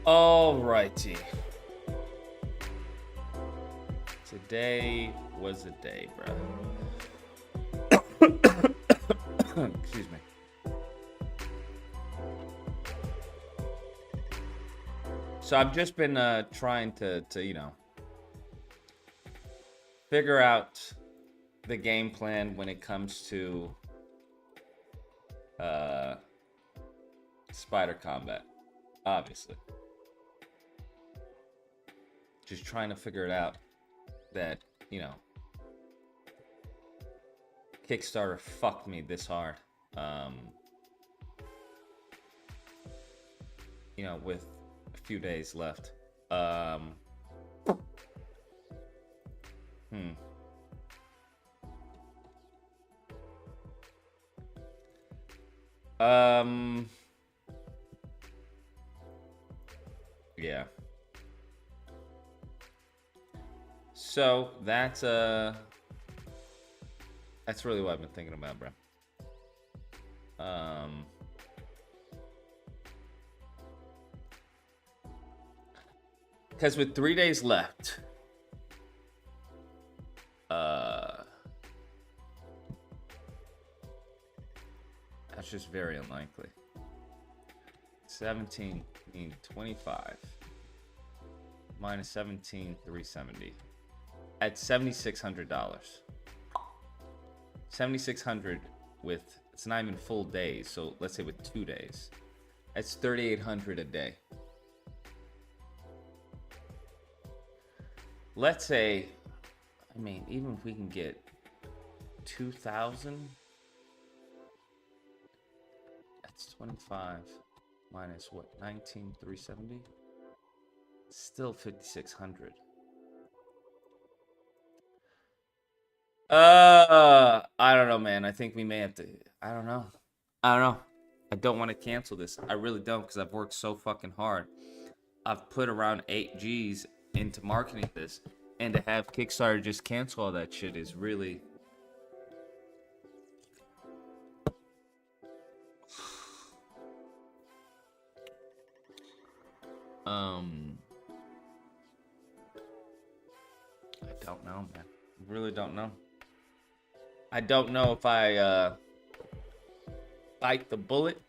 Alrighty. Today was a day, bro. Excuse me. So I've just been trying to figure out the game plan when it comes to spider combat, obviously. Just trying to figure it out that, Kickstarter fucked me this hard. With a few days left. Yeah. So that's really what I've been thinking about, bro. Because with 3 days left, that's just very unlikely. 17, 25 minus 17, 370 at $7,600. 7,600 with, it's not even full days, so let's say with 2 days, that's 3,800 a day. Let's say, even if we can get 2,000, that's 25 minus what, 19,370? Still 5,600. I don't know, man. I think we may have to, I don't know. I don't want to cancel this. I really don't, because I've worked so fucking hard. I've put around 8 G's into marketing this, and to have Kickstarter just cancel all that shit is really I don't know, man. I really don't know. I don't know if I bite the bullet.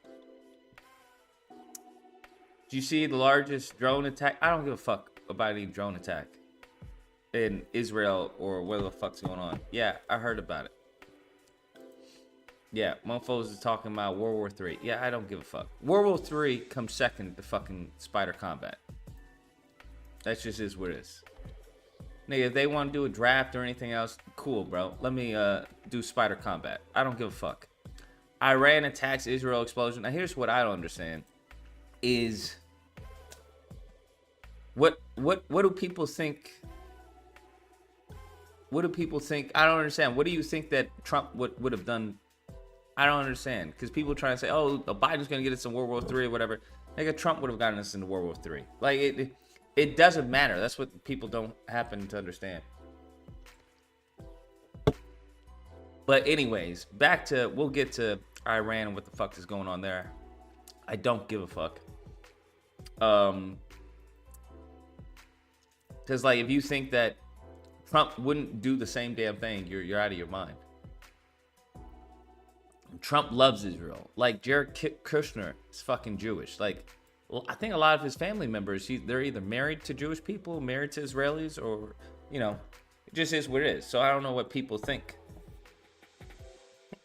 Do you see the largest drone attack? I don't give a fuck about any drone attack in Israel or whatever the fuck's going on. Yeah, I heard about it. Yeah, mofos is talking about World War III. Yeah, I don't give a fuck. World War III comes second to fucking spider combat. That just is what it is. Nigga, if they want to do a draft or anything else, cool, bro. Let me do spider combat. I don't give a fuck. Iran attacks Israel explosion. Now, here's what I don't understand. Is what do people think? What do people think? I don't understand. What do you think that Trump would have done? I don't understand, because people try to say, oh, Biden's gonna get us in World War III or whatever. Nigga, Trump would have gotten us into World War III. Like it doesn't matter. That's what people don't happen to understand. But anyways, we'll get to Iran and what the fuck is going on there. I don't give a fuck. Because like, if you think that Trump wouldn't do the same damn thing, you're out of your mind. Trump loves Israel. Like, Jared Kushner is fucking Jewish. Like, well, I think a lot of his family members, they're either married to Jewish people, married to Israelis, or, it just is what it is. So I don't know what people think.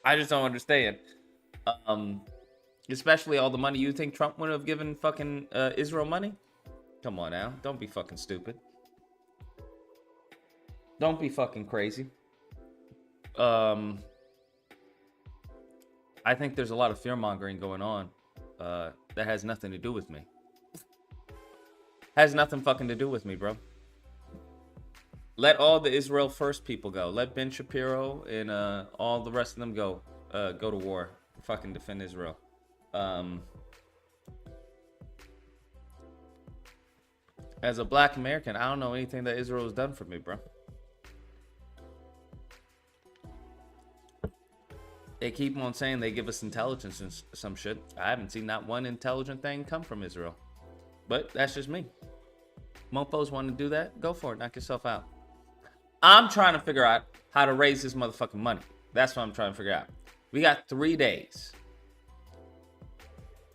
I just don't understand. Especially all the money. You think Trump would have given fucking Israel money? Come on now. Don't be fucking stupid. Don't be fucking crazy. I think there's a lot of fear-mongering going on that has nothing to do with me. Has nothing fucking to do with me, bro. Let all the Israel First people go. Let Ben Shapiro and all the rest of them go to war. Fucking defend Israel. As a black American, I don't know anything that Israel has done for me, bro. They keep on saying they give us intelligence and some shit. I haven't seen not one intelligent thing come from Israel. But that's just me. Mofos want to do that? Go for it. Knock yourself out. I'm trying to figure out how to raise this motherfucking money. That's what I'm trying to figure out. We got 3 days.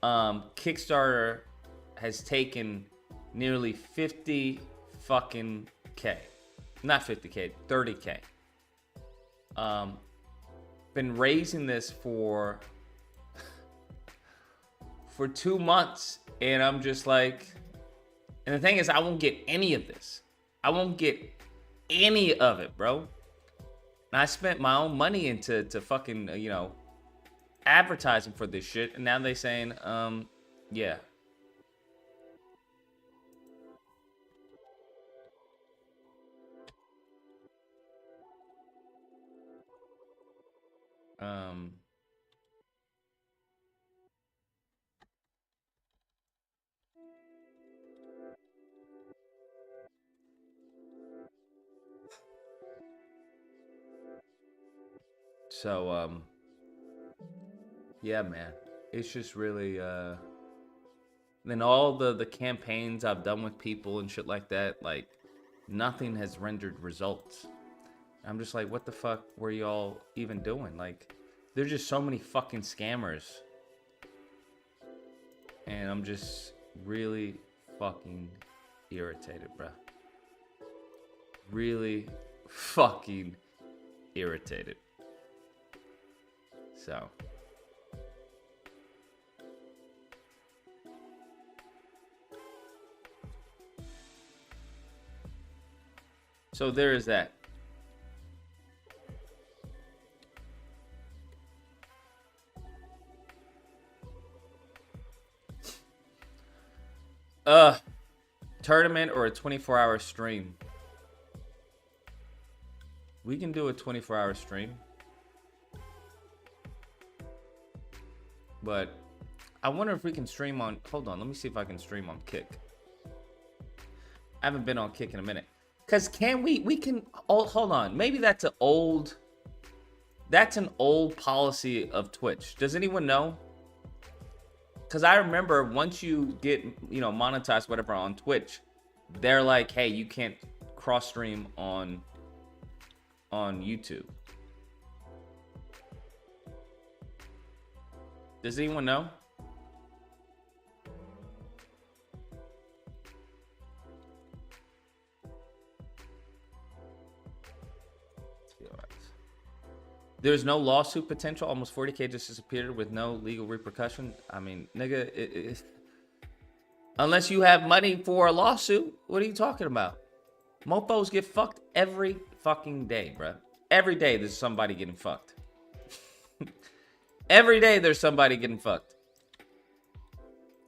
Kickstarter has taken nearly 50 fucking K. Not 50K, 30K. Been raising this for 2 months, and I'm just like, and the thing is, I won't get any of this. I won't get any of it, bro. And I spent my own money into fucking, advertising for this shit, and now they saying, yeah. So, yeah, man, it's just really, then all the campaigns I've done with people and shit like that, like, nothing has rendered results. I'm just like, what the fuck were y'all even doing? Like, there's just so many fucking scammers. And I'm just really fucking irritated, bro. Really fucking irritated. So there is that. Tournament or a 24-hour stream? We can do a 24-hour stream. But I wonder if we can stream on... Hold on, let me see if I can stream on Kick. I haven't been on Kick in a minute. Because can we can... Oh, hold on. Maybe that's an old... That's an old policy of Twitch. Does anyone know? Because I remember once you get, monetized, whatever, on Twitch, they're like, hey, you can't cross-stream on YouTube. Does anyone know? There's no lawsuit potential. Almost 40K just disappeared with no legal repercussion. I mean, nigga, unless you have money for a lawsuit, what are you talking about? Mofos get fucked every fucking day, bruh. Every day there's somebody getting fucked. Every day there's somebody getting fucked.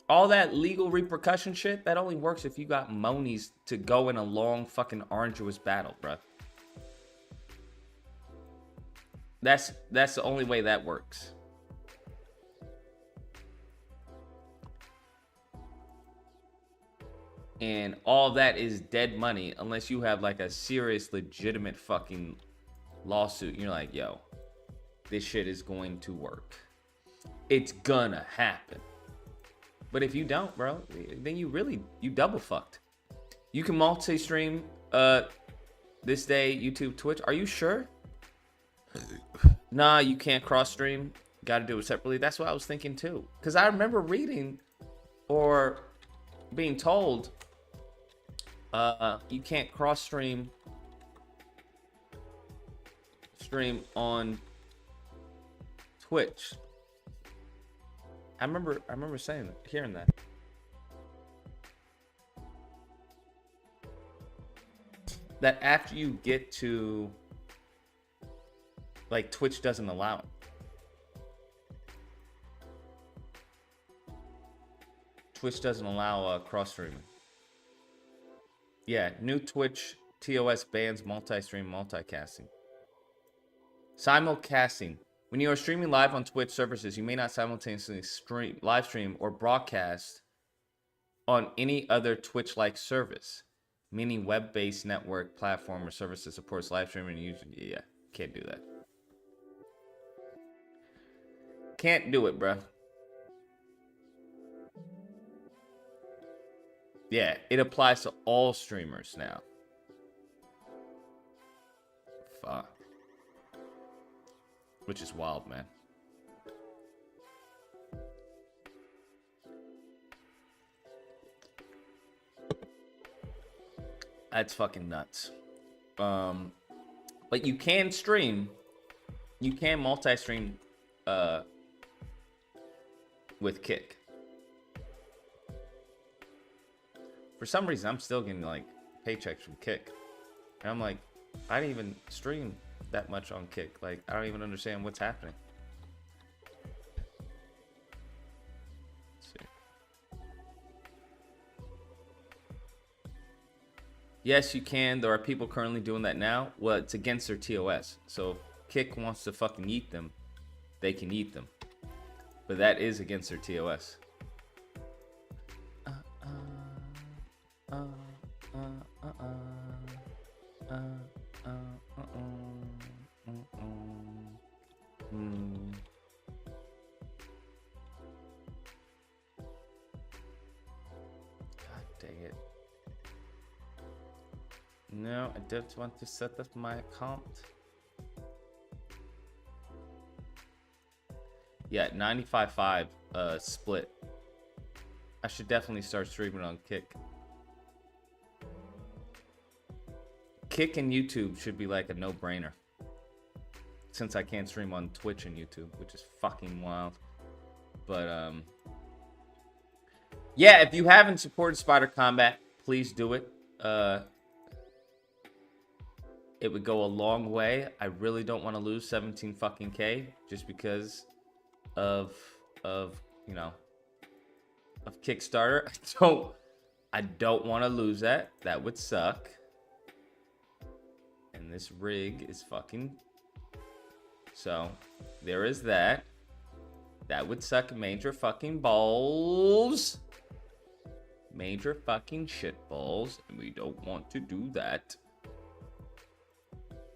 All that legal repercussion shit, that only works if you got monies to go in a long fucking arduous battle, bruh. That's the only way that works. And all that is dead money unless you have like a serious, legitimate fucking lawsuit. You're like, yo, this shit is going to work. It's gonna happen. But if you don't, bro, then you double fucked. You can multi-stream this day, YouTube, Twitch. Are you sure? Nah, you can't cross-stream. Got to do it separately. That's what I was thinking too. Because I remember reading or being told you can't cross-stream on Twitch. I remember hearing that. That after you get to, like, Twitch doesn't allow it. Twitch doesn't allow cross-streaming. Yeah, new Twitch TOS bans multi-stream multicasting. Simulcasting. When you are streaming live on Twitch services, you may not simultaneously live stream or broadcast on any other Twitch-like service, meaning web-based network, platform, or service that supports live streaming. Yeah, can't do that. Can't do it, bruh. Yeah, it applies to all streamers now. Fuck. Which is wild, man. That's fucking nuts. But you can stream. You can multi-stream with Kick. For some reason, I'm still getting like paychecks from Kick. And I'm like, I didn't even stream that much on Kick. Like, I don't even understand what's happening. Let's see. Yes, you can. There are people currently doing that now. Well, it's against their TOS. So if Kick wants to fucking eat them, they can eat them. But that is against their TOS. No, I don't want to set up my account. Yeah, 95.5 split. I should definitely start streaming on Kick. Kick and YouTube should be like a no-brainer. Since I can't stream on Twitch and YouTube, which is fucking wild. But yeah, if you haven't supported Spider Combat, please do it. It would go a long way. I really don't want to lose 17 fucking K just because of you know, of Kickstarter. I don't want to lose that. That would suck. And this rig is fucking. So there is that. That would suck major fucking balls. Major fucking shit balls. And we don't want to do that.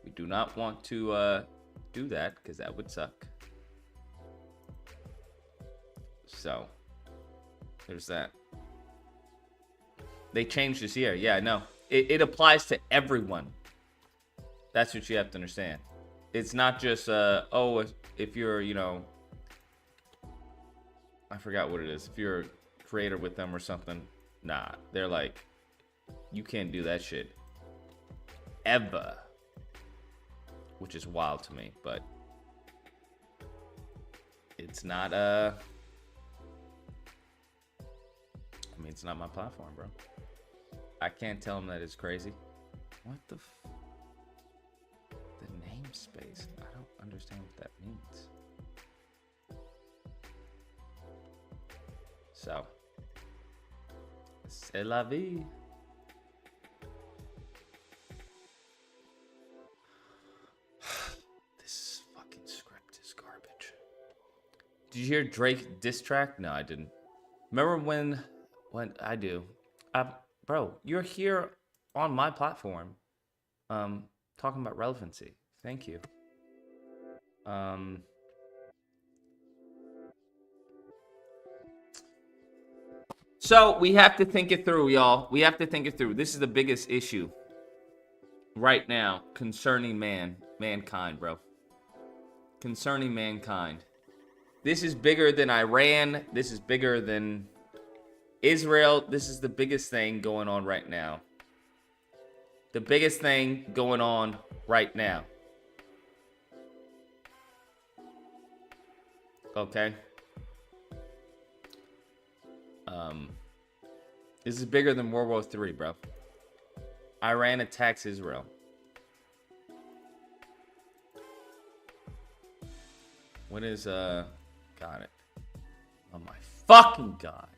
We do not want to do that because that would suck. So there's that. They changed this year. Yeah, I know. It applies to everyone. That's what you have to understand. It's not just oh, if you're, you know, I forgot what it is. If you're a creator with them or something, nah. They're like, you can't do that shit ever. Which is wild to me, but it's not I mean, it's not my platform, bro. I can't tell them that it's crazy. What the the namespace? I don't understand what that means. So, c'est la vie. Did you hear Drake diss track? No, I didn't. Remember when I do. Bro, you're here on my platform talking about relevancy. Thank you. So we have to think it through, y'all. We have to think it through. This is the biggest issue right now concerning mankind, bro. Concerning mankind. This is bigger than Iran. This is bigger than Israel. This is the biggest thing going on right now. The biggest thing going on right now. Okay. This is bigger than World War III, bro. Iran attacks Israel. What is got it. Oh my fucking god.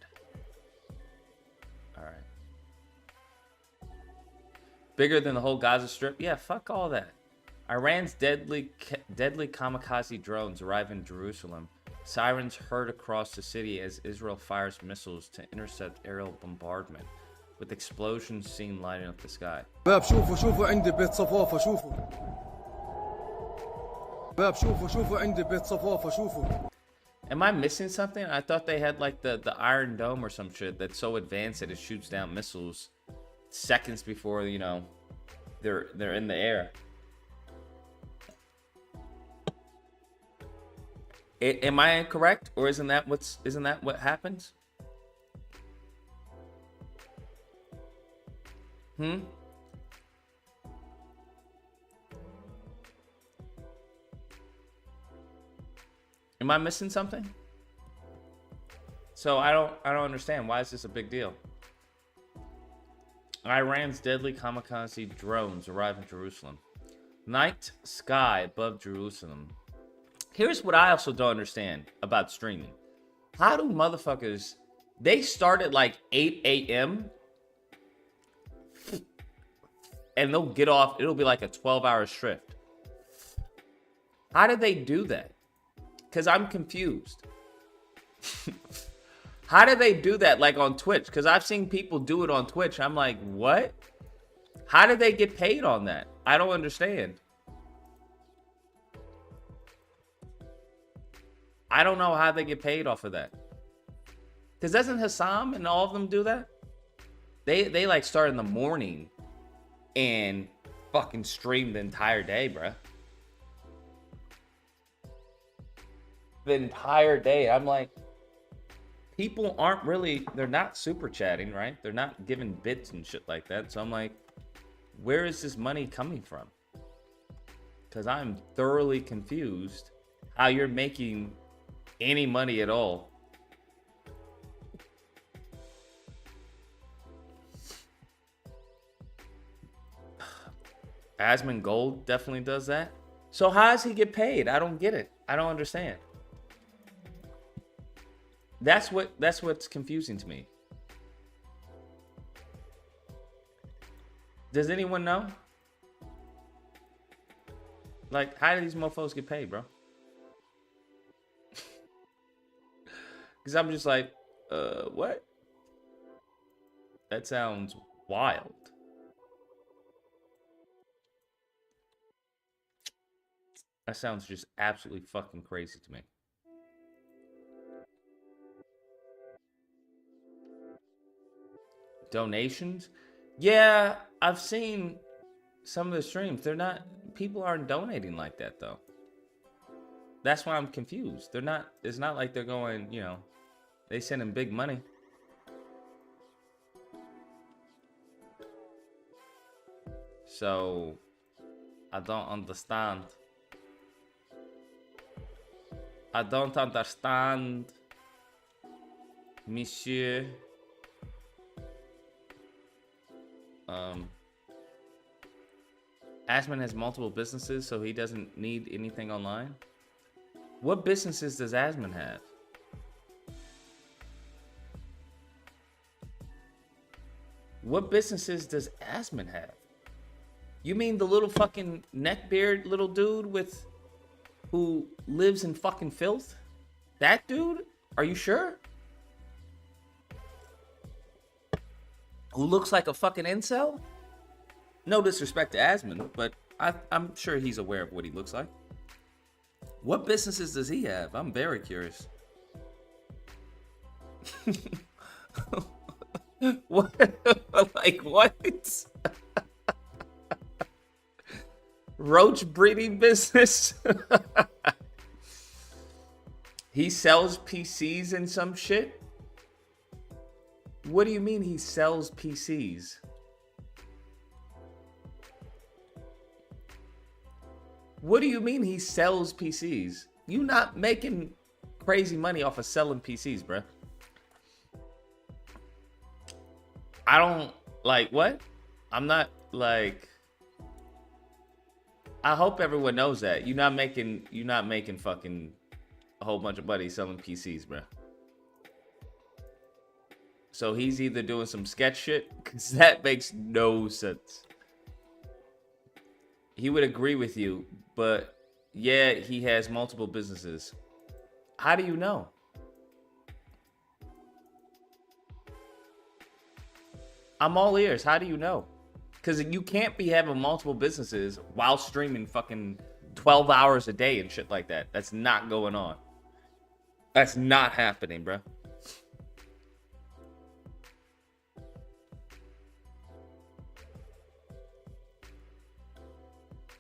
Alright. Bigger than the whole Gaza Strip? Yeah, fuck all that. Iran's deadly kamikaze drones arrive in Jerusalem. Sirens heard across the city as Israel fires missiles to intercept aerial bombardment, with explosions seen lighting up the sky. باب شوفوا عندي بيت صفافة شوفوا. باب شوفوا عندي بيت صفافة شوفوا. Am I missing something? I thought they had like the Iron Dome or some shit that's so advanced that it shoots down missiles seconds before, you know, they're in the air. Am I incorrect, or isn't that what happens? Am I missing something? So I don't understand. Why is this a big deal? Iran's deadly kamikaze drones arrive in Jerusalem. Night sky above Jerusalem. Here's what I also don't understand about streaming. How do motherfuckers... They start at like 8 a.m. and they'll get off. It'll be like a 12-hour shift. How did they do that? Because I'm confused. How do they do that like on Twitch? Because I've seen people do it on Twitch. I'm like, what? How did they get paid on that? I don't understand. I don't know how they get paid off of that. Because doesn't Hassam and all of them do that? They like start in the morning and fucking stream the entire day, bruh. The entire day. I'm like, people aren't really, they're not super chatting, right? They're not giving bits and shit like that. So I'm like, where is this money coming from? Because I'm thoroughly confused how you're making any money at all. Asmongold definitely does that. So how does he get paid? I don't get it. I don't understand. That's what's confusing to me. Does anyone know? Like, how do these mofos get paid, bro? Because I'm just like, what? That sounds wild. That sounds just absolutely fucking crazy to me. Donations? Yeah, I've seen some of the streams. They're not, people aren't donating like that though. That's why I'm confused. They're not, it's not like they're going, you know, they send him big money. So, I don't understand. I don't understand, monsieur. Ashman has multiple businesses, so he doesn't need anything online. What businesses does Asman have? What businesses does Asman have? You mean the little fucking neckbeard little dude with who lives in fucking filth? That dude? Are you sure? Who looks like a fucking incel? No disrespect to Asman, but I'm sure he's aware of what he looks like. What businesses does he have? I'm very curious. What? Like what? Roach breeding business? He sells PCs and some shit? What do you mean he sells PCs? What do you mean he sells PCs? You not making crazy money off of selling PCs, bruh. I don't, like, what? I'm not, like, I hope everyone knows that. You're not making fucking a whole bunch of money selling PCs, bruh. So he's either doing some sketch shit, because that makes no sense. He would agree with you, but yeah, he has multiple businesses. How do you know? I'm all ears. How do you know? Because you can't be having multiple businesses while streaming fucking 12 hours a day and shit like that. That's not going on. That's not happening, bro.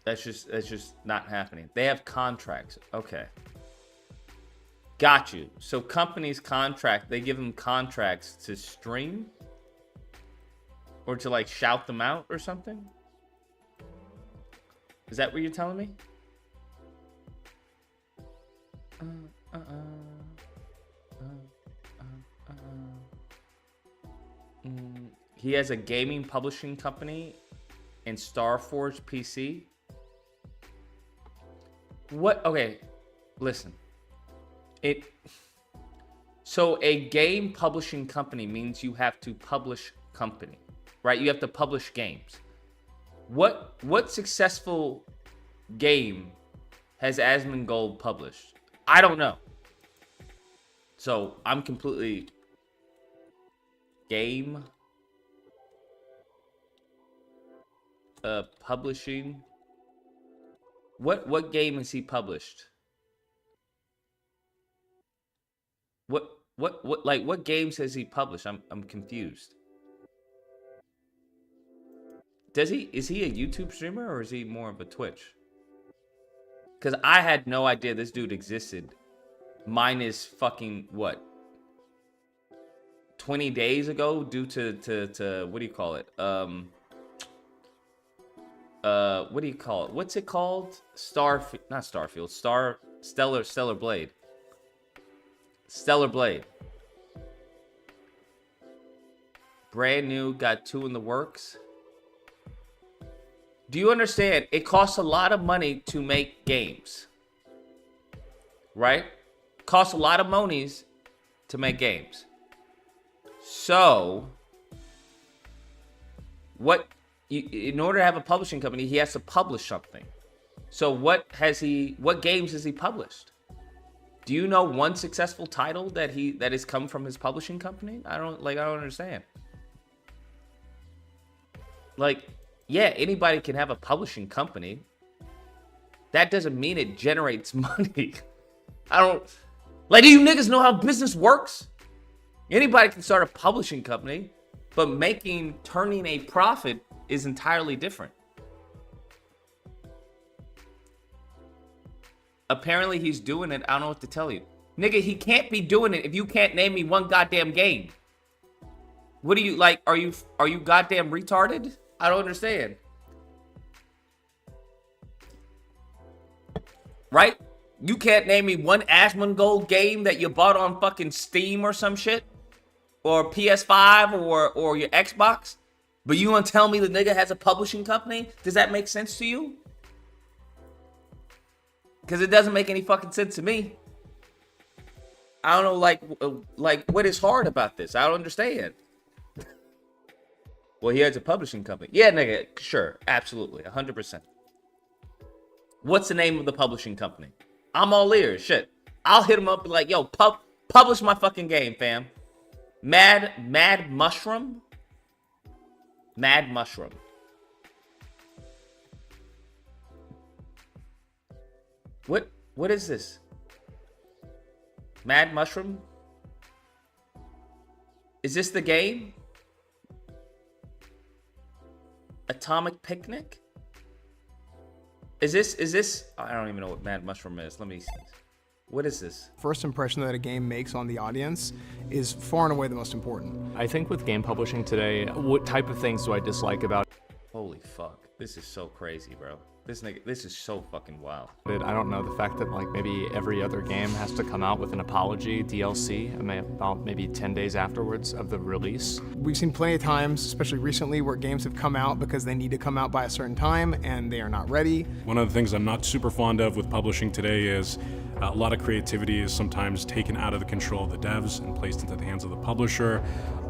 That's just not happening. They have contracts. Okay. Got you. So companies contract, they give them contracts to stream or to like shout them out or something? Is that what you're telling me? He has a gaming publishing company and Starforge PC. What? Okay, listen. So a game publishing company means you have to publish company, right? You have to publish games. What successful game has Asmongold published? I don't know. So I'm completely game publishing. What game has he published? What games has he published? I'm confused. Is he a YouTube streamer or is he more of a Twitch? Because I had no idea this dude existed. Minus fucking what? 20 days ago due to what do you call it? What do you call it? What's it called? Stellar Blade. Stellar Blade. Brand new, got 2 in the works. Do you understand? It costs a lot of money to make games. Right? Costs a lot of monies to make games. So, in order to have a publishing company, he has to publish something. So what games has he published? Do you know one successful title that has come from his publishing company? I don't understand. Like, yeah, anybody can have a publishing company. That doesn't mean it generates money. Do you niggas know how business works? Anybody can start a publishing company, but turning a profit is entirely different. Apparently he's doing it. I don't know what to tell you. Nigga, he can't be doing it if you can't name me one goddamn game. What do you like? Are you goddamn retarded? I don't understand. Right? You can't name me one Asmongold game that you bought on fucking Steam or some shit? Or PS5 or your Xbox? But you want to tell me the nigga has a publishing company? Does that make sense to you? Because it doesn't make any fucking sense to me. I don't know, like what is hard about this? I don't understand. Well, he has a publishing company. Yeah, nigga, sure, absolutely, 100%. What's the name of the publishing company? I'm all ears, shit. I'll hit him up, be like, yo, publish my fucking game, fam. Mad Mushroom? Mad Mushroom. What is this? Mad Mushroom? Is this the game? Atomic Picnic? Is this I don't even know what Mad Mushroom is. Let me see. What is this? First impression that a game makes on the audience is far and away the most important. I think with game publishing today, what type of things do I dislike about it? Holy fuck. This is so crazy, bro. This is so fucking wild. I don't know, the fact that like maybe every other game has to come out with an apology DLC about maybe 10 days afterwards of the release. We've seen plenty of times, especially recently, where games have come out because they need to come out by a certain time and they are not ready. One of the things I'm not super fond of with publishing today is a lot of creativity is sometimes taken out of the control of the devs and placed into the hands of the publisher.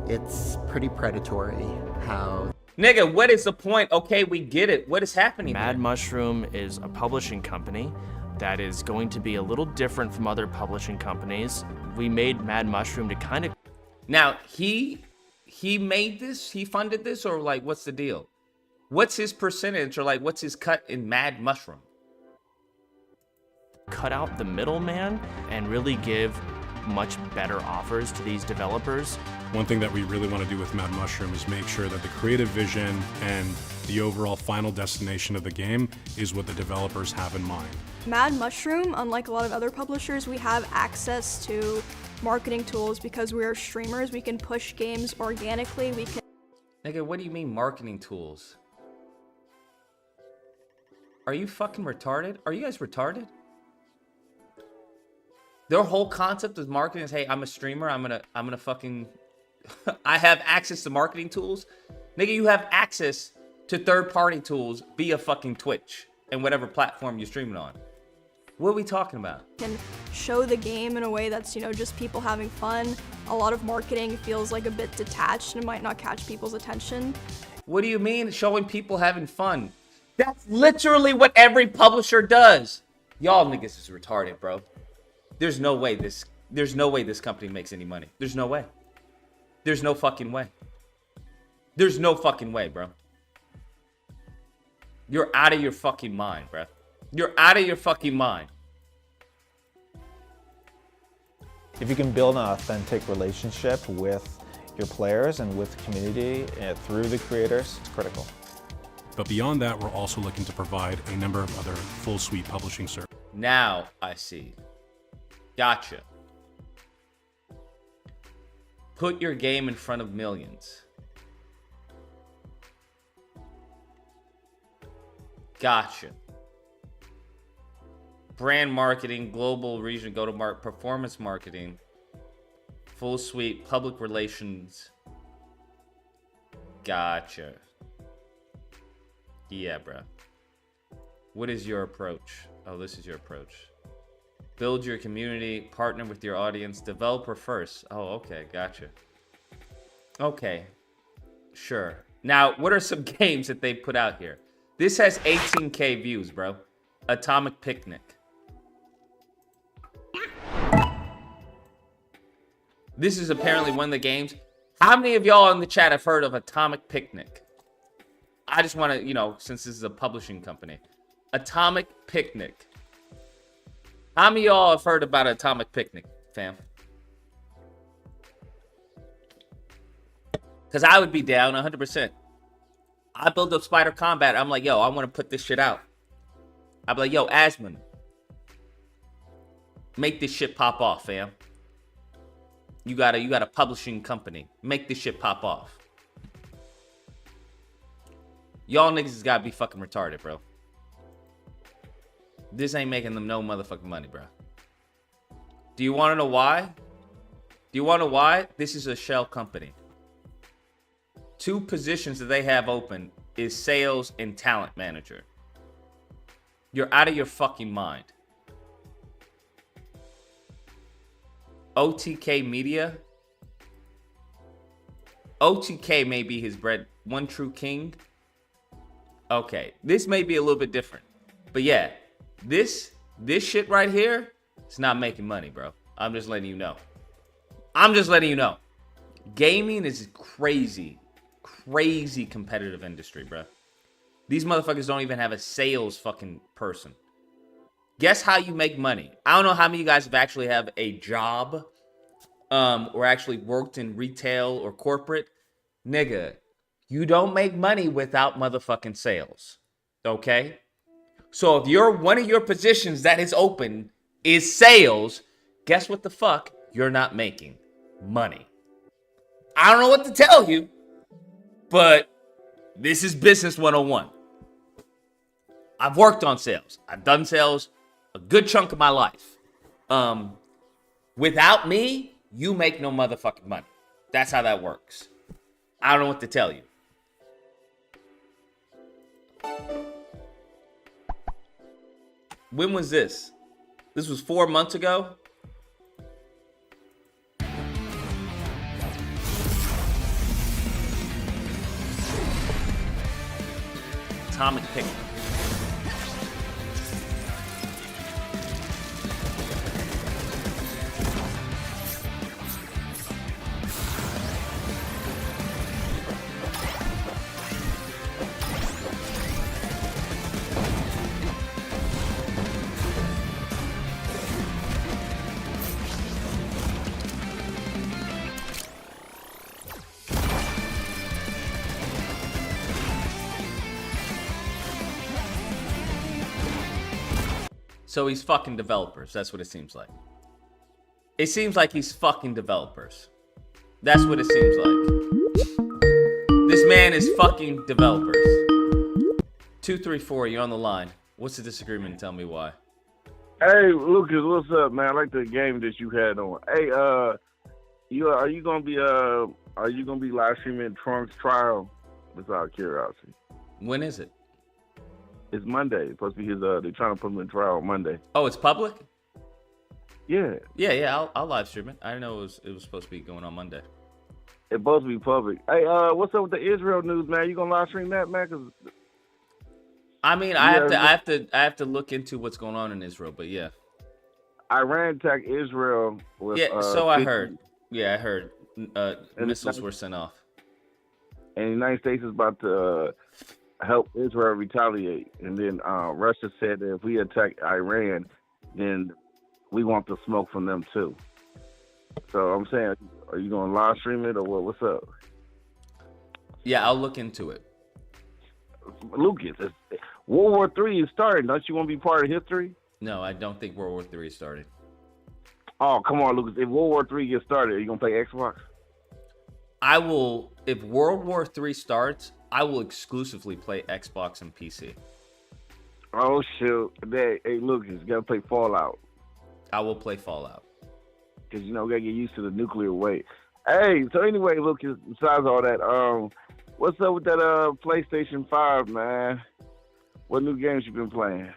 It's pretty predatory how... Nigga, what is the point? Okay, we get it. What is happening Mad here? Mushroom is a publishing company that is going to be a little different from other publishing companies. We made Mad Mushroom to kind of... Now, he made this? He funded this? Or like, what's the deal? What's his percentage or like, what's his cut in Mad Mushroom? cut out the middleman and really give much better offers to these developers. One thing that we really want to do with Mad Mushroom is make sure that the creative vision and the overall final destination of the game is what the developers have in mind. Mad Mushroom, unlike a lot of other publishers, we have access to marketing tools because we are streamers. We can push games organically. We can. Nigga, what do you mean marketing tools? Are you fucking retarded? Are you guys retarded? Their whole concept of marketing is, hey, I'm a streamer. I'm gonna fucking. I have access to marketing tools. Nigga, you have access to third-party tools via fucking Twitch and whatever platform you're streaming on. What are we talking about? Can show the game in a way that's, just people having fun. A lot of marketing feels like a bit detached and might not catch people's attention. What do you mean showing people having fun? That's literally what every publisher does. Y'all niggas is retarded, bro. There's no way this company makes any money. There's no way. There's no fucking way. There's no fucking way, bro. You're out of your fucking mind, bro. You're out of your fucking mind. If you can build an authentic relationship with your players and with the community through the creators, it's critical. But beyond that, we're also looking to provide a number of other full suite publishing services. Now I see. Gotcha. Put your game in front of millions. Gotcha. Brand marketing, global, region, go-to-market, performance marketing, full suite, public relations. Gotcha. Yeah, bro. What is your approach? Oh, this is your approach. Build your community, partner with your audience, developer first. Oh, okay, gotcha. Okay, sure. Now, what are some games that they put out here? This has 18K views, bro. Atomic Picnic. This is apparently one of the games. How many of y'all in the chat have heard of Atomic Picnic? I just want to, since this is a publishing company. Atomic Picnic. How many of y'all have heard about Atomic Picnic, fam? Because I would be down 100%. I build up Spider Combat. I'm like, yo, I want to put this shit out. I'd be like, yo, Asmon, make this shit pop off, fam. You got a publishing company. Make this shit pop off. Y'all niggas has got to be fucking retarded, bro. This ain't making them no motherfucking money, bro. Do you want to know why? Do you want to know why? This is a shell company. 2 positions that they have open is sales and talent manager. You're out of your fucking mind. OTK Media. OTK may be his bread. One True King. Okay, this may be a little bit different. But yeah, this shit right here, it's not making money, bro. I'm just letting you know. I'm just letting you know. Gaming is crazy competitive industry, bro. These motherfuckers don't even have a sales fucking person. Guess how you make money? I don't know how many of you guys have actually have a job or actually worked in retail or corporate. Nigga, you don't make money without motherfucking sales. Okay? So if one of your positions that is open is sales, guess what the fuck? You're not making money. I don't know what to tell you, but this is business 101. I've worked on sales. I've done sales a good chunk of my life. Without me, you make no motherfucking money. That's how that works. I don't know what to tell you. When was this? This was 4 months ago. Atomic Picnic. So he's fucking developers. That's what it seems like. It seems like he's fucking developers. That's what it seems like. This man is fucking developers. 234, you're on the line. What's the disagreement? Tell me why. Hey, Lucas, what's up, man? I like the game that you had on. Hey, are you gonna be live streaming Trunk's trial? Just out of curiosity. When is it? It's Monday. It's supposed to be his. They're trying to put him in trial on Monday. Oh, it's public? Yeah. Yeah. I'll live stream it. I didn't know it was supposed to be going on Monday. It's supposed to be public. Hey, what's up with the Israel news, man? You gonna live stream that, man? 'Cause I mean, I have to look into what's going on in Israel, but yeah. Iran attacked Israel with. So I heard. Yeah, I heard. Missiles were sent off. And the United States is about to help Israel retaliate. And then Russia said that if we attack Iran, then we want the smoke from them too. So I'm saying, are you going to live stream it or what? What's up? Yeah, I'll look into it. Lucas, World War III is starting. Don't you want to be part of history? No, I don't think World War III is starting. Oh, come on, Lucas. If World War III gets started, are you going to play Xbox? I will, if World War III starts, I will exclusively play Xbox and PC. Oh, shoot. Hey, Lucas, you got to play Fallout. I will play Fallout. Because, we got to get used to the nuclear weight. Hey, so anyway, Lucas, besides all that, what's up with that PlayStation 5, man? What new games you been playing?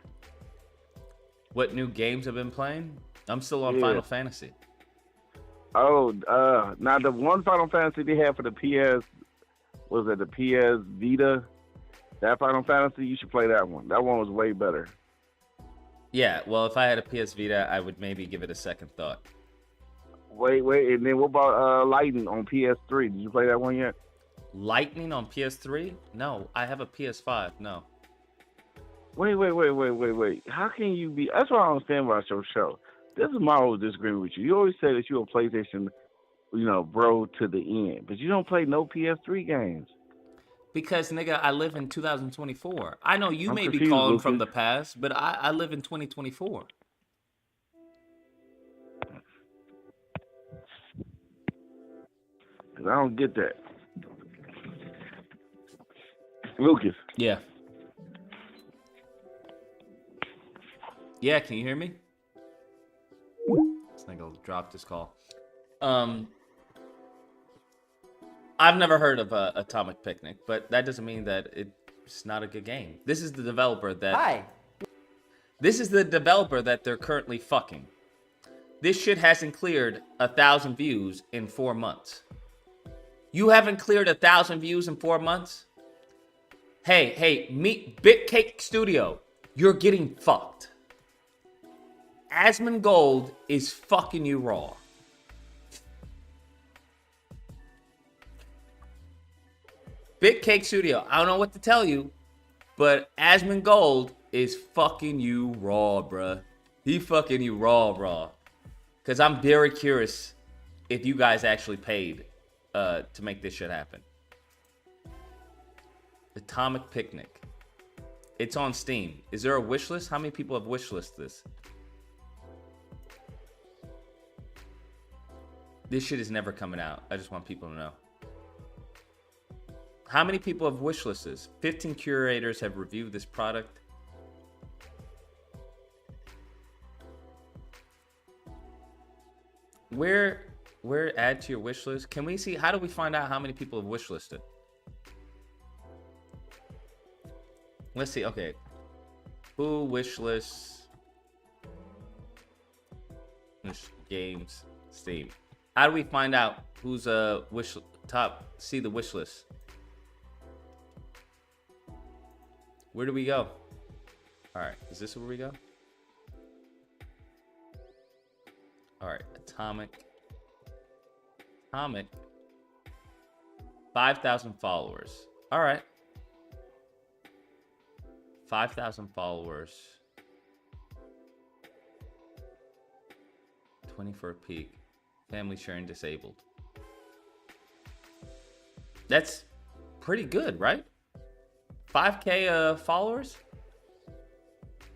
What new games I've been playing? I'm still on Final Fantasy. Oh, now the one Final Fantasy they had for the PS, was it the PS Vita? That Final Fantasy, you should play that one. That one was way better. Yeah, well, if I had a PS Vita, I would maybe give it a second thought. Wait, and then what about Lightning on PS3? Did you play that one yet? Lightning on PS3? No, I have a PS5. No. Wait. How can you be? That's what I don't understand about your show. This is my whole disagreement with you. You always say that you're a PlayStation, bro to the end, but you don't play no PS3 games. Because, nigga, I live in 2024. I know you I'm may be confused, calling Lucas. from the past, but I live in 2024. Cause I don't get that. Lucas. Yeah. Yeah, can you hear me? This nigga dropped his call. I've never heard of Atomic Picnic, but that doesn't mean that it's not a good game. This is the developer that... Hi. This is the developer that they're currently fucking. This shit hasn't cleared 1,000 views in 4 months. You haven't cleared 1,000 views in 4 months? Hey, meet Bitcake Studio. You're getting fucked. Asmongold is fucking you raw. Bitcake Studio, I don't know what to tell you, but Asmongold is fucking you raw, bruh. He fucking you raw. Because I'm very curious if you guys actually paid to make this shit happen. Atomic Picnic. It's on Steam. Is there a wish list? How many people have wish listed this? This shit is never coming out. I just want people to know. How many people have wish lists? 15 curators have reviewed this product. Where add to your wish list? Can we see? How do we find out how many people have wish listed? Let's see. Okay. Who wish lists? Games. Steam. How do we find out who's wish top? See the wish list. Where do we go? All right. Is this where we go? All right. Atomic. 5,000 followers. All right. 5,000 followers. 24 peak. Family sharing disabled. That's pretty good, right? 5K followers?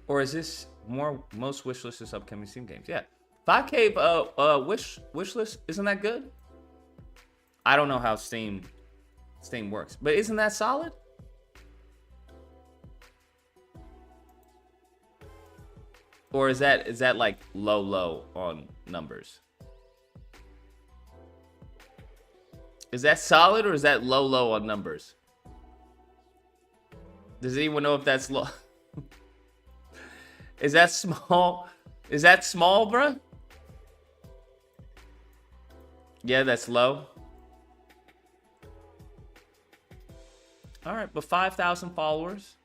Or is this most wish lists is upcoming Steam games. Yeah. 5K wish list, isn't that good? I don't know how Steam works, but isn't that solid? Or is that like low on numbers? Is that solid or is that low on numbers? Does anyone know if that's low? Is that small? Is that small, bruh? Yeah, that's low. All right, but 5,000 followers.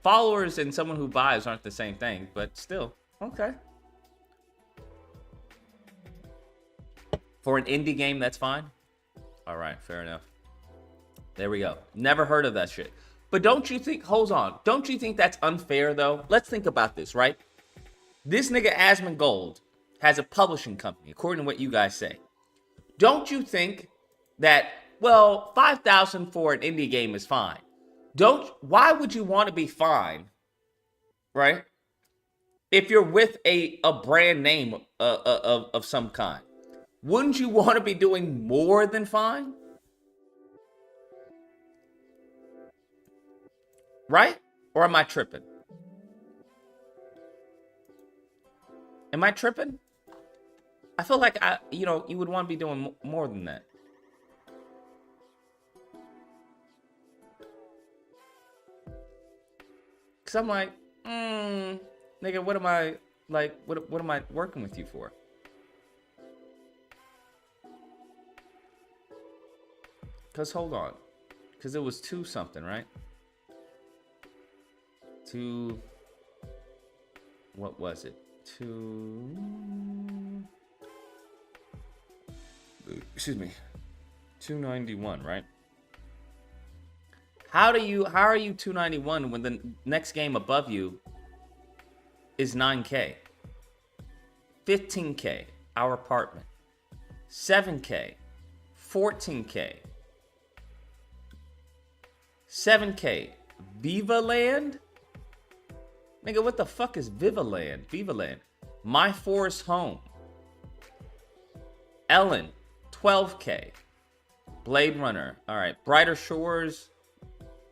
Followers and someone who buys aren't the same thing, but still, okay. For an indie game, that's fine. All right, fair enough. There we go. Never heard of that shit. But don't you think, hold on, don't you think that's unfair though? Let's think about this, right? This nigga Asmongold has a publishing company, according to what you guys say. Don't you think that, well, 5,000 for an indie game is fine? Why would you want to be fine, right? If you're with a brand name of some kind, wouldn't you want to be doing more than fine? Right? Or am I tripping? Am I tripping? I feel like you would want to be doing more than that. Cause I'm like, nigga, what am I like? What am I working with you for? Cause hold on, cause it was 2 something, right? 2. What was it? 2. Excuse me. 291, right? How are you 291 when the next game above you is 9K? 15K, Our Apartment. 7K, 14K. 7K, Viva Land? Nigga, what the fuck is Viva Land? Viva Land. My Forest Home. Ellen, 12K. Blade Runner. All right. Brighter Shores.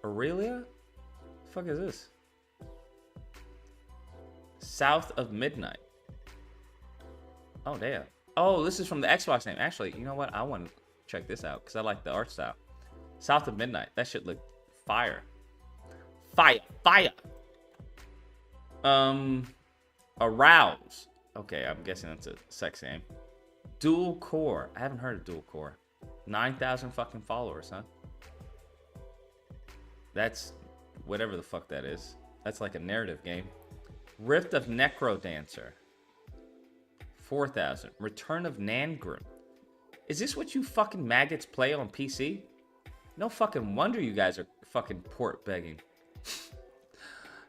Aurelia? The fuck is this? South of Midnight. Oh, damn. Oh, this is from the Xbox name. Actually, you know what? I want to check this out because I like the art style. South of Midnight. That shit looked fire. Fire. Arouse. Okay, I'm guessing that's a sex game. Dual Core. I haven't heard of Dual Core. 9,000 fucking followers, huh? That's whatever the fuck that is. That's like a narrative game. Rift of Necrodancer. 4,000. Return of Nangrim. Is this what you fucking maggots play on PC? No fucking wonder you guys are fucking port begging.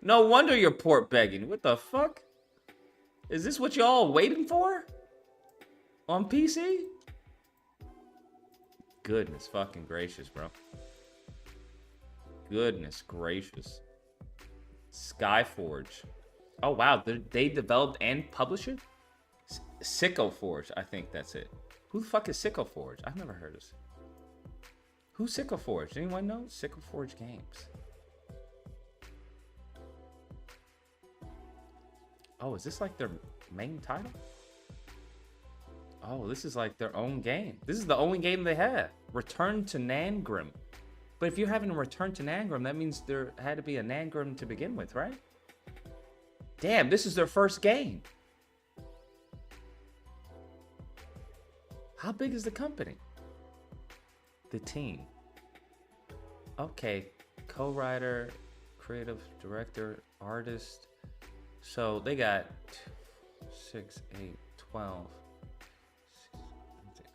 No wonder you're port begging. What the fuck? Is this what y'all waiting for? On PC? Goodness fucking gracious, bro. Goodness gracious. Skyforge. Oh, wow. They developed and published it? Sicko Forge. I think that's it. Who the fuck is Sicko Forge? I've never heard of this. Who's Sicko Forge? Anyone know? Sicko Forge Games. Oh, is this like their main title? Oh, this is like their own game. This is the only game they have. Return to Nangrim. But if you're having a Return to Nangrim, that means there had to be a Nangrim to begin with, right? Damn, this is their first game. How big is the company? The team. Okay, co-writer, creative director, artist. So they got 6, 8, 12.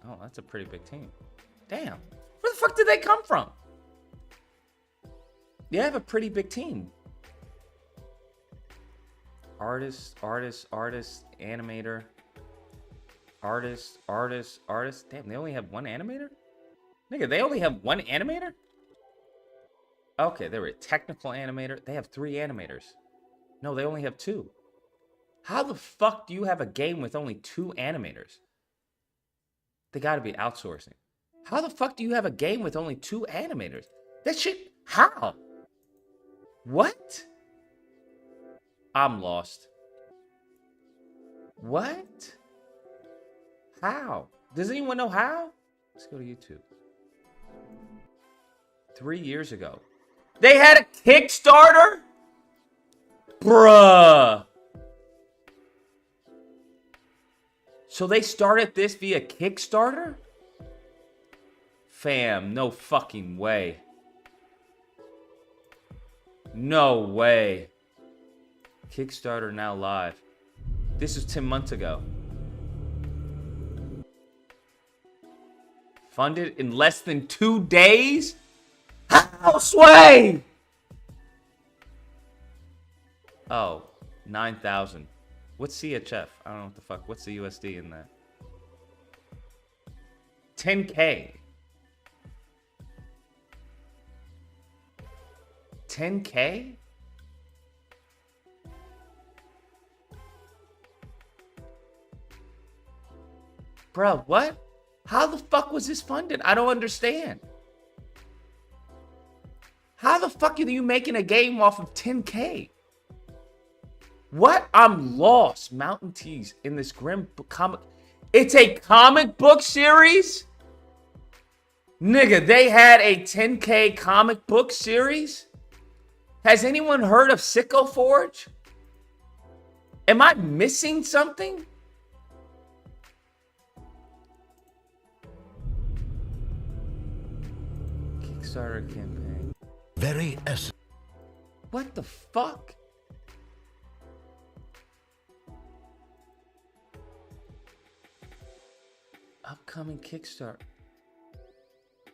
Oh, that's a pretty big team. Damn. Where the fuck did they come from? They have a pretty big team. Artist, animator. Artist. Damn, they only have one animator? Nigga, they only have one animator? Okay, they were a technical animator. They have 3 animators. No, they only have 2. How the fuck do you have a game with only 2 animators? They gotta be outsourcing. How the fuck do you have a game with only 2 animators? That shit, how? What? I'm lost. What? How? Does anyone know how? Let's go to YouTube. 3 years ago. They had a Kickstarter? Bruh. So they started this via Kickstarter? Fam, no fucking way. No way. Kickstarter now live. This was 10 months ago. Funded in less than 2 days? How, Sway? Oh, 9,000. What's CHF? I don't know what the fuck. What's the USD in that? 10K. 10K? Bro, what? How the fuck was this funded? I don't understand. How the fuck are you making a game off of 10K? What? I'm lost. Mountain Teas in this grim comic. It's a comic book series? Nigga, they had a 10K comic book series? Has anyone heard of Sicko Forge? Am I missing something? Kickstarter campaign. Very essence. What the fuck? Upcoming Kickstarter.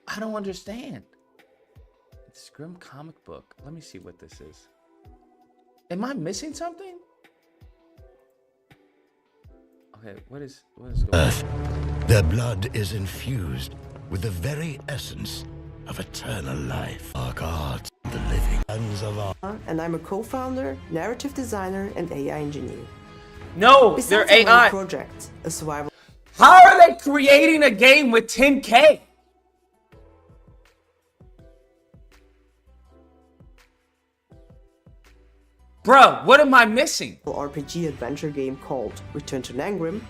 I don't understand. It's Grim comic book. Let me see what this is. Am I missing something? Okay, what is going Earth. Their blood is infused with the very essence of eternal life. Our gods, the living hands of our. And I'm a co-founder, narrative designer, and AI engineer. No, Besides they're our main AI. project, a survival. How are they creating a game with 10K? Bro, what am I missing? RPG adventure game called Return to Nangrim,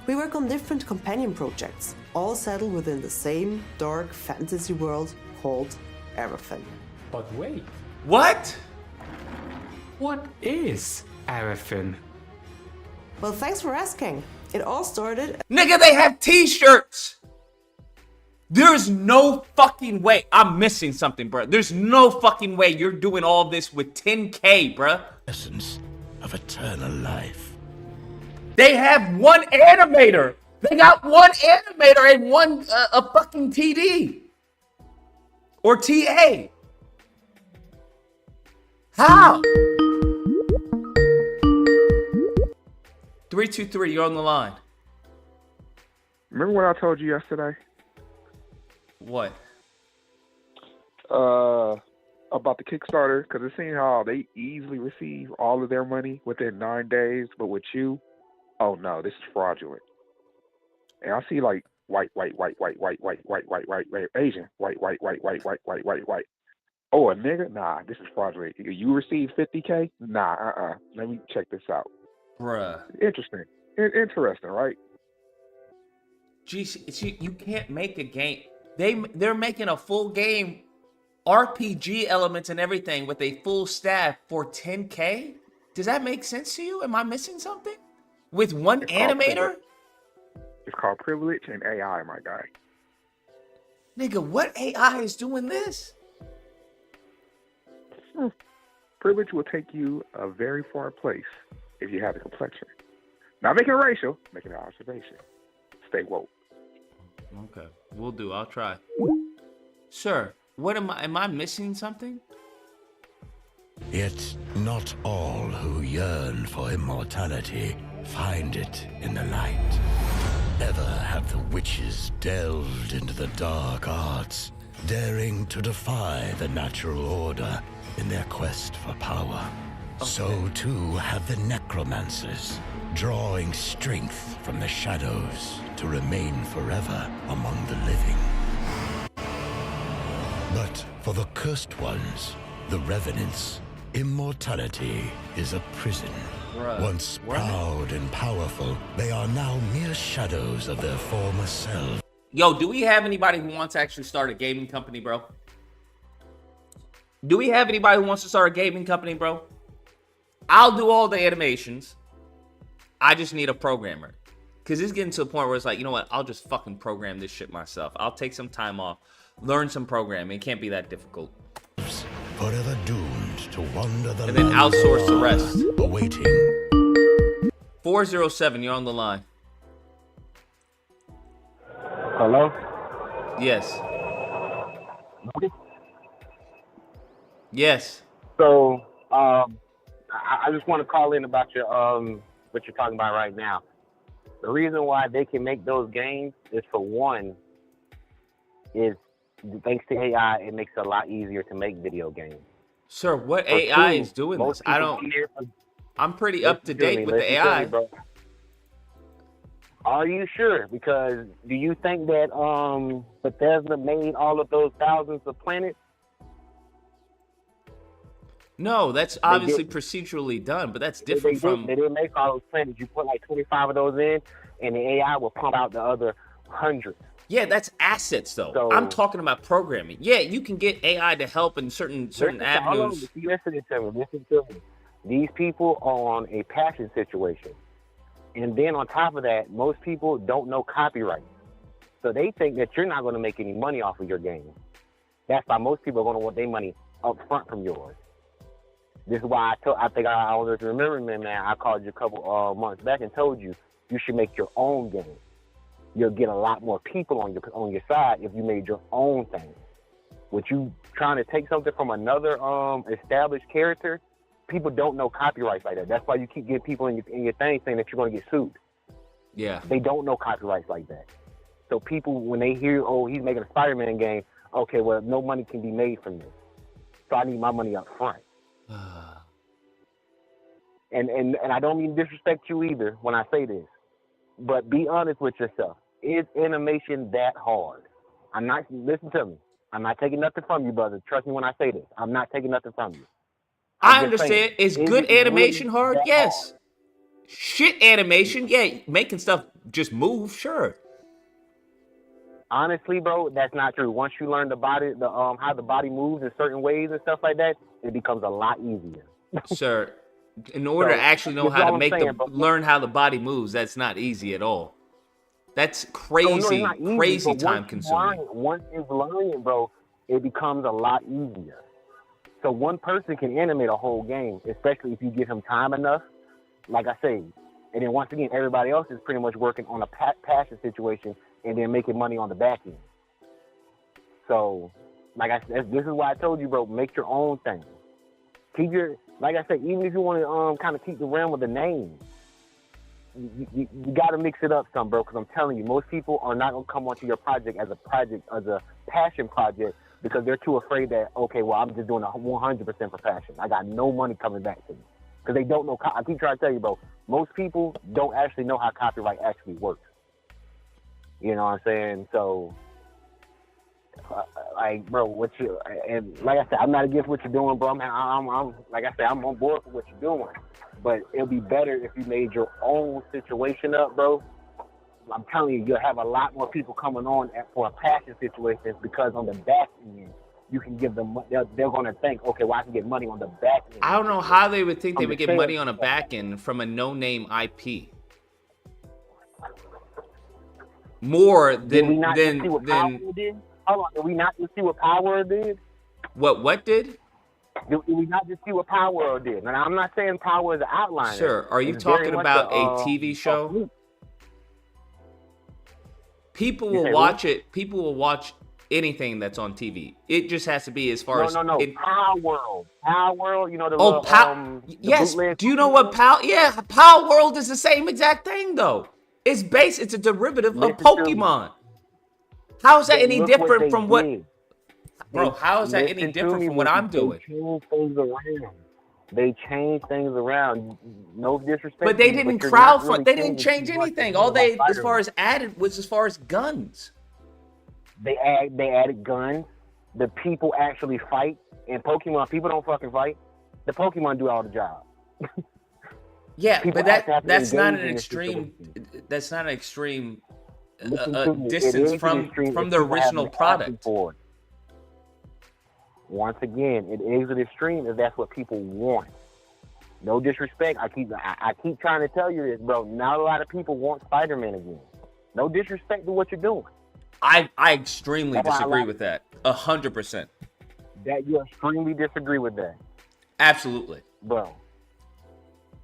we work on different companion projects, all settled within the same dark fantasy world called Arafin. But wait, What? what is Arafin? Well, thanks for asking. It all started. Nigga, they have t-shirts. There's no fucking way. I'm missing something, bro. There's no fucking way you're doing all this with 10K, bro. Essence of eternal life. They have one animator. They got one animator and one a fucking TD or TA. How? 323, you're on the line. Remember what I told you yesterday? What? About the Kickstarter, because it seems how they easily receive all of their money within 9 days, but with you, oh no, this is fraudulent. And I see like white, Asian, white. Oh, a nigga? Nah, this is fraudulent. You received 50K? Nah, Let me check this out. Bruh. Interesting. Interesting, right? Geez, you can't make a game. They're making a full game, RPG elements and everything with a full staff for 10K? Does that make sense to you? Am I missing something? With one animator? It's called privilege and AI, my guy. Nigga, what AI is doing this? Privilege will take you a very far place if you have the complexion. Not making it racial, making an observation. Stay woke. Okay, we'll do. I'll try. Sir, what am I missing something? Yet not all who yearn for immortality find it in the light. Ever have the witches delved into the dark arts, daring to defy the natural order in their quest for power. So too have the necromancers, drawing strength from the shadows to remain forever among the living. But for the cursed ones, the revenants, immortality is a prison. Once proud and powerful, they are now mere shadows of their former selves. Yo, do we have anybody who wants to actually start a gaming company, bro? Do we have anybody who wants to start a gaming company, bro? I'll do all the animations. I just need a programmer. Because it's getting to a point where it's like, you know what? I'll just fucking program this shit myself. I'll take some time off, learn some programming. It can't be that difficult. Forever doomed to wander the and then outsource the rest. Awaiting. 407, you're on the line. Hello? Yes. Yes. So, I just want to call in about your what you're talking about right now. The reason why they can make those games is, for one, is thanks to AI, it makes it a lot easier to make video games. Sir, what For AI two, is doing most this? I people don't. here- I'm pretty up to Listen date me, with the listen to AI. me, bro. Are you sure? Because do you think that Bethesda made all of those thousands of planets? No, that's obviously procedurally done, but that's different from. They didn't make all those planets. You put like 25 of those in, and the AI will pump out the other 100. Yeah, that's assets though. So- I'm talking about programming. Yeah, you can get AI to help in certain Listen avenues. to me. Listen to me. These people are on a passion situation. And then on top of that, most people don't know copyright. So they think that you're not going to make any money off of your game. That's why most people are going to want their money up front from yours. This is why I think I don't know if you remember me, man. I called you a couple months back and told you should make your own game. You'll get a lot more people on your side if you made your own thing. With you trying to take something from another established character, people don't know copyrights like that. That's why you keep getting people in your thing saying that you're going to get sued. Yeah. They don't know copyrights like that. So people, when they hear, oh, he's making a Spider-Man game, okay, well, no money can be made from this. So I need my money up front. And I don't mean to disrespect you either when I say this, but be honest with yourself. Is animation that hard? Listen to me. I'm not taking nothing from you, brother. Trust me when I say this. I'm not taking nothing from you. I understand. Is good animation really hard? that Yes. Shit animation? Yeah. Making stuff just move? Sure. Honestly, bro, that's not true. Once you learn how the body moves in certain ways and stuff like that, it becomes a lot easier. Sir, in order to actually know that's how all to I'm saying, bro. learn how the body moves, that's not easy at all. That's crazy, it's not easy, crazy but time consuming. Once you learn it, bro, it becomes a lot easier. So one person can animate a whole game, especially if you give him time enough, like I say. And then once again, everybody else is pretty much working on a passion situation and then making money on the back end. So, like I said, this is why I told you, bro, make your own thing. Like I said, even if you want to kind of keep the realm of the name, you got to mix it up some, bro, because I'm telling you, most people are not going to come onto your project as a passion project, because they're too afraid that, okay, well, I'm just doing 100% for passion. I got no money coming back to me. Because they don't know. I keep trying to tell you, bro, most people don't actually know how copyright actually works. You know what I'm saying? So, like, bro, and like I said, I'm not against what you're doing, bro. I'm like I said, I'm on board for what you're doing. But it'll be better if you made your own situation up, bro. I'm telling you, you'll have a lot more people coming on for a passion situation, because on the back end, you can give them, they're going to think, okay, well, I can get money on the back end. I don't know how they would think they would get money on a back end from a no-name IP. More than Hold on, did we not just see what Power did? What did? Did we not just see what Power did? And I'm not saying Power is an outliner. Sir, are you It's very talking much about a TV show? People will watch it. People will watch anything that's on TV. It just has to be as far as Power World. Power World, you know the yes. bootleg. Do you know what Power World is the same exact thing though. It's a derivative of Pokemon. How is that any different from what? Bro, how is that any Listen to different me, from what Lucas. I'm doing? They change things around. They change things around. No disrespect. But they to you, didn't you're not crowdfund. really They didn't changing change too much anything. about All they, as Spider-Man. far as added, was as far as guns. They added guns. The people actually fight. In Pokemon, people don't fucking fight. The Pokemon do all the job. Yeah, People but have to that's not engage an in this extreme. situation. That's not an extreme Listen to me. It distance is from an extreme from if the people haven't original been asking product. for it. Once again, it is an extreme if that's what people want. No disrespect. I keep trying to tell you this, bro. Not a lot of people want Spider-Man again. No disrespect to what you're doing. I extremely That's why I disagree like- with that. 100%. That you extremely disagree with that, Absolutely. bro.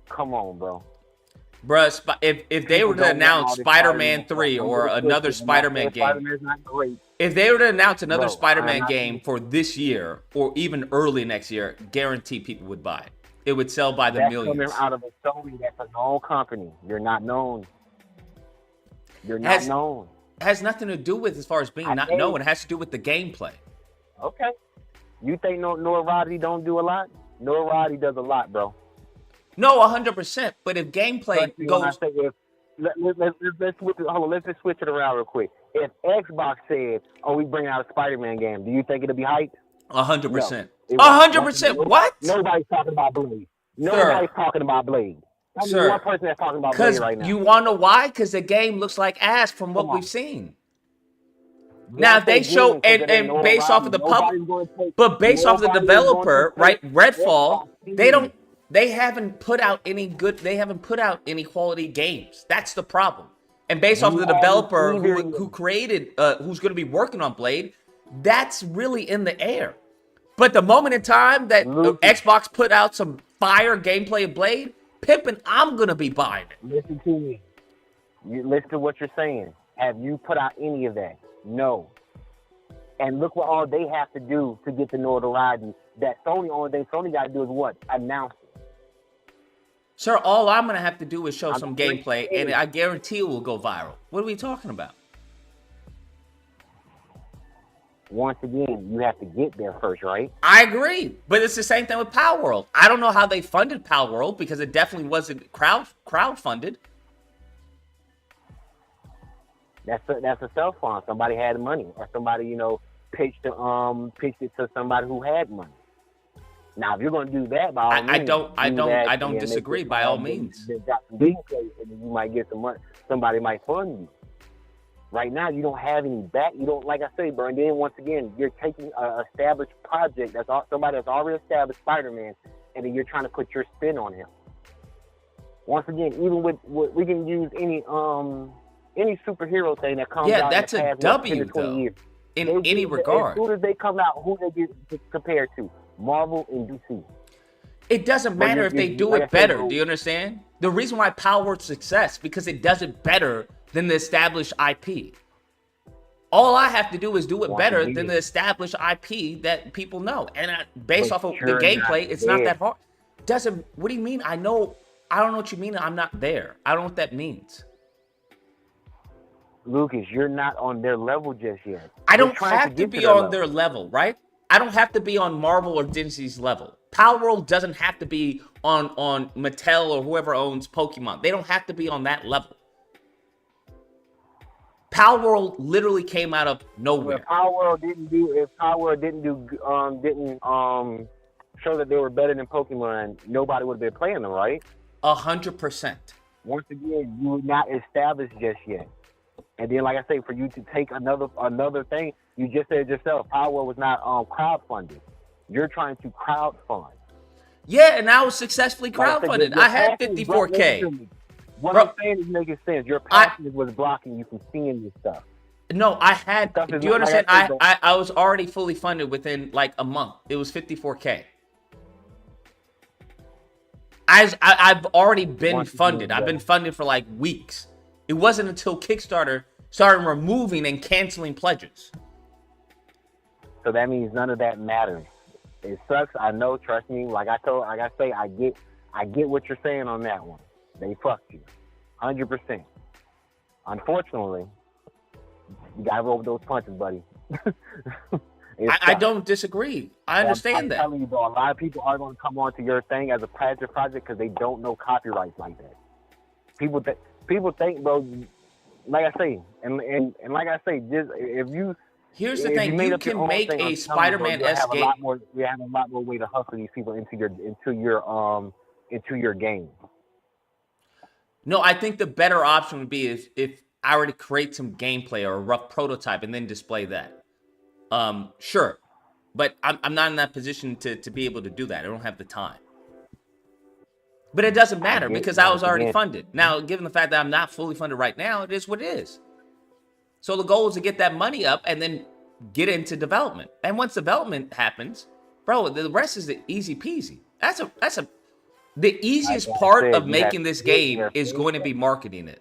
Come on, bro. Bruh, if they were to People don't want all announce this Spider-Man 3 stuff. or Don't get it another twisted. I'm not Spider-Man saying game, Spider-Man's not great. if they were to announce another Bro, Spider-Man I'm not- game for this year or even early next year, guarantee people would buy it. It would sell by the That's millions. coming out of a Sony. That's a known company. You're not known. You're not known. Has nothing to do with as far as being not known. It has to do with the gameplay. Okay. You think notoriety don't do a lot? Notoriety does a lot, bro. No, 100%. But if gameplay goes, Let's switch it. Hold on, let's just switch it around real quick. If Xbox said, "Oh, we bring out a Spider-Man game," do you think it'd be hyped? 100%. No, it won't. 100%. What? Nobody's talking about Blade. Nobody's talking about Blade. I mean, Sir, one person that's talking about Blade because right now. you want to know why? Because the game looks like ass from what we've seen. Now, if they show and based off of the public, but based off of the developer, right? Redfall, they haven't put out any quality games. That's the problem. And based off of the developer who created, who's going to be working on Blade, that's really in the air. But the moment in time that Xbox put out some fire gameplay of Blade, pimping, I'm going to be buying it. Listen to me. You listen to what you're saying. Have you put out any of that? No. And look what all they have to do to get the notoriety. That only thing Sony got to do is what? Announce it. Sir, all I'm going to have to do is show some gameplay, and I guarantee it will go viral. What are we talking about? Once again, you have to get there first, right? I agree, but it's the same thing with Power World. I don't know how they funded Power World because it definitely wasn't crowdfunded. That's a self fund. Somebody had money, or somebody pitched it to somebody who had money. Now, if you're going to do that, by all means, I don't disagree. By all means, got some gameplay, and you might get some money. Somebody might fund you. Right now, you don't have any back. You don't, like I say, bro. And then once again, you're taking an established project somebody that's already established Spider-Man, and then you're trying to put your spin on him. Once again, even with we can use any superhero thing that comes out. Yeah, that's in the a past, W 10 to 20 though. Years. In They any get- regard. As soon as they come out, who they get compared to? Marvel and DC. It doesn't But matter you- if they you- do like I it said, better. bro. Do you understand? The reason why Power World's success because it does it better than the established IP. All I have to do is do it better than the established IP that people know. And based off of the gameplay, it's not that hard. What do you mean? I don't know what you mean. I'm not there. I don't know what that means. Lucas, you're not on their level just yet. I They're don't trying have to get be their on level. their level, right? I don't have to be on Marvel or Disney's level. Power World doesn't have to be on Mattel or whoever owns Pokemon. They don't have to be on that level. Power World literally came out of nowhere. If Power World didn't show that they were better than Pokemon, nobody would have been playing them, right? 100%. Once again, you were not established just yet. And then, like I say, for you to take another thing, you just said yourself, Power World was not crowdfunded. You're trying to crowdfund. Yeah, and I was successsually Like I said, crowdfunded. your I had passion is 54K. What Bro, I'm saying is making sense. Your passion was blocking you from seeing this stuff. No, I had. Stuff is Do you not like understand? I said, I was already fully funded within like a month. It was 54K. I've already been funded. I've been funded for like weeks. It wasn't until Kickstarter started removing and canceling pledges. So that means none of that matters. It sucks. I know. Trust me. Like I say, I get what you're saying on that one. They fucked you, 100%. Unfortunately, you gotta roll with those punches, buddy. I don't disagree. I understand I'm that. telling you, bro, a lot of people are going to come onto your thing as a passion project because they don't know copyrights like that. People think, bro. Like I say, and like I say, just if you. Here's the thing: you can make a Spider-Man-esque game. We have a lot more way to hustle these people into your game. No, I think the better option would be if I were to create some gameplay or a rough prototype and then display that. Sure, but I'm not in that position to be able to do that. I don't have the time. But it doesn't matter because I was already funded. Now, given the fact that I'm not fully funded right now, it is what it is. So the goal is to get that money up and then get into development. And once development happens, bro, the rest is easy peasy. The easiest part of making this game is going to be marketing it.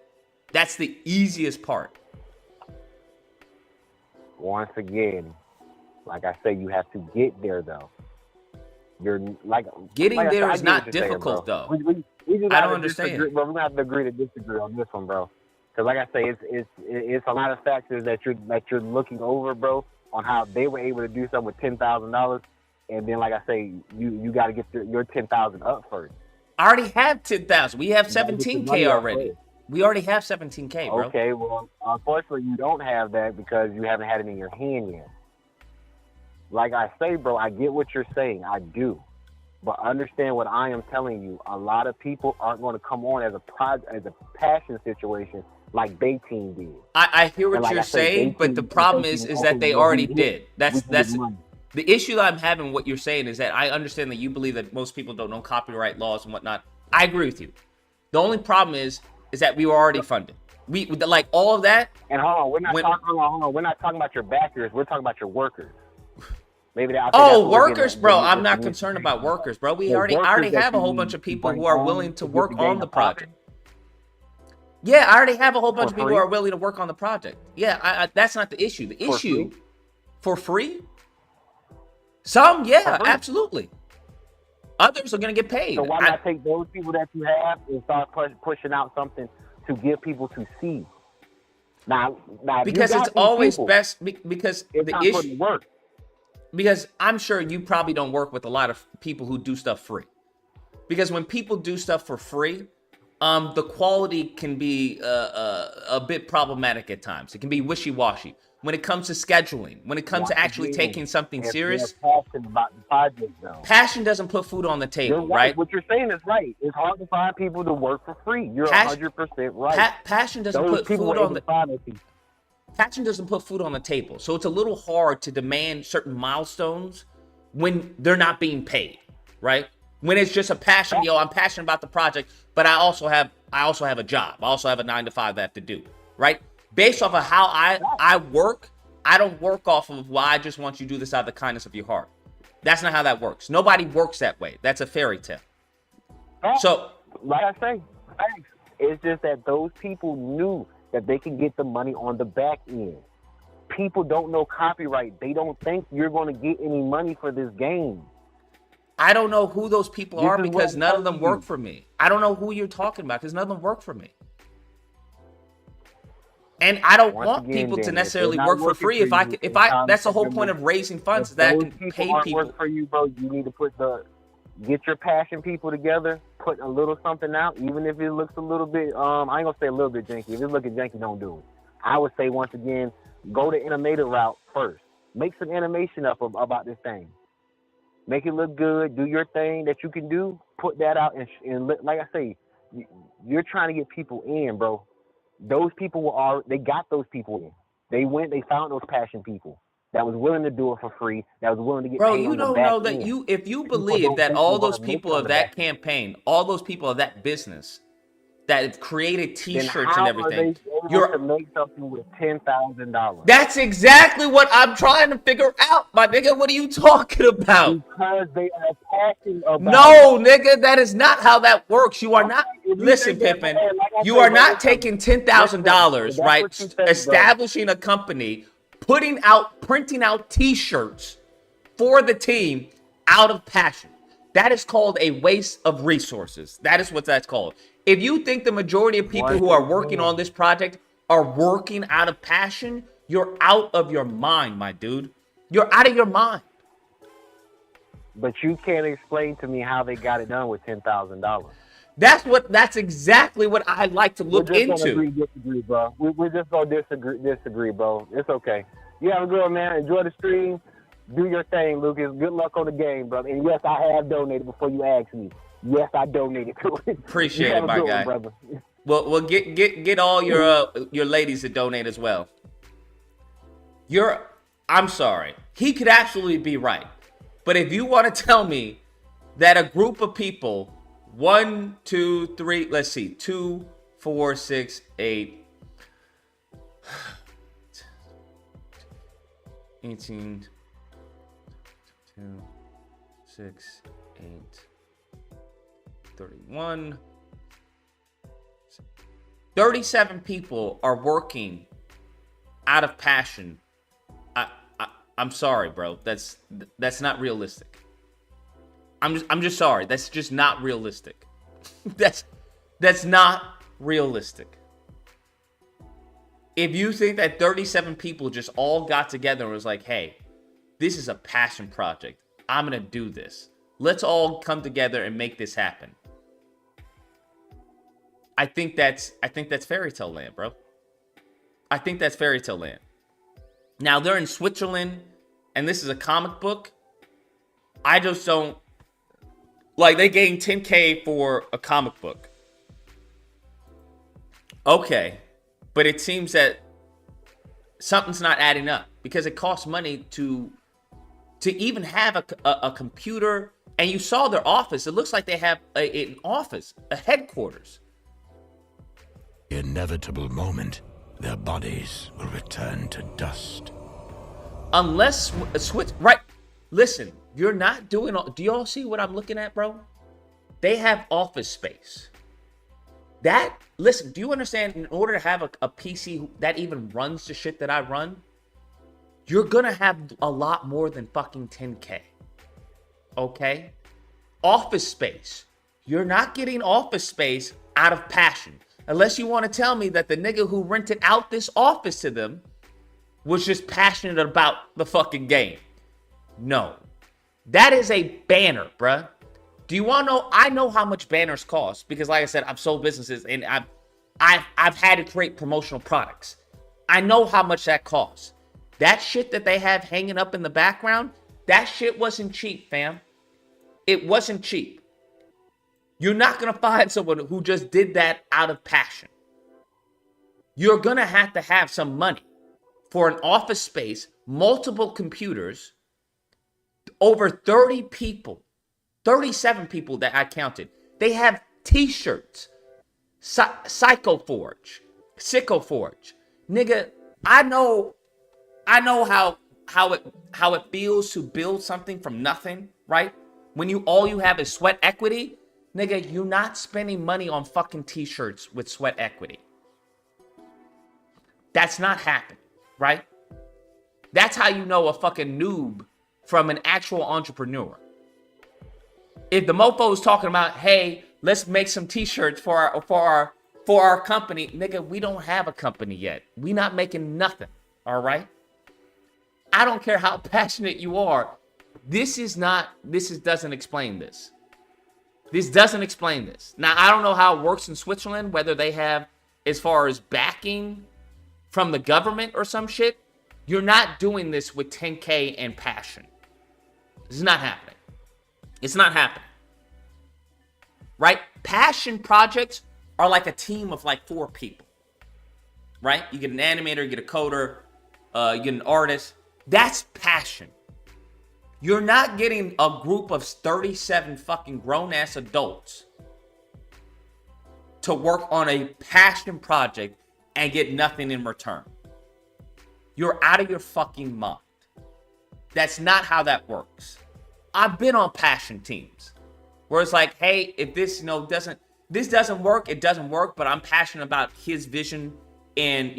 That's the easiest part. Once again, like I say, you have to get there though. You're like getting like there I is not difficult though. We I don't understand. Bro, we're gonna have to agree to disagree on this one, bro. Because like I say, it's a lot of factors that you're looking over, bro, on how they were able to do something with $10,000, and then like I say, you got to get your $10,000 up first. I already have 10,000. We have 17K already. We already have 17K, bro. Okay, well, unfortunately, you don't have that because you haven't had it in your hand yet. Like I say, bro, I get what you're saying. I do. But understand what I am telling you. A lot of people aren't going to come on as a passion situation like Bay Team did. I hear what you're saying, but the problem is that they already did. That's the issue that I'm having. What you're saying is that I understand that you believe that most people don't know copyright laws and whatnot. I agree with you. The only problem is that we were already funded. We like all of that. And hold on, we're not talking about your backers. We're talking about your workers. Maybe that. Workers, bro. I'm not concerned about workers, bro. I already have a whole bunch of people who are willing to work on the project. Yeah, I already have a whole bunch of people who are willing to work on the project. Yeah, that's not the issue. The issue for free. Some, yeah, absolutely. Others are gonna get paid. So why not take those people that you have and start pushing out something to get people to see? Now because it's always best because it's the not issue. putting work. Because I'm sure you probably don't work with a lot of people who do stuff free. Because when people do stuff for free, the quality can be a bit problematic at times. It can be wishy-washy. When it comes to scheduling, when it comes to actually taking something serious, passion about the project, though. Passion doesn't put food on the table, right? What you're saying is right. It's hard to find people to work for free. You're 100% right. Passion doesn't put food on the Passion doesn't put food on the table. So it's a little hard to demand certain milestones when they're not being paid, right? When it's just a passion, I'm passionate about the project, but I also have a job. I also have a 9 to 5 that I have to do, right? Based off of how I work, I don't work off of, well, I just want you to do this out of the kindness of your heart. That's not how that works. Nobody works that way. That's a fairy tale. So, like I say, it's just that those people knew that they can get the money on the back end. People don't know copyright. They don't think you're going to get any money for this game. I don't know who those people are because none of them work for me. I don't know who you're talking about because none of them work for me. And I don't want people to necessarily work for free. If I, that's the whole point of raising funds, that I can pay people. Work for you, bro. You need to get your passion people together, put a little something out, even if it looks a little bit, I ain't gonna say a little bit janky. If it's looking janky, don't do it. I would say, once again, go the animated route first. Make some animation up about this thing. Make it look good. Do your thing that you can do. Put that out, and like I say, you're trying to get people in, bro. Those people they got those people in. They found those passion people that was willing to do it for free, that was willing to get paid. Bro, you don't know that if you believe that all those people of that campaign, all those people of that business that have created T-shirts and everything, you're to make something with $10,000. That's exactly what I'm trying to figure out, my nigga. What are you talking about? Because they are passionate about No, nigga, that is not how that works. You are not. Listen, Pippin, you are not taking $10,000, right? Establishing a company, printing out T-shirts for the team out of passion. That is called a waste of resources. That is what that's called. If you think the majority of people who are working on this project are working out of passion, you're out of your mind, my dude. You're out of your mind. But you can't explain to me how they got it done with $10,000. That's exactly what I'd like to look We're just into. gonna disagree, bro. We're just gonna disagree, bro. It's okay. You have a good one, man. Enjoy the stream. Do your thing, Lucas. Good luck on the game, brother. And yes, I have donated before you asked me. Yes, I donated to it. Appreciate it, my guy. Brother. Well, get all your ladies to donate as well. I'm sorry. He could absolutely be right. But if you want to tell me that a group of people, 1, 2, 3, let's see, 2, 4, 6, 8, 18, 2, 6, 8, 31, 37 people are working out of passion. I'm sorry, bro. That's not realistic. I'm just sorry. That's just not realistic. that's not realistic. If you think that 37 people just all got together and was like, "Hey, this is a passion project. I'm going to do this. Let's all come together and make this happen." I think that's fairy tale land, bro. I think that's fairy tale land. Now, they're in Switzerland, and this is a comic book. I just don't... Like, they gained $10K for a comic book. Okay. But it seems that something's not adding up. Because it costs money to even have a computer. And you saw their office. It looks like they have an office, a headquarters. The inevitable moment, their bodies will return to dust. Unless right. Listen, you're not doing do y'all see what I'm looking at, bro? They have office space. Listen, do you understand, in order to have a PC that even runs the shit that I run, you're gonna have a lot more than fucking 10K. Okay? Office space. You're not getting office space out of passion. Unless you want to tell me that the nigga who rented out this office to them was just passionate about the fucking game. No. That is a banner, bruh. Do you want to know? I know how much banners cost because, like I said, I've sold businesses and I've had to create promotional products. I know how much that costs. That shit that they have hanging up in the background, that shit wasn't cheap, fam. It wasn't cheap. You're not going to find someone who just did that out of passion. You're going to have some money for an office space, multiple computers, over 30 people, 37 people that I counted. They have t-shirts, Psychoforge. Nigga, I know how it feels to build something from nothing, right? When all you have is sweat equity. Nigga, you're not spending money on fucking t-shirts with sweat equity. That's not happening, right? That's how you know a fucking noob from an actual entrepreneur. If the mofo is talking about, hey, let's make some t-shirts for our company, nigga, we don't have a company yet. We not making nothing, all right? I don't care how passionate you are. This doesn't explain this. This doesn't explain this. Now, I don't know how it works in Switzerland, whether they have, as far as backing from the government or some shit. You're not doing this with 10K and passion. This is not happening. It's not happening. Right? Passion projects are like a team of like 4 people. Right? You get an animator, you get a coder, you get an artist. That's passion. You're not getting a group of 37 fucking grown-ass adults to work on a passion project and get nothing in return. You're out of your fucking mind. That's not how that works. I've been on passion teams where it's like, hey, if this doesn't work, it doesn't work, but I'm passionate about his vision and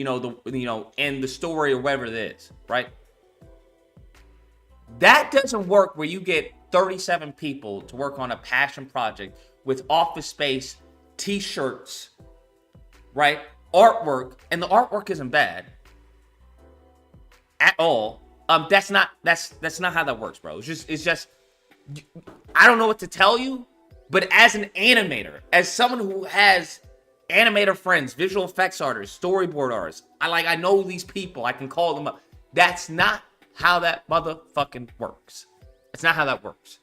and the story or whatever it is, right? That doesn't work where you get 37 people to work on a passion project with office space, t-shirts, right? Artwork, and the artwork isn't bad at all. That's not how that works, bro. It's just I don't know what to tell you, but as an animator, as someone who has animator friends, visual effects artists, storyboard artists, I know these people, I can call them up. That's not how that motherfucking works. It's not how that works.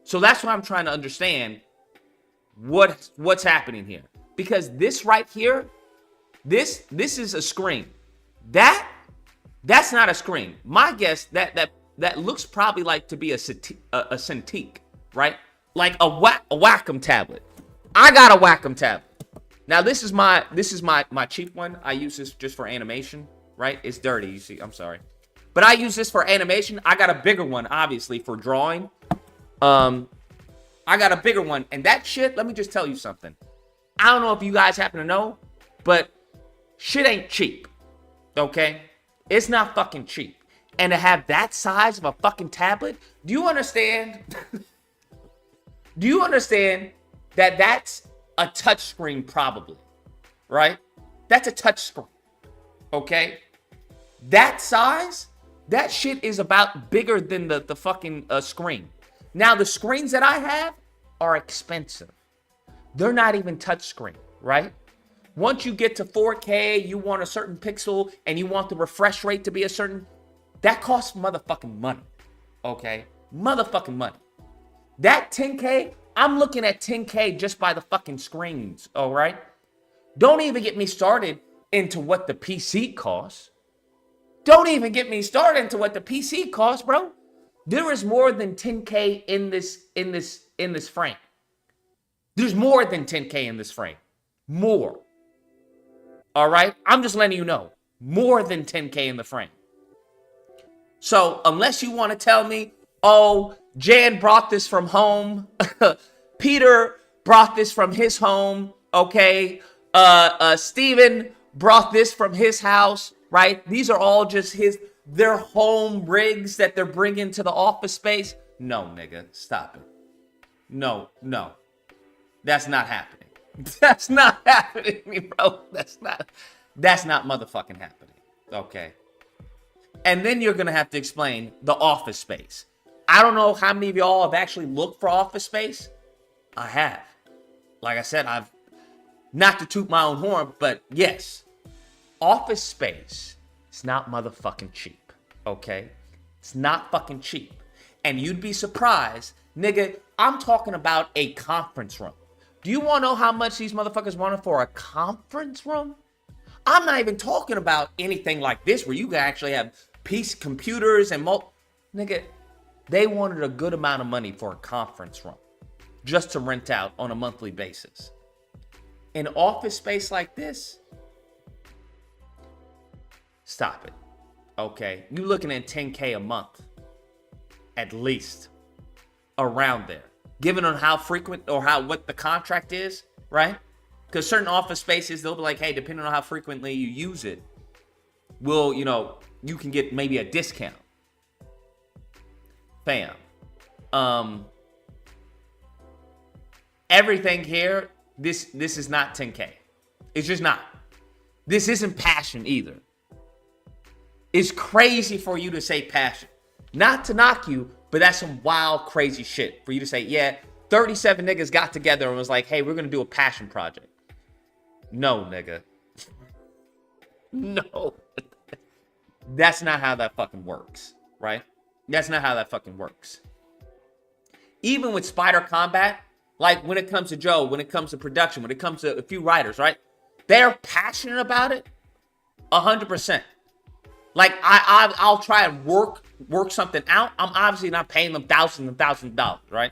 So that's why I'm trying to understand what's happening here. Because this right here, this is a screen. That's not a screen. My guess that looks probably like to be a Cintiq, right? Like a Wacom tablet. I got a Wacom tablet. Now this is my cheap one. I use this just for animation, right? It's dirty, you see. I'm sorry. But I use this for animation. I got a bigger one, obviously, for drawing. I got a bigger one. And that shit, let me just tell you something. I don't know if you guys happen to know, but shit ain't cheap. Okay? It's not fucking cheap. And to have that size of a fucking tablet, do you understand? Do you understand that that's a touch screen probably, right? That's a touch screen, okay? That size, that shit is about bigger than the fucking screen. Now, the screens that I have are expensive. They're not even touch screen, right? Once you get to 4K, you want a certain pixel and you want the refresh rate to be a certain, that costs motherfucking money, okay? Motherfucking money. That 10K, I'm looking at 10K just by the fucking screens, all right? Don't even get me started into what the PC costs. Don't even get me started into what the PC costs, bro. There is more than 10K in this frame. There's more than 10K in this frame. More. All right? I'm just letting you know. More than 10K in the frame. So, unless you want to tell me, oh, Jan brought this from home. Peter brought this from his home. Okay? Steven brought this from his house, right? These are all just their home rigs that they're bringing to the office space. No, nigga. Stop it. No. That's not happening. That's not happening, bro. That's not motherfucking happening. Okay? And then you're going to have to explain the office space. I don't know how many of y'all have actually looked for office space. I have. Like I said, I've not to toot my own horn, but yes. Office space is not motherfucking cheap. Okay? It's not fucking cheap. And you'd be surprised. Nigga, I'm talking about a conference room. Do you want to know how much these motherfuckers wanted for a conference room? I'm not even talking about anything like this where you can actually have computers and nigga, they wanted a good amount of money for a conference room just to rent out on a monthly basis. An office space like this, stop it. Okay, you're looking at 10K a month, at least, around there. Given on how frequent or what the contract is, right? Because certain office spaces, they'll be like, hey, depending on how frequently you use it, you can get maybe a discount. Fam. Everything here, this is not 10K. It's just not. This isn't passion either. It's crazy for you to say passion. Not to knock you, but that's some wild, crazy shit for you to say, yeah, 37 niggas got together and was like, hey, we're going to do a passion project. No, nigga. No. That's not how that fucking works, right? That's not how that fucking works. Even with Spider Combat, like when it comes to Joe, when it comes to production, when it comes to a few writers, right? They're passionate about it 100%. Like I'll try and work something out. I'm obviously not paying them thousands and thousands of dollars, right?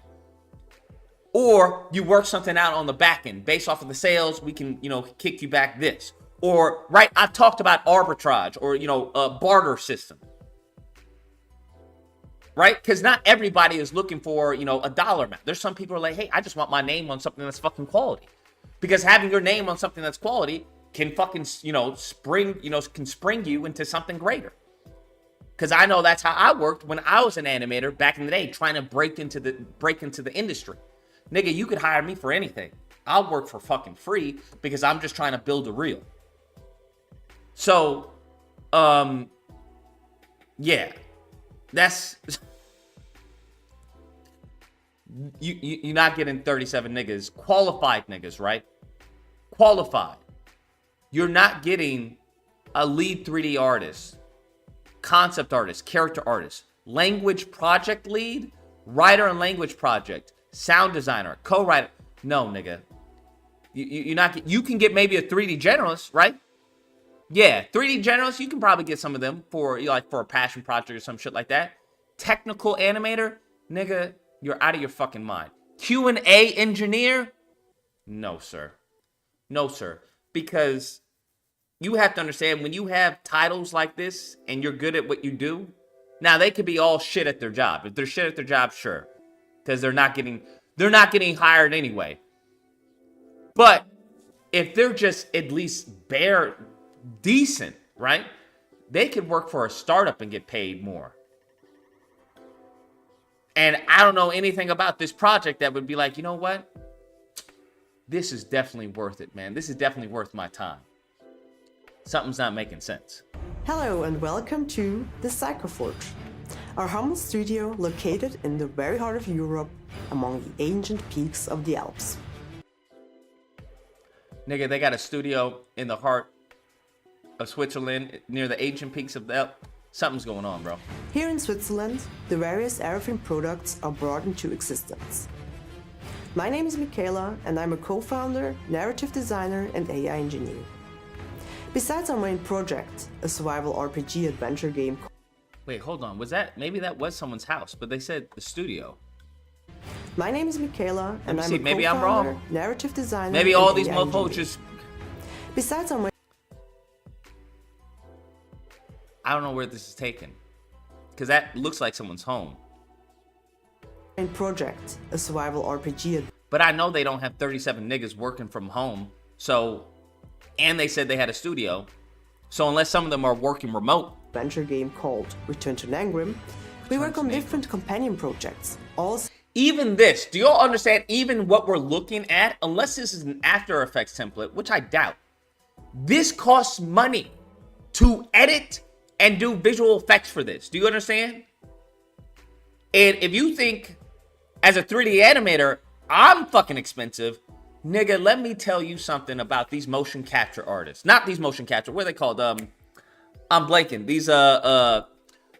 Or you work something out on the back end based off of the sales. We can, kick you back this. Or, right, I've talked about arbitrage or, a barter system. Right? Because not everybody is looking for, a dollar amount. There's some people who are like, hey, I just want my name on something that's fucking quality. Because having your name on something that's quality can fucking, spring you into something greater. Because I know that's how I worked when I was an animator back in the day, trying to break into the industry. Nigga, you could hire me for anything. I'll work for fucking free because I'm just trying to build a reel. So, yeah. That's you're not getting 37 niggas, qualified niggas, right? Qualified. You're not getting a lead 3D artist, concept artist, character artist, language project lead, writer and language project, sound designer, co-writer. No, nigga. You're not. You can get maybe a 3D generalist, right? Yeah, 3D generalists, you can probably get some of them for for a passion project or some shit like that. Technical animator, nigga, you're out of your fucking mind. Q&A engineer? No, sir. No, sir. Because you have to understand, when you have titles like this and you're good at what you do, now they could be all shit at their job. If they're shit at their job, sure. Because they're not getting hired anyway. But if they're just at least decent, right? They could work for a startup and get paid more. And I don't know anything about this project that would be like, you know what? This is definitely worth it, man. This is definitely worth my time. Something's not making sense. Hello and welcome to the Psychoforge, our humble studio located in the very heart of Europe among the ancient peaks of the Alps. Nigga, they got a studio in the heart of Switzerland near the ancient peaks of the Alps. Something's going on, bro. Here in Switzerland, the various Aerofin products are brought into existence. My name is Michaela and I'm a co-founder, narrative designer and AI engineer. Besides our main project, a survival RPG adventure game. Wait, hold on. Maybe that was someone's house, but they said the studio. My name is Michaela and I'm a maybe I'm co-founder, wrong. narrative designer. Maybe all these AI mofos engineer. just... Besides our I don't know where this is taken. Because that looks like someone's home. main project, a survival RPG. But I know they don't have 37 niggas working from home. So, and they said they had a studio. So unless some of them are working remote. Adventure game called Return to Nangrim. We work on different companion projects. Even this, do y'all understand even what we're looking at? Unless this is an After Effects template, which I doubt. This costs money to edit and do visual effects for this. Do you understand? And if you think as a 3D animator, I'm fucking expensive, nigga, let me tell you something about these motion capture artists. Not these motion capture, what are they called? I'm blanking. These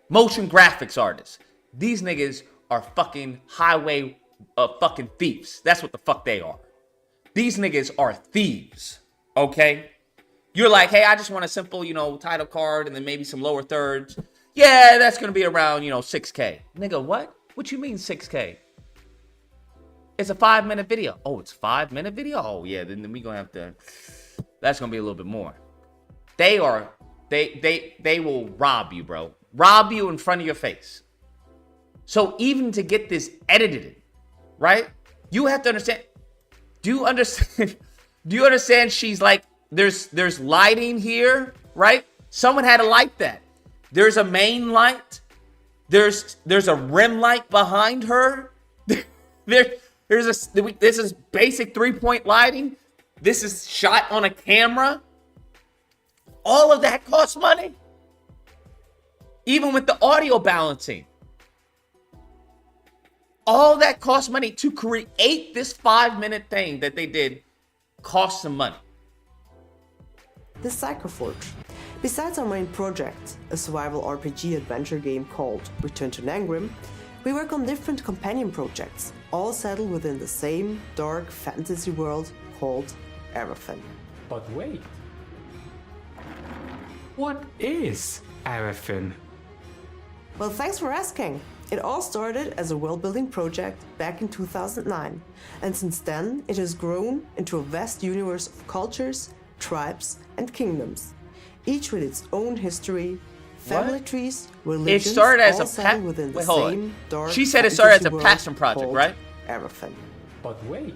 motion graphics artists. These niggas are fucking highway fucking thieves. That's what the fuck they are. These niggas are thieves, okay? You're like, hey, I just want a simple, title card and then maybe some lower thirds. Yeah, that's going to be around, 6K. Nigga, what? What you mean 6K? It's a 5-minute video. Oh, it's 5-minute video? Oh, yeah, then we going to have to... That's going to be a little bit more. They will rob you, bro. Rob you in front of your face. So even to get this edited, right? You have to understand. Do you understand she's like, there's lighting here, right? Someone had to light that. There's a main light. There's a rim light behind her. This is basic 3-point lighting. This is shot on a camera. All of that costs money. Even with the audio balancing. All that costs money to create this 5-minute thing that they did cost some money. The Psychoforge. Besides our main project, a survival RPG adventure game called Return to Nangrim, we work on different companion projects, all settled within the same dark fantasy world called Aerofin. But wait. What is Aerofin? Well, thanks for asking. It all started as a world-building project back in 2009, and since then it has grown into a vast universe of cultures, tribes, and kingdoms, each with its own history, family trees, religions. It started as all a settled within the Wait, hold same on. dark She said it started as a fantasy passion world project, called right? Aerofin. But wait.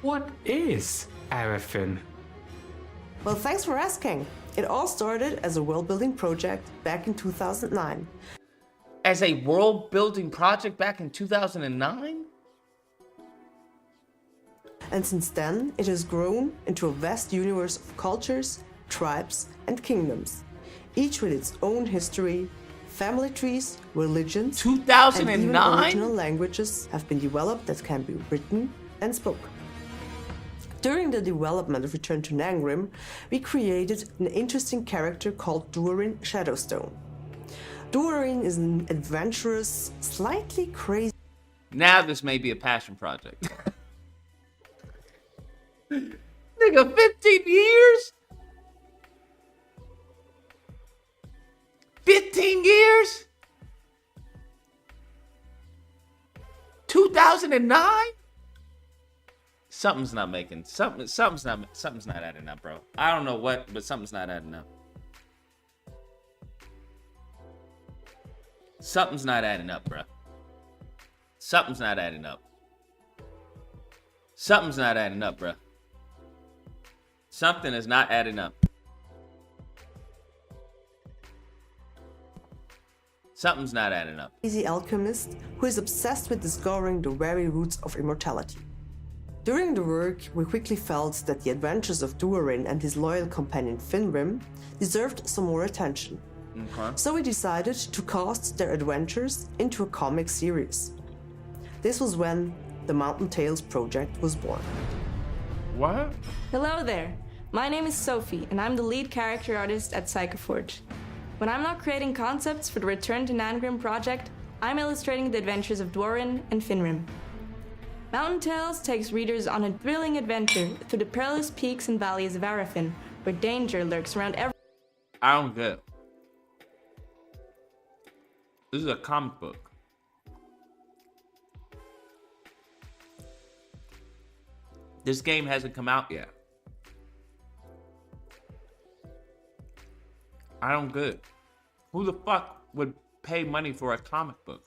What is Aerofin? Well, thanks for asking. It all started as a world-building project back in 2009. As a world-building project back in 2009? And since then, it has grown into a vast universe of cultures, tribes, and kingdoms, each with its own history, family trees, religions, 2009? and even original languages have been developed that can be written and spoken. During the development of Return to Nangrim, we created an interesting character called Durin Shadowstone. Durin is an adventurous, slightly crazy... Now this may be a passion project. Nigga, 15 years? 15 years? 2009? Something's not making something's not adding up, bro. I don't know what, but something's not adding up. Something's not adding up, bro. Something's not adding up. Something's not adding up, bro. Something is not adding up. Something's not adding up. Crazy alchemist who is obsessed with discovering the very roots of immortality. During the work, we quickly felt that the adventures of Durin and his loyal companion Finrim deserved some more attention. Okay. So we decided to cast their adventures into a comic series. This was when the Mountain Tales project was born. What? Hello there. My name is Sophie, and I'm the lead character artist at Psychoforge. When I'm not creating concepts for the Return to Nangrim project, I'm illustrating the adventures of Durin and Finrim. Mountain Tales takes readers on a thrilling adventure through the perilous peaks and valleys of Arafin, where danger lurks around every... I don't get it. This is a comic book. This game hasn't come out yet. I don't get it. Who the fuck would pay money for a comic book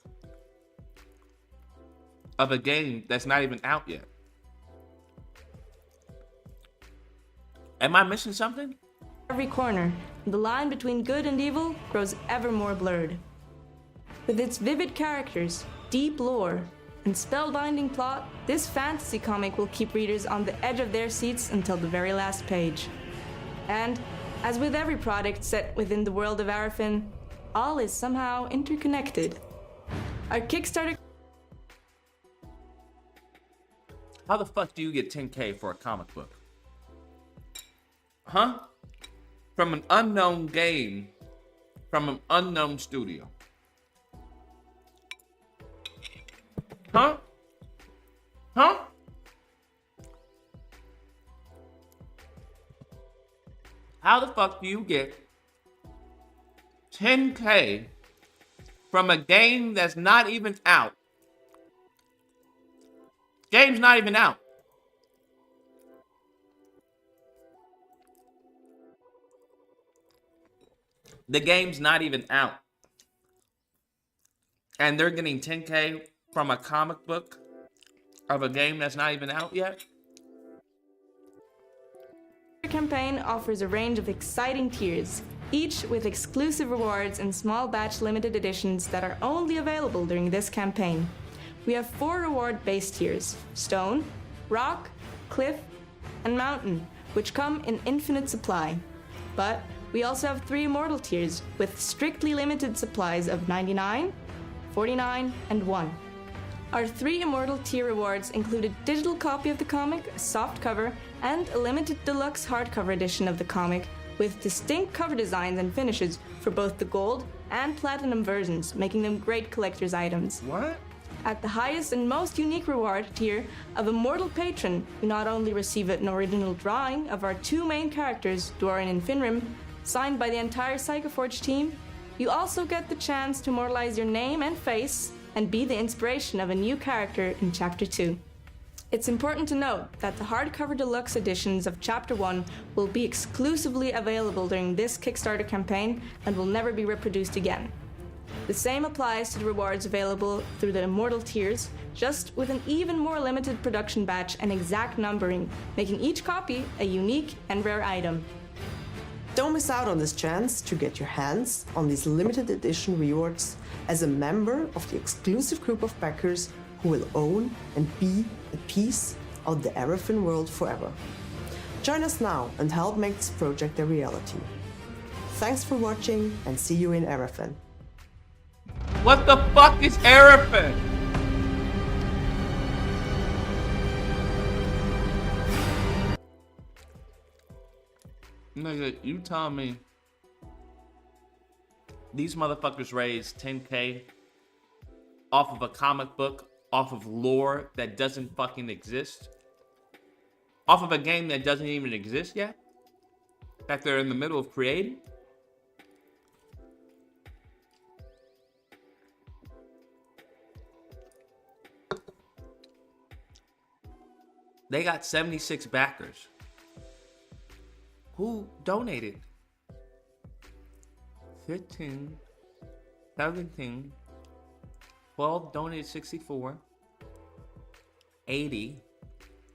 of a game that's not even out yet? Am I missing something? Every corner, the line between good and evil grows ever more blurred. With its vivid characters, deep lore, and spellbinding plot, this fantasy comic will keep readers on the edge of their seats until the very last page. And, as with every product set within the world of Arafin, all is somehow interconnected. Our Kickstarter... How the fuck do you get 10K for a comic book? Huh? From an unknown game, from an unknown studio. Huh? Huh? How the fuck do you get 10K from a game that's not even out? Game's not even out. The game's not even out. And they're getting 10K from a comic book of a game that's not even out yet? The campaign offers a range of exciting tiers, each with exclusive rewards and small batch limited editions that are only available during this campaign. We have 4 reward-based tiers: Stone, Rock, Cliff, and Mountain, which come in infinite supply. But we also have 3 Immortal tiers with strictly limited supplies of 99, 49, and 1. Our 3 Immortal tier rewards include a digital copy of the comic, a soft cover, and a limited deluxe hardcover edition of the comic with distinct cover designs and finishes for both the gold and platinum versions, making them great collector's items. What? At the highest and most unique reward tier of Immortal Patron, you not only receive an original drawing of our 2 main characters, Durin and Finrim, signed by the entire Psychoforge team, you also get the chance to immortalize your name and face and be the inspiration of a new character in Chapter 2. It's important to note that the hardcover deluxe editions of Chapter 1 will be exclusively available during this Kickstarter campaign and will never be reproduced again. The same applies to the rewards available through the Immortal tiers, just with an even more limited production batch and exact numbering, making each copy a unique and rare item. Don't miss out on this chance to get your hands on these limited edition rewards as a member of the exclusive group of backers who will own and be a piece of the Arafin world forever. Join us now and help make this project a reality. Thanks for watching and see you in Arafin. What the fuck is Arafin? Nigga, you tell me these motherfuckers raised 10K off of a comic book, off of lore that doesn't fucking exist, off of a game that doesn't even exist yet, that they're in the middle of creating? They got 76 backers who donated 15, 17, 12 donated 64, 80,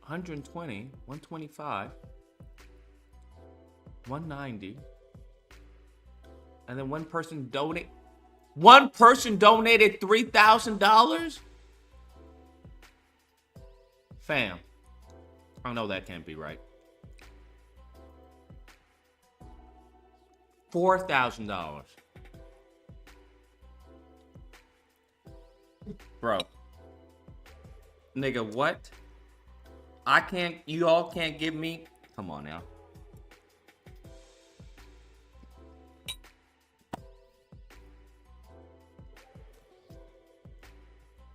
120, 125, 190, and then one person donated $3,000? Fam, I know that can't be right. $4,000. Bro. Nigga, what? You all can't give me. Come on now.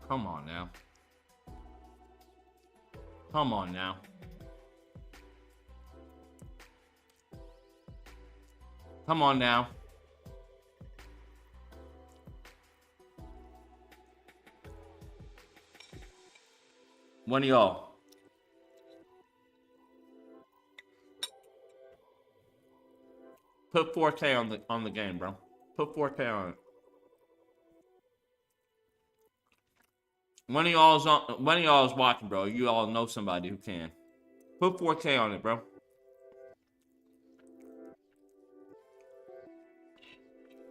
Come on now. Come on now. Come on now. One of y'all. Put 4K on the game, bro. Put 4K on it. One of y'all is watching, bro. You all know somebody who can. Put 4K on it, bro.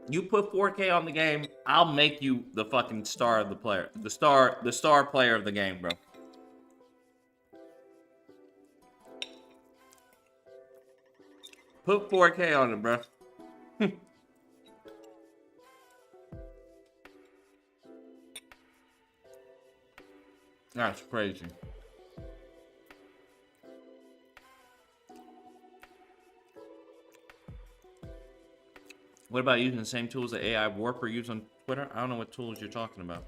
You put 4K on the game, I'll make you the fucking star of the player. The star player of the game, bro. Put 4K on it, bro. That's crazy. What about using the same tools that AI Warper use on Twitter? I don't know what tools you're talking about.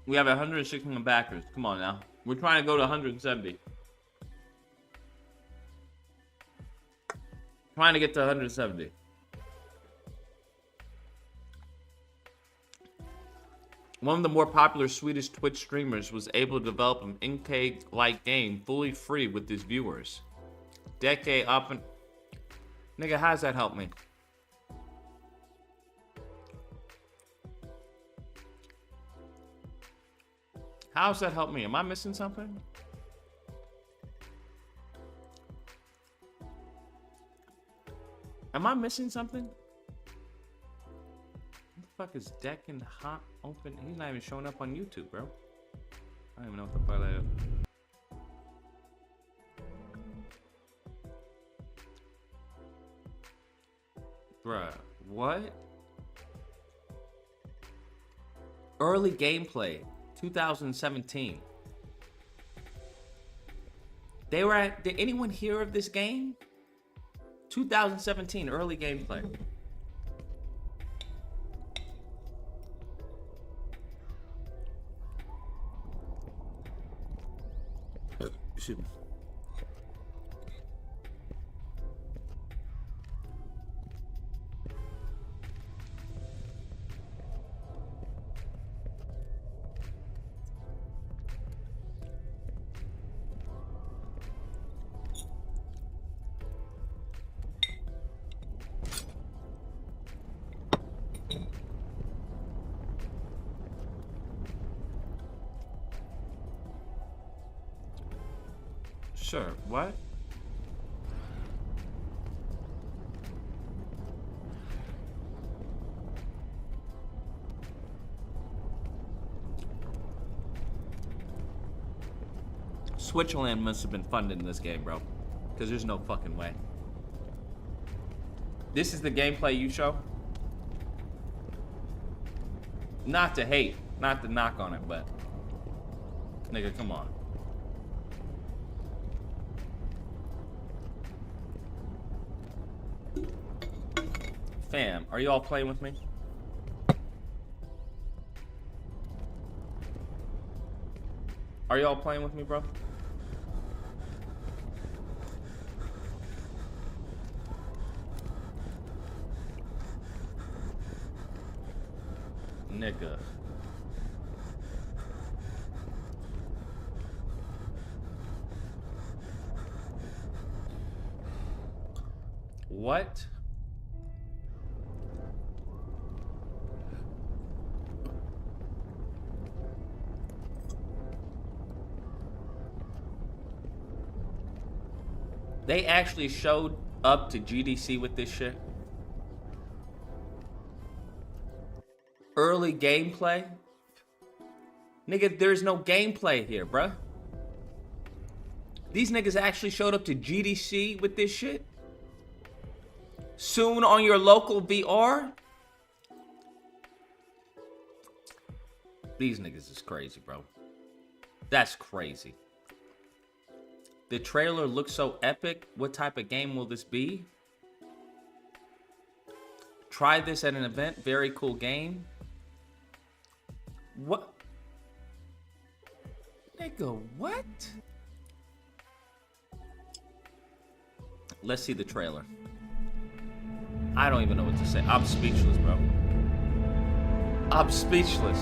We have 161 backers. Come on now. We're trying to go to 170. Trying to get to 170. One of the more popular Swedish Twitch streamers was able to develop an NK-like game fully free with his viewers. Decade up and... Nigga, how does that help me? How does that help me? Am I missing something? Am I missing something? What the fuck is Deccan Hot Open? He's not even showing up on YouTube, bro. I don't even know what the fuck that is. Bruh, what? Early gameplay, 2017. They were at, did anyone hear of this game? 2017, early gameplay. Excuse me. Sure, what? Switzerland must have been funding this game, bro. Because there's no fucking way. This is the gameplay you show? Not to hate, not to knock on it, but... Nigga, come on. Fam, are you all playing with me? Are y'all playing with me, bro? Nigga. What? They actually showed up to GDC with this shit. Early gameplay? Nigga, there's no gameplay here, bruh. These niggas actually showed up to GDC with this shit? Soon on your local VR? These niggas is crazy, bro. That's crazy. The trailer looks so epic. What type of game will this be? Try this at an event. Very cool game. What? Nigga, what? Let's see the trailer. I don't even know what to say. I'm speechless, bro. I'm speechless.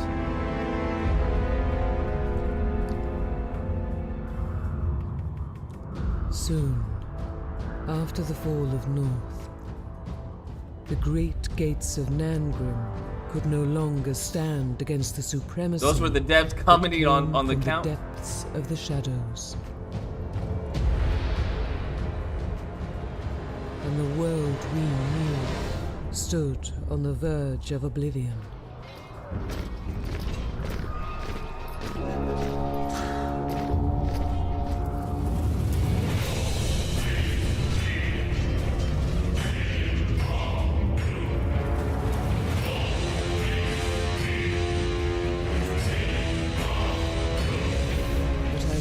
Soon, after the fall of North, the great gates of Nangrim could no longer stand against the supremacy. Those were the devs commenting on the from count. The depths of the shadows. And the world we knew stood on the verge of oblivion.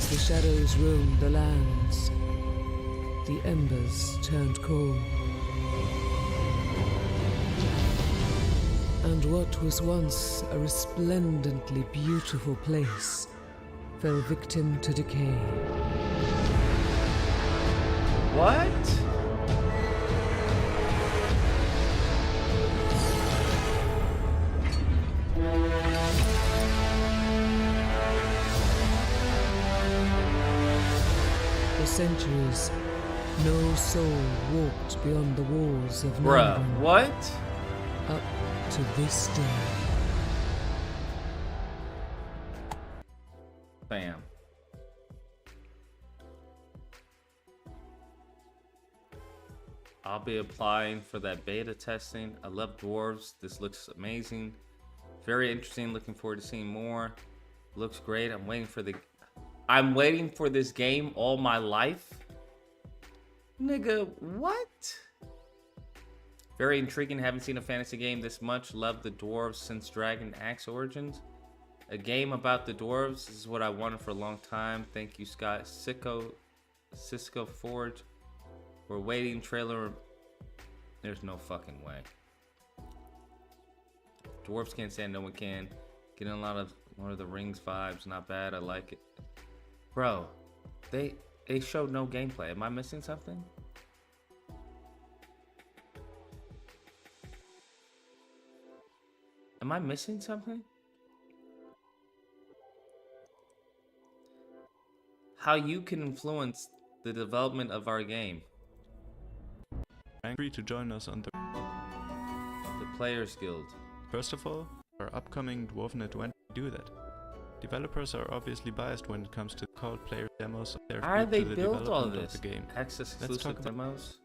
The shadows roamed the lands. The embers turned cold. And what was once a resplendently beautiful place fell victim to decay. What? Centuries, no soul walked beyond the walls of Bruh, Nangrim. what? Up to this day. Bam. I'll be applying for that beta testing. I love dwarves. This looks amazing. Very interesting. Looking forward to seeing more. Looks great. I'm waiting for this game all my life. Nigga, what? Very intriguing. Haven't seen a fantasy game this much. Love the dwarves since Dragon Axe Origins. A game about the dwarves. This is what I wanted for a long time. Thank you, Scott. Cisco Forge. We're waiting. Trailer. There's no fucking way. Dwarves can't stand. No one can. Getting a lot of Lord of the Rings vibes. Not bad. I like it. Bro, they showed no gameplay. Am I missing something? Am I missing something? How you can influence the development of our game. Free to join us on the Players Guild. First of all, our upcoming Dwarven Adventure do that. Developers are obviously biased when it comes to called player demos of their How are they to the built all development this? of the game. Access Let's talk exclusive about demos?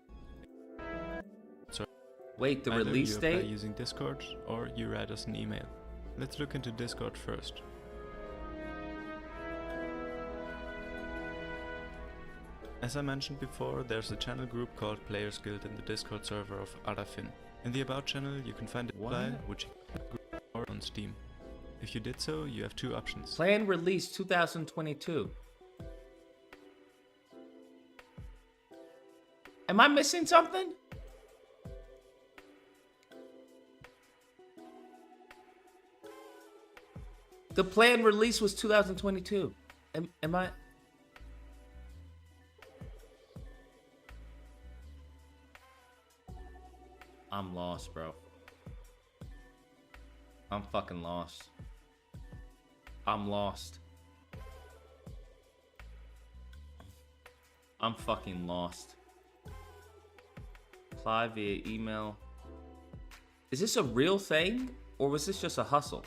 So, Wait, the either release you apply date? using Discord or you write us an email. Let's look into Discord first. As I mentioned before, there's a channel group called Players Guild in the Discord server of Arafin. In the About channel, you can find a reply which you can group on Steam. If you did so, you have two options. Planned release 2022. Am I missing something? The planned release was 2022. Am I? I'm lost, bro. I'm fucking lost. I'm lost. I'm fucking lost. Apply via email. Is this a real thing? Or was this just a hustle?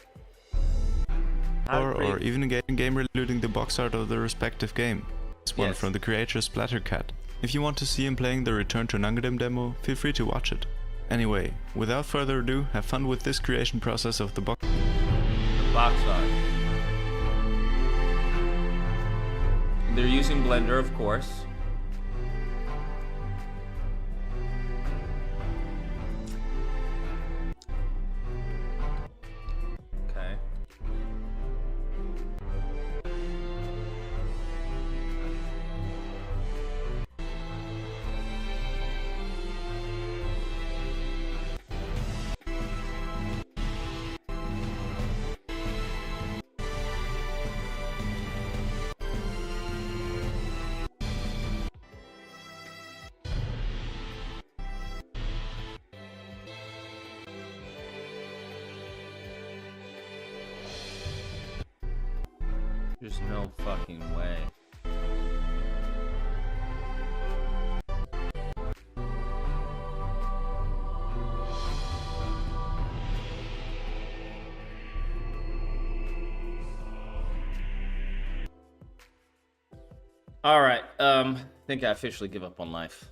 Or even a game reloading the box art of the respective game. This one from the creator Splattercat. If you want to see him playing the Return to Nangadim demo, feel free to watch it. Anyway, without further ado, have fun with this creation process of the box. The box art. They're using Blender, of course. Okay. There's no fucking way. All right, I think I officially give up on life.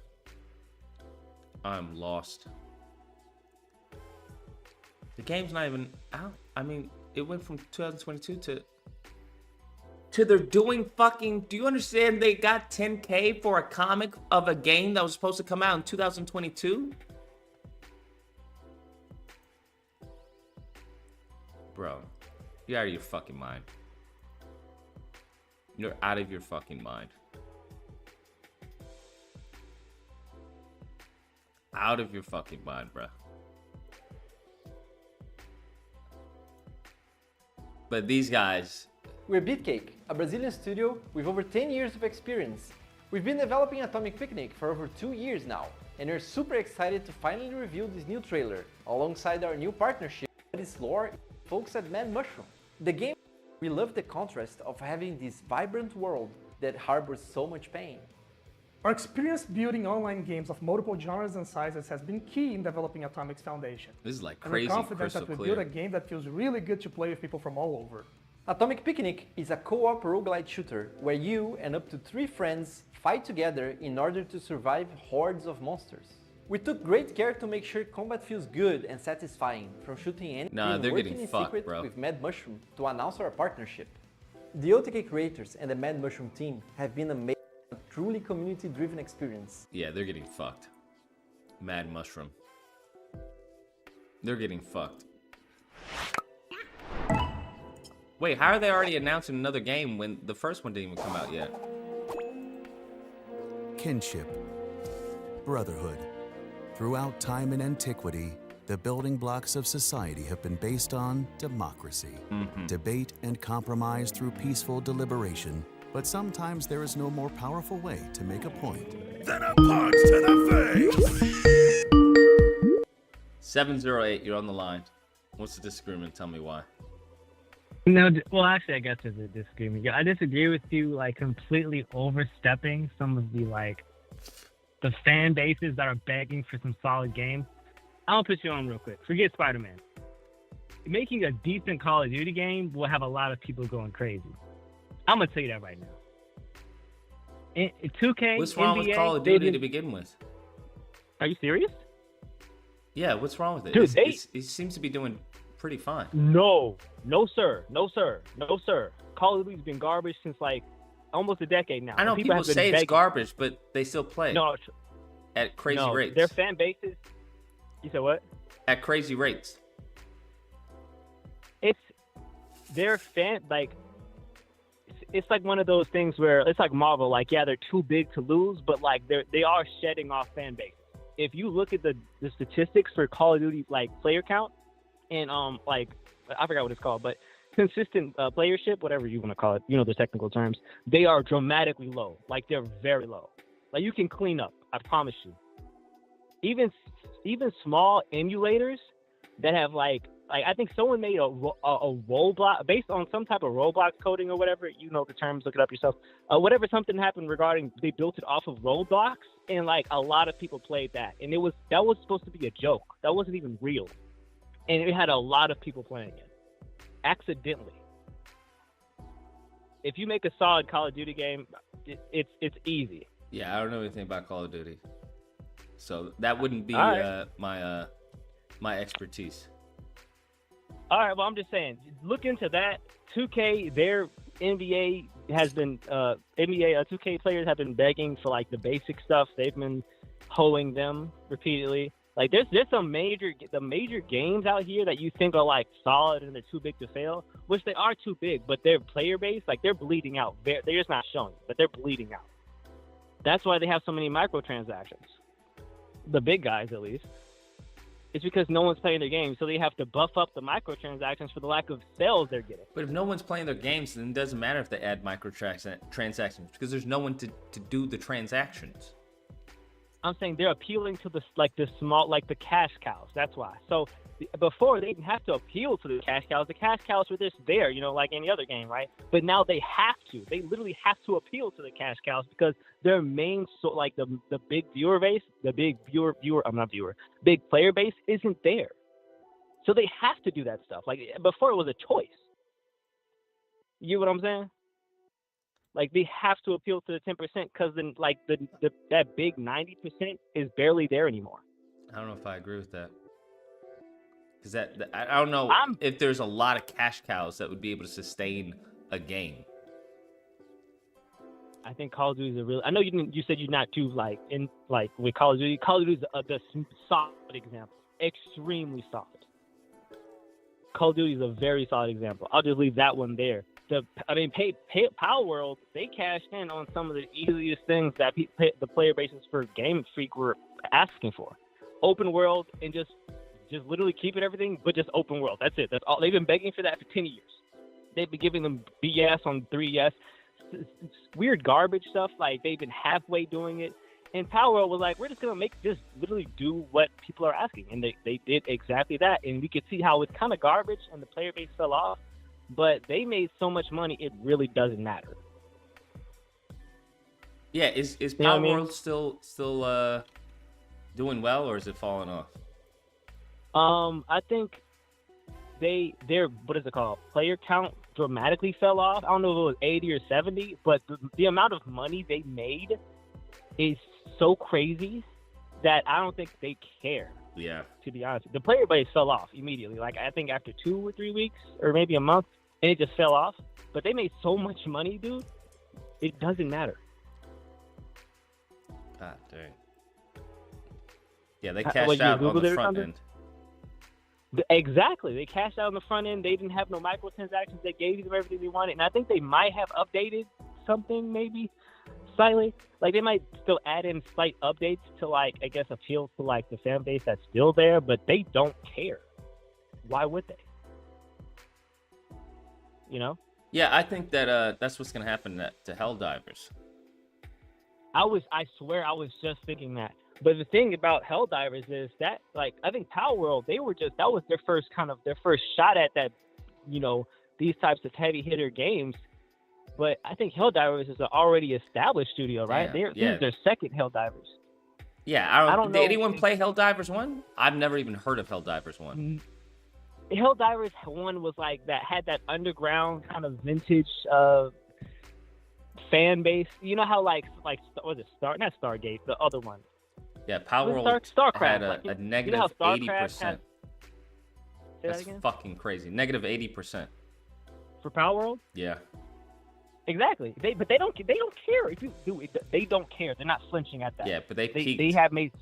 I'm lost. The game's not even out. I mean, it went from 2022 to they're doing fucking, do you understand they got 10K for a comic of a game that was supposed to come out in 2022? Bro, you're out of your fucking mind. You're out of your fucking mind. Out of your fucking mind, bro. But these guys... We're Beatcake, a Brazilian studio with over 10 years of experience. We've been developing Atomic Picnic for over 2 years now, and we're super excited to finally reveal this new trailer, alongside our new partnership with its lore folks at Mad Mushroom. The game, we love the contrast of having this vibrant world that harbors so much pain. Our experience building online games of multiple genres and sizes has been key in developing Atomic's foundation. This is like crazy, and we're confident that we clear. build a game that feels really good to play with people from all over. Atomic Picnic is a co-op roguelite shooter where you and up to 3 friends fight together in order to survive hordes of monsters. We took great care to make sure combat feels good and satisfying, from shooting enemies and working in secret with Mad Mushroom to announce our partnership. The OTK creators and the Mad Mushroom team have been amazing, a truly community-driven experience. Yeah, they're getting fucked. Mad Mushroom. They're getting fucked. Wait, how are they already announcing another game when the first one didn't even come out yet? Kinship. Brotherhood. Throughout time and antiquity, the building blocks of society have been based on democracy. Debate and compromise through peaceful deliberation. But sometimes there is no more powerful way to make a point than a punch to the face! 708, you're on the line. What's the disagreement? Tell me why. No, well, actually, I guess there's a disagreement. I disagree with you, like, completely overstepping some of the, like, the fan bases that are begging for some solid games. I'll put you on real quick. Forget Spider-Man. Making a decent Call of Duty game will have a lot of people going crazy. I'm going to tell you that right now. 2K, What's wrong NBA, with Call of Duty to begin with? Are you serious? Yeah, what's wrong with it? Dude, it seems to be doing pretty fine. No, sir. Call of Duty's been garbage since like almost a decade now. I know and people have been say it's begging. garbage, but they still play it No, at crazy no, rates. their fan bases. You said what? At crazy rates. It's their fan like. It's like one of those things where it's like Marvel. Like, yeah, they're too big to lose, but like they are shedding off fan bases. If you look at the statistics for Call of Duty like player count and like I forgot what it's called, but consistent playership, whatever you want to call it, you know the technical terms, they are dramatically low. Like they're very low. Like you can clean up, I promise you. Even small emulators that have like I think someone made a roadblock based on some type of Roblox coding or whatever. You know the terms, look it up yourself. Whatever something happened regarding, they built it off of Roblox, and like a lot of people played that, and that was supposed to be a joke. That wasn't even real, and it had a lot of people playing it accidentally. If you make a solid Call of Duty game, it's easy. Yeah, I don't know anything about Call of Duty, so that wouldn't be right. my expertise. All right, well, I'm just saying, look into that. 2K, their NBA has been, NBA 2K players have been begging for like the basic stuff. They've been hoeing them repeatedly. Like there's some major games out here that you think are like solid and they're too big to fail, which they are too big, but their player base, like they're bleeding out. They're just not showing, but they're bleeding out. That's why they have so many microtransactions. The big guys, at least. It's because no one's playing their games, so they have to buff up the microtransactions for the lack of sales they're getting. But if no one's playing their games, then it doesn't matter if they add microtransactions because there's no one to do the transactions. I'm saying they're appealing to the small, like the cash cows. That's why. So before they didn't have to appeal to the cash cows. The cash cows were just there, you know, like any other game, right? But now they have to. They literally have to appeal to the cash cows because their main, like the big viewer base, the big big player base isn't there. So they have to do that stuff. Like before, it was a choice. You know what I'm saying? Like they have to appeal to the 10% because then, like that big 90% is barely there anymore. I don't know if I agree with that. Because I don't know if there's a lot of cash cows that would be able to sustain a game. I think Call of Duty is a real. I know you said you're not too with Call of Duty. Call of Duty is the solid example, extremely solid. Call of Duty is a very solid example. I'll just leave that one there. Power World, they cashed in on some of the easiest things that the player bases for Game Freak were asking for. Open world and just literally keeping everything, but just open world. That's it. That's all. They've been begging for that for 10 years. They've been giving them BS on 3S. It's weird garbage stuff. Like they've been halfway doing it. And Power World was like, we're just going to just literally do what people are asking. And they did exactly that. And we could see how it's kind of garbage and the player base fell off. But they made so much money, it really doesn't matter. Yeah, is Power World still doing well, or is it falling off? I think their what is it called? Player count dramatically fell off. I don't know if it was 80 or 70, but the amount of money they made is so crazy that I don't think they care. Yeah. To be honest, the player base fell off immediately. Like I think after 2 or 3 weeks, or maybe a month, and it just fell off. But they made so much money, dude. It doesn't matter. God dang. Yeah, they cashed out on the front end. Exactly. They cashed out on the front end. They didn't have no microtransactions. They gave them everything they wanted. And I think they might have updated something maybe slightly. Like they might still add in slight updates to like, I guess, appeal to like the fan base that's still there, but they don't care. Why would they? You know? Yeah, I think that that's what's going to happen to Helldivers. I swear I was just thinking that. But the thing about Helldivers is that, like, I think Power World, that was their first shot at that, you know, these types of heavy hitter games. But I think Helldivers is an already established studio, right? This is their second Helldivers. Yeah, I don't know. Did anyone play Helldivers 1? I've never even heard of Helldivers 1. Helldivers 1 was like that, had that underground kind of vintage fan base. You know how like what was it? Not Stargate, the other one. Yeah, Power World had a negative 80%. That's fucking crazy. Negative 80%. For Power World? Yeah. Exactly. But they don't care if you do it. They don't care. They're not flinching at that. Yeah, but they peaked. They have made.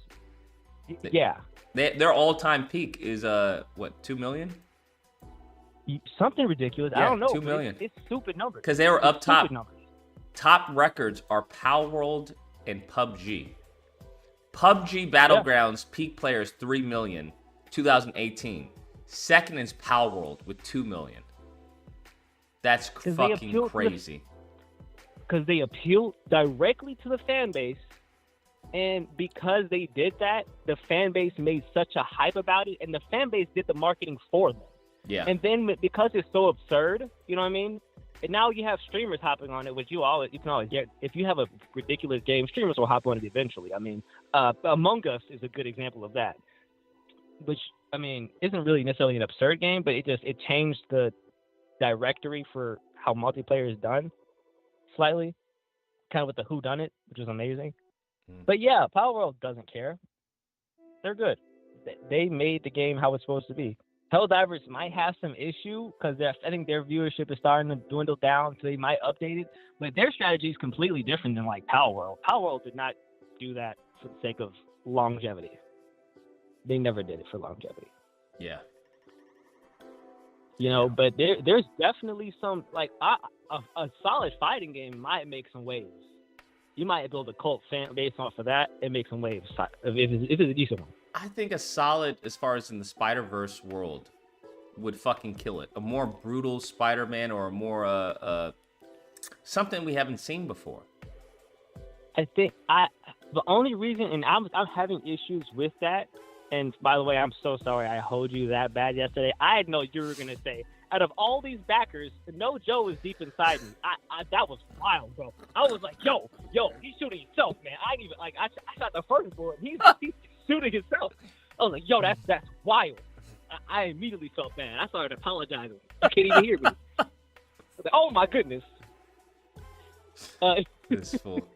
Yeah. Their all-time peak is what, 2 million? Something ridiculous. Yeah, I don't know. 2 million. It's stupid numbers. Because they were up top. Stupid numbers. Top records are Palworld and PUBG. PUBG Battlegrounds peak players 3 million, 2018. Second is Palworld with 2 million. That's fucking crazy. Because they appeal directly to the fan base, and because they did that, the fan base made such a hype about it, and the fan base did the marketing for them. Yeah. And then because it's so absurd, you know what I mean? And now you have streamers hopping on it, which you can always get. If you have a ridiculous game, streamers will hop on it eventually. I mean, Among Us is a good example of that, which, I mean, isn't really necessarily an absurd game, but it changed the directory for how multiplayer is done slightly, kind of with the whodunit, which was amazing. But yeah, Palworld doesn't care. They're good. They made the game how it's supposed to be. Helldivers might have some issue because I think their viewership is starting to dwindle down, so they might update it. But their strategy is completely different than like Palworld. Palworld did not do that for the sake of longevity. They never did it for longevity. Yeah. You know, but there's definitely some, like, a solid fighting game might make some waves. You might build a cult fan base off of that and make some waves if it's a decent one. I think a solid, as far as in the Spider-Verse world, would fucking kill it. A more brutal Spider-Man, or a more something we haven't seen before. I think the only reason, and I'm having issues with that. And by the way, I'm so sorry I hold you that bad yesterday. I didn't know you were gonna say, out of all these backers, No Joe is deep inside me. That was wild, bro. I was like, yo, he's shooting himself, man. I didn't even I shot the first bullet. He's shooting himself. I was like, yo, that's wild. I immediately felt bad. I started apologizing. You can't even hear me. I was like, oh my goodness. This fool.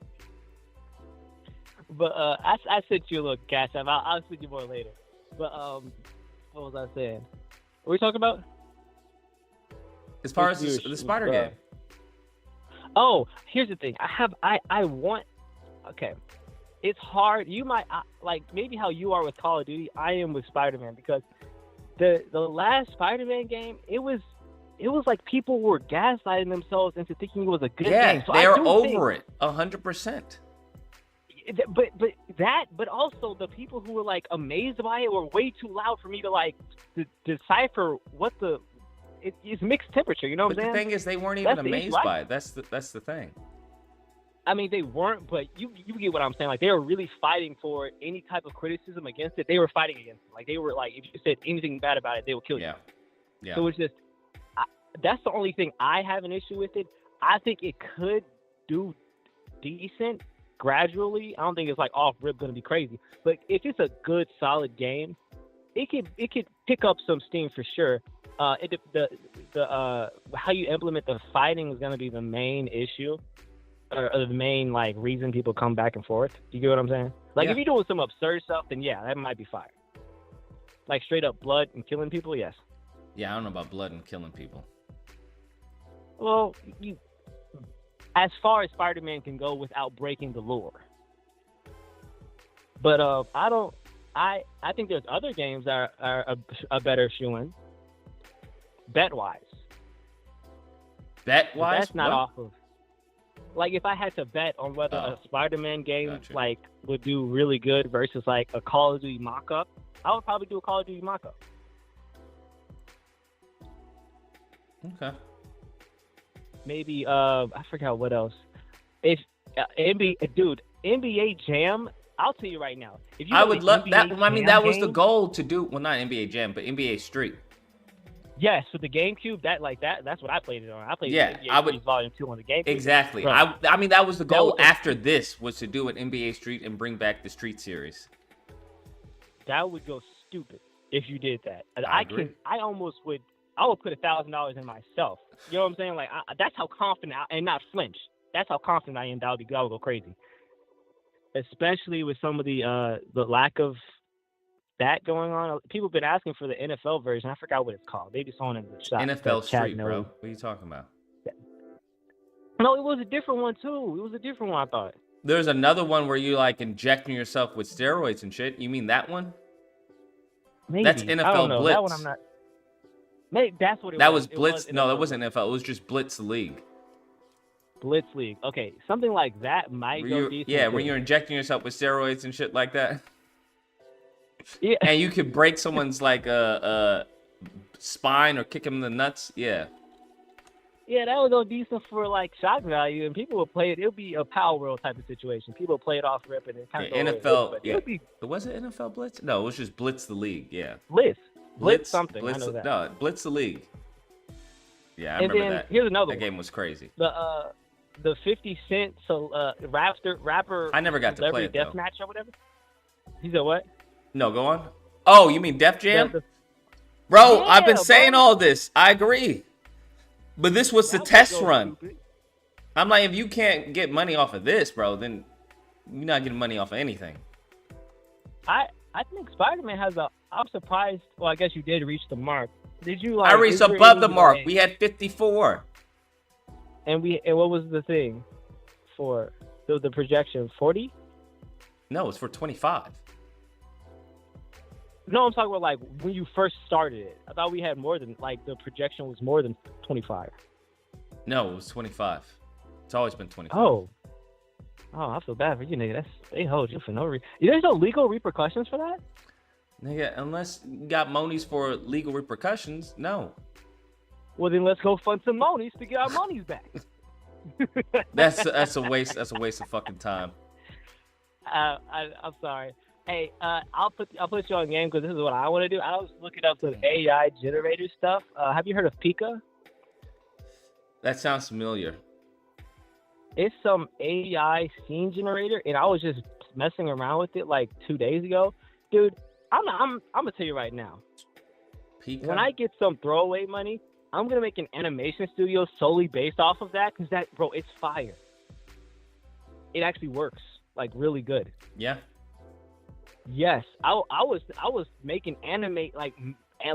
But I sent you a little cash app. I'll send you more later. But what was I saying? What were we talking about? As far as the Spider game. Oh, here's the thing. I want. Okay, it's hard. You might like maybe how you are with Call of Duty. I am with Spider-Man, because the last Spider-Man game, it was like people were gaslighting themselves into thinking it was a good game. So they're over it 100%. But also the people who were like amazed by it were way too loud for me to like decipher what it's mixed temperature, you know what I'm saying? The thing is, they weren't even amazed by it. That's the thing. I mean, they weren't, but you get what I'm saying. Like, they were really fighting for any type of criticism against it. They were fighting against it. Like, they were like, if you said anything bad about it, they would kill you. Yeah. So it's just, that's the only thing I have an issue with it. I think it could do decent gradually. I don't think it's like off rip going to be crazy. But if it's a good, solid game, it could pick up some steam for sure. How you implement the fighting is going to be the main issue, or the main like reason people come back and forth. You get what I'm saying? Like, if you're doing some absurd stuff, then yeah, that might be fire. Like straight up blood and killing people, yes. Yeah, I don't know about blood and killing people. Well, as far as Spider-Man can go without breaking the lore. But I think there's other games that are a better shoo-in. Bet-wise. Bet-wise? That's not off of. Like, if I had to bet on whether a Spider-Man game like would do really good versus like a Call of Duty mock-up, I would probably do a Call of Duty mock-up. Okay. Maybe I forgot what else. If NBA Jam, I'll tell you right now. If you I would love that. I mean, that was the game, goal to do. Well, not NBA Jam, but NBA Street. Yes, with the GameCube, that's what I played it on. I played NBA I would, Street Volume 2 on the GameCube. Exactly. Right. I mean, that was the goal after this, was to do an NBA Street and bring back the Street series. That would go stupid if you did that. I agree. I would put $1,000 in myself. You know what I'm saying? Like, that's how confident and not flinch. That's how confident I am that I would go crazy. Especially with some of the lack of that going on. People have been asking for the NFL version. I forgot what it's called. Maybe someone in the chat. NFL Street, bro. What are you talking about? No, it was a different one too. It was a different one, I thought. There's another one where you like injecting yourself with steroids and shit. You mean that one? Maybe. That's I NFL don't know. Blitz. That one I'm not. Maybe that's what it That was. was Blitz. It was No, that NFL wasn't NFL. It was just Blitz League. Blitz League. Okay, something like that might go decent. When you're injecting yourself with steroids and shit like that. Yeah. And you could break someone's like spine or kick him in the nuts. Yeah. Yeah, that would go decent for like shock value, and people would play it. It would be a Power World type of situation. People would play it off rip and kind of NFL. Yeah. Was it NFL Blitz? No, it was just Blitz the League. Yeah. Blitz something. Blitz, I know that. No, Blitz the League. Yeah, I And remember then that. here's another That one. game was crazy. The 50 Cent rapper. I never got to play it, though. Deathmatch or whatever. He said what? No, go on. Oh, you mean Def Jam? Bro, I've been saying all this. I agree. But this was the test run. I'm like, if you can't get money off of this, bro, then you're not getting money off of anything. I think Spider-Man has a. I'm surprised. Well, I guess you did reach the mark. Did you like? I reached above the mark. We had 54. And what was the thing for the projection? 40? No, it's for 25. No, I'm talking about like when you first started it. I thought we had more than like the projection was more than 25. No, it was 25. It's always been 25. Oh, I feel bad for you, nigga. They hold you for no reason. There's no legal repercussions for that. Nigga, unless you got monies for legal repercussions, no. Well, then let's go fund some monies to get our monies back. That's a waste. That's a waste of fucking time. I'm sorry. Hey, I'll put you on game because this is what I want to do. I was looking up some AI generator stuff. Have you heard of Pika? That sounds familiar. It's some AI scene generator, and I was just messing around with it like 2 days ago, dude. I'm gonna tell you right now. Pika? When I get some throwaway money, I'm gonna make an animation studio solely based off of that because bro, it's fire. It actually works like really good. Yeah. Yes, I was making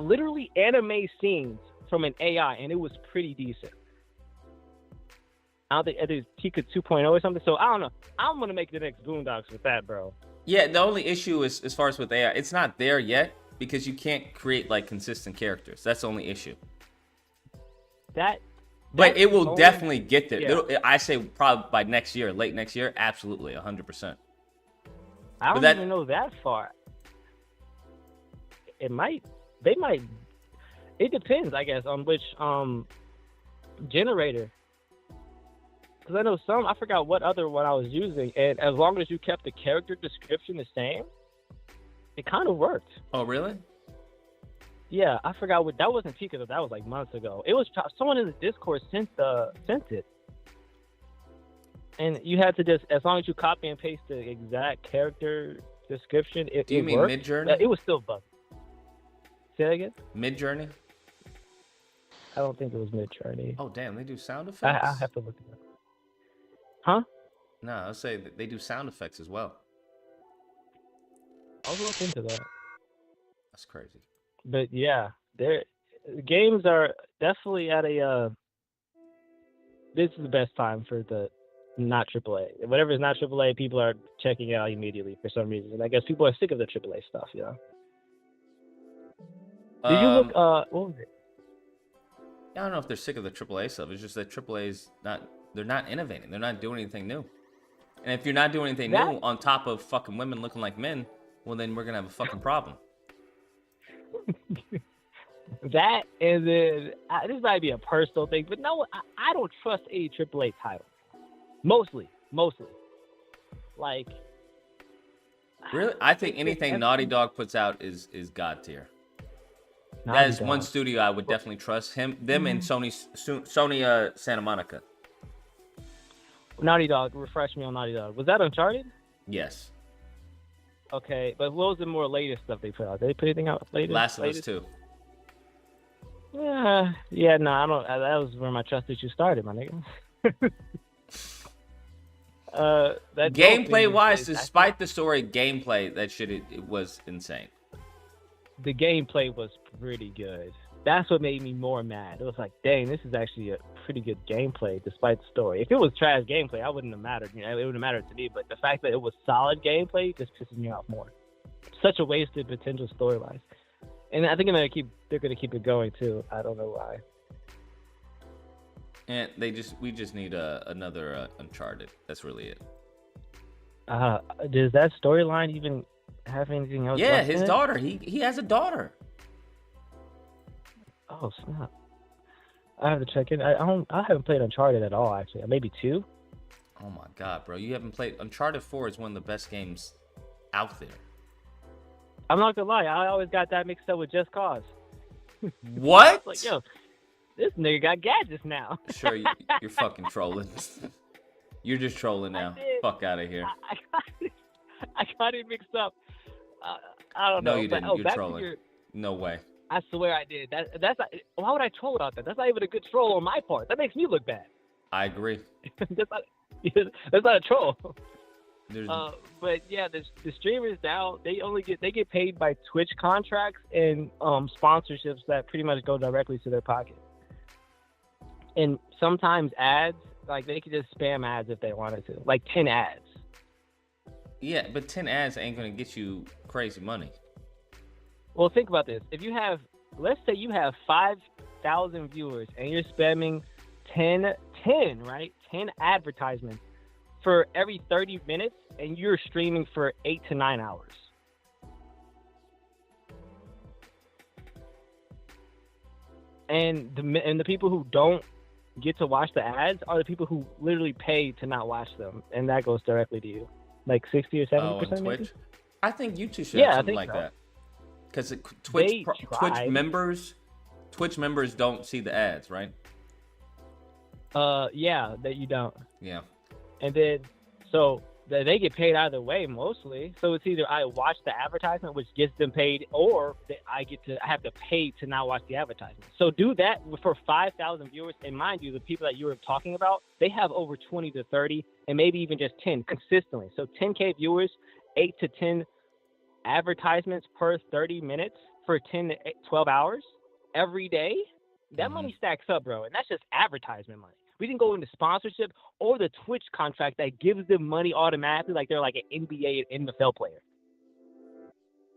literally anime scenes from an AI, and it was pretty decent. I don't think it is Tika 2.0 or something. So I don't know. I'm gonna make the next Boondocks with that, bro. Yeah, the only issue is as far as with AI, it's not there yet because you can't create like consistent characters. That's the only issue. But it will definitely get there. Yeah. I say probably by next year, late next year, absolutely, 100%. I don't even know that far. They might. It depends, I guess, on which generator. Because I know some. I forgot what other one I was using, and as long as you kept the character description the same, it kind of worked. Oh, really? Yeah, I forgot what that wasn't Pika though. That was like months ago. It was someone in the Discord sent it. And you had to just, as long as you copy and paste the exact character description, Do you mean worked. Midjourney? It was still bugged. Say that again? Midjourney? I don't think it was Midjourney. Oh, damn, they do sound effects? I have to look it up. Huh? No, I'll say that they do sound effects as well. I'll look into that. That's crazy. But yeah, games are definitely at a, this is the best time for the not AAA. Whatever is not AAA, people are checking out immediately for some reason. And I guess people are sick of the AAA stuff, you know? Did you look, what was it? I don't know if they're sick of the AAA stuff. It's just that AAA's they're not innovating. They're not doing anything new. And if you're not doing anything new on top of fucking women looking like men, well, then we're going to have a fucking problem. That, and then, this might be a personal thing, but no, I don't trust any AAA title. Mostly. Like, really? I think anything Naughty Dog puts out is God tier. That is one studio I would definitely trust. Them and Sony Santa Monica. Naughty Dog, refresh me on Naughty Dog. Was that Uncharted? Yes. Okay, but what was the more latest stuff they put out? Did they put anything out latest? Last of Us 2. Yeah, no, I don't. That was where my trust issues started, my nigga. That gameplay wise, despite the story, gameplay, that shit it was insane. The gameplay was pretty good. That's what made me more mad. It was like, dang, this is actually a pretty good gameplay despite the story. If it was trash gameplay, I wouldn't have mattered. You know, it wouldn't have mattered to me. But the fact that it was solid gameplay just pisses me off more. Such a wasted potential storyline. And I think they're gonna keep it going too. I don't know why. And we just need another Uncharted. That's really it. Does that storyline even have anything else? Yeah, left his in it? daughter. He has a daughter. Oh snap! I have to check in. I haven't played Uncharted at all actually. Maybe 2. Oh my god, bro! You haven't played Uncharted 4 is one of the best games out there. I'm not gonna lie. I always got that mixed up with Just Cause. What? Like, yo, this nigga got gadgets now. Sure, you're fucking trolling. You're just trolling now. Fuck out of here. I got it mixed up. I don't know. No, you didn't. You're back to trolling. No way. I swear I did. That's not, why would I troll about that? That's not even a good troll on my part. That makes me look bad. I agree. that's not a troll. There's... But yeah, the streamers now they get paid by Twitch contracts and sponsorships that pretty much go directly to their pocket. And sometimes ads, like they could just spam ads if they wanted to, like 10 ads. Yeah, but 10 ads ain't gonna get you crazy money. Well, think about this. If you have, let's say you have 5,000 viewers and you're spamming 10 advertisements for every 30 minutes and you're streaming for 8 to 9 hours. And the people who don't get to watch the ads are the people who literally pay to not watch them, and that goes directly to you. Like 60 or 70%. Oh, on Twitch? Maybe? I think YouTube should have something like so. that. Because Twitch tried. Twitch members don't see the ads, right? Yeah, that you don't. Yeah. And then, so they get paid either way mostly. So it's either I watch the advertisement, which gets them paid, or I have to pay to not watch the advertisement. So do that for 5,000 viewers. And mind you, the people that you were talking about, they have over 20 to 30, and maybe even just 10 consistently. So 10K viewers, 8 to 10 advertisements per 30 minutes for 10 to 12 hours every day. That money stacks up, bro. And that's just advertisement money. We didn't go into sponsorship or the Twitch contract that gives them money automatically, like they're like an NBA and NFL player.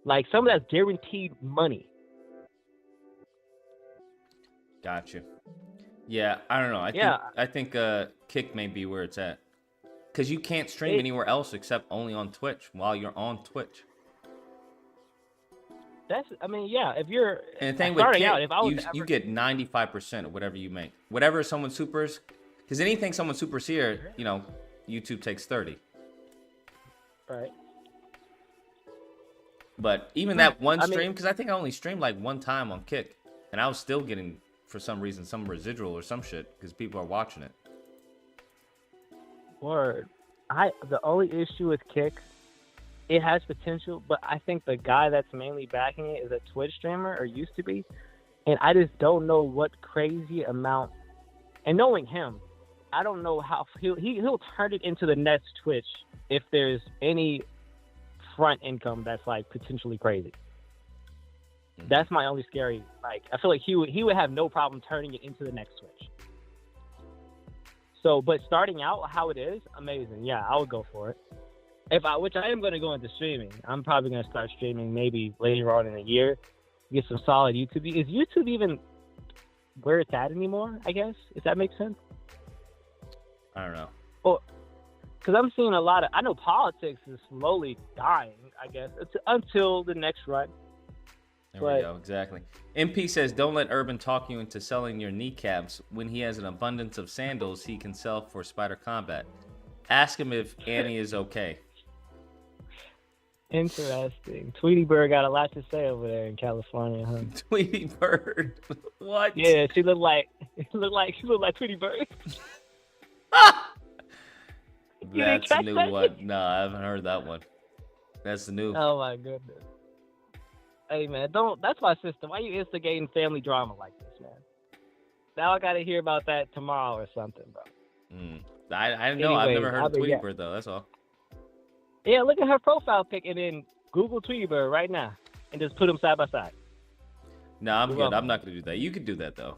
Like some of that's guaranteed money. Gotcha. Yeah, I don't know. I think Kick may be where it's at. Because you can't stream anywhere else except only on Twitch while you're on Twitch. If you're and the thing with Kick, you get 95% of whatever you make. Whatever someone supers, because anything someone supers here, YouTube takes 30. Right. But even that one stream, because I think I only streamed like one time on Kick, and I was still getting, for some reason, some residual or some shit, because people are watching it. Word. The only issue with Kick, it has potential, but I think the guy that's mainly backing it is a Twitch streamer, or used to be, and I just don't know what crazy amount. And knowing him, I don't know how he'll turn it into the next Twitch if there's any front income that's like potentially crazy. That's my only scary. Like, I feel like he would have no problem turning it into the next Twitch. So, but starting out how it is, amazing. Yeah, I would go for it. Which I am going to go into streaming. I'm probably going to start streaming maybe later on in the year. Get some solid YouTube. Is YouTube even where it's at anymore, I guess? If that makes sense? I don't know. Well, because I'm seeing a lot of... I know politics is slowly dying, I guess, until the next run. There we go, exactly. MP says, don't let Urban talk you into selling your kneecaps. When he has an abundance of sandals he can sell for Spider Combat. Ask him if Annie is okay. Interesting. Tweety Bird got a lot to say over there in California, huh? Tweety Bird? What? Yeah, she looked like Tweety Bird. That's a new one. No, I haven't heard that one. That's the new. Oh my goodness. Hey man, that's my sister. Why you instigating family drama like this, man? Now I gotta hear about that tomorrow or something, bro. I know. I've never heard of Tweety Bird though. That's all. Yeah, look at her profile pic and then Google Tweety Bird right now and just put them side by side. No, I'm You're good. welcome. I'm not gonna do that. You could do that though.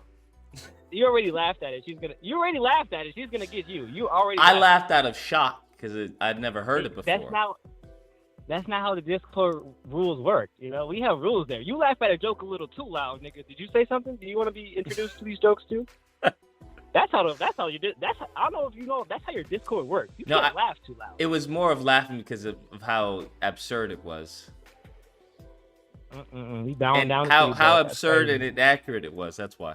You already laughed at it. You already laughed at it. She's gonna get you. You already. I laughed out of shock because I'd never heard it before. That's not how the Discord rules work. You know, we have rules there. You laugh at a joke a little too loud, nigga. Did you say something? Do you want to be introduced to these jokes too? That's how you did. I don't know if you know. That's how your Discord works. You can't laugh too loud. It was more of laughing because of how absurd it was. We bowing down. How absurd and inaccurate it was. That's why.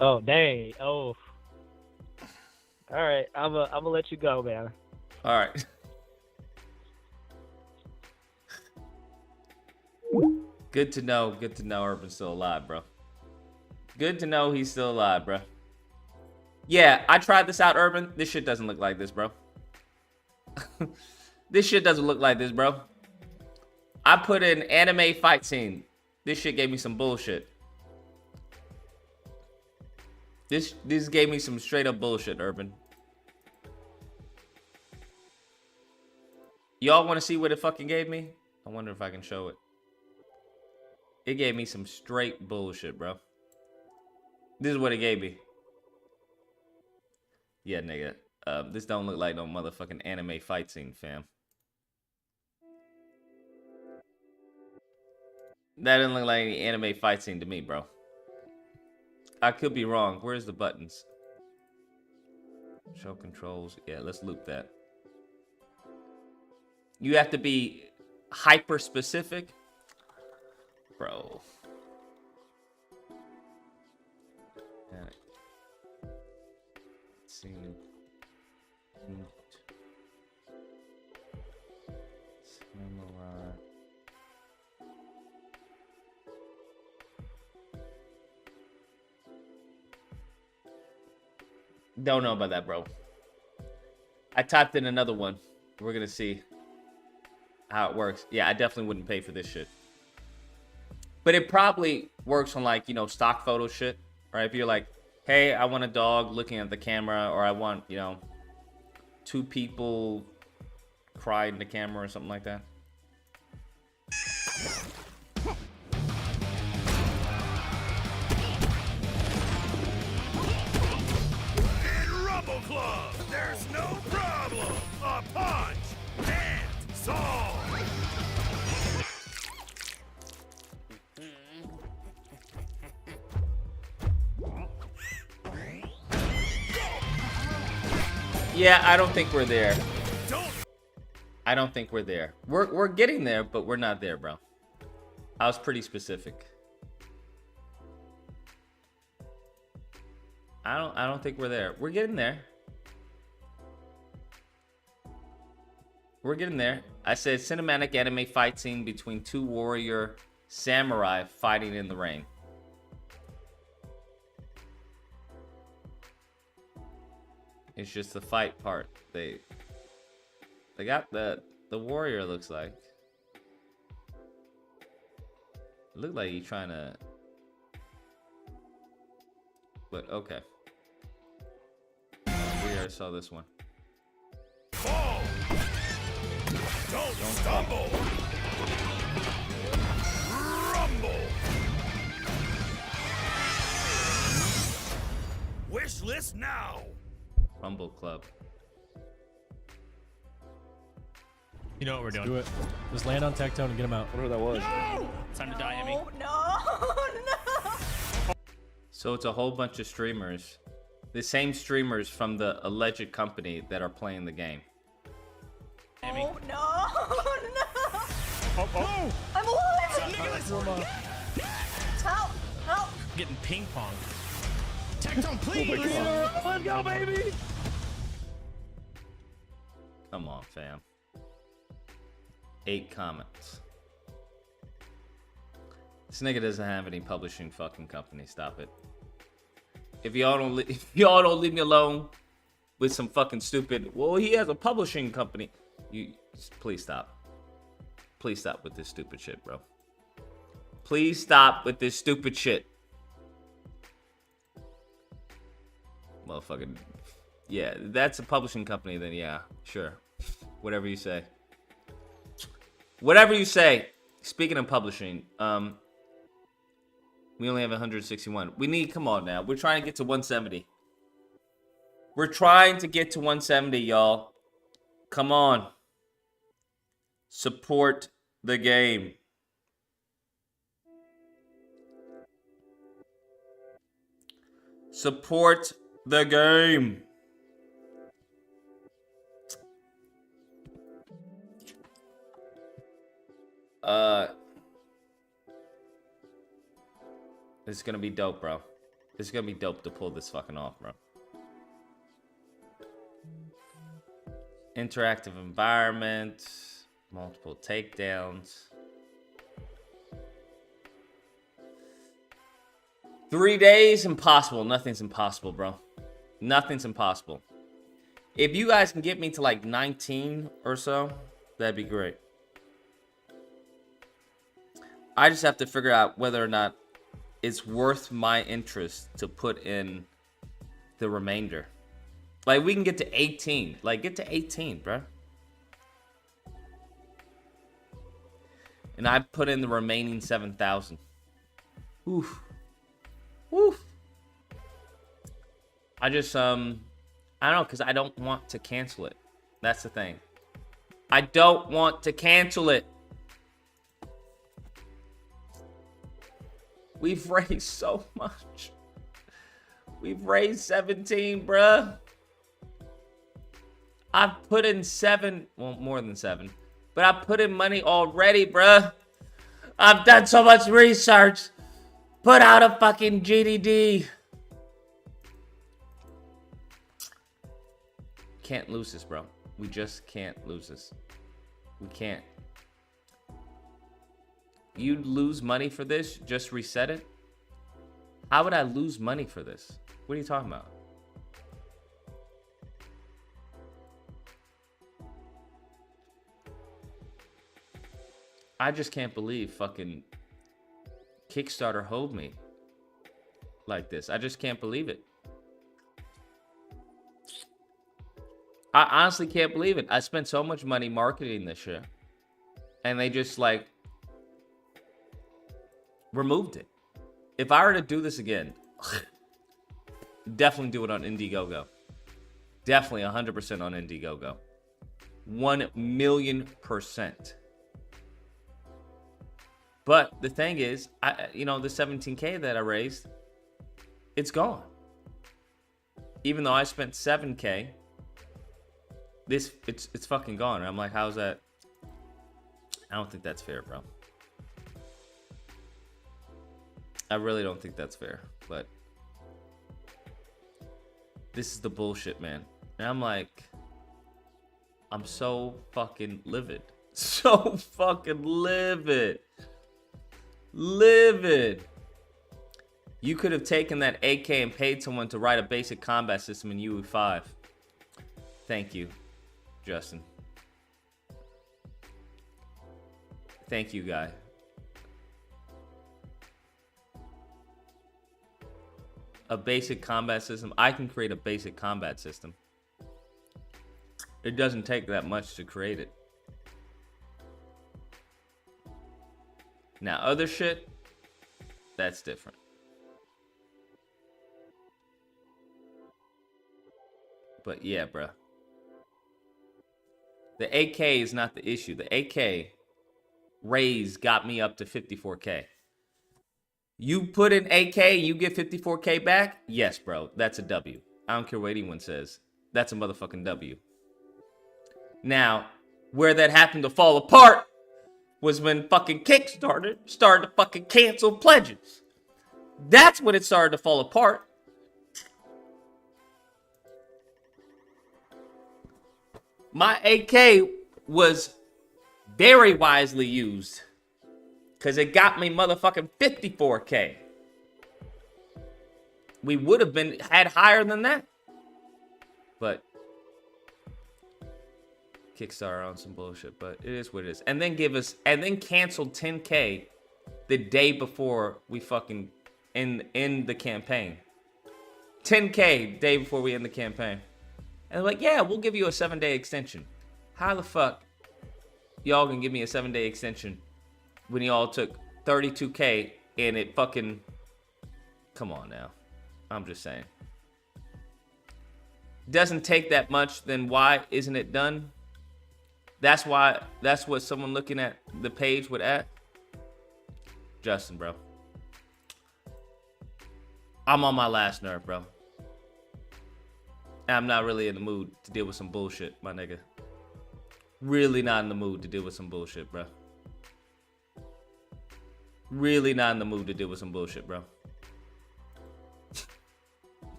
Oh dang! Oh. All right, I'm gonna let you go, man. All right. Good to know. Good to know Urban's still alive, bro. Good to know he's still alive, bro. Yeah, I tried this out, Urban. This shit doesn't look like this, bro. This shit doesn't look like this, bro. I put in anime fight scene. This shit gave me some bullshit. This gave me some straight up bullshit, Urban. Y'all want to see what it fucking gave me? I wonder if I can show it. It gave me some straight bullshit, bro. This is what it gave me. Yeah, nigga. This don't look like no motherfucking anime fight scene, fam. That doesn't look like any anime fight scene to me, bro. I could be wrong. Where's the buttons? Show controls. Yeah, let's loop that. You have to be hyper specific. Bro. Scene. Samurai. Don't know about that, bro. I typed in another one. We're gonna see how it works. Yeah, I definitely wouldn't pay for this shit. But it probably works on, like, you know, stock photo shit, right? If you're like, hey, I want a dog looking at the camera, or I want, you know, 2 people cry in the camera or something like that. In Rumble Club, there's no problem. A punch and solve. Yeah, I don't think we're there. I don't think we're there. We're getting there, but we're not there, bro. I was pretty specific. I don't think we're there. We're getting there. We're getting there. I said cinematic anime fight scene between 2 warrior samurai fighting in the rain. It's just the fight part. They got the warrior, looks like. It looked like he's trying to, but okay. We already saw this one. Fall. Don't stumble. Rumble. Wish list now. Rumble Club. You know what we're doing. Do it. Just land on Tectone and get him out. I wonder who that was. No! It's time to die, Emmy. No. So it's a whole bunch of streamers. The same streamers from the alleged company that are playing the game. Emmy. Oh, no. Oh. I'm alive. Help. Help. Getting ping pong. Tectone, please. Let's go, baby. Come on, fam. 8 comments. This nigga doesn't have any publishing fucking company. Stop it. If y'all don't leave me alone with some fucking stupid, well, he has a publishing company. You please stop. Please stop with this stupid shit, bro. Please stop with this stupid shit. Motherfucking, yeah, that's a publishing company, then yeah, sure. Whatever you say. Whatever you say. Speaking of publishing, We only have 161. We need, come on now. We're trying to get to 170. We're trying to get to 170, y'all. Come on. Support the game. Support the game. This is gonna be dope, bro. This is gonna be dope to pull this fucking off, bro. Interactive environment, multiple takedowns. 3 days, impossible. Nothing's impossible, bro. Nothing's impossible. If you guys can get me to like 19 or so, that'd be great. I just have to figure out whether or not it's worth my interest to put in the remainder. Like, we can get to 18. Like, get to 18, bro. And I put in the remaining 7,000. Oof. Oof. I just, I don't know, because I don't want to cancel it. That's the thing. I don't want to cancel it. We've raised so much. We've raised 17, bruh. I've put in 7, well, more than 7. But I put in money already, bruh. I've done so much research. Put out a fucking GDD. Can't lose this, bro. We just can't lose this. We can't. You'd lose money for this? Just reset it? How would I lose money for this? What are you talking about? I just can't believe fucking Kickstarter hold me like this. I just can't believe it. I honestly can't believe it. I spent so much money marketing this shit, and they just like removed it. If I were to do this again, definitely do it on Indiegogo. Definitely 100% on Indiegogo. 1,000,000%. But the thing is, you know, the 17K that I raised, it's gone. Even though I spent 7K, it's fucking gone. And I'm like, how's that? I don't think that's fair, bro. I really don't think that's fair, but this is the bullshit, man. And I'm like, I'm so fucking livid. So fucking livid. Livid. You could have taken that AK and paid someone to write a basic combat system in UE5. Thank you, Justin. Thank you, guy. A basic combat system. I can create a basic combat system. It doesn't take that much to create it. Now, other shit, that's different. But yeah, bruh. The AK is not the issue. The AK raise got me up to 54K. You put in AK, you get 54K back? Yes, bro. That's a W. I don't care what anyone says. That's a motherfucking W. Now, where that happened to fall apart was when fucking Kickstarter started to fucking cancel pledges. That's when it started to fall apart. My AK was very wisely used, because it got me motherfucking 54K. We would have had higher than that. But Kickstarter on some bullshit, but it is what it is. And then canceled 10K the day before we fucking end the campaign. 10K day before we end the campaign. And they're like, yeah, we'll give you a 7-day extension. How the fuck y'all can give me a 7-day extension when y'all took 32K and it fucking Come on now. I'm just saying. Doesn't take that much, then why isn't it done? That's what someone looking at the page would ask. Justin, bro. I'm on my last nerve, bro. And I'm not really in the mood to deal with some bullshit, my nigga. Really not in the mood to deal with some bullshit, bro. Really not in the mood to deal with some bullshit, bro.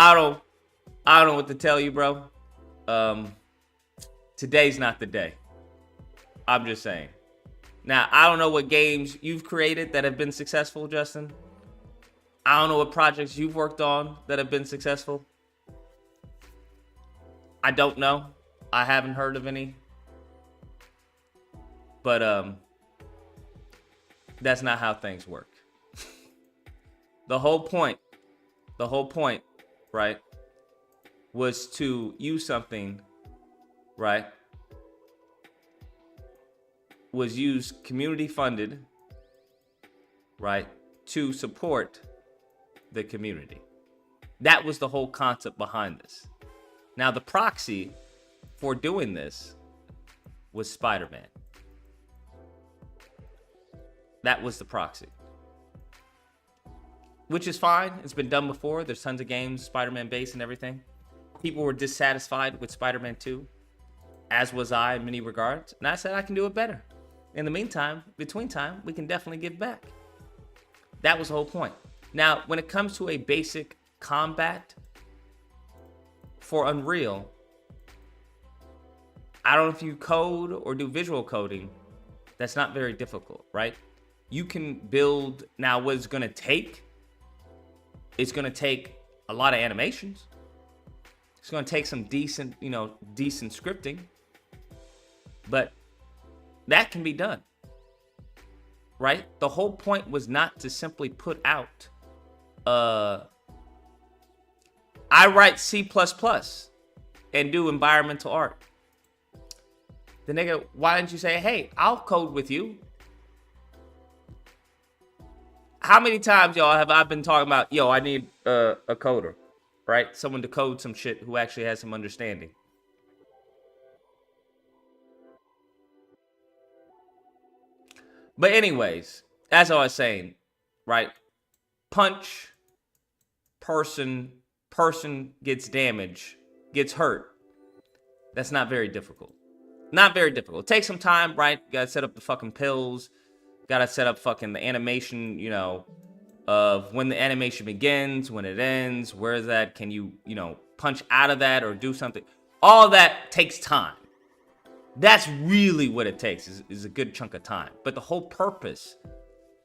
I don't know what to tell you, bro. Today's not the day. I'm just saying. Now, I don't know what games you've created that have been successful, Justin. I don't know what projects you've worked on that have been successful. I don't know. I haven't heard of any. But that's not how things work. The whole point, right, was to use something, right, was use community funded, right, to support the community. That was the whole concept behind this. Now, the proxy for doing this was Spider-Man. That was the proxy. Which is fine. It's been done before. There's tons of games, Spider-Man based and everything. People were dissatisfied with Spider-Man 2, as was I in many regards. And I said I can do it better. In the meantime, between time, we can definitely give back. That was the whole point. Now, when it comes to a basic combat for Unreal, I don't know if you code or do visual coding. That's not very difficult, right? You can build. Now, what it's going to take, it's going to take a lot of animations. It's going to take some decent scripting. But that can be done, right? The whole point was not to simply put out, I write C++ and do environmental art. The nigga, why didn't you say, hey, I'll code with you? How many times, y'all, have I been talking about, yo, I need a coder, right? Someone to code some shit who actually has some understanding. But anyways, as I was saying, right? Punch, person gets damaged, gets hurt. That's not very difficult. Not very difficult. Take some time, right? You gotta set up the fucking pills. Gotta set up fucking the animation, of when the animation begins, when it ends, where is that? Can you, punch out of that or do something? All that takes time. That's really what it takes, is a good chunk of time. But the whole purpose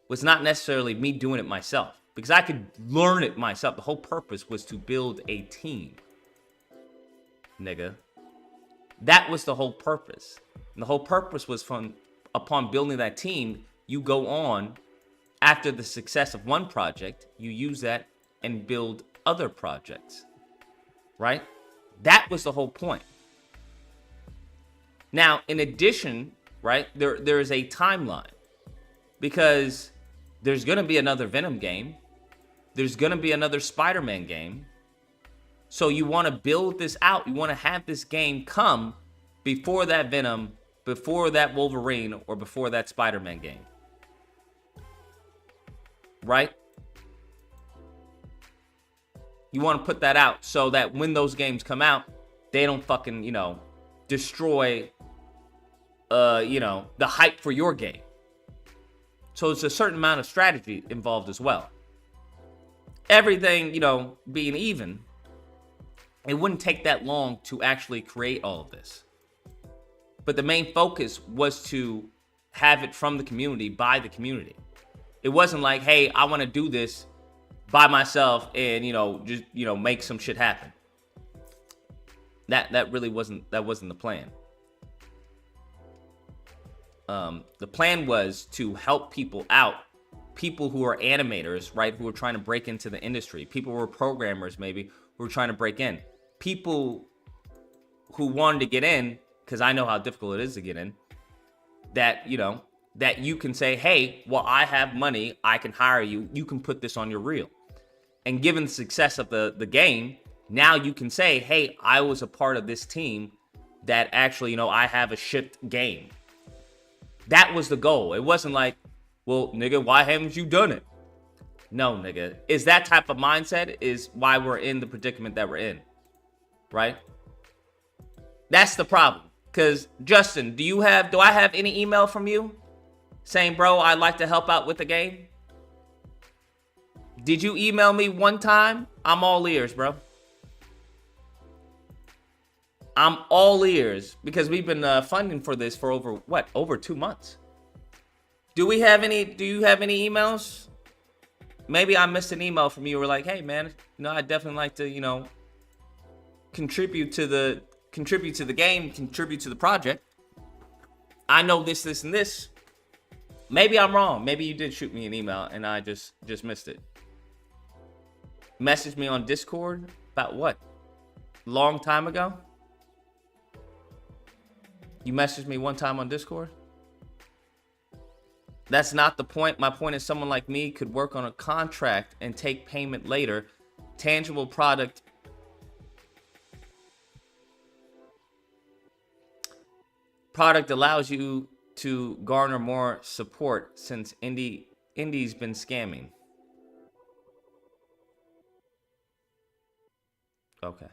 was not necessarily me doing it myself, because I could learn it myself. The whole purpose was to build a team, nigga. That was the whole purpose. And the whole purpose was upon building that team, you go on, after the success of one project, you use that and build other projects, right? That was the whole point. Now, in addition, right, there is a timeline, because there's going to be another Venom game. There's going to be another Spider-Man game. So you want to build this out. You want to have this game come before that Venom, before that Wolverine, or before that Spider-Man game. Right? You want to put that out so that when those games come out, they don't fucking, destroy, the hype for your game. So it's a certain amount of strategy involved as well. Everything, being even, it wouldn't take that long to actually create all of this. But the main focus was to have it from the community, by the community. It wasn't like, hey, I want to do this by myself and, just, make some shit happen. That really wasn't the plan. The plan was to help people out, people who are animators, right, who are trying to break into the industry, people who are programmers maybe who are trying to break in, people who wanted to get in, because I know how difficult it is to get in, that, that you can say, hey, well, I have money, I can hire you, you can put this on your reel. And given the success of the game, now you can say, hey, I was a part of this team that actually, you know, I have a shipped game. That was the goal. It wasn't like, well, nigga, why haven't you done it? No, nigga. Is that type of mindset is why we're in the predicament that we're in, right? That's the problem. Because, Justin, do I have any email from you saying, bro, I'd like to help out with the game? Did you email me one time? I'm all ears, bro. I'm all ears because we've been funding for this for over 2 months. Do you have any emails? Maybe I missed an email from you. We're like, hey man, you know, I'd definitely like to, you know, contribute to the game, contribute to the project. I know this, and this. Maybe I'm wrong. Maybe you did shoot me an email and I just missed it. Message me on Discord about what? Long time ago? You messaged me one time on Discord? That's not the point. My point is someone like me could work on a contract and take payment later. Tangible product. Product allows you to garner more support since indie's been scamming. Okay.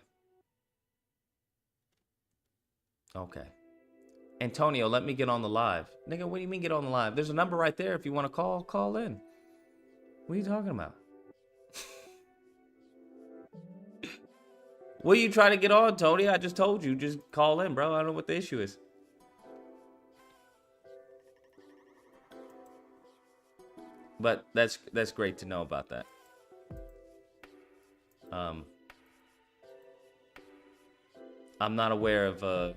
Antonio, let me get on the live. Nigga, what do you mean get on the live? There's a number right there. If you want to call in. What are you talking about? What are you trying to get on, Tony? I just told you. Just call in, bro. I don't know what the issue is. But that's great to know about that. I'm not aware of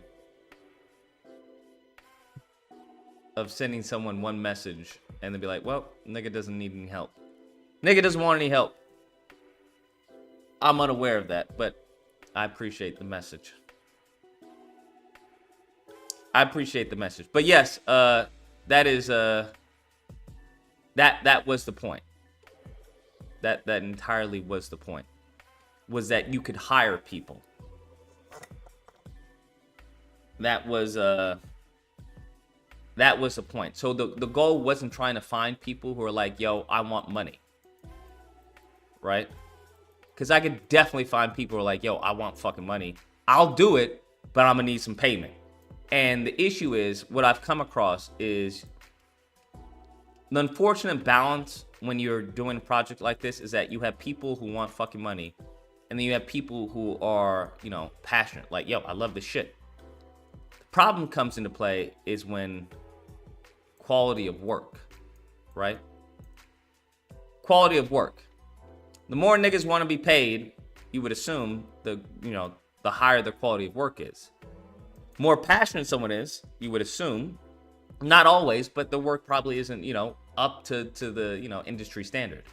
sending someone one message and they'd be like, well, nigga doesn't need any help. Nigga doesn't want any help. I'm unaware of that, but I appreciate the message. But yes, that is that was the point. That entirely was the point. Was that you could hire people. That was the point. So the goal wasn't trying to find people who are like, yo, I want money. Right? Because I could definitely find people who are like, yo, I want fucking money. I'll do it, but I'm going to need some payment. And the issue is, what I've come across is the unfortunate balance when you're doing a project like this is that you have people who want fucking money. And then you have people who are, you know, passionate. Like, yo, I love this shit. The problem comes into play is when quality of work, right? Quality of work. The more niggas want to be paid, you would assume the higher the quality of work is. More passionate someone is, you would assume, not always, but the work probably isn't, you know, up to the, you know, industry standard.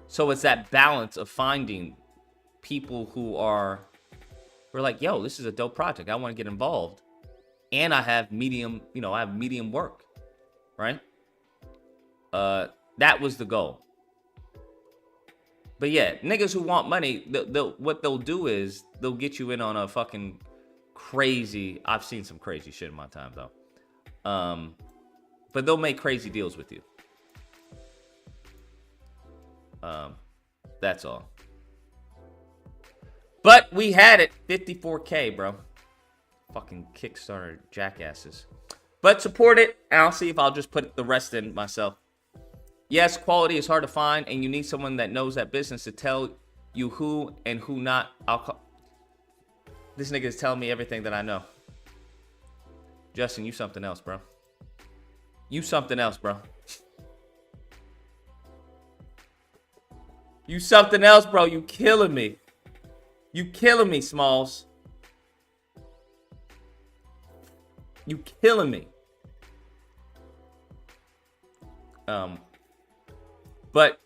So it's that balance of finding people who are like, yo, this is a dope project. I want to get involved. And I have medium work, right? That was the goal. But yeah, niggas who want money, what they'll do is they'll get you in on a fucking crazy. I've seen some crazy shit in my time though. But they'll make crazy deals with you. That's all. But we had it, 54K, bro. Fucking Kickstarter jackasses. But support it, and I'll see if I'll just put the rest in myself. Yes, quality is hard to find, and you need someone that knows that business to tell you who and who not. This nigga is telling me everything that I know. Justin, you something else, bro. You something else, bro. You something else, bro. You killing me. You killing me, Smalls. You killing me. But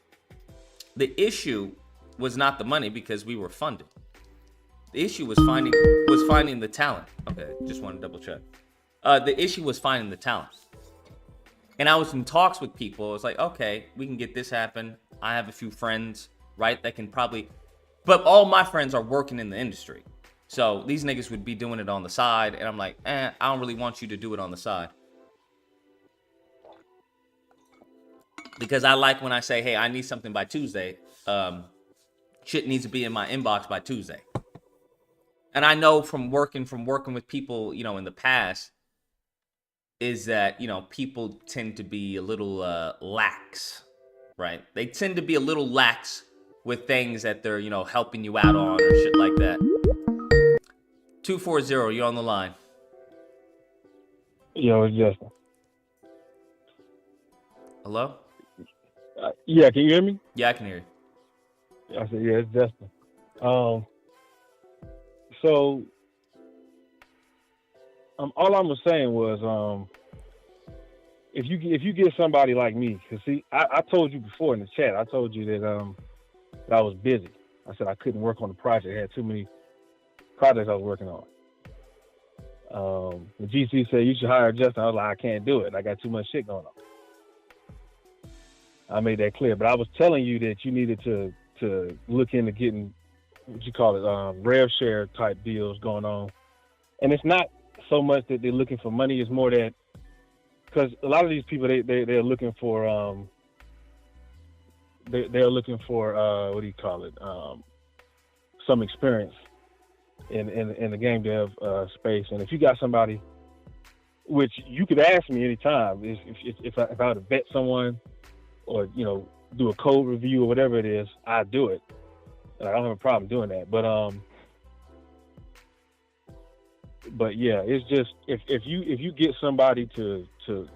the issue was not the money because we were funded. The issue was finding the talent. Okay, just want to double check. The issue was finding the talent. And I was in talks with people. It's like, okay, we can get this happen. I have a few friends, right, that can probably, but all my friends are working in the industry. So these niggas would be doing it on the side. And I'm like, I don't really want you to do it on the side. Because I like when I say, hey, I need something by Tuesday. Shit needs to be in my inbox by Tuesday. And I know from working with people, you know, in the past, is that, you know, people tend to be a little lax, right? They tend to be a little lax with things that they're, you know, helping you out on or shit like that. 240, you're on the line. Yo, it's Justin. Hello? Yeah, can you hear me? Yeah, I can hear you. I said, yeah, it's Justin. So all I was saying was, if you get somebody like me, because see, I told you before in the chat, I told you that I was busy. I said I couldn't work on the project. I had too many projects I was working on. The GC said you should hire Justin. I was like, I can't do it. I got too much shit going on. I made that clear, but I was telling you that you needed to look into getting what you call it, rev share type deals going on. And it's not so much that they're looking for money; it's more that because a lot of these people they're looking for they're looking for what do you call it, some experience in the game dev space. And if you got somebody, which you could ask me anytime, if I were to vet someone or, you know, do a code review or whatever it is, I'd do it. I don't have a problem doing that. But yeah, it's just if you get somebody to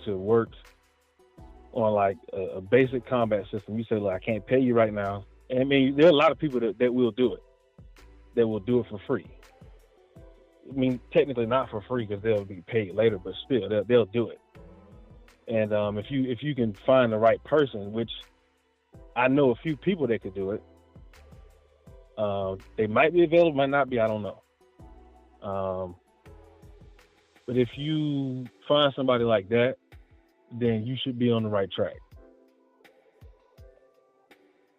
work on like a basic combat system, you say, look, I can't pay you right now. And I mean, there are a lot of people that will do it. That will do it for free. I mean, technically not for free because they'll be paid later, but still they'll do it. And if you can find the right person, which I know a few people that could do it, they might be available, might not be, I don't know. But if you find somebody like that, then you should be on the right track.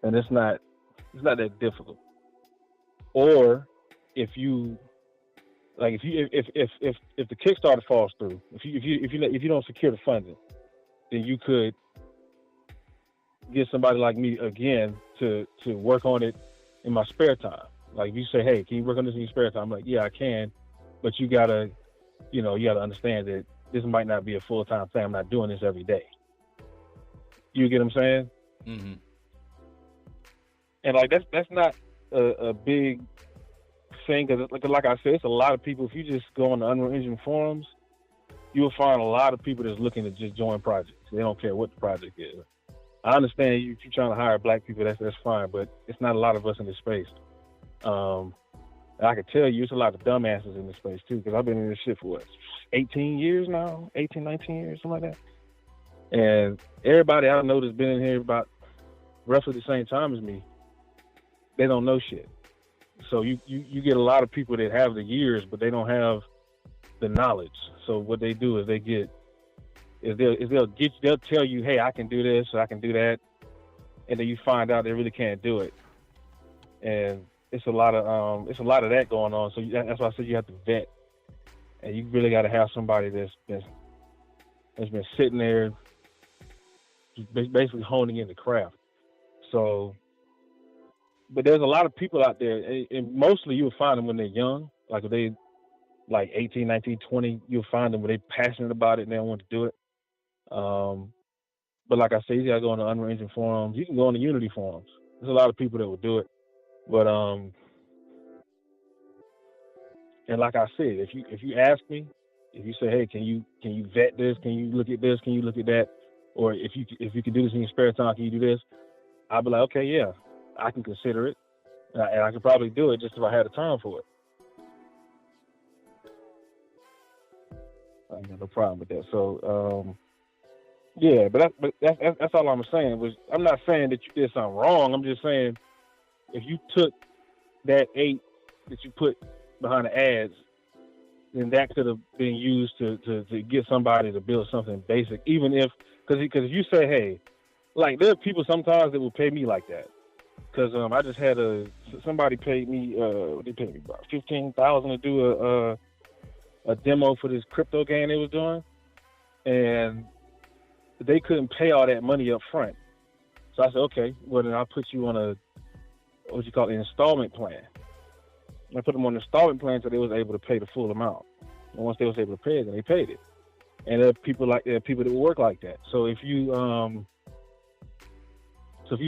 And it's not that difficult. Or if you like, if the Kickstarter falls through, if you don't secure the funding, then you could get somebody like me again to work on it in my spare time. Like if you say, hey, can you work on this in your spare time? I'm like, yeah, I can, but you gotta understand that this might not be a full-time thing. I'm not doing this every day. You get what I'm saying? Mm-hmm. And like that's not a big thing, because like I said, it's a lot of people. If you just go on the Unreal Engine forums, you'll find a lot of people that's looking to just join projects. They don't care what the project is. I understand if you're trying to hire black people, that's fine, but it's not a lot of us in this space. I can tell you, it's a lot of dumbasses in this space too, because I've been in this shit for 18 years now, 18, 19 years, something like that. And everybody I know that's been in here about roughly the same time as me, they don't know shit. So you get a lot of people that have the years, but they don't have the knowledge. So what they do is they'll tell you, hey, I can do this, or I can do that, and then you find out they really can't do it. And it's a lot of that going on. So that's why I said you have to vet, and you really got to have somebody that's been sitting there, basically honing in the craft. So, but there's a lot of people out there, and mostly you'll find them when they're young, like if they like 18, 19, 20, you'll find them when they're passionate about it and they don't want to do it. But like I said, you gotta go on the Unreal Engine forums. You can go on the Unity forums. There's a lot of people that will do it. But and like I said, if you ask me, if you say, hey, can you vet this? Can you look at this? Can you look at that? Or if you can do this in your spare time, can you do this? I'll be like, okay, yeah, I can consider it, and I could probably do it just if I had the time for it. I ain't got no problem with that. So, yeah, but that's all I'm saying. I'm not saying that you did something wrong. I'm just saying if you took that 8 that you put behind the ads then that could have been used to get somebody to build something basic, even if, because if you say, hey, like there are people sometimes that will pay me like that, because I just had somebody paid me they paid me about $15,000 to do a demo for this crypto game they was doing, and they couldn't pay all that money up front. So I said, okay, well then I'll put you on an installment plan. I put them on an installment plan so they was able to pay the full amount. And once they was able to pay it, then they paid it. And there are people that work like that. So if you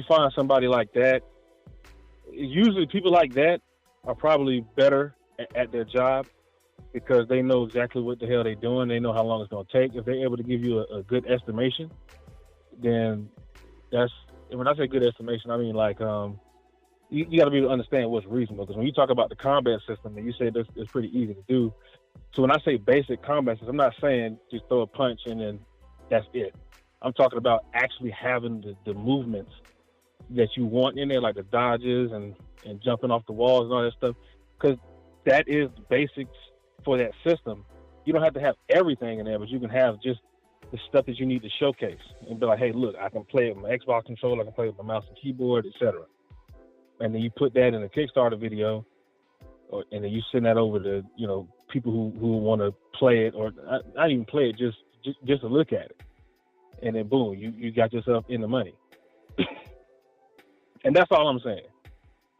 find somebody like that, usually people like that are probably better at their job because they know exactly what the hell they're doing. They know how long it's going to take. If they're able to give you a good estimation, then that's, and when I say good estimation, I mean like you got to be able to understand what's reasonable. Because when you talk about the combat system, and you say it's pretty easy to do. So when I say basic combat system, I'm not saying just throw a punch and then that's it. I'm talking about actually having the movements that you want in there, like the dodges and jumping off the walls and all that stuff. Because that is the basics for that system. You don't have to have everything in there, but you can have just the stuff that you need to showcase and be like, hey, look, I can play it with my Xbox controller, I can play it with my mouse and keyboard, etc. And then you put that in a Kickstarter video, and then you send that over to people who want to play it, or not even play it, just to look at it. And then boom, you got yourself in the money. And that's all I'm saying.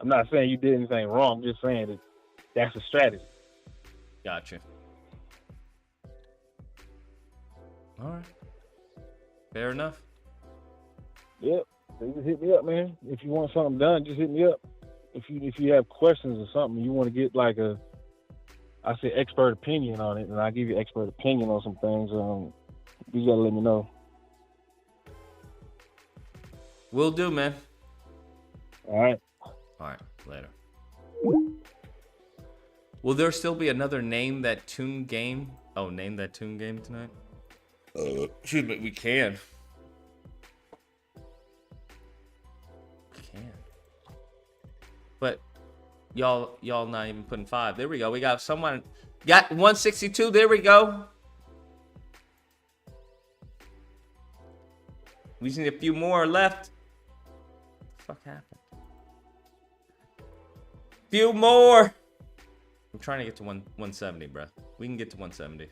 I'm not saying you did anything wrong. I'm just saying that that's a strategy. Gotcha. All right. Fair enough. Yep. So just hit me up, man. If you want something done, just hit me up. If you have questions or something, you want to get like expert opinion on it, and I'll give you expert opinion on some things. You gotta let me know. Will do, man. All right. All right. Later. Will there still be another Name That Tune game? Oh, Name That Tune game tonight? Excuse me, we can. But y'all not even putting 5. There we go. We got someone. Got 162. There we go. We just need a few more left. What the fuck happened? Few more. I'm trying to get to 170, bro. We can get to 170.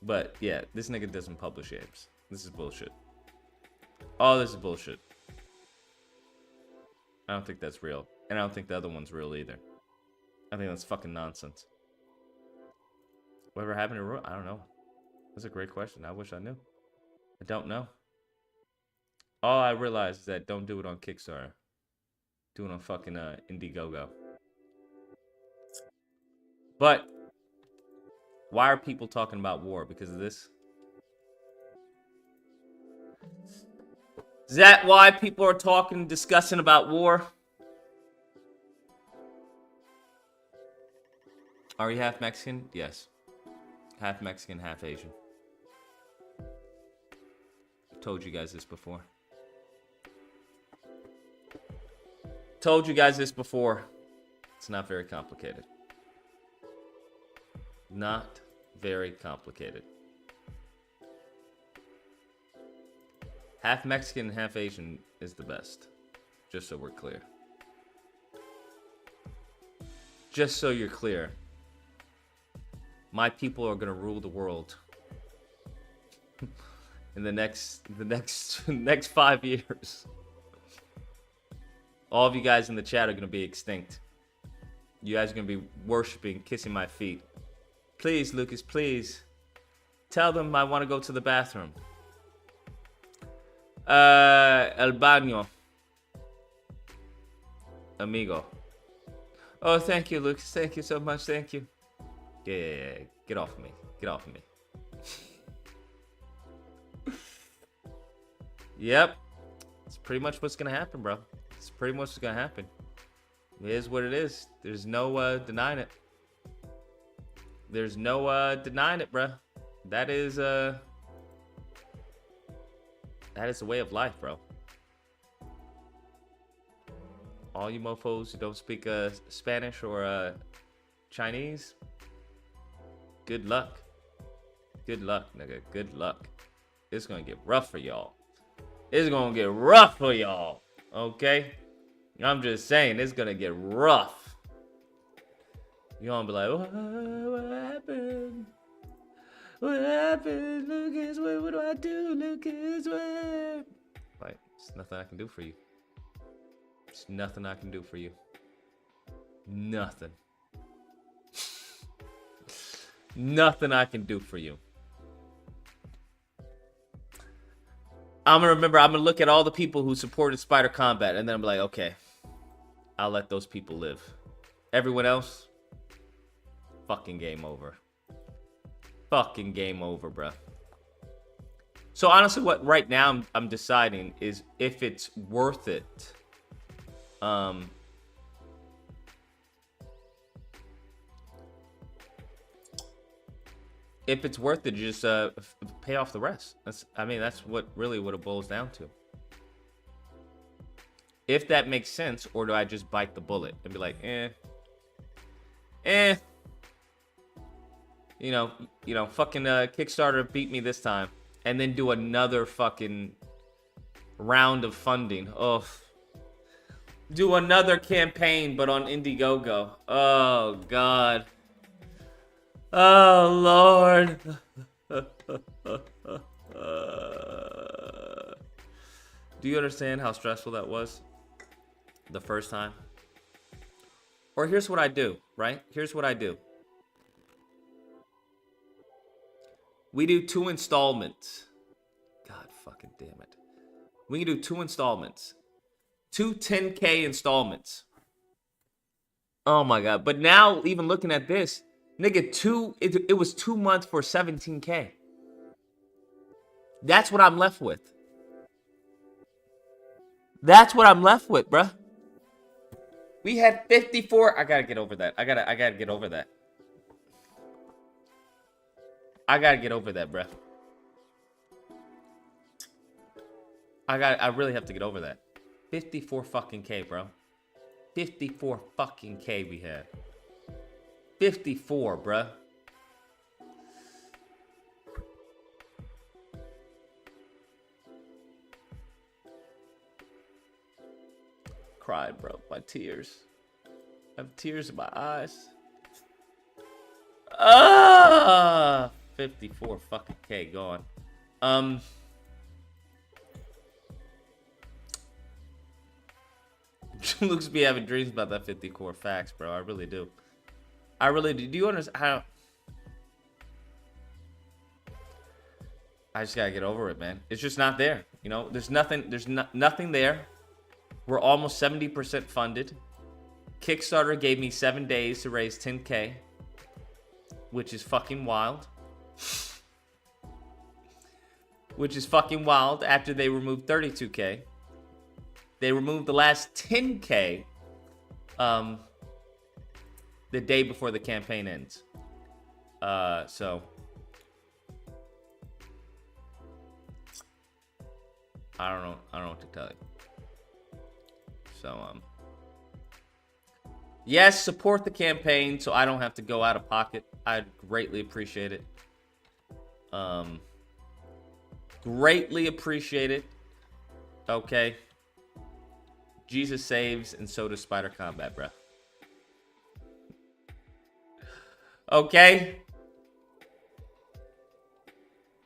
But yeah, this nigga doesn't publish games. This is bullshit. Oh, this is bullshit. I don't think that's real. And I don't think the other one's real either. I think that's fucking nonsense. Whatever happened to Roy? I don't know. That's a great question. I wish I knew. I don't know. All I realize is that don't do it on Kickstarter. Do it on fucking Indiegogo. But why are people talking about war? Because of this? Is that why people are talking, discussing about war? Are you half Mexican? Yes. Half Mexican, half Asian. I've told you guys this before. Told you guys this before. It's not very complicated. Not very complicated. Half Mexican, half Asian is the best. Just so we're clear. Just so you're clear. My people are gonna rule the world in the next 5 years. All of you guys in the chat are gonna be extinct. You guys are gonna be worshiping, kissing my feet. Please, Lucas, please. Tell them I want to go to the bathroom. El baño. Amigo. Oh, thank you, Lucas. Thank you so much. Thank you. Yeah. Get off of me. Get off of me. Yep. It's pretty much what's going to happen, bro. It's pretty much what's going to happen. It is what it is. There's no denying it. There's no denying it, bro. That is the way of life, bro. All you mofos who don't speak Spanish or Chinese, good luck. Good luck, nigga. Good luck. It's gonna get rough for y'all. It's gonna get rough for y'all. Okay? I'm just saying, it's gonna get rough. You're gonna be like, what happened? What happened, Lucas? What do I do, Lucas? What? Like, there's nothing I can do for you. There's nothing I can do for you. Nothing. Nothing I can do for you. I'm gonna look at all the people who supported Spider Combat, and then I'm like, okay, I'll let those people live. Everyone else, fucking game over. Fucking game over, bruh. So honestly, what right now I'm deciding is if it's worth it. If it's worth it, just pay off the rest. That's what it boils down to. If that makes sense, or do I just bite the bullet and be like, you know, fucking Kickstarter beat me this time, and then do another fucking round of funding. Oh, do another campaign, but on Indiegogo. Oh God. Oh Lord. Do you understand how stressful that was the first time? Or here's what I do, right? Here's what I do. We do 2 installments. God fucking damn it. We can do 2 installments. 2 10K installments. Oh my God. But now, even looking at this, nigga, it was 2 months for 17K. That's what I'm left with. That's what I'm left with, bruh. We had 54. I gotta get over that. I gotta get over that. I gotta get over that, bruh. I really have to get over that. 54 fucking K, bro. 54 fucking K we had. 54, bruh. Cried, bro. My tears. I have tears in my eyes. 54 fucking K gone. Luke's be having dreams about that 54 facts, bro. I really do. I really do. Do you understand how? I just gotta get over it, man. It's just not there. You know, there's nothing. There's nothing there. We're almost 70% funded. Kickstarter gave me 7 days to raise 10K, which is fucking wild. Which is fucking wild. After they removed 32K, they removed the last 10K. The day before the campaign ends. So I don't know what to tell you. So yes, support the campaign so I don't have to go out of pocket. I'd greatly appreciate it. Greatly appreciate it. Okay. Jesus saves, and so does Spider Combat, bruh. Okay?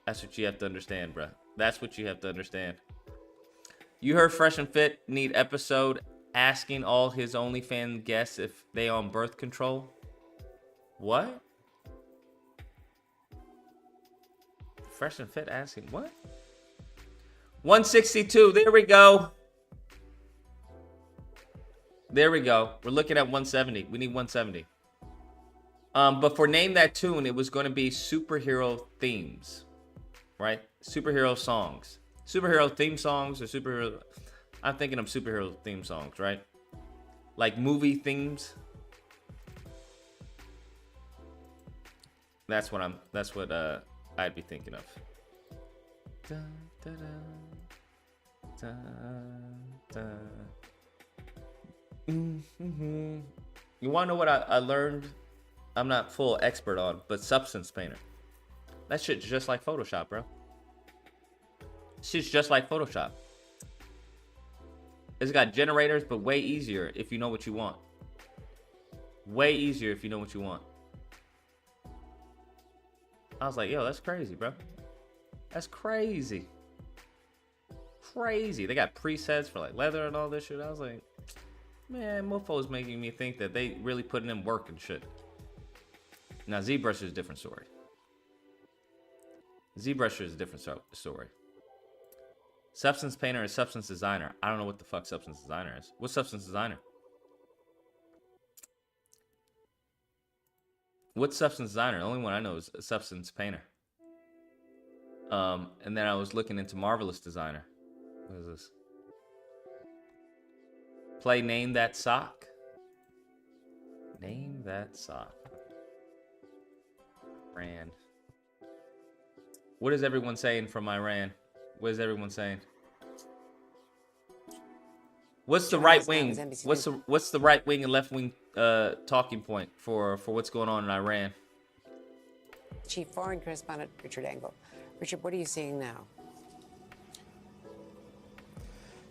That's what you have to understand, bruh. That's what you have to understand. You heard Fresh and Fit need episode asking all his OnlyFans guests if they on birth control. What? Fresh and Fit asking what? 162. There we go. There we go. We're looking at 170. We need 170. But for Name That Tune, it was going to be superhero themes, right? Superhero songs. Superhero theme songs or superhero... I'm thinking of superhero theme songs, right? Like movie themes. That's what I'd be thinking of. Dun, dun, dun, dun, dun. You want to know what I learned I'm not full expert on, but Substance Painter. That shit's just like Photoshop, bro. Shit's just like Photoshop. It's got generators, but way easier if you know what you want. Way easier if you know what you want. I was like, yo, that's crazy, bro. That's crazy. Crazy. They got presets for like leather and all this shit. I was like, man, mofo's making me think that they really putting in work and shit. Now, ZBrush is a different story. ZBrush is a different story. Substance Painter is Substance Designer. I don't know what the fuck Substance Designer is. What's Substance Designer? What's Substance Designer? The only one I know is Substance Painter. And then I was looking into Marvelous Designer. What is this? Play Name That Sock. Name That Sock. Iran. What is everyone saying from Iran? What is everyone saying? What's the right wing? What's the right wing and left wing talking point for what's going on in Iran? Chief Foreign Correspondent Richard Engel. Richard, what are you seeing now?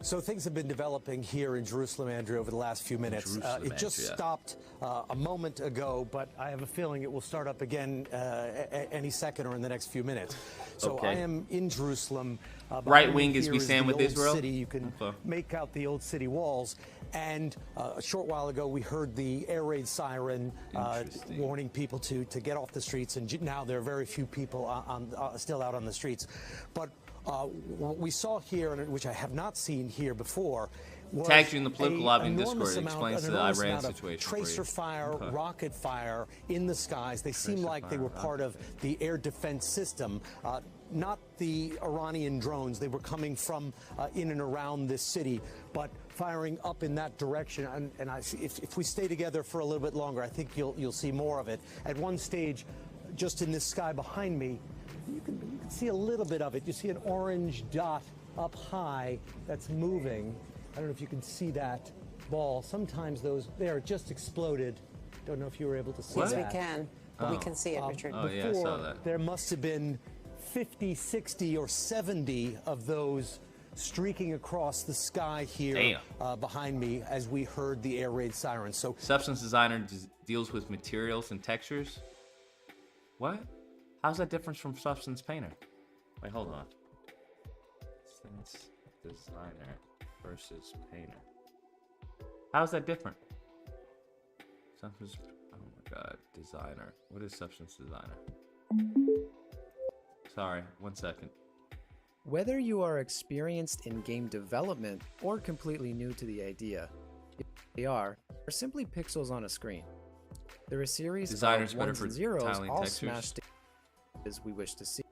So things have been developing here in Jerusalem, Andrew, over the last few minutes. It just stopped a moment ago, but I have a feeling it will start up again any second or in the next few minutes. So I am in Jerusalem. Right wing is we stand with Israel. City. You can make out the old city walls. And a short while ago, we heard the air raid siren warning people to get off the streets. And now there are very few people still out on the streets. But what we saw here, which I have not seen here before, was tagged you in the political lobby in Discord. It explains the Iran situation. Tracer fire, rocket fire in the skies. They seem like they were part of the air defense system, not the Iranian drones. They were coming from in and around this city, but firing up in that direction. And if we stay together for a little bit longer, I think you'll see more of it. At one stage, just in this sky behind me, you can see a little bit of it. You see an orange dot up high that's moving. I don't know if you can see that ball. Sometimes they are just exploded. Don't know if you were able to see that. Yes, we can. But we can see it, Richard. Oh, yeah, I saw that. There must have been 50, 60, or 70 of those streaking across the sky here behind me as we heard the air raid sirens. So, Substance Designer deals with materials and textures. What? How's that different from Substance Painter? Wait, hold on. Substance Designer versus Painter. How's that different? Substance. Oh my God, Designer. What is Substance Designer? Sorry, 1 second. Whether you are experienced in game development or completely new to the idea, they are simply pixels on a screen. They're a series of ones and zeros all smashed as we wish to see.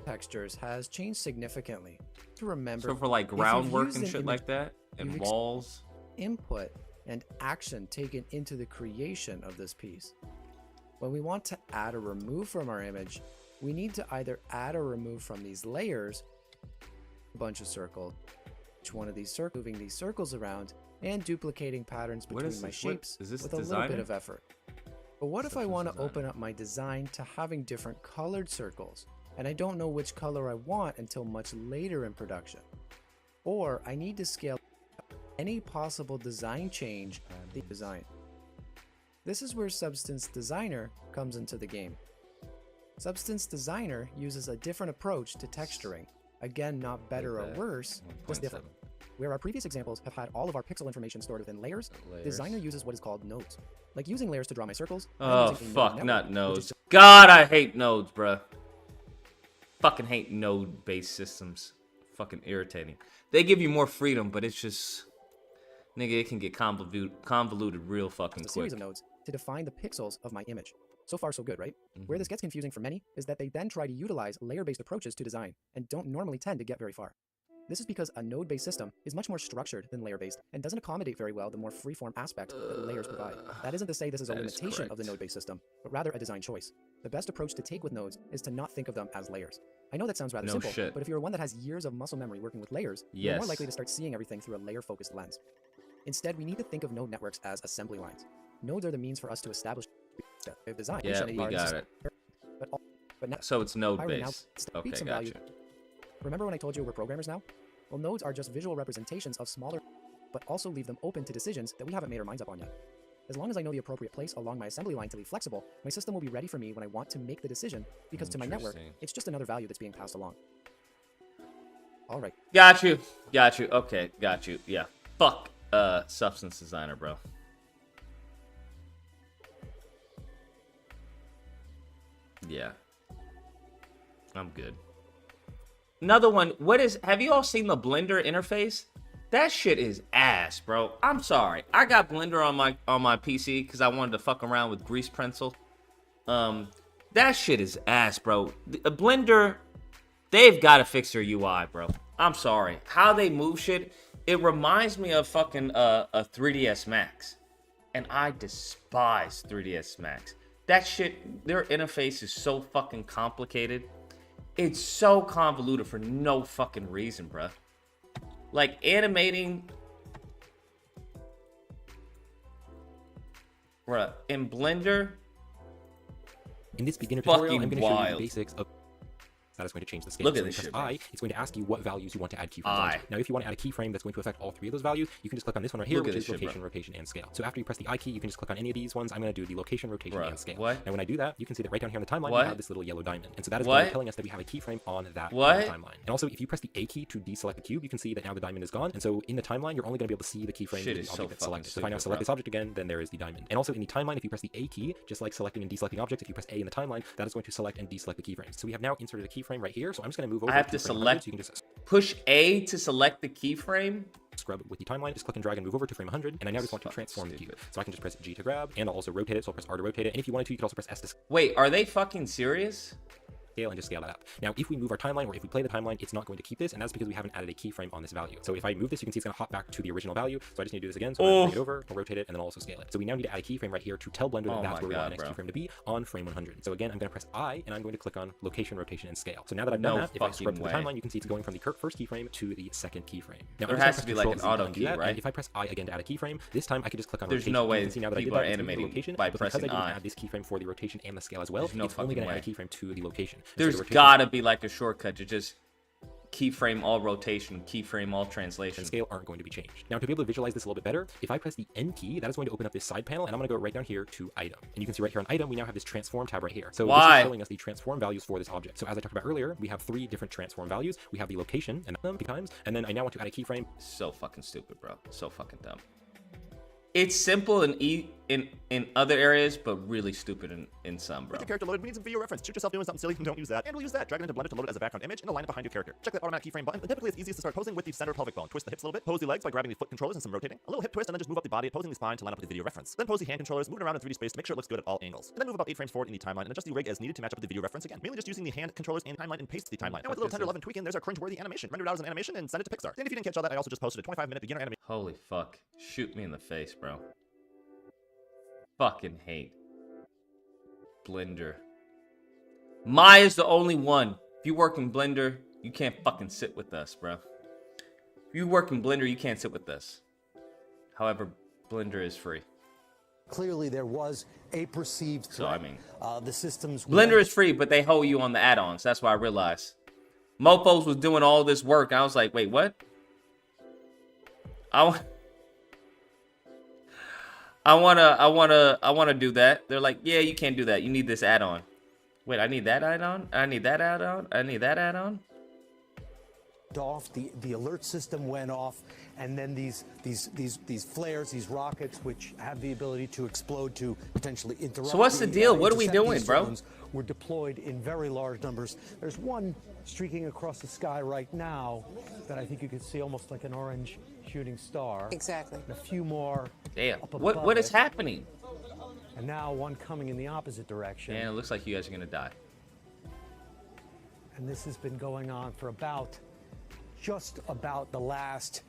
Textures has changed significantly. To remember, So for like groundwork and shit like that, and walls, input and action taken into the creation of this piece. When we want to add or remove from our image, we need to either add or remove from these layers a bunch of circles, each one of these circles, moving these circles around and duplicating patterns between my shapes with a little bit of effort. But what if I want to open up my design to having different colored circles, and I don't know which color I want until much later in production? Or I need to scale any possible design change the design. This is where Substance Designer comes into the game. Substance Designer uses a different approach to texturing. Again, not better or worse, just different. Where our previous examples have had all of our pixel information stored within layers, Designer uses what is called nodes. Like using layers to draw my circles. Oh fuck, not nodes. God, I hate nodes, bruh. Fucking hate node-based systems. Fucking irritating. They give you more freedom, but it's just, nigga, it can get convoluted real fucking quick. A series of nodes to define the pixels of my image. So far, so good, right? Where this gets confusing for many is that they then try to utilize layer-based approaches to design and don't normally tend to get very far. This is because a node-based system is much more structured than layer-based and doesn't accommodate very well the more free-form aspect that layers provide. That isn't to say this is a limitation of the node-based system, but rather a design choice. The best approach to take with nodes is to not think of them as layers. I know that sounds rather simple, but if you're one that has years of muscle memory working with layers, you're more likely to start seeing everything through a layer-focused lens. Instead, we need to think of node networks as assembly lines. Nodes are the means for us to establish design. Yeah, we got it. But now, So it's node Byron, now based. speak Okay, some gotcha. value. Remember when I told you we're programmers now? Well, nodes are just visual representations of smaller, but also leave them open to decisions that we haven't made our minds up on yet. As long as I know the appropriate place along my assembly line to be flexible, my system will be ready for me when I want to make the decision, because to my network, it's just another value that's being passed along. All right. Got you. Got you. Okay, got you. Yeah. Fuck substance designer, bro. Yeah. I'm good. Another one. Have you all seen the Blender interface? That shit is ass, bro. I'm sorry. I got Blender on my PC because I wanted to fuck around with Grease Pencil. That shit is ass, bro. Blender, they've got to fix their UI, bro. I'm sorry. How they move shit, it reminds me of fucking a 3DS Max. And I despise 3DS Max. That shit, their interface is so fucking complicated. It's so convoluted for no fucking reason, bruh. Like, animating... Bruh, in Blender... In this beginner tutorial, I'm fucking going to show you wild. the basics of... That is going to change the scale. Look at So when this you shit, press bro. I, it's going to ask you what values you want to add keyframes onto. Now, if you want to add a keyframe that's going to affect all three of those values, you can just click on this one right here, Look at which is this shit, location, bro. rotation, and scale. So after you press the I key, you can just click on any of these ones. I'm going to do the location, rotation, Bruh, and scale. what? Now, when I do that, you can see that right down here on the timeline, What? we have this little yellow diamond. And so that is What? telling us that we have a keyframe on that What? timeline. And also, if you press the A key to deselect the cube, you can see that now the diamond is gone. And so in the timeline, you're only going to be able to see the keyframe Shit of is the so object that's fucking selected. So if I now stupid, select bro. this object again, then there is the diamond. And also in the timeline, if you press the A key, just like selecting and deselecting objects, if you press A in the timeline, that is going to select and deselect the keyframes. So we have now inserted a keyframe right here. So I'm just going to move over I have to to frame 100, select... so you can just Push A to select the keyframe? scrub with the timeline, just click and drag and move over to frame 100, and I now just want to transform the cube. So I can just press G to grab, and I'll also rotate it, so I'll press R to rotate it, and if you wanted to, you could also press S to Wait, are they fucking serious? scale and just scale that up. Now, if we move our timeline, or if we play the timeline, it's not going to keep this, and that's because we haven't added a keyframe on this value. So if I move this, you can see it's going to hop back to the original value, so I just need to do this again, so I'm going to bring it over, I'll rotate it, and then I'll also scale it. So we now need to add a keyframe right here to tell Blender that that's where we want our next keyframe to be on frame 100. So again, I'm going to press I, and I'm going to click on location, rotation, and scale. So now that I've done that, if I scrub to the timeline, you can see it's going from the first keyframe to the second keyframe. Now, There has to be like an auto key, right? And if I press I again to add a keyframe, this time I can just click on There's rotation. no way You can see now that I did people are that, it's moving the animating location, by but because pressing I didn't I. add this keyframe for the rotation and the scale as well, There's no it's only fucking going to add a way. keyframe to the location. And so There's the rotation gotta be like a shortcut to just keyframe all rotation, keyframe all translation. and scale aren't going to be changed. Now, to be able to visualize this a little bit better, if I press the N key, that is going to open up this side panel, and I'm going to go right down here to item. And you can see right here on item, we now have this transform tab right here. So this is showing us the transform values for this object. So as I talked about earlier, we have 3 different transform values. We have the location and times, and then I now want to add a keyframe. So fucking stupid, bro. So fucking dumb. It's simple in other areas, but really stupid in some, bro. With your character loaded, we need some video reference. Shoot yourself doing something silly and don't use that. And we'll use that. Drag it into Blender to load it as a background image and align it behind your character. Check that automatic keyframe button. And typically it's easiest to start posing with the center pelvic bone. Twist the hips a little bit. Pose the legs by grabbing the foot controllers and some rotating. A little hip twist and then just move up the body, posing the spine to line up with the video reference. Then pose the hand controllers, moving around in 3D space to make sure it looks good at all angles. And then move about 8 frames forward in the timeline and adjust the rig as needed to match up with the video reference again. Mainly just using the hand controllers and timeline and paste the timeline. Now with a little tender love and tweaking, there's our cringe-worthy animation. Render it out as an animation and send it to Pixar. And if you didn't catch all that, I also just posted a 25-minute beginner animation. Holy fuck. Shoot me in the face, bro. Fucking hate Blender. Maya's the only one. If you work in Blender, you can't fucking sit with us, bro. If you work in Blender, you can't sit with us. However, Blender is free. Clearly, there was a perceived threat. So, I mean, the systems. Blender is free, but they hold you on the add-ons. That's why I realized. Mofos was doing all this work. I was like, wait, what? I wanna do that. They're like, yeah, you can't do that. You need this add-on. Wait, I need that add-on? I need that add-on? I need that add-on? Off, the alert system went off, and then these flares, these rockets, which have the ability to explode to potentially interrupt. So what's the deal? What are we doing, bro? Were deployed in very large numbers. There's one streaking across the sky right now that I think you can see almost like an orange shooting star. Exactly. And a few more. Damn. Up What above is it. happening? And now one coming in the opposite direction. Man, it looks like you guys are gonna die. And this has been going on for just about the last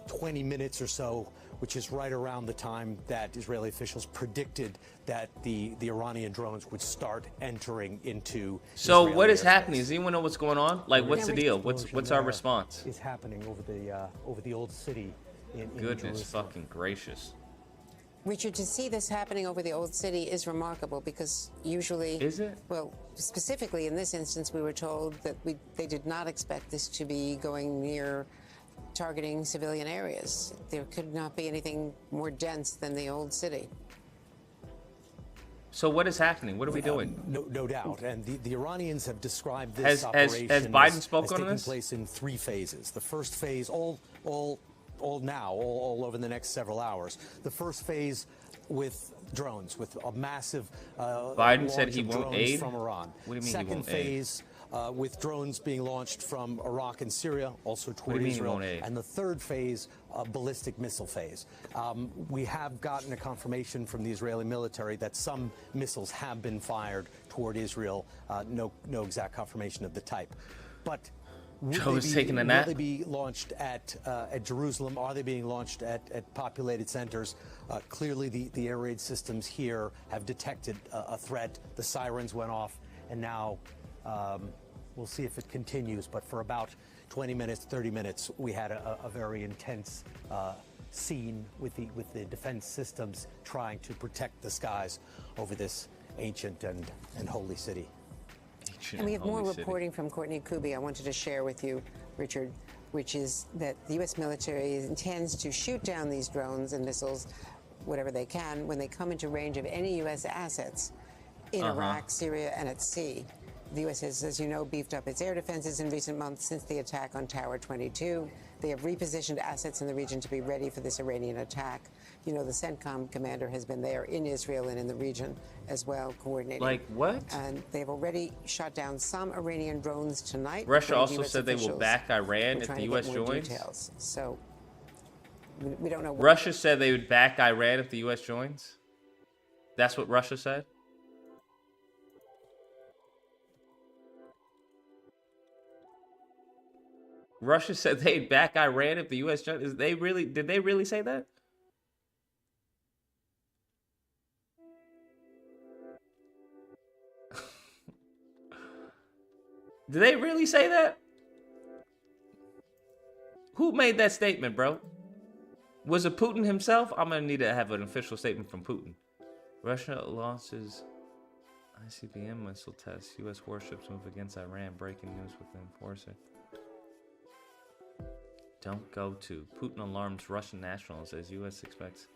20 minutes or so, which is right around the time that Israeli officials predicted that the Iranian drones would start entering into. So Israeli what is airspace. happening? Does anyone know what's going on? Like, what's the deal? What's our There response? Is happening over the old city in Goodness Jerusalem. fucking gracious. Richard, to see this happening over the old city is remarkable because usually... Is it? Well, specifically in this instance, we were told that they did not expect this to be going near targeting civilian areas. There could not be anything more dense than the old city. So what is happening? What are we doing? No doubt. And the Iranians have described this operation as Biden as spoke on taking this? place in 3 phases. The first phase, all over the next several hours. The first phase with drones, with a massive Biden said he won't aid from Iran. What do you mean Second he won't phase with drones being launched from Iraq and Syria, also toward Israel. And the third phase, ballistic missile phase. We have gotten a confirmation from the Israeli military that some missiles have been fired toward Israel. No exact confirmation of the type. But Joe is taking a nap. Will they be launched at Jerusalem? Are they being launched at populated centers? Clearly, the air raid systems here have detected a threat. The sirens went off, and now we'll see if it continues. But for about 20 minutes, 30 minutes, we had a very intense scene with the defense systems trying to protect the skies over this ancient and holy city. And we have more reporting from Courtney Kubi I wanted to share with you, Richard, which is that the U.S. military intends to shoot down these drones and missiles, whatever they can, when they come into range of any U.S. assets in Iraq, Syria, and at sea. The U.S. has, as you know, beefed up its air defenses in recent months since the attack on Tower 22. They have repositioned assets in the region to be ready for this Iranian attack. You know, the CENTCOM commander has been there in Israel and in the region as well, coordinating. Like what? And they've already shot down some Iranian drones tonight. Russia also said they will back Iran if the U.S. joins. Details. So we don't know. Russia said they would back Iran if the U.S. joins. That's what Russia said. Russia said they'd back Iran if the U.S. joined. Did they really say that? Did they really say that? Who made that statement, bro? Was it Putin himself? I'm gonna need to have an official statement from Putin. Russia launches ICBM missile tests. U.S. warships move against Iran. Breaking news within forcing. Don't go to. Putin alarms Russian nationals as U.S. expects.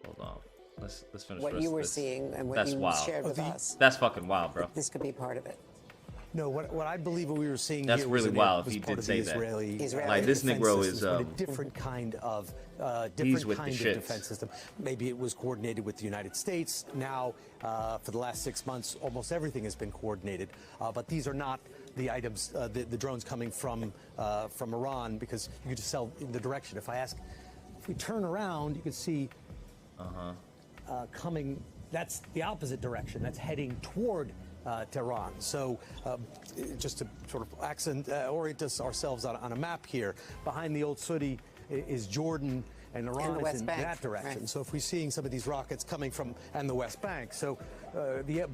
Hold on. Let's finish what you were seeing and what That's you wild. shared with us. That's fucking wild, bro. This could be part of it. No, what I believe we were seeing That's here really was wild. Was He part did of say the that. Israeli Like this Negro is systems, but a different kind of defense system. Maybe it was coordinated with the United States. Now, for the last 6 months, almost everything has been coordinated. But these are not the items, the drones coming from Iran, because you could just tell in the direction. If we turn around, you can see coming. That's the opposite direction. That's heading toward Tehran. So just to sort of orient ourselves on a map here, behind the old city is Jordan, and Iran is in that direction. Right. So if we're seeing some of these rockets coming from, and the West Bank, so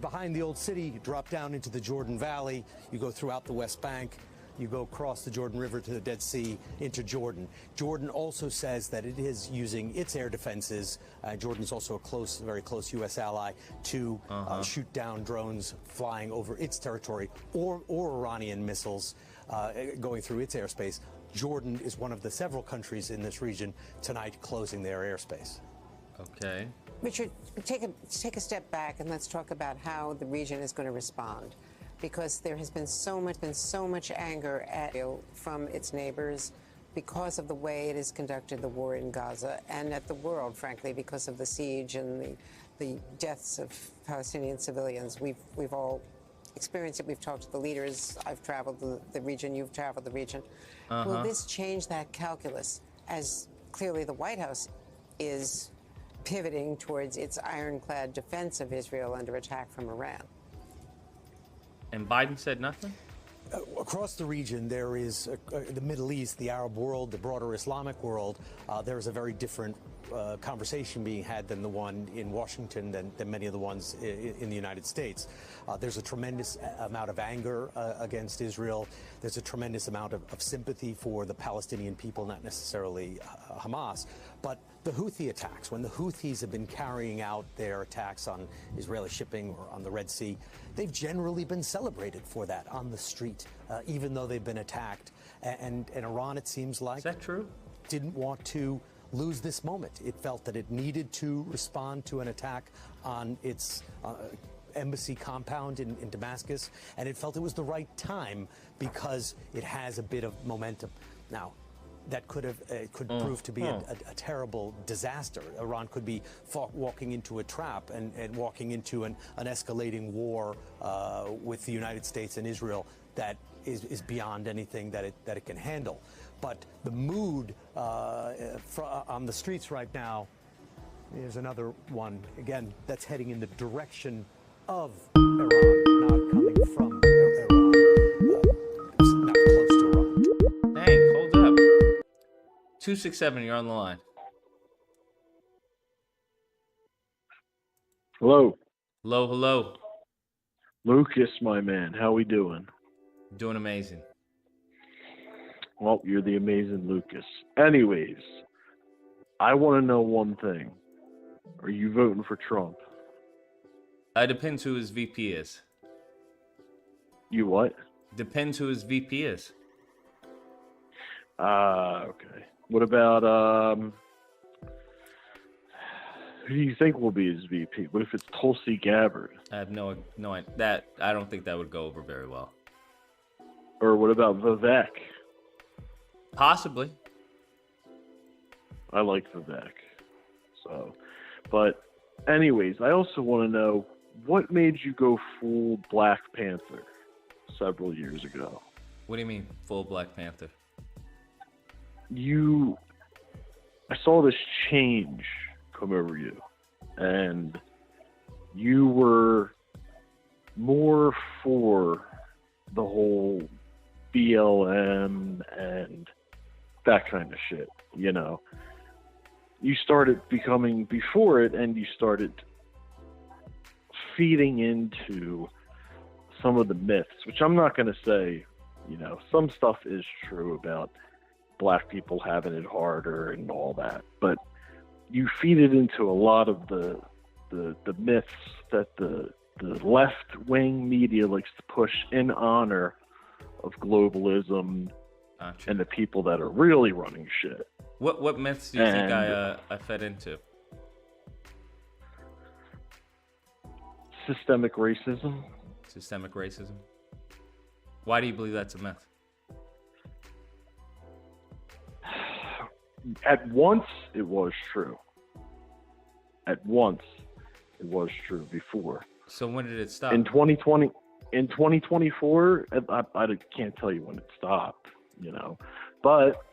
behind the old city, you drop down into the Jordan Valley, you go throughout the West Bank, you go across the Jordan River to the Dead Sea into Jordan. Jordan also says that it is using its air defenses. Jordan is also a very close U.S. ally to shoot down drones flying over its territory or Iranian missiles going through its airspace. Jordan is one of the several countries in this region tonight closing their airspace. Okay. Richard, take a step back and let's talk about how the region is going to respond. Because there has been so much anger at Israel from its neighbors because of the way it has conducted the war in Gaza, and at the world, frankly, because of the siege and the deaths of Palestinian civilians. We've all experienced it. We've talked to the leaders. I've traveled the region. You've traveled the region. Will this change that calculus, as clearly the White House is pivoting towards its ironclad defense of Israel under attack from Iran? And Biden said nothing? Across the region, there is the Middle East, the Arab world, the broader Islamic world. There is a very different conversation being had than the one in Washington, than many of the ones in the United States. There's a tremendous amount of anger against Israel. There's a tremendous amount of sympathy for the Palestinian people, not necessarily Hamas, but the Houthi attacks. When the Houthis have been carrying out their attacks on Israeli shipping or on the Red Sea, they've generally been celebrated for that on the street, even though they've been attacked. And Iran, it seems like, is that true? Didn't want to lose this moment. It felt that it needed to respond to an attack on its embassy compound in Damascus, and it felt it was the right time because it has a bit of momentum. Now, that could prove to be a terrible disaster. Iran could be walking into a trap and walking into an escalating war with the United States and Israel that is beyond anything that it can handle. But the mood on the streets right now is another one, again, that's heading in the direction of Iran, not coming from Iran. It's not close to Iran. Dang, hold up. 267, you're on the line. Hello. Hello, hello. Lucas, my man, how we doing? Doing amazing. Well, you're the amazing Lucas. Anyways, I want to know one thing. Are you voting for Trump? It depends who his VP is. You what? Depends who his VP is. Okay. What about, who do you think will be his VP? What if it's Tulsi Gabbard? I have no I don't think that would go over very well. Or what about Vivek? Possibly. I like Vivek. So, but anyways, I also want to know what made you go full Black Panther several years ago? What do you mean, full Black Panther? I saw this change come over you, and you were more for the whole BLM and that kind of shit, you know. You started becoming before it, and you started feeding into some of the myths, which I'm not going to say, you know, some stuff is true about Black people having it harder and all that, but you feed it into a lot of the myths that the left-wing media likes to push in honor of globalism and the people that are really running shit. What myths do you think I fed into? Systemic racism. Systemic racism. Why do you believe that's a myth? At once, it was true. At once, it was true before. So when did it stop? In 2020, in 2024, I can't tell you when it stopped, you know, but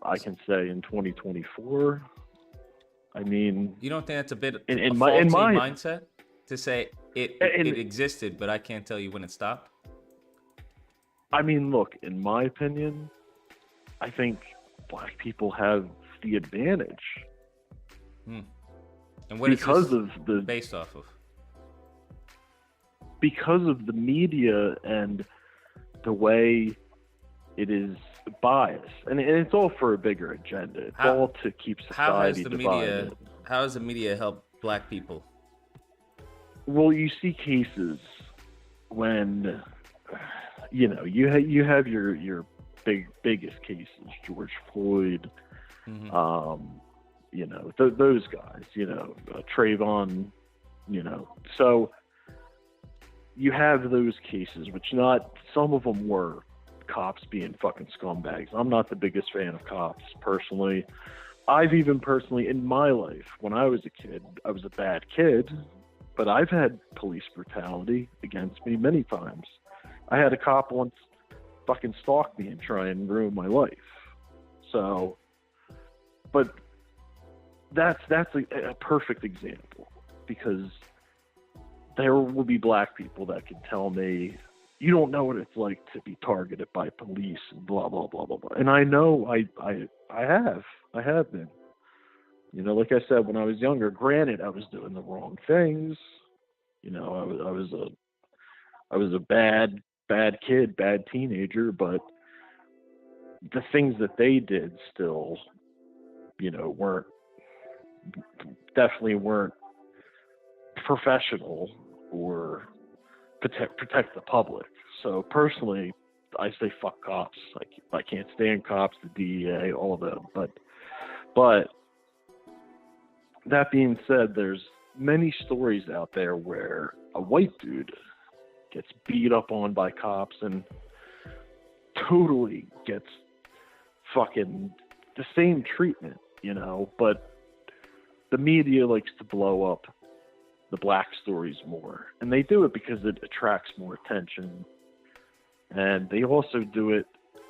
I can say in 2024. I mean, you don't think that's a bit in a my faulty mindset to say it existed, but I can't tell you when it stopped? I mean, look, in my opinion, I think Black people have the advantage. And what because is this of the based off of? Because of the media and the way it is biased, and it's all for a bigger agenda. It's all to keep society divided. How has the media helped Black people? Well, you see cases when, you know, you have your biggest cases, George Floyd, you know, those guys, you know, Trayvon, you know, so you have those cases, which some of them were cops being fucking scumbags. I'm not the biggest fan of cops personally. I've even personally in my life, when I was a kid, I was a bad kid, but I've had police brutality against me many times. I had a cop once fucking stalk me and try and ruin my life. So, but that's a perfect example, because there will be Black people that can tell me you don't know what it's like to be targeted by police and blah blah blah blah blah. And I know I have been. You know, like I said, when I was younger, granted I was doing the wrong things. You know, I was a bad kid, bad teenager, but the things that they did still, you know, definitely weren't professional or protect the public. So personally, I say fuck cops. Like, I can't stand cops, the DEA, all of them. But that being said, there's many stories out there where a white dude gets beat up on by cops and totally gets fucking the same treatment, you know, but the media likes to blow up the black stories more, and they do it because it attracts more attention, and they also do it,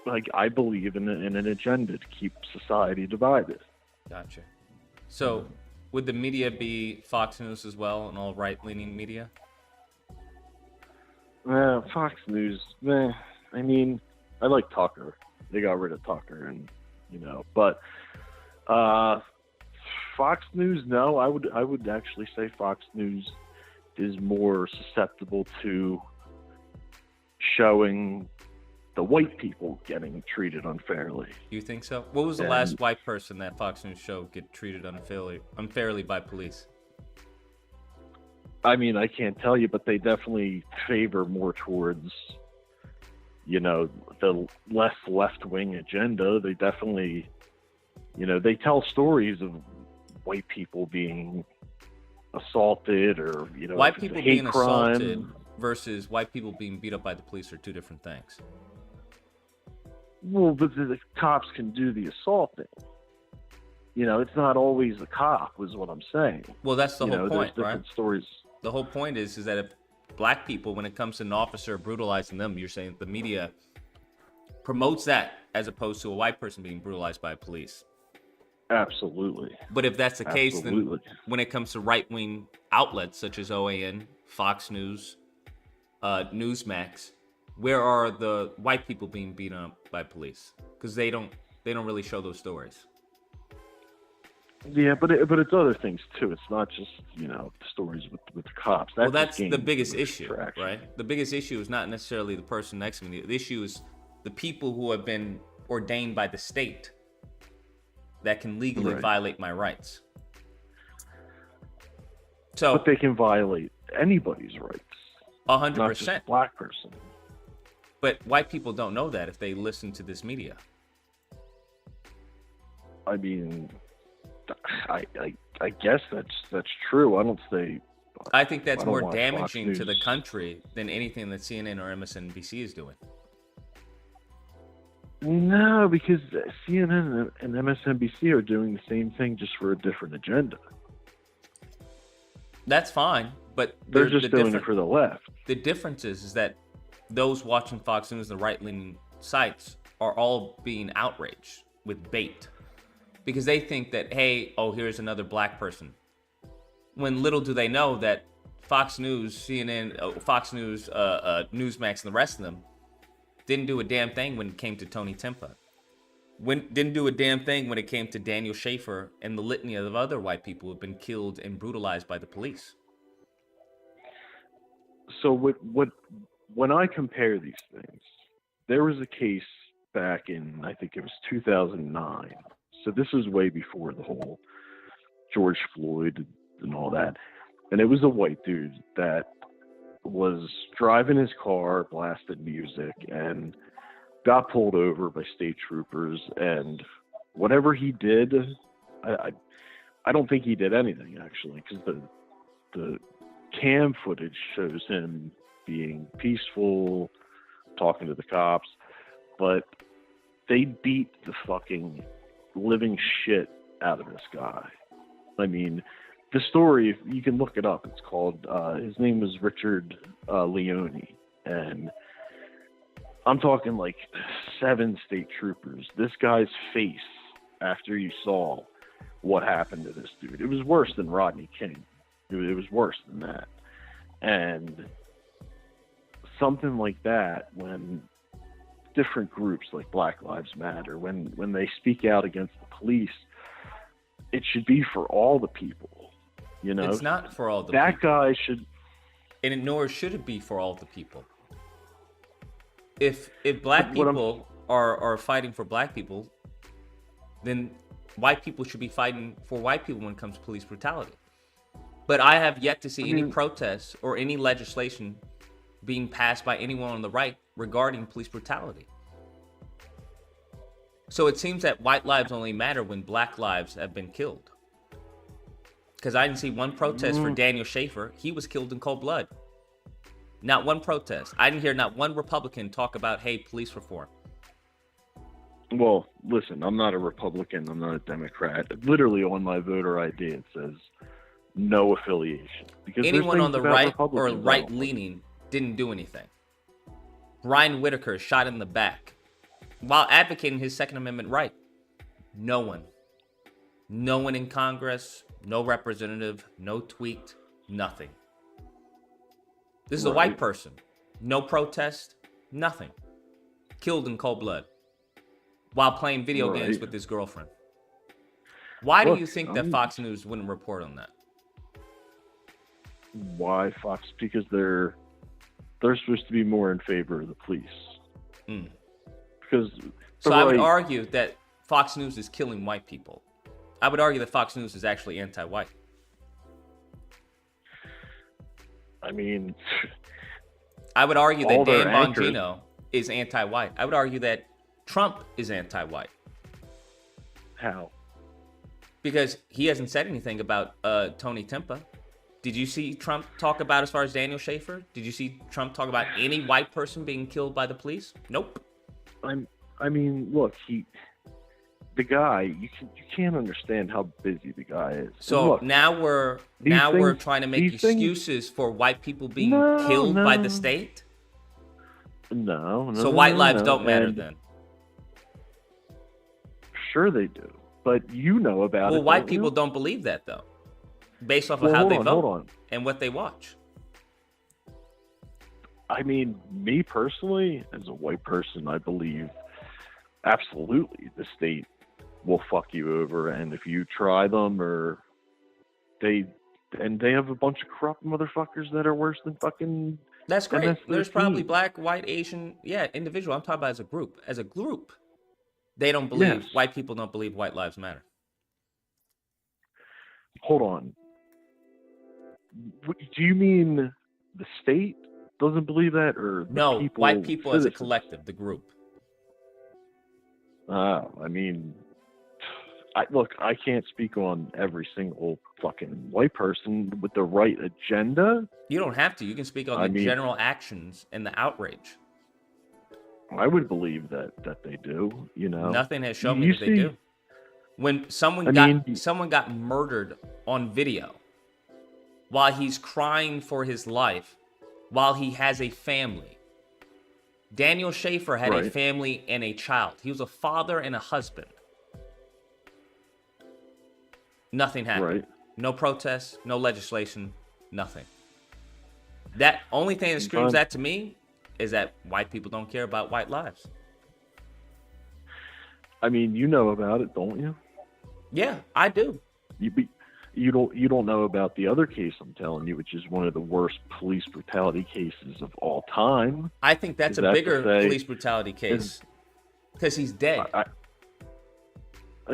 like, I believe, in an agenda to keep society divided. Gotcha. So would the media be Fox News as well, and all right-leaning media? Fox News, I mean, I like Tucker. They got rid of Tucker, and, you know, but Fox News, no, I would actually say Fox News is more susceptible to showing the white people getting treated unfairly. You think so? What was the last white person that Fox News show get treated unfairly by police? I mean, I can't tell you, but they definitely favor more towards, you know, the less left-wing agenda. They definitely, you know, they tell stories of white people being assaulted, or, you know, White people being crime. assaulted versus white people being beat up by the police are two different things. Well, but the cops can do the assaulting. You know, it's not always the cop, is what I'm saying. Well, that's the whole point, there's right? different stories. The whole point is that if black people, when it comes to an officer brutalizing them, you're saying the media promotes that as opposed to a white person being brutalized by police. Absolutely. But if that's the case, Absolutely. then when it comes to right-wing outlets such as OAN, Fox News, Newsmax, where are the white people being beaten up by police? Because they don't really show those stories. Yeah, but it's other things too. It's not just, you know, stories with the cops. That's the biggest issue, right? The biggest issue is not necessarily the person next to me. The issue is the people who have been ordained by the state that can legally violate my rights. So, but they can violate anybody's rights. 100%. Not just a black person. But white people don't know that if they listen to this media. I mean, I guess that's true. I don't say. I think that's I don't more want damaging Fox to the News. country than anything that CNN or MSNBC is doing. No, because CNN and MSNBC are doing the same thing, just for a different agenda. That's fine, but They're just doing it for the left. The difference is that those watching Fox News, the right-leaning sites, are all being outraged with bait because they think that, hey, oh, here's another black person. When little do they know that Fox News, CNN, Fox News, Newsmax, and the rest of them didn't do a damn thing when it came to Tony Timpa. Didn't do a damn thing when it came to Daniel Schaefer and the litany of other white people who have been killed and brutalized by the police. So when I compare these things, there was a case back in, I think it was 2009. So this is way before the whole George Floyd and all that. And it was a white dude that was driving his car, blasted music, and got pulled over by state troopers. And whatever he did, I don't think he did anything, actually, because the cam footage shows him being peaceful, talking to the cops, but they beat the fucking living shit out of this guy. I mean, the story, you can look it up. It's called, his name was Richard Leone, and I'm talking like 7 state troopers. This guy's face, after you saw what happened to this dude, it was worse than Rodney King. It was worse than that. And something like that, when different groups like Black Lives Matter, when they speak out against the police, it should be for all the people. You know, It's not for all the that people. guy should. And nor should it be for all the people. If black people are fighting for black people, then white people should be fighting for white people when it comes to police brutality. But I have yet to see any protests or any legislation being passed by anyone on the right regarding police brutality. So it seems that white lives only matter when black lives have been killed. Because I didn't see one protest for Daniel Schaefer. He was killed in cold blood. Not one protest. I didn't hear not one Republican talk about, hey, police reform. Well, listen, I'm not a Republican. I'm not a Democrat. Literally on my voter ID, it says no affiliation. Because Anyone on the right or Republicans, right-leaning didn't do anything. Brian Whitaker shot in the back while advocating his Second Amendment right. No one. No one in Congress, no representative, no tweaked, nothing. This is a white person. No protest, nothing. Killed in cold blood while playing video games with his girlfriend. Why do you think that Fox News wouldn't report on that? Why Fox? Because they're supposed to be more in favor of the police. Because so I would argue that Fox News is killing white people. I would argue that Fox News is actually anti-white. I mean, I would argue that all their Dan anchors- Bongino is anti-white. I would argue that Trump is anti-white. How? Because he hasn't said anything about Tony Timpa. Did you see Trump talk about as far as Daniel Schaefer? Did you see Trump talk about any white person being killed by the police? Nope. I mean, look, the guy, you can't understand how busy the guy is. So look, now we're trying to make excuses for white people being killed by the state. No. So white lives no. don't matter And then. Sure they do, but you know about it. Well, white don't people you? don't believe that though, based off of Well, how hold they on, vote hold on. and what they watch. I mean, me personally, as a white person, I believe absolutely the state will fuck you over, and if you try them, or they have a bunch of corrupt motherfuckers that are worse than fucking. That's great. MS-13. There's probably black, white, Asian, individual. I'm talking about as a group. As a group, they don't believe. Yes. White people don't believe white lives matter. Hold on. Do you mean the state doesn't believe that, or the No, people, white people as a citizens? collective, the group. I mean, look, I can't speak on every single fucking white person with the right agenda. You don't have to. You can speak on the general actions and the outrage. I would believe that they do. You know, Nothing has shown me You that they see- do. When someone got murdered on video while he's crying for his life, while he has a family. Daniel Schaefer had a Right. family and a child. He was a father and a husband. Nothing happened. Right. No protests, no legislation, nothing. That only thing that screams that to me is that white people don't care about white lives. I mean, you know about it, don't you? Yeah, I do. You don't know about the other case I'm telling you, which is one of the worst police brutality cases of all time. I think that's a Is that to bigger say- police brutality case because he's dead.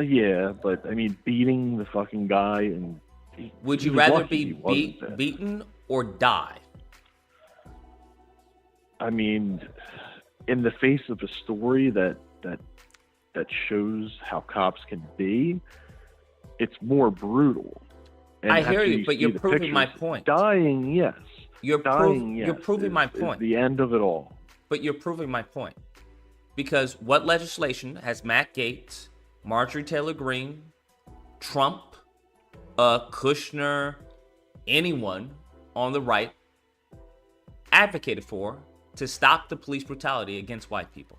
Yeah, but I mean, beating the fucking guy and. Would you he's rather lucky he be wasn't dead. beaten or die? I mean, in the face of a story that shows how cops can be, it's more brutal. And I hear after you, but see you're the proving my pictures, point. Dying, yes. You're Dying, proving my is point. the end of it all. But you're proving my point. Because what legislation has Matt Gaetz, Marjorie Taylor Greene, Trump, Kushner, anyone on the right advocated for to stop the police brutality against white people?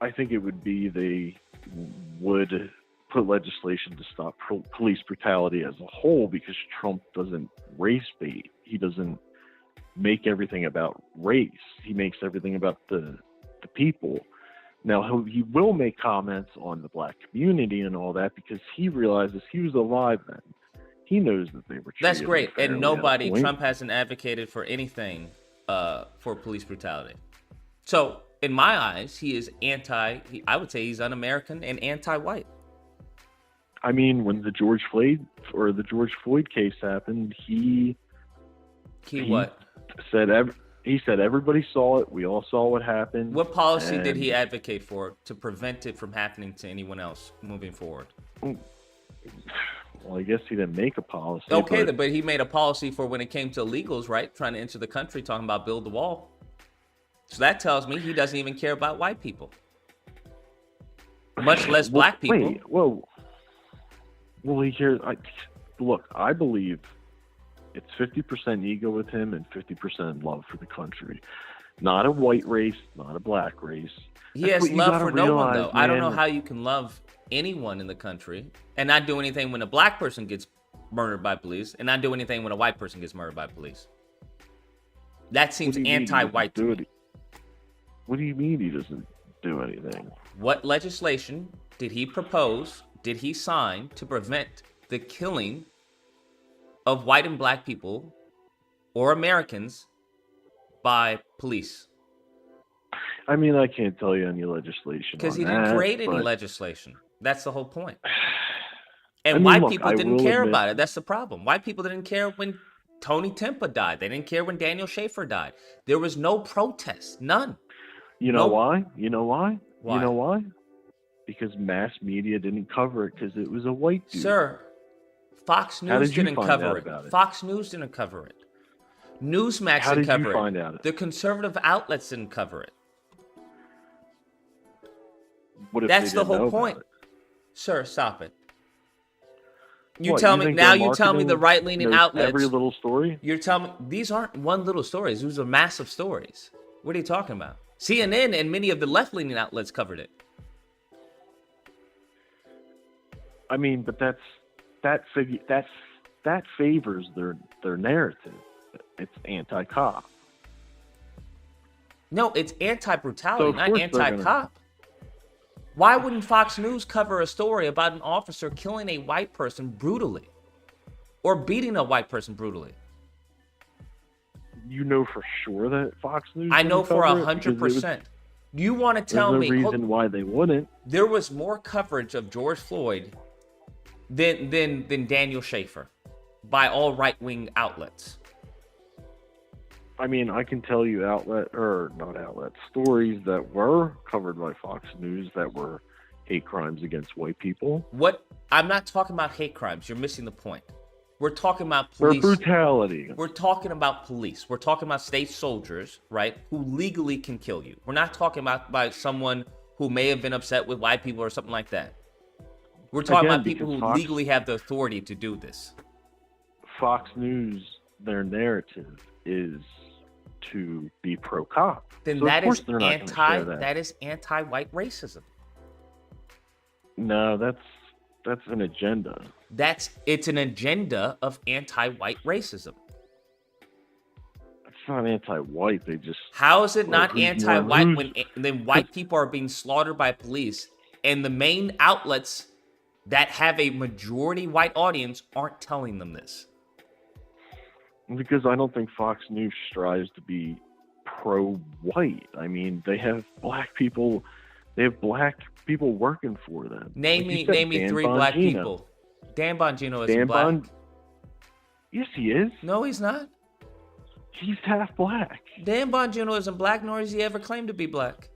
I think it would be they would put legislation to stop police brutality as a whole, because Trump doesn't race bait. He doesn't make everything about race. He makes everything about the people. Now, he will make comments on the black community and all that because he realizes he was alive then. He knows that they were treated That's great. unfairly And at a nobody, point. Trump hasn't advocated for anything for police brutality. So, in my eyes, he is I would say he's un-American and anti-white. I mean, when the George Floyd case happened, he what? He said everybody saw it. We all saw what happened. What policy did he and- advocate for to prevent it from happening to anyone else moving forward? Well, I guess he didn't make a policy. Okay, but but he made a policy for when it came to illegals, right? Trying to enter the country, talking about build the wall. So that tells me he doesn't even care about white people, much less black people. Wait, whoa. Well, he cares. Look, I believe it's 50% ego with him and 50% love for the country. Not a white race, not a black race. He That's has what you love gotta for no one, realize, though. I don't know man. how you can love anyone in the country and not do anything when a black person gets murdered by police and not do anything when a white person gets murdered by police. That seems What do you mean he anti-white to doesn't me. What do you mean he doesn't do anything? What legislation did he propose, did he sign to prevent the killing of white and black people or Americans by police? I mean, I can't tell you any legislation Because he on didn't that, create any but- legislation. That's the whole point. And I mean, white look, people I didn't will care admit- about it. That's the problem. White people didn't care when Tony Timpa died. They didn't care when Daniel Schaefer died. There was no protest. None. You know No. why? You know why? Why? You know why? Because mass media didn't cover it because it was a white dude. Sir, Fox How News did you didn't find cover out it. about it? Fox News didn't cover it. Newsmax How didn't did you cover find it. out? The conservative outlets didn't cover it. What if That's they the didn't know whole about point. it? Sir, stop it. You What, tell you me think now. their You tell me the marketing right-leaning knows outlets. every little story? You're telling me these aren't one little stories. These are massive stories. What are you talking about? CNN and many of the left-leaning outlets covered it. I mean, but that favors their narrative. It's anti-cop. No, it's So, anti-brutality, of not course they're gonna- anti-cop. Why wouldn't Fox News cover a story about an officer killing a white person brutally or beating a white person brutally? You know for sure that Fox News. I know didn't for cover it? Because it was- 100%. You want to tell There's no me reason why they wouldn't. there was more coverage of George Floyd than Daniel Schaefer by all right-wing outlets? I mean, I can tell you stories that were covered by Fox News that were hate crimes against white people. What? I'm not talking about hate crimes. You're missing the point. We're talking about Or police brutality. We're talking about police. We're talking about state soldiers, right? Who legally can kill you. We're not talking about by someone who may have been upset with white people or something like that. We're talking Again, about people who because Fox- legally have the authority to do this. Fox News, their narrative is to be pro-cop. Then So of that course is they're not gonna share that is anti-white racism. No, that's an agenda. It's an agenda of anti-white racism. It's not anti-white. They just How is it not who's more- anti-white who's- when then white people are being slaughtered by police and the main outlets that have a majority white audience aren't telling them this? Because I don't think Fox News strives to be pro-white. I mean, they have black people. They have black people working for them. Name Like you me said, name me Dan 3 black Bongino. people. Dan Bongino isn't Dan black. Yes, he is. No, he's not. He's half black. Dan Bongino isn't black, nor has he ever claimed to be black.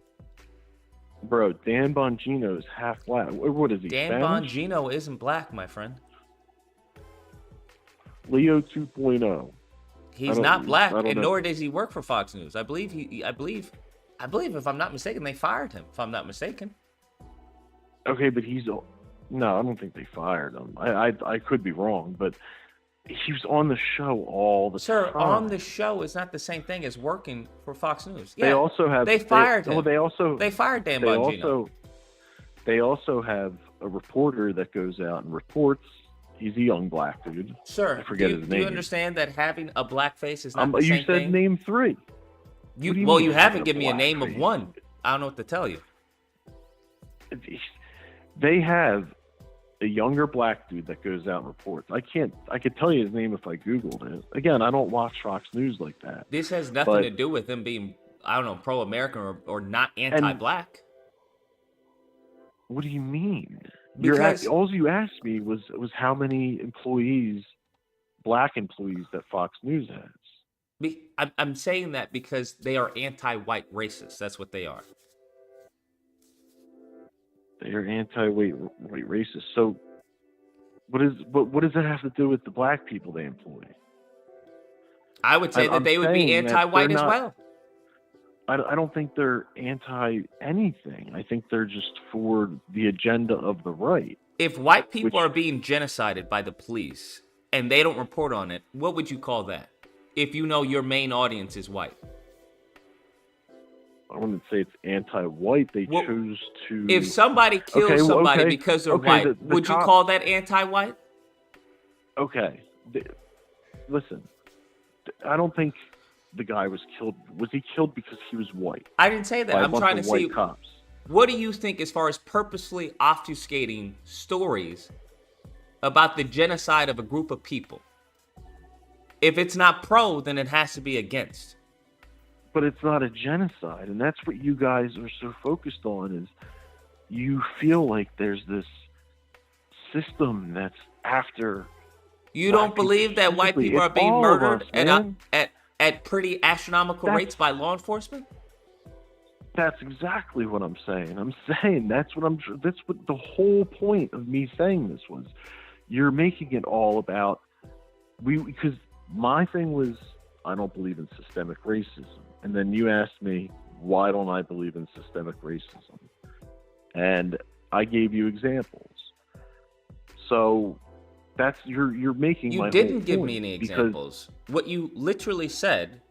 Bro, Dan Bongino is half black. What is he, Dan Spanish? Bongino isn't black, my friend. Leo 2.0. He's not black, and nor does he work for Fox News. I believe if I'm not mistaken, they fired him. If I'm not mistaken. Okay, but no, I don't think they fired him. I could be wrong, but he was on the show all the Sir, time. on the show is not the same thing as working for Fox News. They Yeah, also have. They fired him. Well, They fired Dan they Bongino. They also have a reporter that goes out and reports He's a young black dude. Sure. I forget his Do name. you understand that having a black face is not the you same said thing? name 3. You mean you it's haven't a given me a black name of face? one. I don't know what to tell you. They have a younger black dude that goes out and reports. I could tell you his name if I Googled it. Again, I don't watch Fox News like that. This has nothing to do with him being, I don't know, pro-American or not anti-black. What do you mean? Because all you asked me was how many employees, black employees, that Fox News has. I'm saying that because they are anti-white racists. That's what they are. They are anti-white racist. So, what does that have to do with the black people they employ? I would say that they would be anti-white as well. I don't think they're anti-anything. I think they're just for the agenda of the right. If white people are being genocided by the police and they don't report on it, what would you call that? If you know your main audience is white. I wouldn't say it's anti-white. They chose to... If somebody kills somebody because they're white, would you call that anti-white? Okay. Listen, I don't think the guy was killed. Was he killed because he was white? I didn't say that. By a I'm bunch trying of to white see, cops. what do you think as far as purposely obfuscating stories about the genocide of a group of people? If it's not pro, then it has to be against. But it's not a genocide, and that's what you guys are so focused on, is you feel like there's this system that's after... You don't believe that white people are being murdered at pretty astronomical rates by law enforcement? That's exactly what I'm saying. I'm saying that's what the whole point of me saying this was. You're making it all about because my thing was, I don't believe in systemic racism. And then you asked me, why don't I believe in systemic racism? And I gave you examples. So that's you're making my whole point. You didn't give me any examples. What you literally said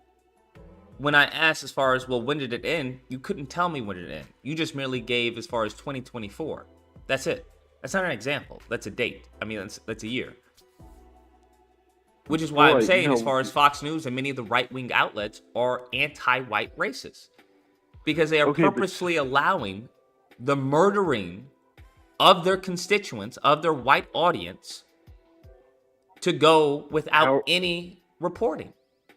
when I asked as far as, well, when did it end? You couldn't tell me when it ended. You just merely gave as far as 2024. That's it. That's not an example. That's a date. I mean, that's a year. Which is why I'm saying, as far as Fox News and many of the right-wing outlets are anti-white racists. Because they are purposely allowing the murdering of their constituents, of their white audience, to go without any reporting.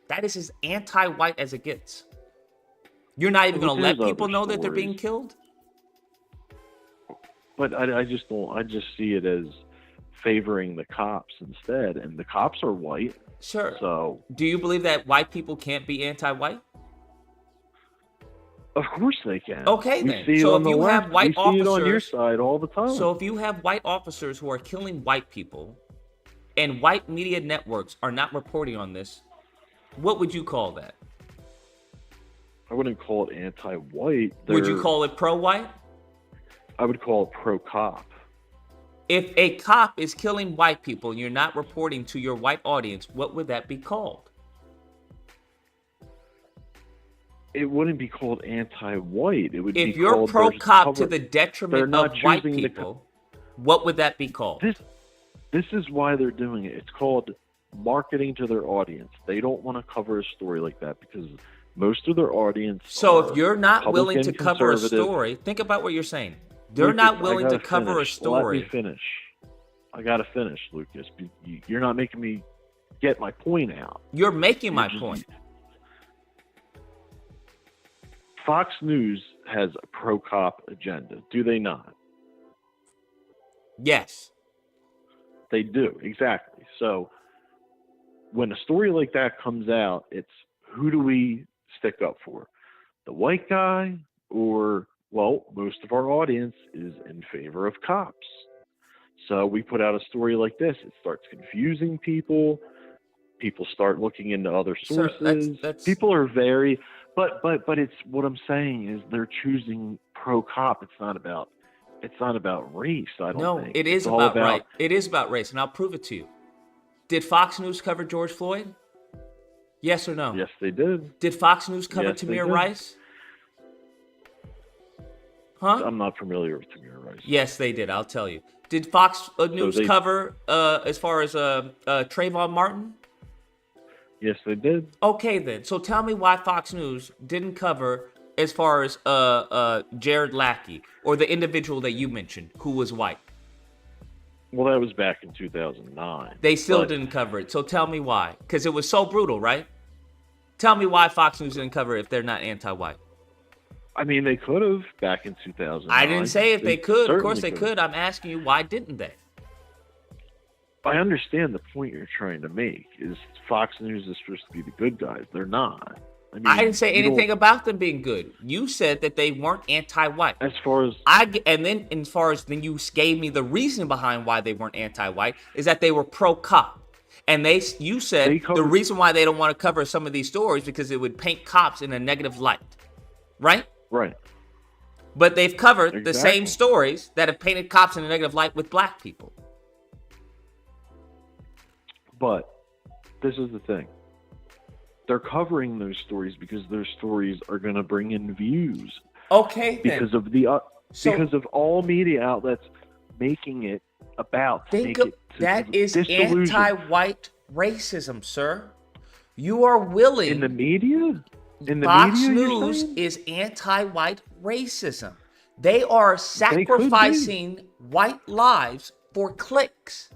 That is as anti-white as it gets. You're not even going to let people know that they're being killed? But I just don't. I just see it as favoring the cops instead, and the cops are white. Sure. So, do you believe that white people can't be anti-white? Of course they can. Okay, we then. See So it on if the you left. have white we officers, see it on your side all the time. So if you have white officers who are killing white people, and white media networks are not reporting on this, what would you call that? I wouldn't call it anti-white. Would you call it pro-white? I would call it pro-cop. If a cop is killing white people and you're not reporting to your white audience, what would that be called? It wouldn't be called anti-white. It would be called... If you're pro-cop to the detriment of white people, what would that be called? This is why they're doing it. It's called marketing to their audience. They don't want to cover a story like that because most of their audience... So if you're not willing to cover a story, think about what you're saying. They're not willing to cover a story. Let me finish. I got to finish, Lucas. You're not making me get my point out. You're making my point. Fox News has a pro-cop agenda, do they not? Yes. They do, exactly. So when a story like that comes out, it's who do we stick up for? The white guy or... Well, most of our audience is in favor of cops. So we put out a story like this. It starts confusing people. People start looking into other sources. People are very... But it's what I'm saying is they're choosing pro-cop. It's not about race, I don't think. No, it is about right. It is about race, and I'll prove it to you. Did Fox News cover George Floyd? Yes or no? Yes, they did. Did Fox News cover Tamir Rice? Huh? I'm not familiar with Tamir Rice. Yes, they did. I'll tell you. Did Fox News they- cover as far as Trayvon Martin? Yes, they did. Okay, then. So tell me why Fox News didn't cover as far as Jared Lackey or the individual that you mentioned who was white. Well, that was back in 2009. They still but- didn't cover it. So tell me why. Because it was so brutal, right? Tell me why Fox News didn't cover it if they're not anti-white. I mean, they could have back in 2009. I didn't say if they could. Of course they certainly could. I'm asking you, why didn't they? I understand the point you're trying to make. Is Fox News is supposed to be the good guys? They're not. I mean, I didn't say you don't- anything about them being good. You said that they weren't anti-white. As far as then you gave me the reason behind why they weren't anti-white is that they were pro-cop. And you said the reason why they don't want to cover some of these stories because it would paint cops in a negative light. Right? Right. But they've covered the same Exactly. stories that have painted cops in a negative light with black people. But this is the thing. They're covering those stories because those stories are going to bring in views. Okay, then. Because of because of all media outlets making it about to make it to that is disillusion. anti-white racism, sir. You are willing. In the media? In the Fox media, you're News saying? is anti-white racism. They are could be. sacrificing white lives for clicks.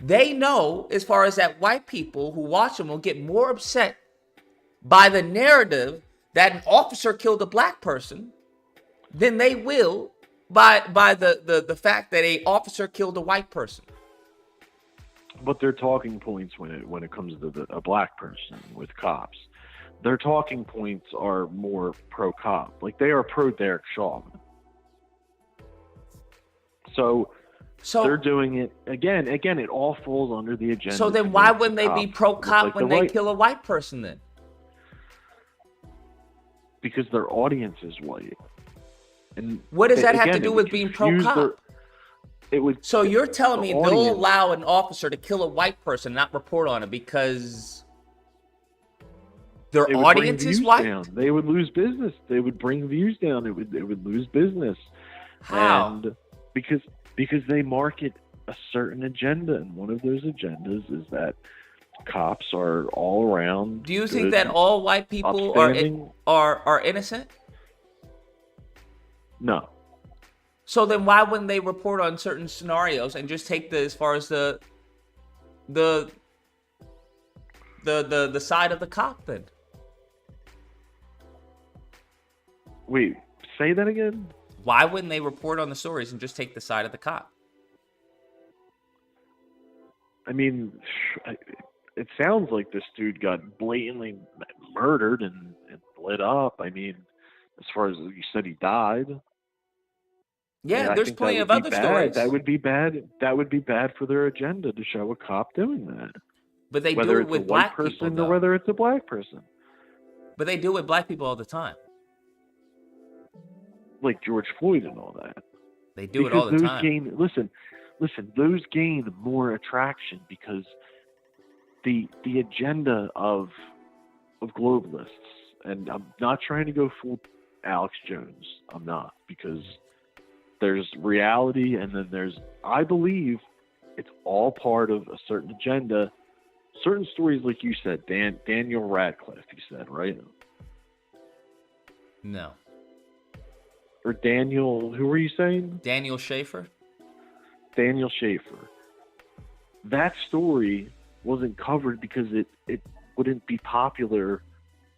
They know, as far as that white people who watch them will get more upset by the narrative that an officer killed a black person than they will by the fact that a officer killed a white person. But their talking points when it comes to a black person with cops, their talking points are more pro-cop. Like they are pro-Derek Chauvin. So they're doing it again. Again, it all falls under the agenda. So then to why make wouldn't the they be cops pro-cop look like when the they white- kill a white person then? Because their audience is white. And What does that have to again, do it with would being confuse pro-cop? It would. So you're telling me the they'll audience- allow an officer to kill a white person, not report on it because their it would audience bring is views white? down. They would lose business. They would bring views down. It would lose business. How? And because they market a certain agenda, and one of those agendas is that cops are all around. Do you think good, that all white people upstanding. are innocent? No. So then why wouldn't they report on certain scenarios and just take as far as the side of the cop then? Wait, say that again? Why wouldn't they report on the stories and just take the side of the cop? I mean, it sounds like this dude got blatantly murdered and lit up. I mean, as far as you said, he died. Yeah, And I there's think plenty that of would other be bad. stories. That would be bad. That would be bad for their agenda to show a cop doing that. But they whether do it it's with a white black person people, or though. whether it's a black person, But they do it with black people all the time. like George Floyd and all that. They do it all the those time. Gain, listen, those gain more attraction because the agenda of globalists, and I'm not trying to go full Alex Jones. I'm not, because there's reality and then there's, I believe it's all part of a certain agenda. Certain stories, like you said, Daniel Radcliffe, you said, right? No. Or Daniel, who were you saying? Daniel Schaefer? Daniel Schaefer. That story wasn't covered because it wouldn't be popular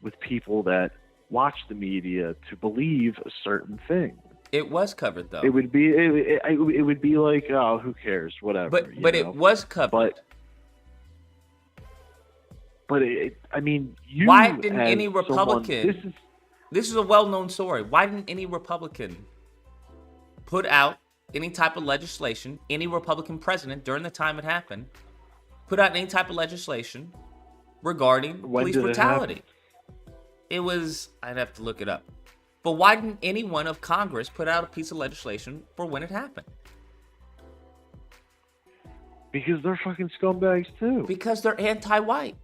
with people that watch the media to believe a certain thing. It was covered, though. It would be it would be like, oh, who cares, whatever. But it was covered. But I mean, you. Why didn't as any someone- Republican? This is a well-known story. Why didn't any Republican put out any type of legislation? Any Republican president during the time it happened put out any type of legislation regarding When police did it brutality? It was. I'd have to look it up. But why didn't anyone of Congress put out a piece of legislation for when it happened? Because they're fucking scumbags too. Because they're anti-white.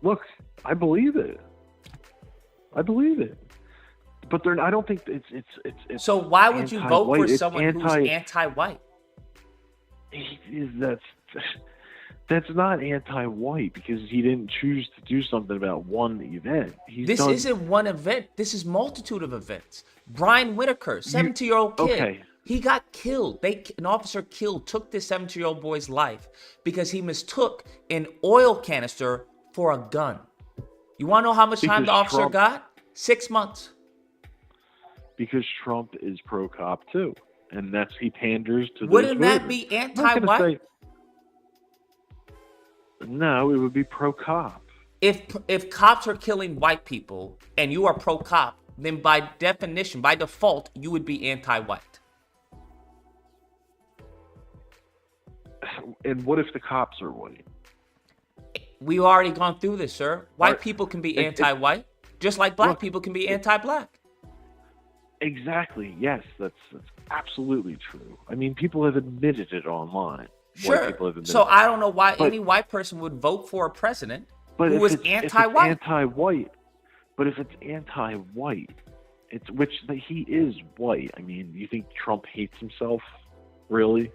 Look, I believe it. But they're. I don't think it's. So why would you vote for It's someone who's anti-white? That's not anti-white because he didn't choose to do something about one event. This isn't one event. This is multitude of events. Brian Whitaker, 17-year-old kid. Okay. He got killed. An officer took this 17-year-old boy's life because he mistook an oil canister for a gun. You want to know how much time the officer got? 6 months. Because Trump is pro-cop too, and he panders to. Wouldn't those that voters. be anti-white? No, it would be pro-cop. If cops are killing white people and you are pro-cop, then by definition, by default, you would be anti-white. And what if the cops are white? We've already gone through this, sir. White people can be anti-white, just like black people can be anti-black. Exactly. Yes, that's absolutely true. I mean, people have admitted it online. Sure. White people have admitted So it. I don't know why any white person would vote for a president who was anti-white. Anti-white. But if it's anti-white, he is white. I mean, you think Trump hates himself? Really?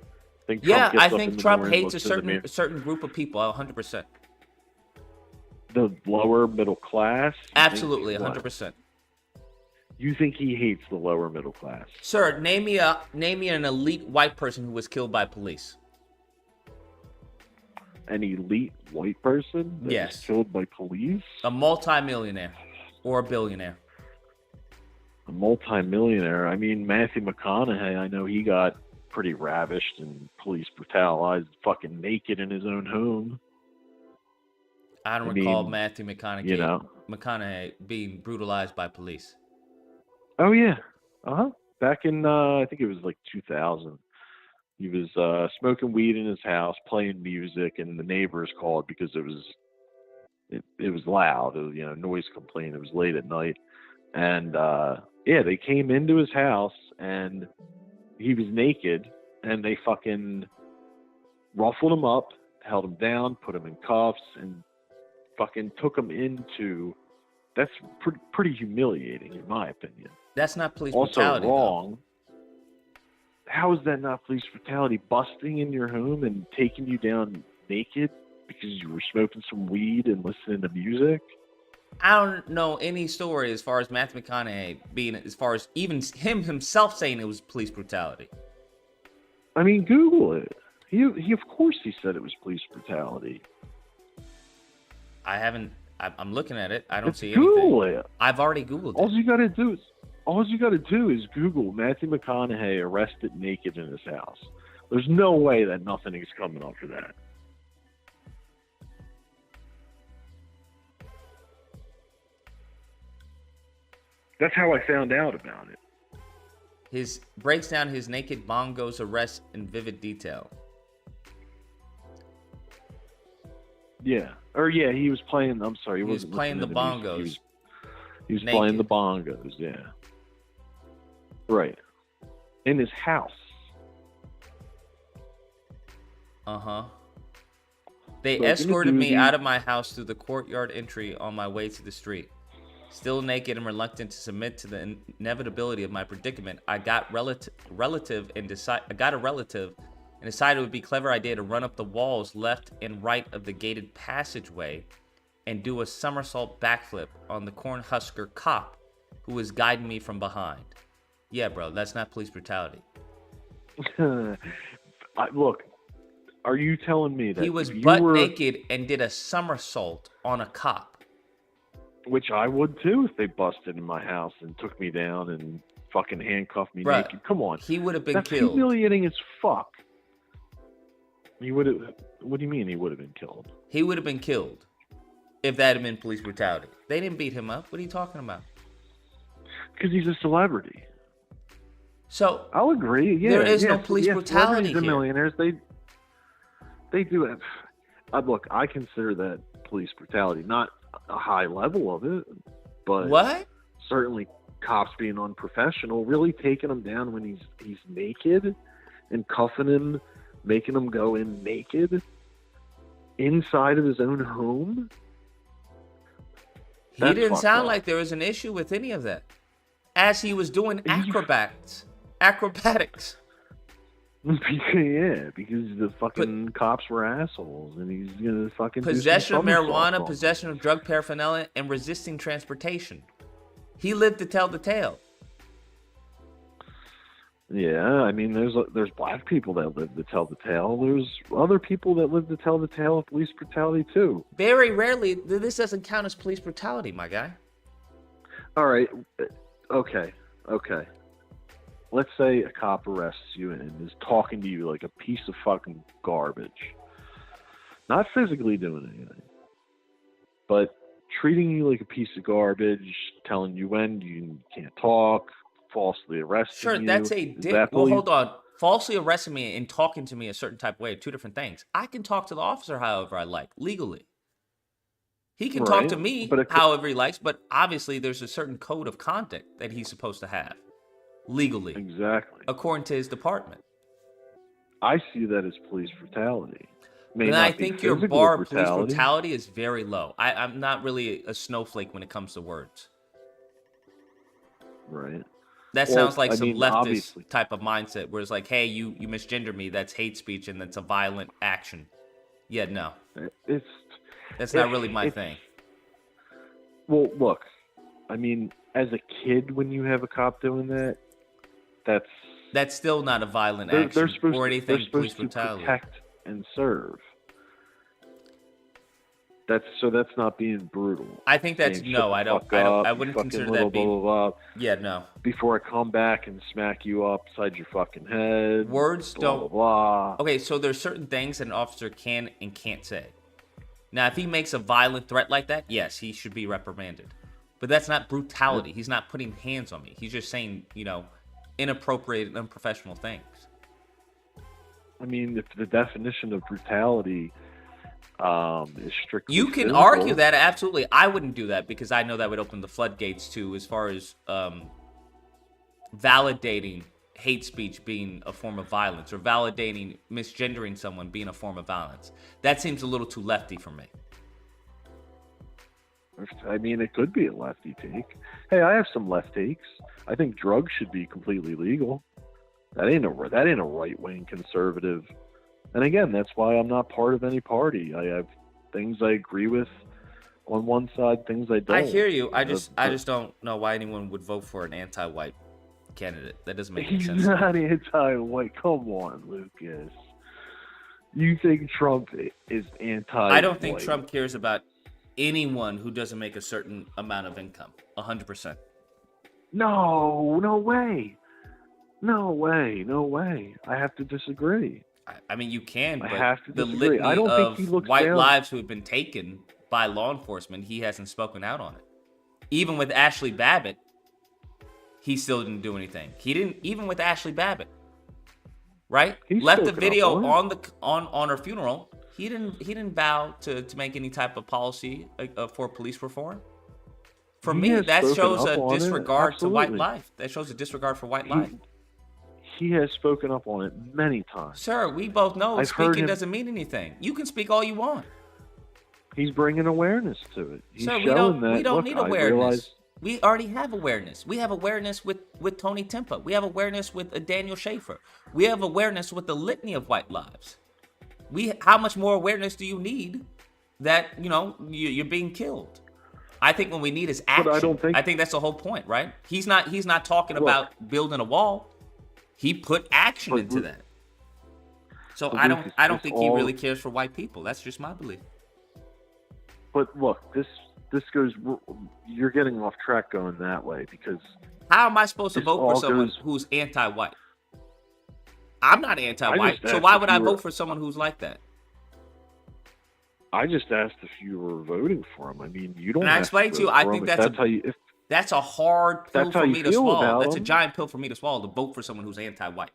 I think Trump hates a certain group of people. 100%. The lower middle class? Absolutely, 100%. You think he hates the lower middle class? Sir, name me an elite white person who was killed by police. An elite white person that was killed by police? A multimillionaire or a billionaire. A multimillionaire? I mean, Matthew McConaughey, I know he got pretty ravished and police brutalized, fucking naked in his own home. I don't recall Matthew McConaughey being brutalized by police. Oh, yeah. Back in, I think it was like 2000. He was smoking weed in his house, playing music, and the neighbors called because it was loud. It was, noise complaint. It was late at night. And, they came into his house, and he was naked, and they fucking ruffled him up, held him down, put him in cuffs, and fucking took him into... That's pretty humiliating, in my opinion. That's not police also brutality. Also wrong. How is that not police brutality? Busting in your home and taking you down naked because you were smoking some weed and listening to music? I don't know any story as far as Matthew McConaughey being, as far as even him himself saying it was police brutality. I mean, Google it. He of course he said it was police brutality. I'm looking at it. I don't see Google anything. It. I've already Googled All it. you got to do is Google Matthew McConaughey arrested naked in his house. There's no way that nothing is coming up for that. That's how I found out about it. His breaks down his naked bongo's arrest in vivid detail. Yeah. He was playing. I'm sorry. He was playing the bongos. He was playing the bongos. Yeah. Right. In his house. They escorted me out of my house through the courtyard entry on my way to the street. Still naked and reluctant to submit to the inevitability of my predicament, I got a relative and decided it would be a clever idea to run up the walls left and right of the gated passageway and do a somersault backflip on the Cornhusker cop who was guiding me from behind. Yeah, bro, that's not police brutality. Look, are you telling me that he was butt naked and did a somersault on a cop? Which I would too if they busted in my house and took me down and fucking handcuffed me naked. Come on. He would have been That's killed. Humiliating as fuck. He would have. What do you mean he would have been killed? He would have been killed if that had been police brutality. They didn't beat him up. What are you talking about? Because he's a celebrity. So I'll agree. Yeah, there is no police brutality here. Millionaires, they do have. Look, I consider that police brutality, not a high level of it, but what? Certainly, cops being unprofessional, really taking him down when he's naked and cuffing him, making him go in naked inside of his own home. He didn't sound like there was an issue with any of that. as he was doing acrobatics. Yeah, because the fucking cops were assholes, and he's gonna fucking Possession of do some marijuana, somersaults. possession of drug paraphernalia, and resisting transportation. He lived to tell the tale. Yeah, I mean, there's black people that live to tell the tale. There's other people that live to tell the tale of police brutality too. Very rarely, this doesn't count as police brutality, my guy. All right, okay. Let's say a cop arrests you and is talking to you like a piece of fucking garbage. Not physically doing anything, but treating you like a piece of garbage, telling you when you can't talk, falsely arresting you. Sure, that's a Is dick. that Well, police- hold on. Falsely arresting me and talking to me a certain type of way are two different things. I can talk to the officer however I like, legally. He can talk to Right, me but it- however he likes, but obviously there's a certain code of conduct that he's supposed to have, legally. Exactly. According to his department. I see that as police brutality. May Then not I be think your physical bar of police brutality is very low. I'm not really a snowflake when it comes to words. Right. That Well, sounds like I some mean, leftist obviously. type of mindset where it's like, hey, you misgender me, that's hate speech and that's a violent action. Yeah, no. That's not really my thing. Well, look, I mean, as a kid, when you have a cop doing that, That's still not a violent they're action supposed or to, anything they're police supposed to brutality. protect and serve. That's not being brutal. I think that's Saying, no. "Shut I the don't. fuck I don't. up, I you wouldn't fucking consider little that being. blah, blah, blah, Yeah, no. before I come back and smack you upside your fucking head. Words blah, don't. Blah, blah. Okay, so there's certain things that an officer can and can't say. Now, if he makes a violent threat like that, yes, he should be reprimanded. But that's not brutality. He's not putting hands on me. He's just saying, inappropriate and unprofessional things. I mean, if the definition of brutality is strictly You can physical, argue that, absolutely. I wouldn't do that because I know that would open the floodgates to as far as validating hate speech being a form of violence or validating misgendering someone being a form of violence. That seems a little too lefty for me. I mean, it could be a lefty take. Hey, I have some left takes. I think drugs should be completely legal. That ain't a right-wing conservative. And again, that's why I'm not part of any party. I have things I agree with on one side, things I don't. I hear you. I just don't know why anyone would vote for an anti-white candidate. That doesn't make any He's sense. not anti-white. Come on, Lucas. You think Trump is anti-white? I don't think Trump cares about anyone who doesn't make a certain amount of income. 100%. No way. No way. I have to disagree. I mean, you can, I but have to the disagree. litany I don't of think he looks white down. lives who have been taken by law enforcement, he hasn't spoken out on it. Even with Ashley Babbitt, he still didn't do anything. He didn't, even with Ashley Babbitt, right? He's Left the spoken video up on her funeral. He didn't vow to make any type of policy for police reform. For He me, has that spoken shows up a on it, disregard to white absolutely. life. That shows a disregard for white life. He has spoken up on it many times. Sir, we both know I've heard speaking him- doesn't mean anything. You can speak all you want. He's bringing awareness to it. He's Sir, we showing don't that. need Look, I awareness. realize We already have awareness. We have awareness with Tony Timpa. We have awareness with Daniel Schaefer. We have awareness with the litany of white lives. How much more awareness do you need that you're being killed? I think what we need is action. I think that's the whole point, right? He's not talking about building a wall. He put action into that. So but I Lucas, don't this think he all- really cares for white people. That's just my belief. But look, this goes. You're getting off track going that way because How am I supposed to This vote for all someone goes- who's anti-white? I'm not anti-white, so asked why if would I you were- vote for someone who's like that? I just asked if you were voting for him. I mean, you don't. And I have explained to you, vote I for think him if that's how you. If That's a hard pill That's how for you me to feel swallow. about That's a him. giant pill for me to swallow to vote for someone who's anti-white.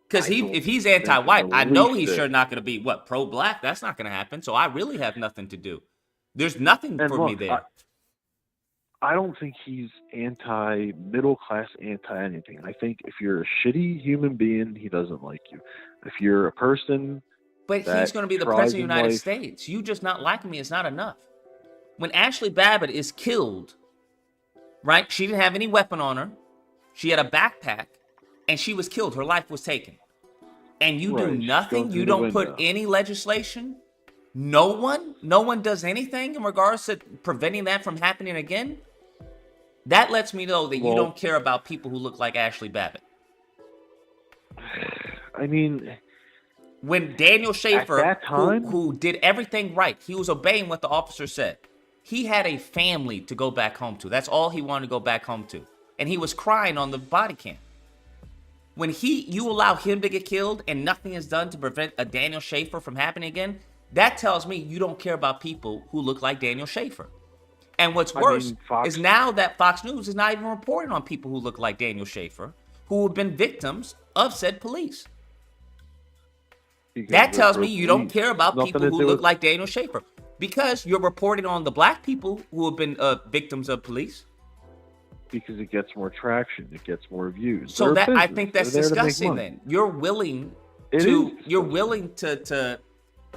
Because I don't if he's think anti-white, the I know least he's bit. sure not going to be pro-black. That's not going to happen. So I really have nothing to do. There's nothing And for look, me there. I don't think he's anti-middle class, anti-anything. I think if you're a shitty human being, he doesn't like you. If you're a person But that he's going to be the tries president of the in United life- States. You just not liking me is not enough. When Ashley Babbitt is killed, right? She didn't have any weapon on her. She had a backpack, and she was killed. Her life was taken. And you do nothing? You don't put any legislation? No one does anything in regards to preventing that from happening again? That lets me know that you don't care about people who look like Ashley Babbitt. I mean, when Daniel Schaefer, at that time, who did everything right, he was obeying what the officer said. He had a family to go back home to. That's all he wanted to go back home to. And he was crying on the body cam. When you allow him to get killed and nothing is done to prevent a Daniel Schaefer from happening again, that tells me you don't care about people who look like Daniel Schaefer. And what's worse is now that Fox News is not even reporting on people who look like Daniel Schaefer, who have been victims of said police. That tells me you don't care about people who look like Daniel Schaefer, because you're reporting on the black people who have been victims of police. Because it gets more traction, it gets more views. So that I think that's disgusting. Then you're willing to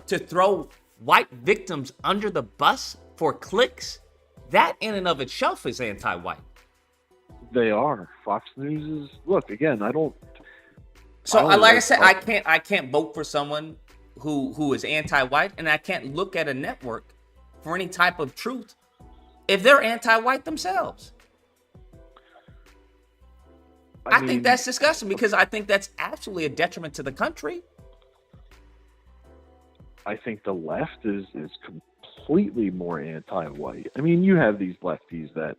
throw white victims under the bus for clicks. That in and of itself is anti-white. They are. Fox News is. Look, again, I don't. So like I said, I can't vote for someone who is anti-white, and I can't look at a network for any type of truth if they're anti-white themselves. I think that's disgusting, because I think that's absolutely a detriment to the country. I think the left is completely more anti-white. I mean, you have these lefties that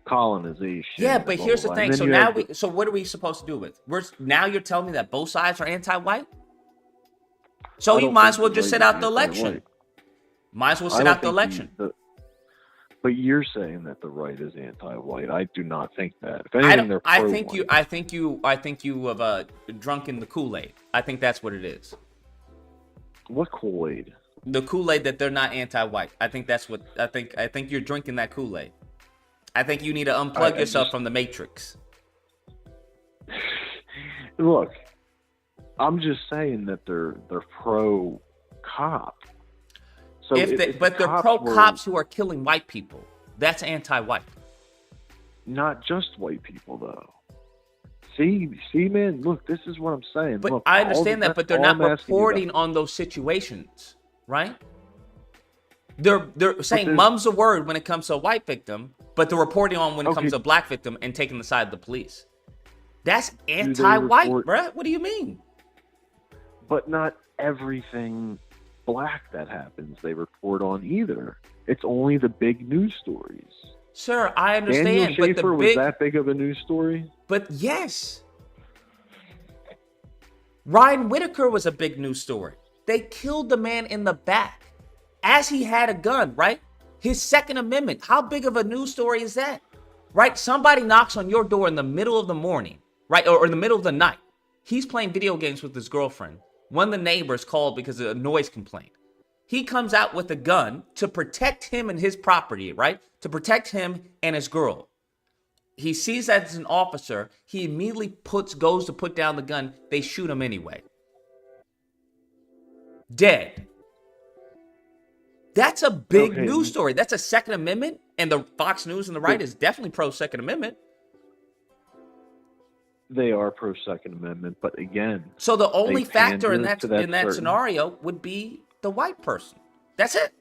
colonization. Yeah, but here's the thing. So now so what are we supposed to do with? Now you're telling me that both sides are anti-white? So you might as well just sit out the election. Might as well sit out the election. But you're saying that the right is anti-white. I do not think that. If anything, they're pro-white. I think you have drunken the Kool-Aid. I think that's what it is. What Kool-Aid? The Kool-Aid that they're not anti-white. I think that's what I think you're drinking that Kool-Aid. I think you need to unplug yourself from the Matrix. Look, I'm just saying that they're pro-cop. So but they're pro-cops who are killing white people. That's anti-white. Not just white people, though. See, man, look, this is what I'm saying. But look, I understand that, but they're not reporting on those situations, right? They're saying mum's a word when it comes to a white victim, but they're reporting on when it comes to a black victim and taking the side of the police. That's anti-white, bro. What do you mean? But not everything black that happens they report on either. It's only the big news stories. Sir, I understand. Daniel Schaefer was that big of a news story? But yes. Ryan Whitaker was a big news story. They killed the man in the back as he had a gun, right? His Second Amendment. How big of a news story is that? Right? Somebody knocks on your door in the middle of the morning, right? Or in the middle of the night. He's playing video games with his girlfriend. One of the neighbors called because of a noise complaint. He comes out with a gun to protect him and his property, right? To protect him and his girl. He sees that as an officer. He immediately goes to put down the gun. They shoot him anyway. Dead. That's a big news story. That's a Second Amendment. And the Fox News and the right is definitely pro-Second Amendment. They are pro-Second Amendment, but again... So the only factor in that scenario would be the white person. That's it.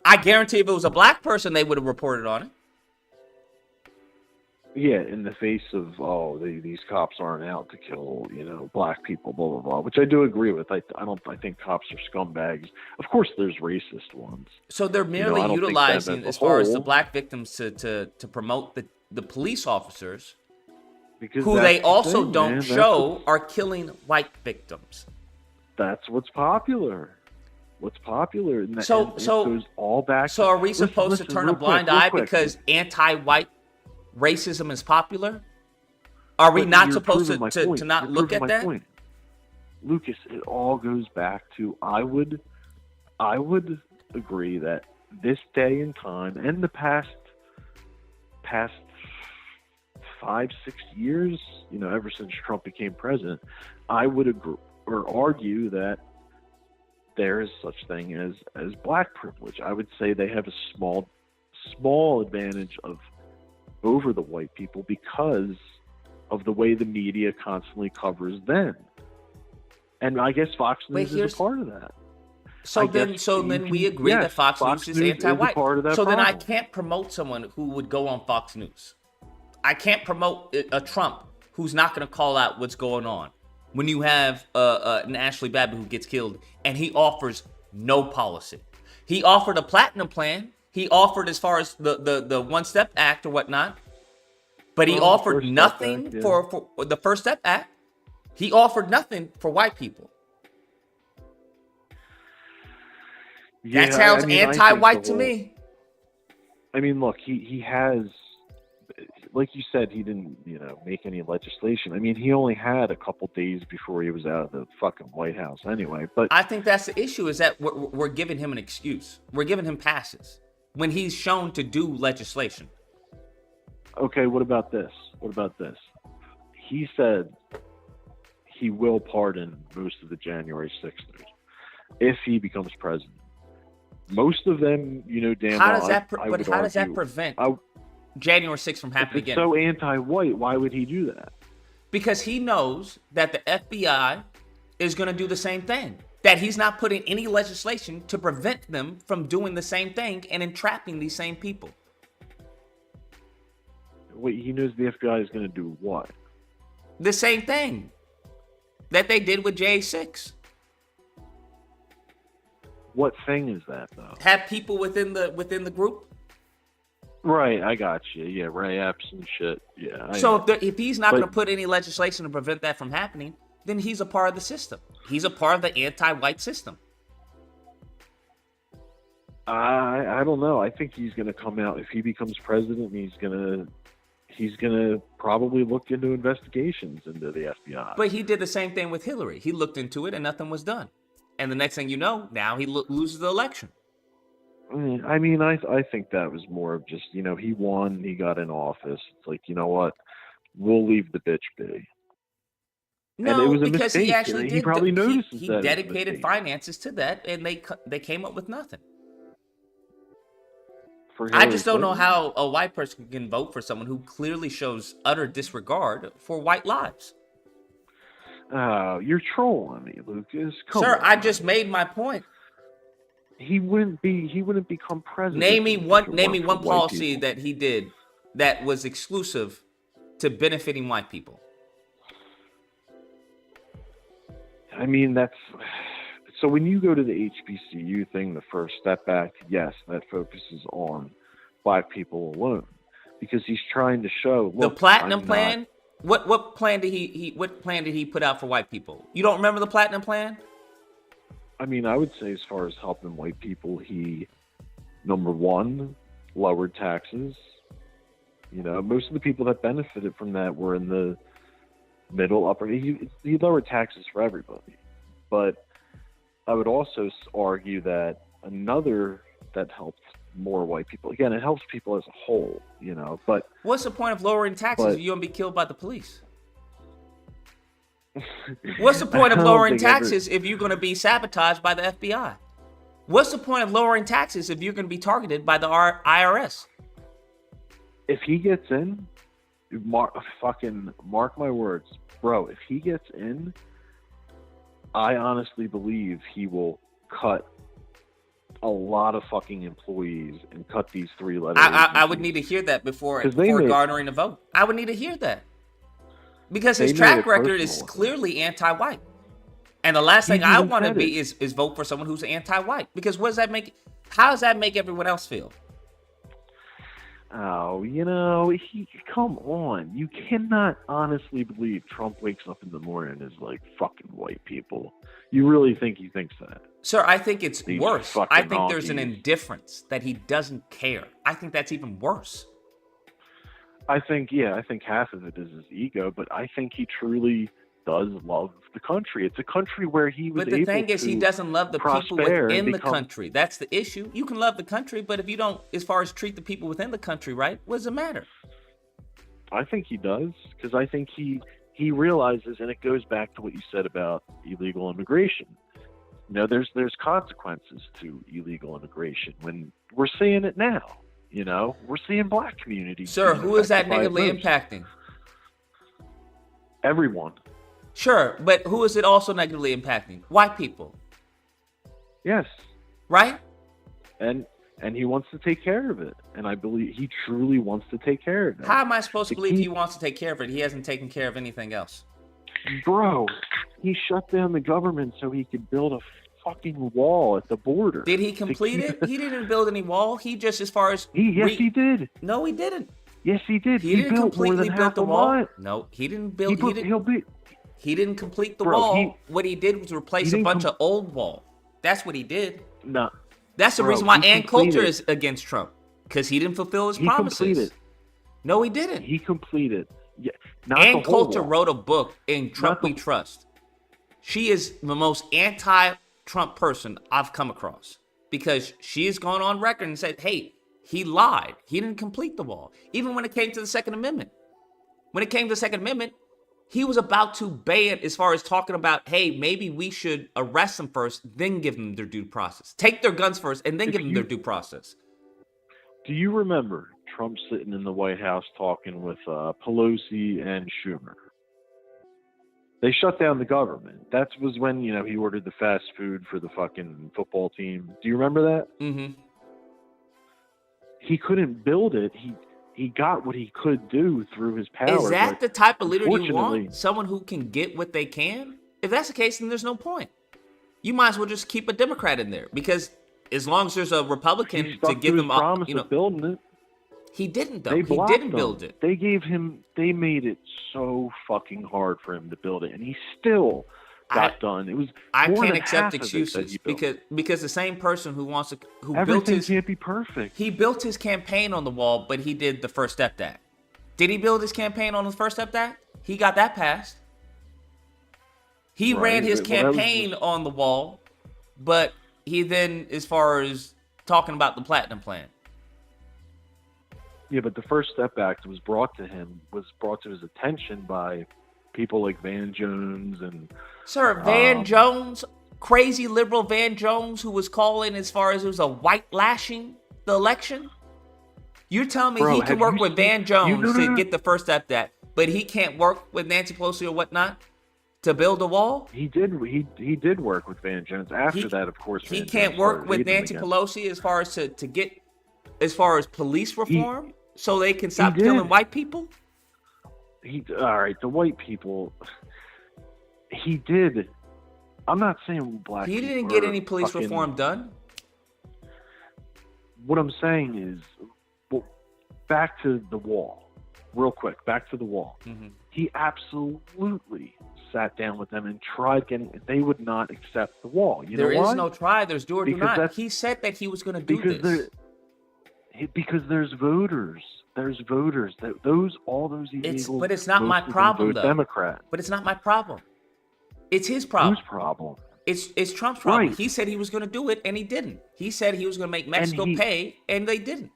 I guarantee if it was a black person, they would have reported on it. Yeah, in the face of, these cops aren't out to kill, black people, blah, blah, blah, which I do agree with. I think cops are scumbags. Of course, there's racist ones. So they're merely utilizing, as far as the black victims, to promote the police officers, who they also don't show are killing white victims. That's what's popular. What's popular. And so it goes all back. So are we supposed to turn a blind eye because anti-white racism is popular? Are we not supposed to not look at that? Point. Lucas, it all goes back to I would agree that this day and time and the past 5-6 years, ever since Trump became president, I would agree or argue that there is such thing as black privilege. I would say they have a small advantage of over the white people because of the way the media constantly covers them. And I guess Fox News is a part of that. So then we agree that Fox News is anti-white. So then I can't promote someone who would go on Fox News. I can't promote a Trump who's not going to call out what's going on. When you have an Ashley Babbitt who gets killed and he offers no policy. He offered a platinum plan. He offered as far as the One Step Act or whatnot. But he offered nothing for the First Step Act. He offered nothing for white people. Yeah, that sounds I mean, anti-white to me. I mean, look, he has, like you said, he didn't, make any legislation. I mean, he only had a couple days before he was out of the fucking White House anyway. But I think that's the issue, is that we're giving him an excuse. We're giving him passes when he's shown to do legislation. Okay, what about this? He said he will pardon most of the January 6ers if he becomes president. Most of them, damn how well. Does that how does that prevent January 6th from happening again? If it's so anti-white, why would he do that? Because he knows that the FBI is going to do the same thing. That he's not putting any legislation to prevent them from doing the same thing and entrapping these same people. Wait, he knows the FBI is going to do what? The same thing that they did with J6. What thing is that, though? Have people within the group. Right, I got you. Yeah, Ray Epps and shit. Yeah. So if he's not going to put any legislation to prevent that from happening, then he's a part of the system. He's a part of the anti-white system. I don't know. I think he's going to come out if he becomes president. He's gonna probably look into investigations into the FBI. But he did the same thing with Hillary. He looked into it and nothing was done. And the next thing you know, now he loses the election. I mean, I think that was more of just, he won, he got in office. It's like, you know what? We'll leave the bitch be. No, and it was a because mistake. he actually did. He probably notices he that dedicated finances to that, and they came up with nothing. I just don't know how a white person can vote for someone who clearly shows utter disregard for white lives. Oh, you're trolling me, Lucas. Sir, I just made my point. He wouldn't become president. Name me one policy that he did that was exclusive to benefiting white people. I mean, so when you go to the HBCU thing, the First Step Act, yes, that focuses on black people alone, because he's trying to show the platinum plan. What plan did he put out for white people? You don't remember the platinum plan? I mean, I would say as far as helping white people, he, number one, lowered taxes. Most of the people that benefited from that were in the middle, upper. He lowered taxes for everybody. But I would also argue that another that helped more white people. Again, it helps people as a whole, but what's the point of lowering taxes if you're going to be killed by the police? What's the point of lowering taxes if you're going to be sabotaged by the FBI? What's the point of lowering taxes if you're going to be targeted by the IRS? If he gets in, mark my words, bro, if he gets in, I honestly believe he will cut a lot of fucking employees and cut these three-letter I would need to hear that before garnering a vote. I would need to hear that. Because his track record is clearly anti-white. And the last thing I want to be is vote for someone who's anti-white. Because what does that make? How does that make everyone else feel? Oh, come on. You cannot honestly believe Trump wakes up in the morning and is like, fucking white people. You really think he thinks that? Sir, I think it's worse. I think there's an indifference that he doesn't care. I think that's even worse. I think half of it is his ego, but I think he truly does love the country. It's a country where he was able to But the thing is, he doesn't love the people within the country. That's the issue. You can love the country, but if you don't, as far as treat the people within the country right, what does it matter? I think he does, because I think he realizes, and it goes back to what you said about illegal immigration. There's consequences to illegal immigration when we're seeing it now. You know, we're seeing black communities. Sir, being who is that affected by it negatively most. impacting? Everyone. Sure, but who is it also negatively impacting? White people. Yes. Right? And he wants to take care of it. And I believe he truly wants to take care of it. How am I supposed to believe he wants to take care of it? He hasn't taken care of anything else. Bro, he shut down the government so he could build a fucking wall at the border. Did he complete it? He didn't build any wall. He just, as far as yes, he did. No, he didn't. Yes, he did. He didn't built more completely than build half the a wall. mile. No, he didn't build. He didn't complete the Bro, wall. What he did was replace a bunch of old wall. That's what he did. No. That's the Bro, reason why he Ann Coulter completed. is against Trump, because he didn't fulfill his He promises. completed. No, he didn't. He completed. Yeah, not Ann the whole Coulter wall. wrote a book in Trump We Trust. She is the most anti-Trump person I've come across, because she has gone on record and said, hey, he lied. He didn't complete the wall. Even when it came to the Second Amendment. When it came to the Second Amendment, he was about to ban, as far as talking about, hey, maybe we should arrest them first, then give them their due process. Take their guns first, and then give them their due process. Do you remember Trump sitting in the White House talking with Pelosi and Schumer? They shut down the government. That was when, you know, he ordered the fast food for the fucking football team. Do you remember that? Mm-hmm. He couldn't build it. He got what he could do through his power. Is that the type of leader you unfortunately- want? Someone who can get what they can? If that's the case, then there's no point. You might as well just keep a Democrat in there, because as long as there's a Republican He stuck to give his him up, promise you know, of building it. he didn't though. They He blocked didn't him. build it. They made it so fucking hard for him to build it, and he still got done. It was I more can't than accept half of it that excuses he built. because the same person who wants to built Everything his can't be perfect. he built his campaign on the wall, but he did the First Step Act. Did he build his campaign on the First Step Act? He got that passed. He Right, ran his well, that was campaign on the wall, but he then, as far as talking about the Platinum Plan. Yeah, but the First Step Act was brought to his attention by people like Van Jones and Sir, Van Jones, crazy liberal Van Jones, who was calling as far as it was a white lashing the election. You're telling me Bro, he can have work you with seen- Van Jones no. to get the First Step Act, but he can't work with Nancy Pelosi or whatnot to build a wall? He did work with Van Jones. After that, of course, He Van can't Jones work started with hating him Nancy again. Pelosi as far as to get as far as police reform so they can stop did. killing white people? All right, the white people. He did. I'm not saying black. He people didn't get are any police fucking- reform done. What I'm saying is, well, back to the wall, real quick. Back to the wall. Mm-hmm. He absolutely sat down with them and tried getting. They would not accept the wall. You There know is why? no try. There's do or do Because not. that's- He said that he was going to do because this. because there's voters. There's voters. All those illegal. But it's not most my of them problem, vote though. Democrat. But it's not my problem. It's his problem. Whose problem? It's Trump's problem. Right. He said he was going to do it, and he didn't. He said he was going to make Mexico pay, and they didn't.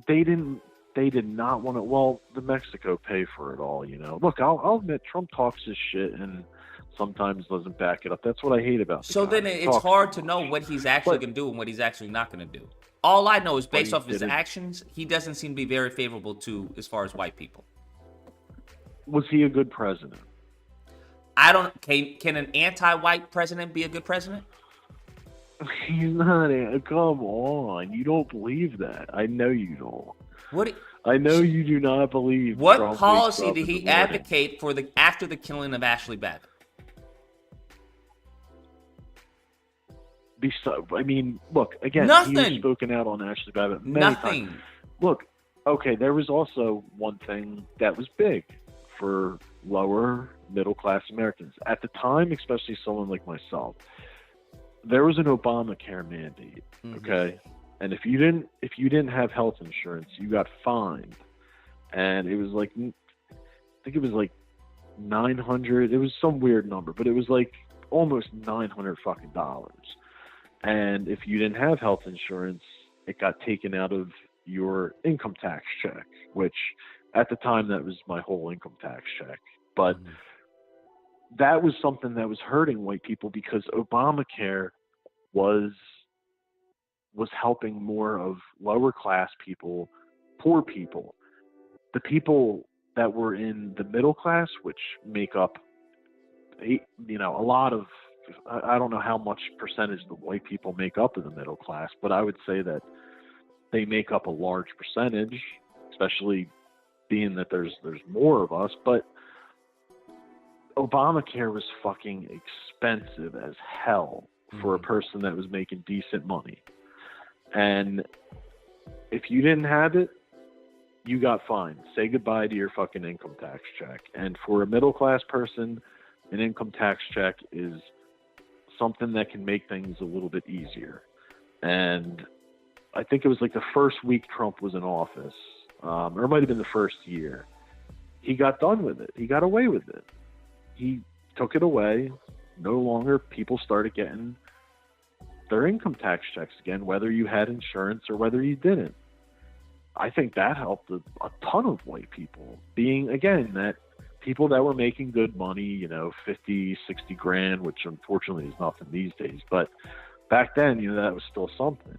They didn't. They did not want to. Well, the Mexico pay for it all. You know. Look, I'll admit Trump talks his shit and sometimes doesn't back it up. That's what I hate about. The So guy. then He it's talks hard too to much. know what he's actually But- going to do and what he's actually not going to do. All I know is But based he off his did it. actions, he doesn't seem to be very favorable to as far as white people. Was he a good president? I don't. Can an anti-white president be a good president? He's not. Come on, you don't believe that. I know you don't. What? I know you do not believe. What Trump wakes policy up did in the he morning. advocate for after the killing of Ashley Babbitt? I mean, look again. He Nothing. was spoken out on Ashley Babbitt many Nothing. times. Look, okay. There was also one thing that was big for lower middle class Americans at the time, especially someone like myself. There was an Obamacare mandate, okay, and if you didn't have health insurance, you got fined, and it was like, I think it was like 900. It was some weird number, but it was like almost $900 fucking dollars. And if you didn't have health insurance, it got taken out of your income tax check, which at the time that was my whole income tax check. But that was something that was hurting white people because Obamacare was was helping more of lower class people, poor people. The people that were in the middle class, which make up, a lot of, I don't know how much percentage the white people make up of the middle class, but I would say that they make up a large percentage, especially being that there's more of us. But Obamacare was fucking expensive as hell for a person that was making decent money. And if you didn't have it, you got fined. Say goodbye to your fucking income tax check. And for a middle class person, an income tax check is something that can make things a little bit easier. And I think it was like the first week Trump was in office, or it might have been the first year, he got done with it. He got away with it. He took it away. No longer people started getting their income tax checks again, whether you had insurance or whether you didn't. I think that helped a ton of white people, being, again, that people that were making good money, 50, 60 grand, which unfortunately is nothing these days. But back then, that was still something,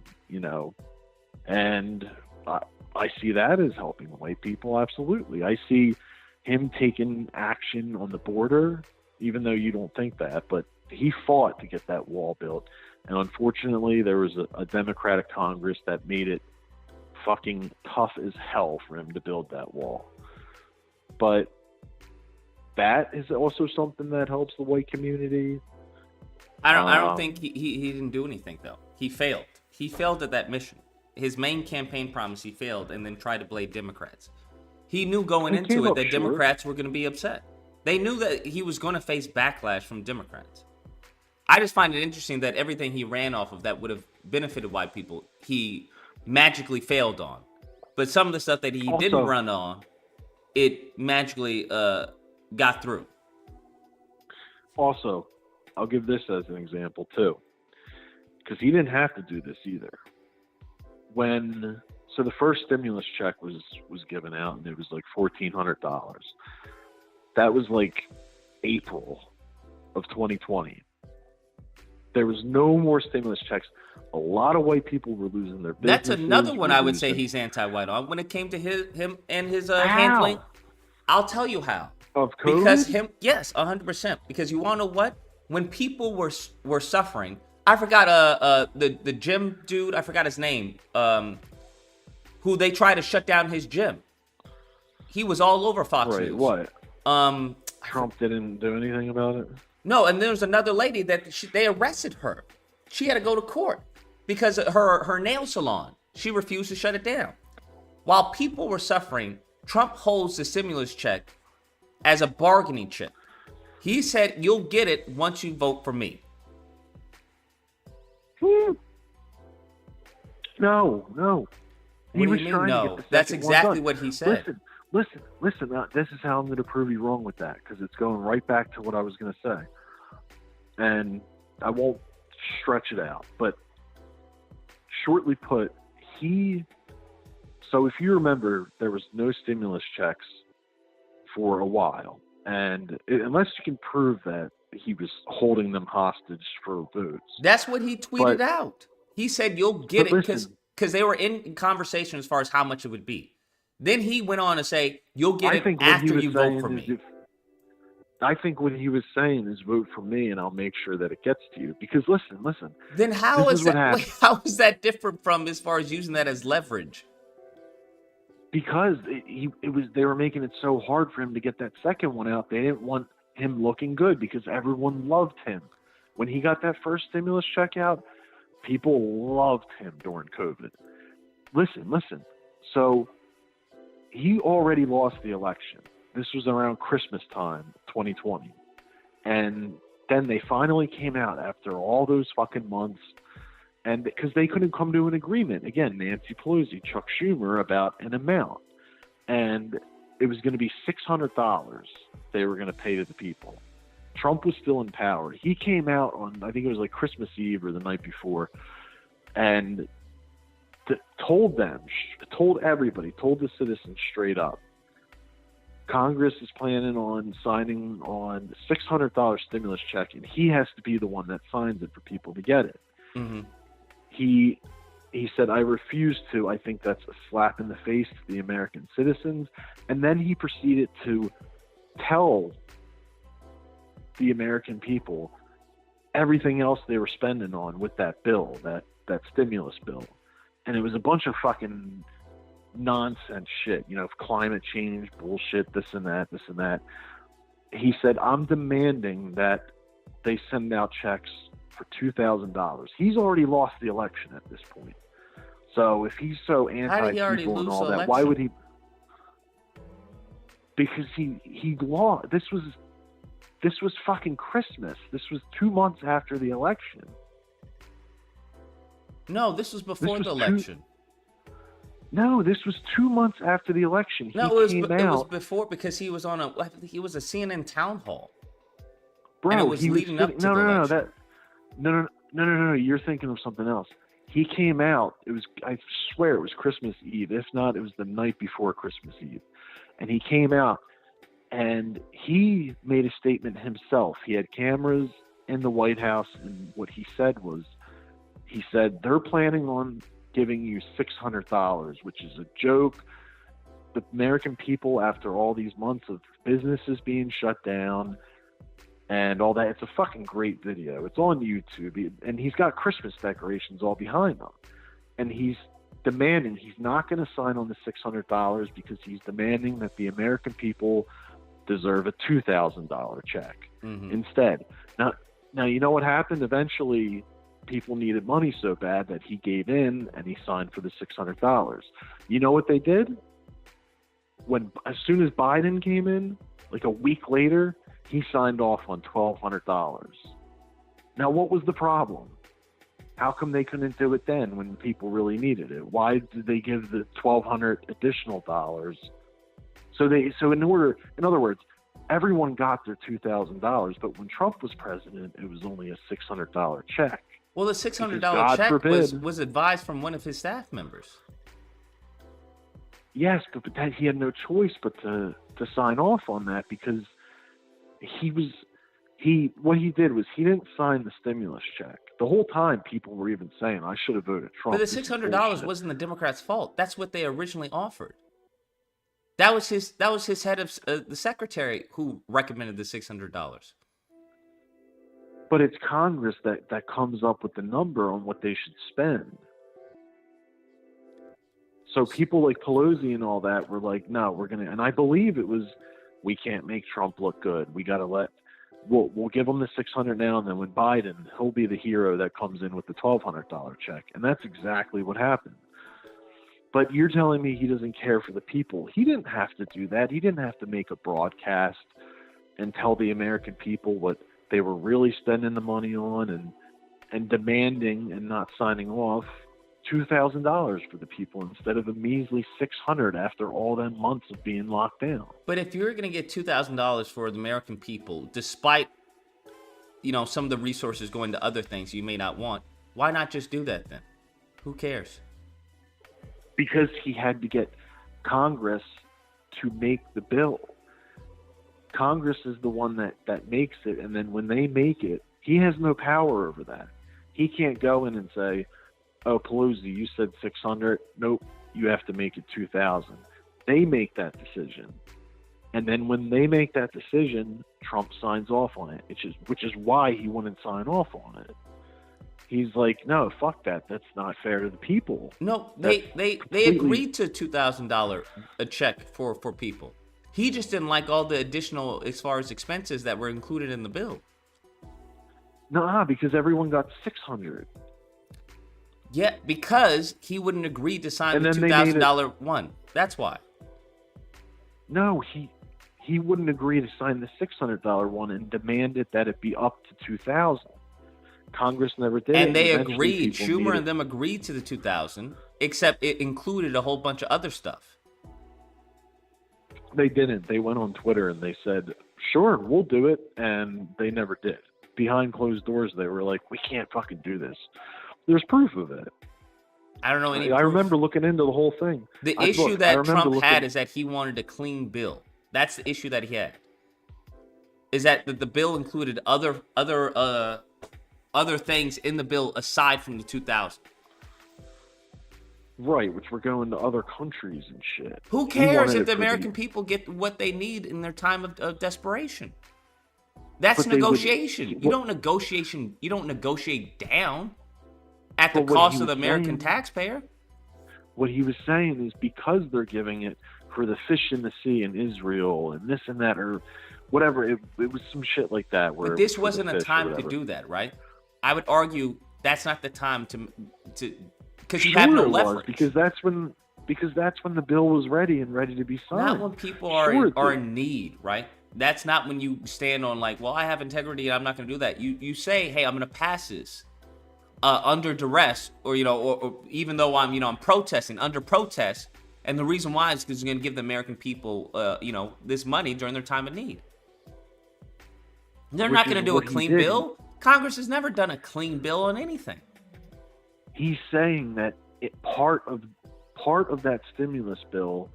and I see that as helping white people. Absolutely. I see him taking action on the border, even though you don't think that, but he fought to get that wall built. And unfortunately, there was a Democratic Congress that made it fucking tough as hell for him to build that wall. But that is also something that helps the white community. I don't think he didn't do anything, though. He failed. He failed at that mission. His main campaign promise, he failed, and then tried to blame Democrats. He knew going into it that Democrats were going to be upset. They knew that he was going to face backlash from Democrats. I just find it interesting that everything he ran off of that would have benefited white people, he magically failed on. But some of the stuff that he didn't run on, it magically got through. Also, I'll give this as an example too, because he didn't have to do this either. So the first stimulus check was given out, and it was like $1,400. That was like April of 2020. There was no more stimulus checks. A lot of white people were losing their businesses. That's another one I would say he's anti-white on. When it came to him and his handling, I'll tell you how. Of COVID? Because yes, 100%. Because you want to know what? When people were suffering, I forgot the gym dude. I forgot his name. Who they tried to shut down his gym. He was all over Fox News. What? Trump didn't do anything about it? No, and there was another lady that they arrested her. She had to go to court because her nail salon, she refused to shut it down. While people were suffering, Trump holds the stimulus check as a bargaining chip. He said, you'll get it once you vote for me. No. What do you mean, no? That's exactly what he said. Listen. This is how I'm going to prove you wrong with that, because it's going right back to what I was going to say. And I won't stretch it out, but shortly put, so if you remember, there was no stimulus checks for a while. And unless you can prove that he was holding them hostage for votes. That's what he tweeted out. He said, you'll get it because they were in conversation as far as how much it would be. Then he went on to say, you'll get it after you vote for me. I think what he was saying is vote for me and I'll make sure that it gets to you. Because listen. Then how is that different from as far as using that as leverage? Because they were making it so hard for him to get that second one out. They didn't want him looking good because everyone loved him. When he got that first stimulus check out, people loved him during COVID. Listen. So he already lost the election. This was around Christmas time, 2020. And then they finally came out after all those fucking months. And because they couldn't come to an agreement. Again, Nancy Pelosi, Chuck Schumer, about an amount. And it was going to be $600 they were going to pay to the people. Trump was still in power. He came out on, I think it was like Christmas Eve or the night before, and told everybody, told the citizens straight up, Congress is planning on signing on $600 stimulus check, and he has to be the one that signs it for people to get it. Mm-hmm. He he said, I refuse to. I think that's a slap in the face to the American citizens. And then he proceeded to tell the American people everything else they were spending on with that bill, that stimulus bill. And it was a bunch of fucking nonsense shit, you know, climate change bullshit, this and that. He said, I'm demanding that they send out checks for $2,000. He's already lost the election at this point. So if he's so anti-people and all that, why would he? Because he lost. This was fucking Christmas. This was 2 months after the election. No, this was before the election. No, this was 2 months after the election. No, it was before, because he was on a CNN town hall. Bro, and it was leading up to the election. No, you're thinking of something else. He came out, I swear it was Christmas Eve. If not, it was the night before Christmas Eve. And he came out and he made a statement himself. He had cameras in the White House, and what he said was, he said, they're planning on giving you $600, which is a joke. The American people, after all these months of businesses being shut down and all that, it's a fucking great video. It's on YouTube, and he's got Christmas decorations all behind him. And he's demanding, he's not going to sign on the $600 because he's demanding that the American people deserve a $2,000 check instead. Now, you know what happened? Eventually, people needed money so bad that he gave in and he signed for the $600. You know what they did? As soon as Biden came in, like a week later, he signed off on $1,200. Now, what was the problem? How come they couldn't do it then when people really needed it? Why did they give the $1,200 additional dollars? So in other words, everyone got their $2,000, but when Trump was president, it was only a $600 check. Well, the $600 check was advised from one of his staff members. Yes, but he had no choice but to sign off on that, because what he did was he didn't sign the stimulus check. The whole time people were even saying, I should have voted Trump. But the $600 wasn't the Democrats' fault. That's what they originally offered. That was his head of the secretary who recommended the $600. But it's Congress that comes up with the number on what they should spend. So people like Pelosi and all that were like, no, we're going to, and I believe it was, we can't make Trump look good. We got to we'll give him the $600 now, and then when Biden, he'll be the hero that comes in with the $1,200 check. And that's exactly what happened. But you're telling me he doesn't care for the people. He didn't have to do that. He didn't have to make a broadcast and tell the American people what they were really spending the money on and demanding and not signing off $2,000 for the people instead of a measly $600 after all them months of being locked down. But if you're going to get $2,000 for the American people, despite, some of the resources going to other things you may not want, why not just do that then? Who cares? Because he had to get Congress to make the bill. Congress is the one that makes it, and then when they make it, he has no power over that. He can't go in and say, oh, Pelosi, you said 600. Nope, you have to make it 2,000. They make that decision. And then when they make that decision, Trump signs off on it, which is why he wouldn't sign off on it. He's like, no, fuck that. That's not fair to the people. No, they agreed to $2,000 a check for people. He just didn't like all the additional, as far as expenses that were included in the bill. Nah, because everyone got $600. Yeah, because he wouldn't agree to sign the $2,000 one. That's why. No, he wouldn't agree to sign the $600 one and demanded that it be up to $2,000. Congress never did. And they agreed. Schumer and them agreed to the $2,000, except it included a whole bunch of other stuff. They didn't. They went on Twitter and they said, sure, we'll do it. And they never did. Behind closed doors, they were like, we can't fucking do this. There's proof of it. I don't know any I remember looking into the whole thing. The issue that Trump had is that he wanted a clean bill. That's the issue that he had. Is that the bill included other things in the bill aside from the $2,000. Right, which were going to other countries and shit. Who He cares wanted if it the for American people get what they need in their time of desperation? That's But they would- negotiation. You don't negotiate down at the But what cost he of the was American saying- taxpayer. What he was saying is because they're giving it for the fish in the sea in Israel and this and that or whatever, it was some shit like that. Where But it this was for the wasn't a fish or time to whatever. do that, right? I would argue that's not the time to because you Sure have no it was, leverage. because that's when the bill was ready and ready to be signed. Not when people are Sure it did. in need, right? That's not when you stand on like, well, I have integrity and I'm not going to do that. You say, hey, I'm going to pass this under duress, or or even though I'm protesting under protest, and the reason why is because you're going to give the American people this money during their time of need. They're not going to do a clean bill. Congress has never done a clean bill on anything. He's saying that part of that stimulus bill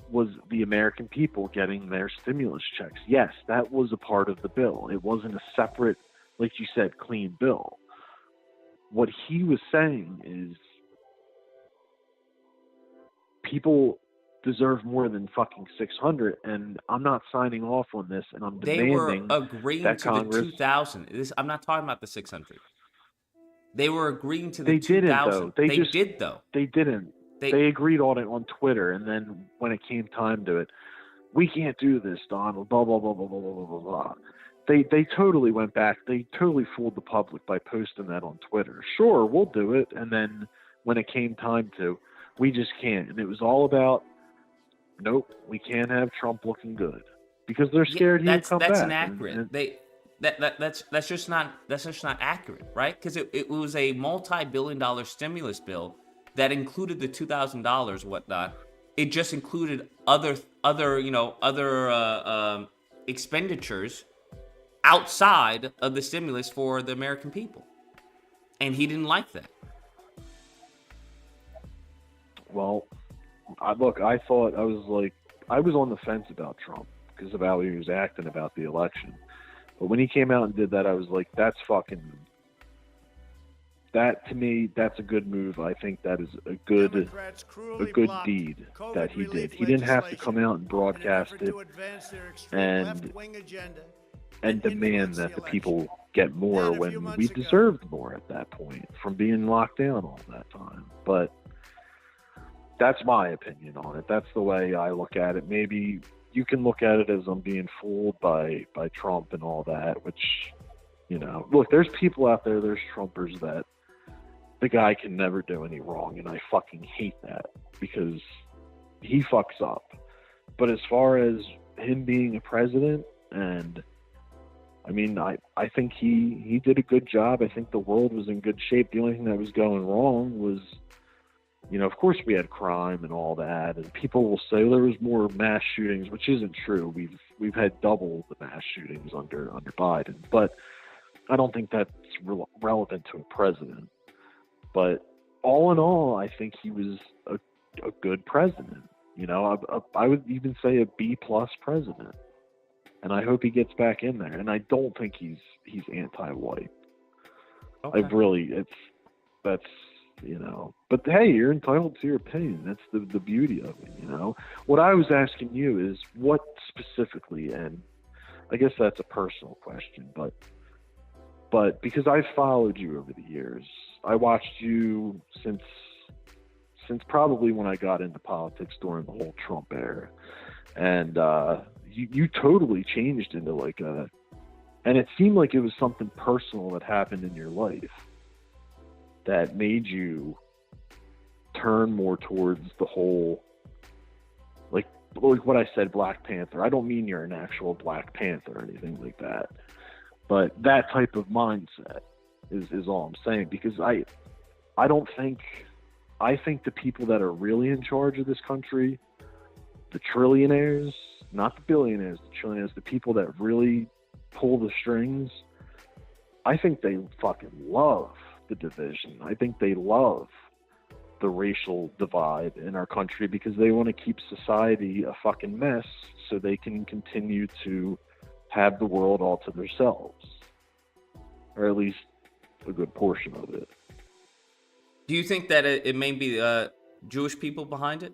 was the American people getting their stimulus checks. Yes, that was a part of the bill. It wasn't a separate, like you said, clean bill. What he was saying is people deserve more than fucking 600, and I'm not signing off on this, and I'm They demanding were agreeing that to Congress... the 2,000. I'm not talking about the 600. They were agreeing to the They 2,000. didn't, though. They did, though. They didn't. They agreed on it on Twitter, and then when it came time to it, we can't do this, Donald, blah, blah, blah, blah, blah, blah, blah, blah. They totally went back. They totally fooled the public by posting that on Twitter. Sure, we'll do it. And then when it came time to, we just can't. And it was all about, nope, we can't have Trump looking good because they're scared he would come back. That's inaccurate. That's just not accurate, right? Because it was a multi-billion-dollar stimulus bill that included the $2,000 whatnot. It just included other expenditures outside of the stimulus for the American people, and he didn't like that. Well, I thought I was on the fence about Trump because of how he was acting about the election. But when he came out and did that, I was like, that to me, that's a good move. I think that is a good deed that he did. He didn't have to come out and broadcast it and demand that the people get more when we deserved more at that point from being locked down all that time. But that's my opinion on it. That's the way I look at it. Maybe you can look at it as I'm being fooled by Trump and all that, which, look, there's people out there, there's Trumpers that the guy can never do any wrong, and I fucking hate that because he fucks up. But as far as him being a president, and I mean, I think he did a good job. I think the world was in good shape. The only thing that was going wrong was, of course we had crime and all that, and people will say there was more mass shootings, which isn't true. We've had double the mass shootings under Biden, but I don't think that's relevant to a president. But all in all, I think he was a good president. I would even say a B+ president, and I hope he gets back in there. And I don't think he's anti-white. Okay. But hey, you're entitled to your opinion. That's the beauty of it. What I was asking you is what specifically, and I guess that's a personal question, but because I've followed you over the years, I watched you since probably when I got into politics during the whole Trump era, and you totally changed into and it seemed like it was something personal that happened in your life that made you turn more towards the whole, like what I said, Black Panther. I don't mean you're an actual Black Panther or anything like that, but that type of mindset is all I'm saying, because I think the people that are really in charge of this country, the trillionaires, not the billionaires, the trillionaires, the people that really pull the strings, I think they fucking love the division. I think they love the racial divide in our country because they want to keep society a fucking mess so they can continue to have the world all to themselves, or at least a good portion of it. Do you think that it may be Jewish people behind it?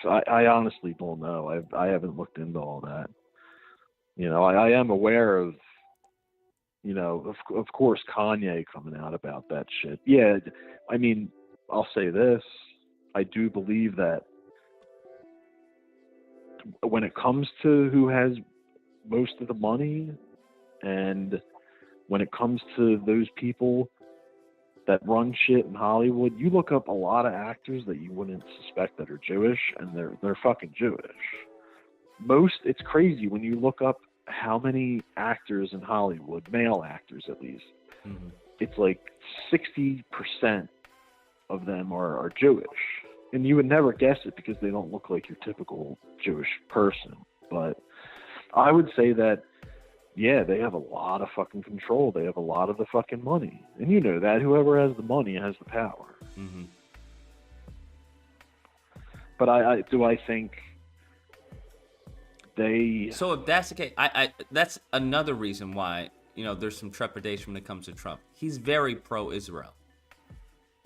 I honestly don't know. I haven't looked into all that. You know, I am aware of, you know, of course Kanye coming out about that shit. Yeah, I mean, I'll say this. I do believe that when it comes to who has most of the money, and when it comes to those people that run shit in Hollywood, you look up a lot of actors that you wouldn't suspect that are Jewish, and they're fucking Jewish. It's crazy when you look up how many actors in Hollywood, male actors at least, it's like 60% of them are Jewish. And you would never guess it because they don't look like your typical Jewish person. But I would say that, yeah, they have a lot of fucking control. They have a lot of the fucking money. And you know that. Whoever has the money has the power. But I think they... So if that's the case, that's another reason why, you know, there's some trepidation when it comes to Trump. He's very pro-Israel.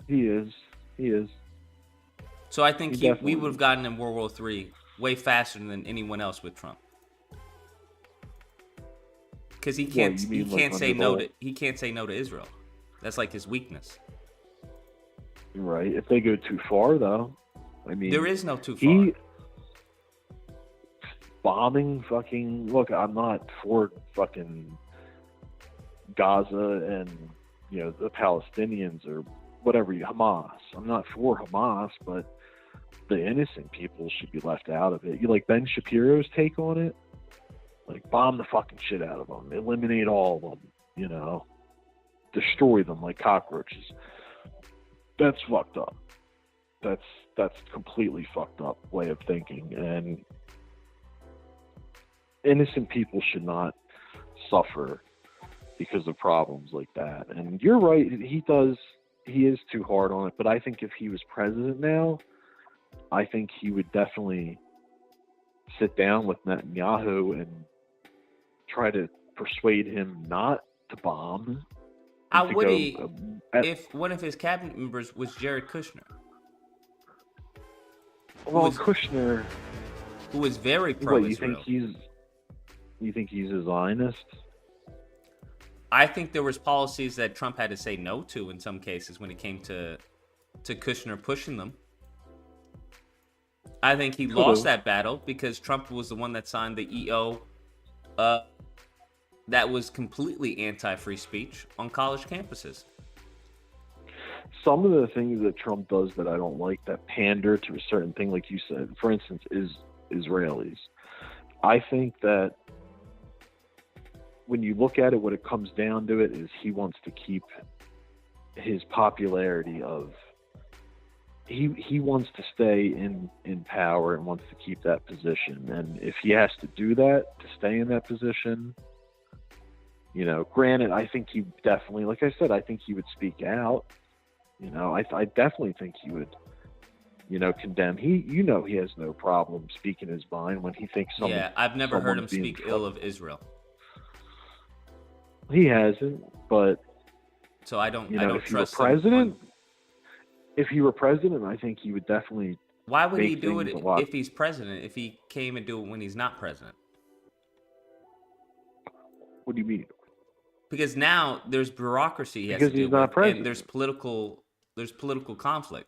He is. So I think we would have gotten in World War III way faster than anyone else with Trump. Because he can't say no to Israel. That's like his weakness. Right. If they go too far, though, I mean, there is no too far. Bombing fucking. Look, I'm not for fucking Gaza and, you know, the Palestinians or whatever, Hamas. I'm not for Hamas, but the innocent people should be left out of it. You like Ben Shapiro's take on it? Like, bomb the fucking shit out of them. Eliminate all of them, you know. Destroy them like cockroaches. That's fucked up. That's completely fucked up way of thinking. And innocent people should not suffer because of problems like that. And you're right, he is too hard on it. But I think if he was president now, I think he would definitely sit down with Netanyahu and try to persuade him not to bomb. How would he if one of his cabinet members was Jared Kushner? Well, Kushner, who was very pro-Israel. You think he's a Zionist? I think there was policies that Trump had to say no to in some cases when it came to Kushner pushing them. I think he lost that battle because Trump was the one that signed the EO that was completely anti-free speech on college campuses. Some of the things that Trump does that I don't like, that pander to a certain thing, like you said, for instance, is Israelis. I think that when you look at it, what it comes down to it is he wants to keep his popularity of... He wants to stay in power and wants to keep that position. And if he has to do that to stay in that position, you know, granted, I think he definitely, like I said, I think he would speak out. You know, I definitely think he would, you know, condemn. He has no problem speaking his mind when he thinks someone... Yeah, I've never heard him speak ill of Israel. He hasn't, but... So I don't if trust he were president... If he were president, I think he would definitely... Why would he do it if he's president, if he came and do it when he's not president? What do you mean? Because now there's bureaucracy he has Because to deal he's not with, president. and there's political conflict.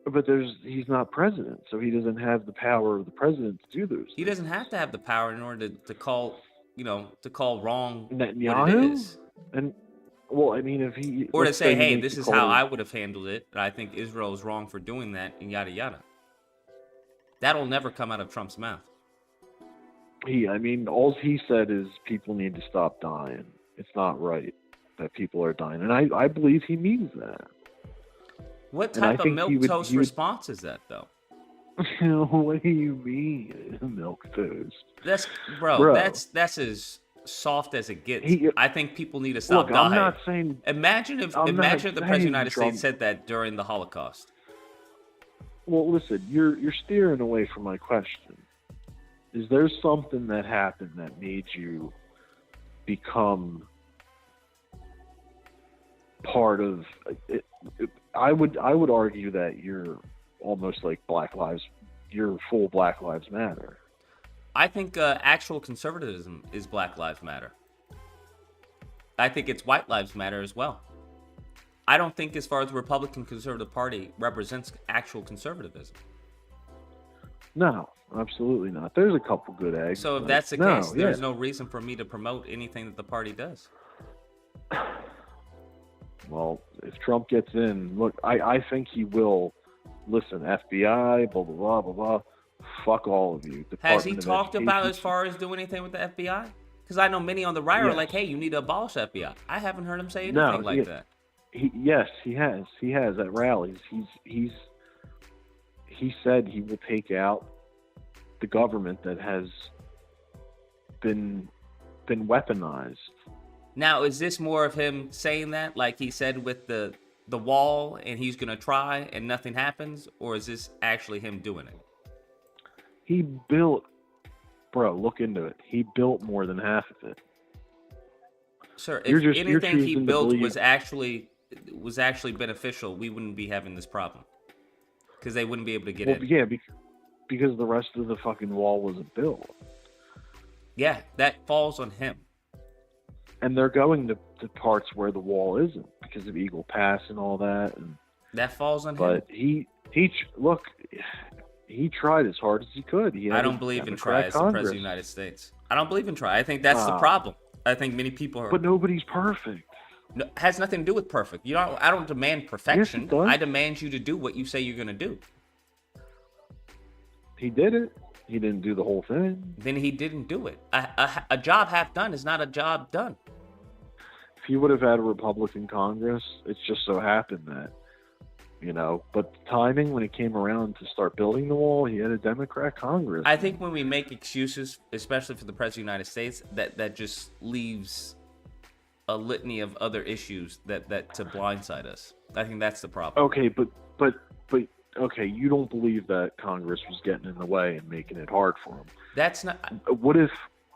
But he's not president, so he doesn't have the power of the president to do those. He doesn't have to have the power in order to call wrong Netanyahu? what it is. And well, I mean, if he or to say, hey, this is how I would have handled it, and I think Israel is wrong for doing that, and yada yada. That'll never come out of Trump's mouth. All he said is people need to stop dying. It's not right that people are dying, and I believe he means that. What type of milquetoast response is that, though? What do you mean, milquetoast? That's bro. That's as soft as it gets. I think people need to stop dying. I'm not saying. Imagine if the President of the United States said that during the Holocaust. Well, listen, you're steering away from my question. Is there something that happened that made you become part of it. I would argue that you're almost like you're full Black Lives Matter. I think actual conservatism is Black Lives Matter. I think it's White Lives Matter as well. I don't think, as far as the Republican Conservative Party, represents actual conservatism. No, absolutely not. There's a couple good eggs. So if that's the case, there's no reason for me to promote anything that the party does. Well, if Trump gets in, look, I think he will. Listen, FBI, blah, blah, blah, blah, blah. Fuck all of you. Has he Department of talked about Education. as far as doing anything with the FBI? Because I know many on the right are Yes. like, hey, you need to abolish FBI. I haven't heard him say anything No, like that. Yes, he has. He has at rallies. He said he will take out the government that has been weaponized. Now, is this more of him saying that, like he said with the wall, and he's going to try and nothing happens? Or is this actually him doing it? He built, bro, look into it. He built more than half of it. Sir, You're if just- you're anything he choosing to built believe- was actually beneficial, we wouldn't be having this problem. Because they wouldn't be able to get Well, in. yeah, because the rest of the fucking wall wasn't built. Yeah, that falls on him. And they're going to parts where the wall isn't because of Eagle Pass and all that. And That falls on him. but he tried as hard as he could. He had I a don't believe in try Democrat as the president of Congress. the United States. I don't believe in try. I think that's the problem. I think many people are. But nobody's perfect. No, has nothing to do with perfect. You know, I don't demand perfection. Yes, it does. I demand you to do what you say you're going to do. He did it. He didn't do the whole thing. Then he didn't do it. A job half done is not a job done. If he would have had a Republican Congress, it's just so happened that, but the timing when it came around to start building the wall, he had a Democrat Congress. I think when we make excuses, especially for the President of the United States, that just leaves a litany of other issues that to blindside us. I think that's the problem. Okay, but okay, you don't believe that Congress was getting in the way and making it hard for him. That's not. What if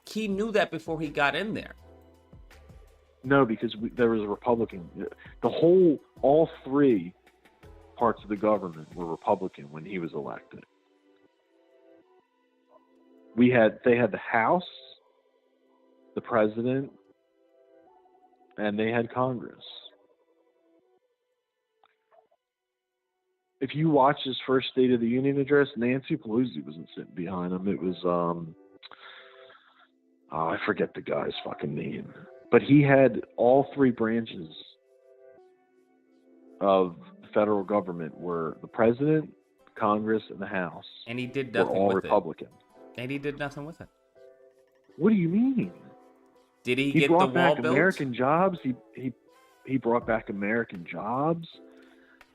he knew that before he got in there? No, because there was a Republican. All three parts of the government were Republican when he was elected. They had the House, the President, and they had Congress. If you watch his first State of the Union address, Nancy Pelosi wasn't sitting behind him. It was I forget the guy's fucking name. But he had all three branches of the federal government were the president, Congress, and the House. And he did were nothing all with Republican. it. And he did nothing with it. What do you mean? Did he He get the brought wall back built? American jobs. He brought back American jobs.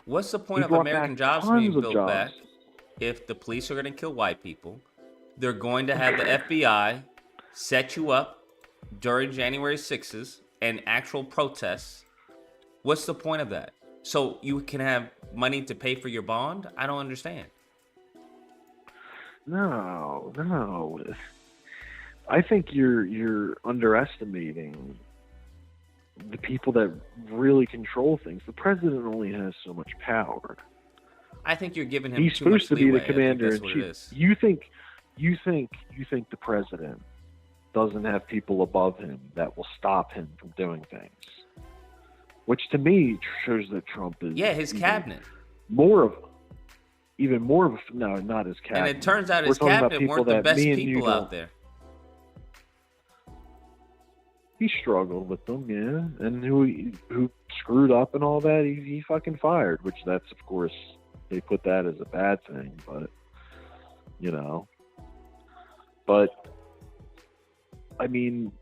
What's the point He of brought American back jobs tons being of built jobs. back if the police are going to kill white people? They're going to have the FBI set you up during January 6th and actual protests. What's the point of that? So you can have money to pay for your bond? I don't understand. No. I think you're underestimating the people that really control things. The president only has so much power. I think you're giving him He's too much supposed to be leeway. the I think commander that's in what it chief. is. You think the president doesn't have people above him that will stop him from doing things, which to me shows that Trump is His cabinet. Even more of no, not his cabinet. And it turns out We're his talking about cabinet people weren't the that best me and you people out don't- there. He struggled with them, yeah, and who screwed up and all that. He fucking fired, which that's of course they put that as a bad thing, but but I mean,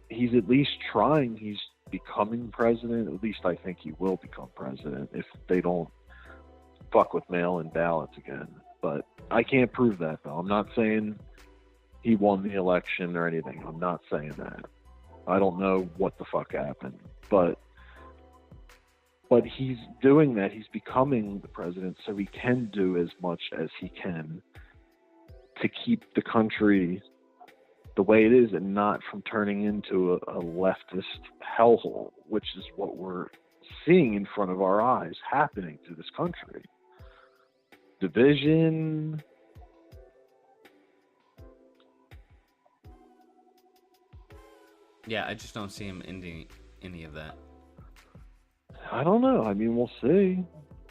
he's at least trying. He's becoming president. At least I think he will become president if they don't fuck with mail-in ballots again. But I can't prove that though. I'm not saying he won the election or anything. I'm not saying that. I don't know what the fuck happened, but he's doing that. He's becoming the president so he can do as much as he can to keep the country the way it is and not from turning into a leftist hellhole, which is what we're seeing in front of our eyes happening to this country. Division. Yeah, I just don't see him ending any of that. I don't know. I mean, we'll see.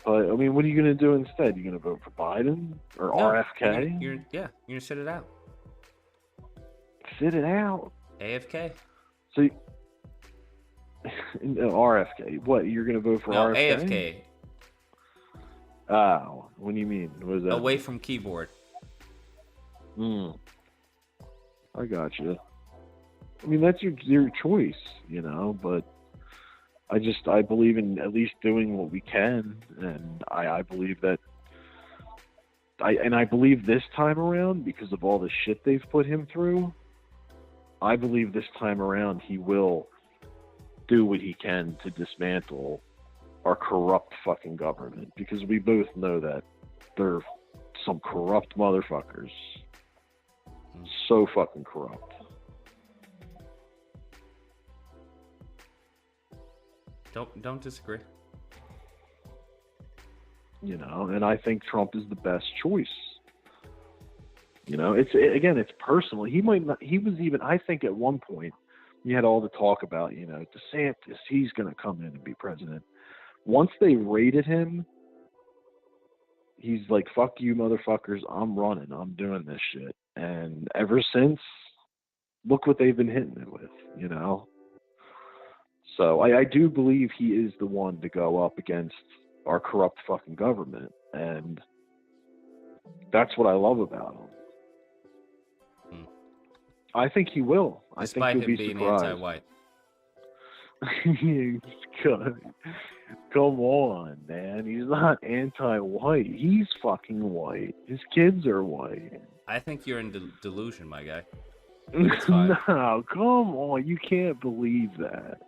But, I mean, what are you going to do instead? You going to vote for Biden or RFK? You're going to sit it out. Sit it out? AFK? So, no, RFK. What, you're going to vote for RFK? AFK. Oh, what do you mean? What is that? Away from keyboard. I got you. I mean, that's your choice, you know, but I believe in at least doing what we can, and I believe that I believe this time around, because of all the shit they've put him through, I believe this time around he will do what he can to dismantle our corrupt fucking government, because we both know that they're some corrupt motherfuckers. So fucking corrupt. Don't disagree. You know, and I think Trump is the best choice. You know, it's personal. He was even, I think at one point, you had all the talk about, you know, DeSantis, he's going to come in and be president. Once they rated him, he's like, fuck you motherfuckers, I'm running, I'm doing this shit. And ever since, look what they've been hitting it with, you know? So I do believe he is the one to go up against our corrupt fucking government. And that's what I love about him. I think he will. Despite I think him you'll be being surprised. anti-white. Come on, man. He's not anti-white. He's fucking white. His kids are white. I think you're in delusion, my guy. No, come on. You can't believe that.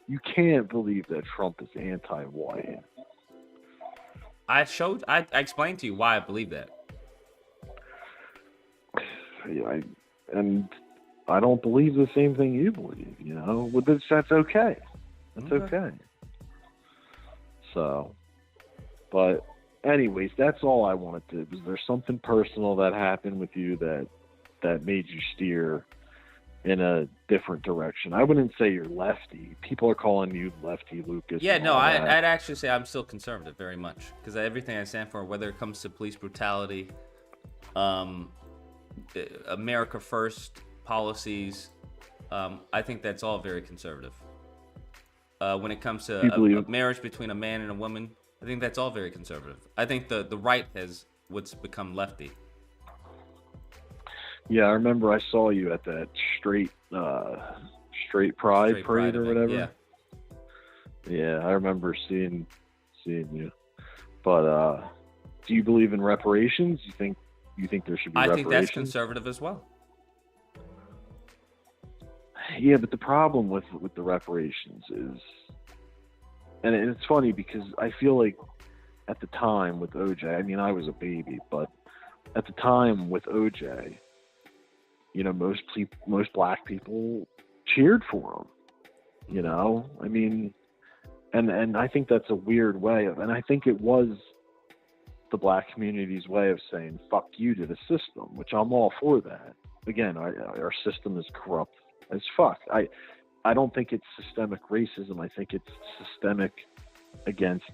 You can't believe that Trump is anti-white. I explained to you why I believe that. I don't believe the same thing you believe, you know? But that's okay. That's okay. So, but anyways, that's all I wanted to. Was there something personal that happened with you that made you steer in a different direction? I wouldn't say you're lefty. People are calling you lefty Lucas. Yeah, no, I'd actually say I'm still conservative very much, because everything I stand for, whether it comes to police brutality, America First policies, I think that's all very conservative. When it comes to a marriage between a man and a woman, I think that's all very conservative. I think the right has what's become lefty. Yeah, I remember I saw you at that straight pride parade or whatever. Yeah. Yeah, I remember seeing you. But do you believe in reparations? You think there should be reparations? I think that's conservative as well. Yeah, but the problem with the reparations is, and it's funny because I feel like at the time with OJ, I mean, I was a baby, but at the time with OJ, you know, most black people cheered for him, you know? I mean, and I think that's a weird way of, and I think it was the black community's way of saying, fuck you to the system, which I'm all for that. Again, our system is corrupt as fuck. I don't think it's systemic racism. I think it's systemic against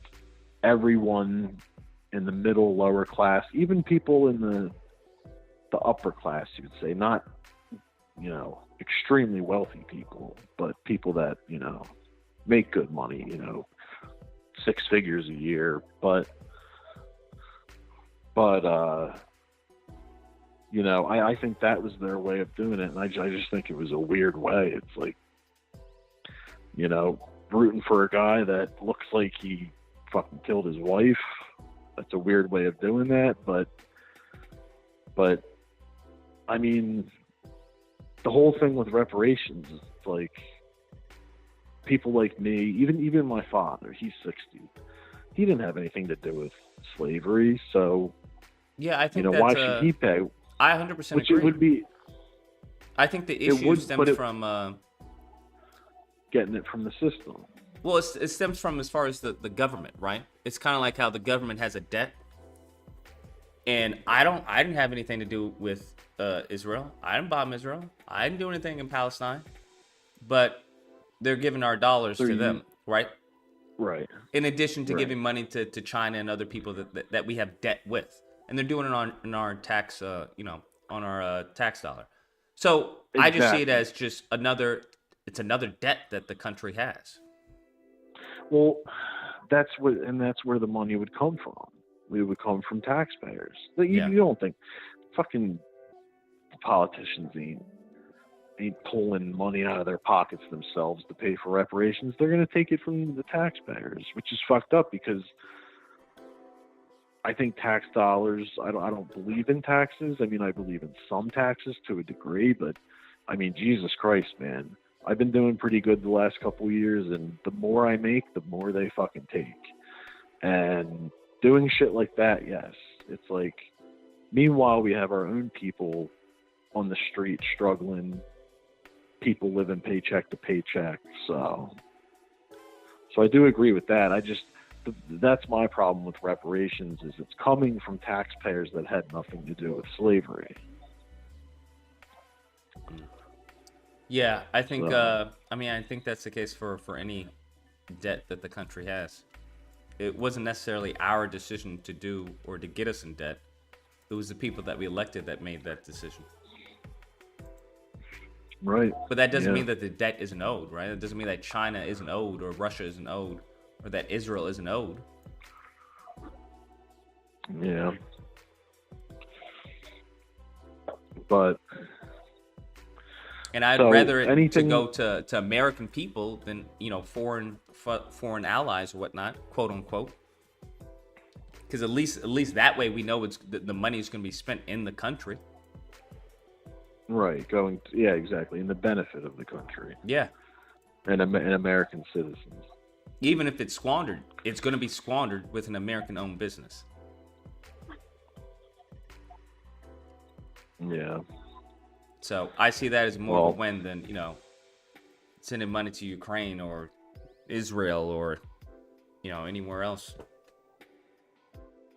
everyone in the middle, lower class, even people in the upper class, you could say, not, you know, extremely wealthy people, but people that, you know, make good money, you know, 6 figures a year, but you know, I think that was their way of doing it, and I just think it was a weird way. It's like, you know, rooting for a guy that looks like he fucking killed his wife. That's a weird way of doing that, but I mean, the whole thing with reparations is like, people like me, even my father, he's 60. He didn't have anything to do with slavery, so yeah, I think, you know, why should he pay? I 100% Which agree. it would be. I think the issue stems from getting it from the system. Well, it stems from as far as the government, right? It's kind of like how the government has a debt. And I didn't have anything to do with Israel. I didn't bomb Israel. I didn't do anything in Palestine. But they're giving our dollars to them, right? Right. In addition to Right. giving money to China and other people that we have debt with. And they're doing it in our tax, on our tax dollar. So I just see it as just another debt that the country has. Well, that's where the money would come from. It would come from taxpayers. You don't think fucking politicians ain't pulling money out of their pockets themselves to pay for reparations. They're going to take it from the taxpayers, which is fucked up because I think tax dollars, I don't believe in taxes. I mean, I believe in some taxes to a degree, but I mean, Jesus Christ, man. I've been doing pretty good the last couple of years, and the more I make, the more they fucking take. And doing shit like that, yes. It's like, meanwhile, we have our own people on the street struggling, people living paycheck to paycheck. So I do agree with that. That's my problem with reparations, is it's coming from taxpayers that had nothing to do with slavery. Yeah, I think I think that's the case for any debt that the country has. It wasn't necessarily our decision to do or to get us in debt. It was the people that we elected that made that decision. Right. But that doesn't mean that the debt isn't owed, right? It doesn't mean that China isn't owed or Russia isn't owed or that Israel isn't owed. Yeah. But and I'd rather it to go to American people than, foreign allies or whatnot, quote unquote. Because at least that way we know the money is going to be spent in the country. Right, exactly, in the benefit of the country. Yeah. And American citizens. Even if it's squandered, it's going to be squandered with an American-owned business. Yeah. So I see that as more of a win than, sending money to Ukraine or Israel or, anywhere else.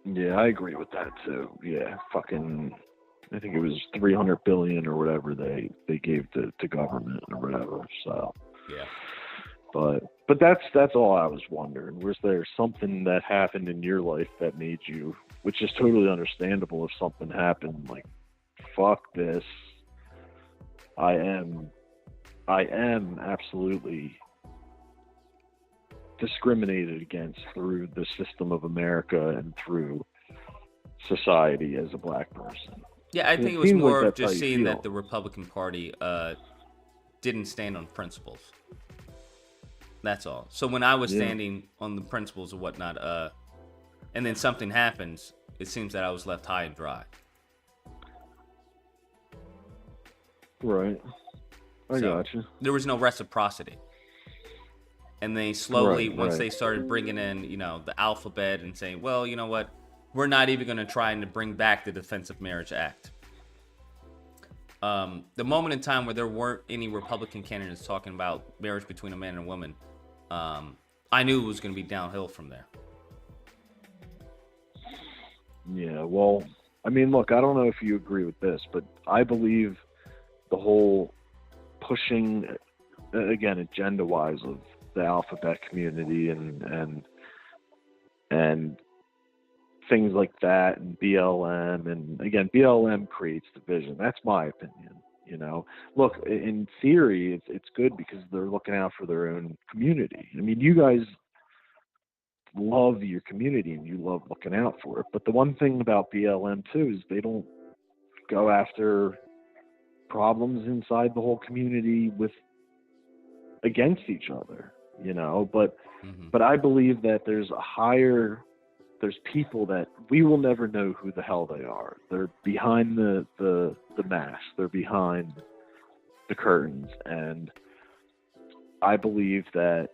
Yeah, I agree with that too. Yeah, fucking, I think it was $300 billion or whatever they gave to government or whatever. So yeah, but that's all I was wondering. Was there something that happened in your life that made you, which is totally understandable if something happened like, fuck this, I am absolutely discriminated against through the system of America and through society as a black person. Yeah, I think it was more of just seeing that the Republican Party didn't stand on principles. That's all. So when I was standing on the principles or whatnot, and then something happens, it seems that I was left high and dry. Right. I gotcha. There was no reciprocity. And they slowly, once they started bringing in, the alphabet and saying, well, you know what? We're not even going to try and bring back the Defense of Marriage Act. The moment in time where there weren't any Republican candidates talking about marriage between a man and a woman, I knew it was going to be downhill from there. Yeah, well, I mean, look, I don't know if you agree with this, but I believe the whole pushing, again, agenda-wise of the alphabet community and things like that, and BLM, and again, BLM creates division. That's my opinion. Look, in theory, it's good because they're looking out for their own community. I mean, you guys love your community and you love looking out for it. But the one thing about BLM too is they don't go after problems inside the whole community against each other, but I believe that there's people that we will never know who the hell they are. They're behind the mask. They're behind the curtains. And I believe that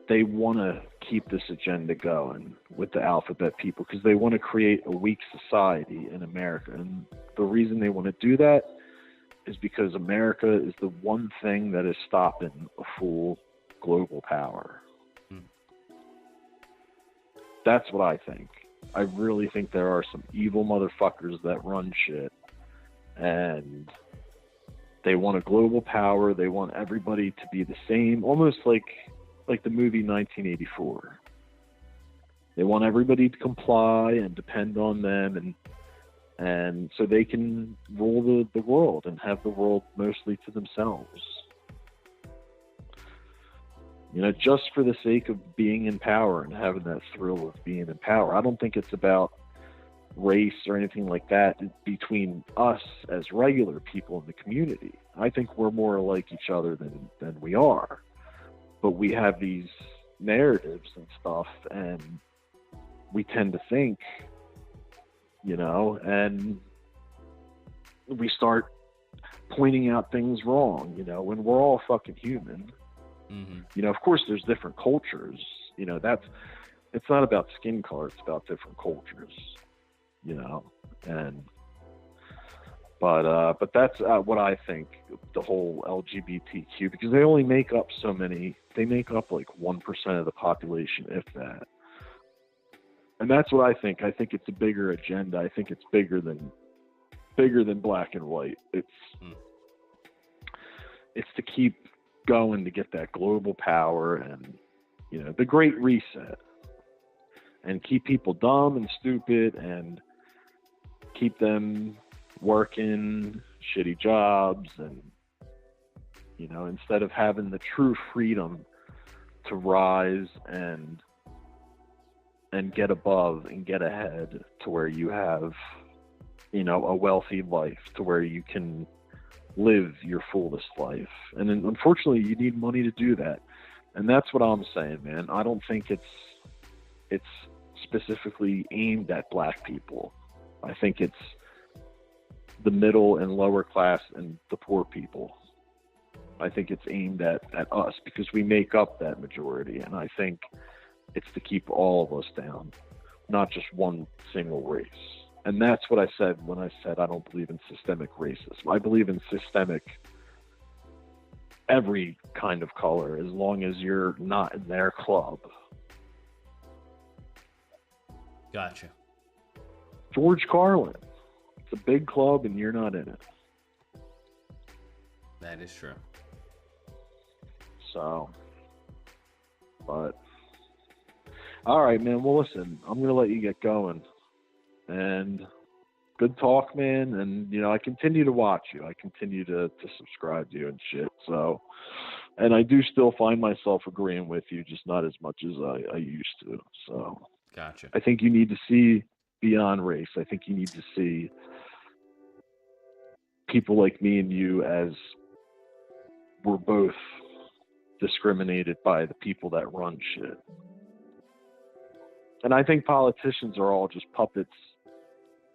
they want to keep this agenda going with the alphabet people because they want to create a weak society in America. And the reason they want to do that is because America is the one thing that is stopping a fool global power. That's what I think. I really think there are some evil motherfuckers that run shit, and they want a global power. They want everybody to be the same, almost like the movie 1984. They want everybody to comply and depend on them, and so they can rule the world and have the world mostly to themselves. You know, just for the sake of being in power and having that thrill of being in power. I don't think it's about race or anything like that between us as regular people in the community. I think we're more like each other than we are. But we have these narratives and stuff, and we tend to think, you know, and we start pointing out things wrong, you know, when we're all fucking human. You know, of course there's different cultures, you know, it's not about skin color, it's about different cultures, you know, and but that's what I think, the whole LGBTQ, because they only make up they make up like 1% of the population, if that. And that's what I think. I think it's a bigger agenda. I think it's bigger than black and white. It's to keep going, to get that global power and, you know, the Great Reset, and keep people dumb and stupid and keep them working shitty jobs, and, you know, instead of having the true freedom to rise and get above and get ahead to where you have, you know, a wealthy life, to where you can live your fullest life. And then, unfortunately, you need money to do that. And that's what I'm saying, man. I don't think it's specifically aimed at black people. I think it's the middle and lower class and the poor people. I think it's aimed at us, because we make up that majority. And I think it's to keep all of us down, not just one single race. And that's what I said when I said I don't believe in systemic racism. I believe in systemic every kind of color, as long as you're not in their club. Gotcha. George Carlin. It's a big club and you're not in it. That is true. So, but, all right, man. Well, listen, I'm going to let you get going. And good talk, man. And, you know, I continue to watch you. I continue to subscribe to you and shit. So, and I do still find myself agreeing with you, just not as much as I used to. So, gotcha. I think you need to see beyond race. I think you need to see people like me and you as we're both discriminated by the people that run shit. And I think politicians are all just puppets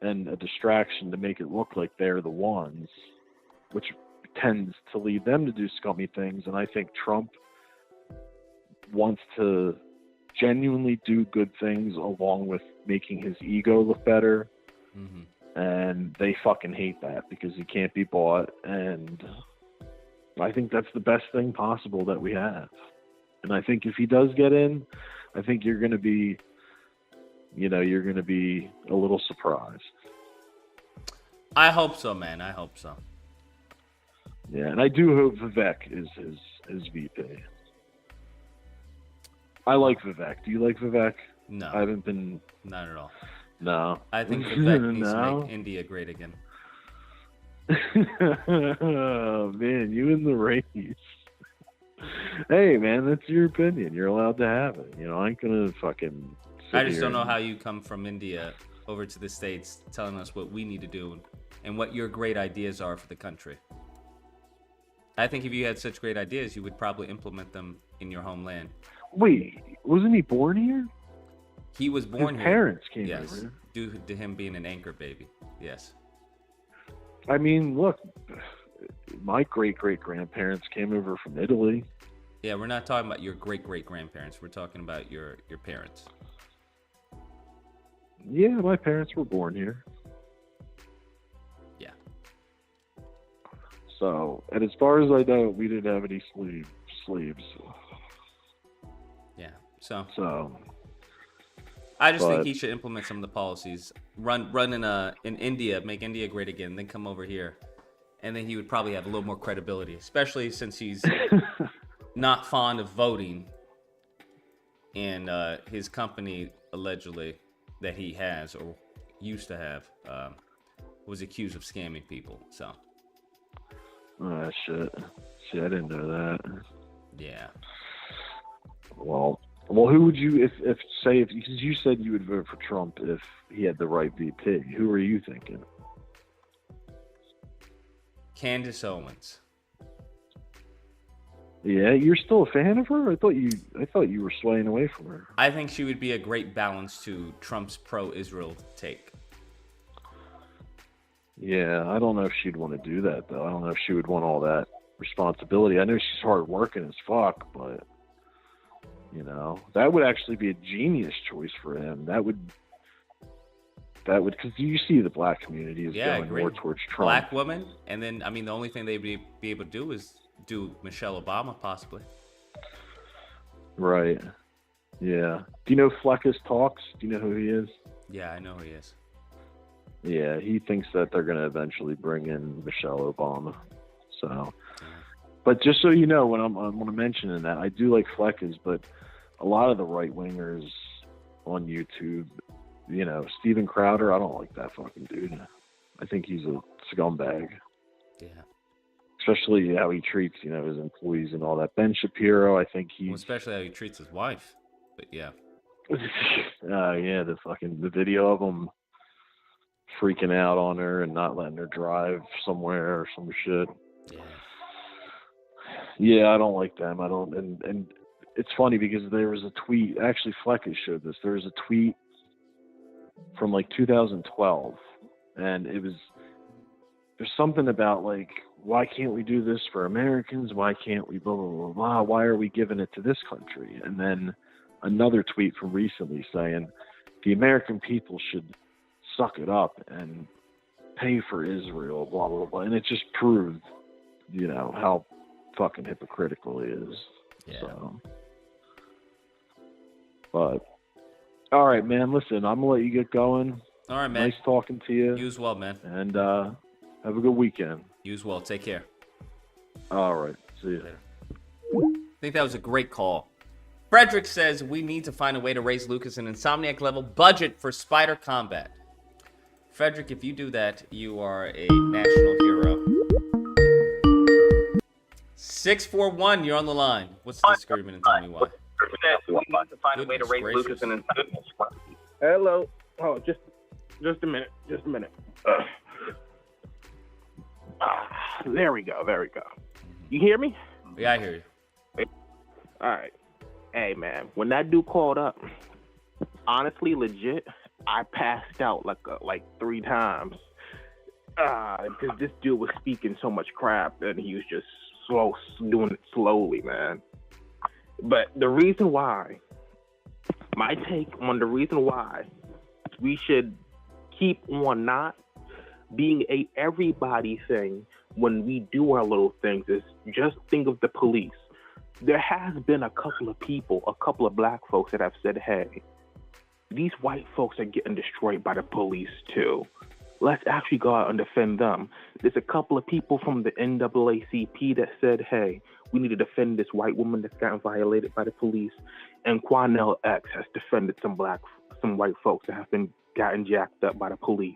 and a distraction to make it look like they're the ones, which tends to lead them to do scummy things. And I think Trump wants to genuinely do good things along with making his ego look better. And they fucking hate that because he can't be bought. And I think that's the best thing possible that we have. And I think if he does get in, I think you're going to be, you know, you're going to be a little surprised. I hope so, man. I hope so. Yeah, and I do hope Vivek is VP. I like Vivek. Do you like Vivek? No. I haven't been... Not at all. No. I think Vivek needs to No? make India great again. Oh, man, you in the race. Hey, man, that's your opinion. You're allowed to have it. You know, I ain't going to fucking... I just don't know how you come from India over to the States telling us what we need to do and what your great ideas are for the country. I think if you had such great ideas, you would probably implement them in your homeland. Wait, wasn't he born here? He was born His here. parents came yes, over here. Due to him being an anchor baby. Yes. I mean, look, my great-great-grandparents came over from Italy. Yeah, we're not talking about your great-great-grandparents. We're talking about your parents. Yeah, my parents were born here. Yeah. So, and as far as I know, we didn't have any slaves. So I just think he should implement some of the policies. Run in India, make India great again, then come over here, and then he would probably have a little more credibility, especially since he's not fond of voting, and his company allegedly that he has or used to have was accused of scamming people. So. Oh shit! See, I didn't know that. Yeah. Well, who would you if you said you would vote for Trump if he had the right VP? Who are you thinking? Candace Owens. Yeah, you're still a fan of her? I thought you were swaying away from her. I think she would be a great balance to Trump's pro-Israel take. Yeah, I don't know if she'd want to do that though. I don't know if she would want all that responsibility. I know she's hard working as fuck, but that would actually be a genius choice for him. That would because you see the black community is going more towards Trump. Black woman, and then the only thing they'd be able to do is do Michelle Obama possibly. Right. Yeah. Do you know Fleckus Talks? Do you know who he is? Yeah, I know who he is. Yeah, he thinks that they're going to eventually bring in Michelle Obama. So, but just so you know, when I'm mentioning that, I do like Fleckus, but a lot of the right wingers on YouTube, Steven Crowder, I don't like that fucking dude. I think he's a scumbag. Yeah. Especially how he treats, his employees and all that. Ben Shapiro, I think especially how he treats his wife. But yeah. Yeah, the video of him freaking out on her and not letting her drive somewhere or some shit. Yeah, I don't like them. I don't, and it's funny because there was a tweet. Actually, Fleckus showed this. There was a tweet from 2012, and there's something about why can't we do this for Americans? Why can't we blah blah blah blah? Why are we giving it to this country? And then another tweet from recently saying the American people should suck it up and pay for Israel, blah blah blah. And it just proved, how fucking hypocritical he is. Yeah. So. But all right, man. Listen, I'm gonna let you get going. All right, man. Nice talking to you. You as well, man. And have a good weekend. You as well. Take care. All right. See you later. I think that was a great call. Frederick says we need to find a way to raise Lucas an Insomniac level budget for Spider Combat. Frederick, if you do that, you are a national hero. 641, you're on the line. What's the disagreement and tell me why? We need to find a way to raise Lucas and Hello. Oh, just a minute. There we go. You hear me? Yeah, I hear you. All right. Hey, man, when that dude called up, honestly, legit, I passed out like 3 times because this dude was speaking so much crap and he was just doing it slowly, man. But the reason why, my take on the reason why we should keep on not being a everybody thing when we do our little things is just think of the police. There has been a couple of black folks that have said, hey, these white folks are getting destroyed by the police too. Let's actually go out and defend them. There's a couple of people from the NAACP that said, hey, we need to defend this white woman that's gotten violated by the police. And Quanell X has defended some white folks that have gotten jacked up by the police.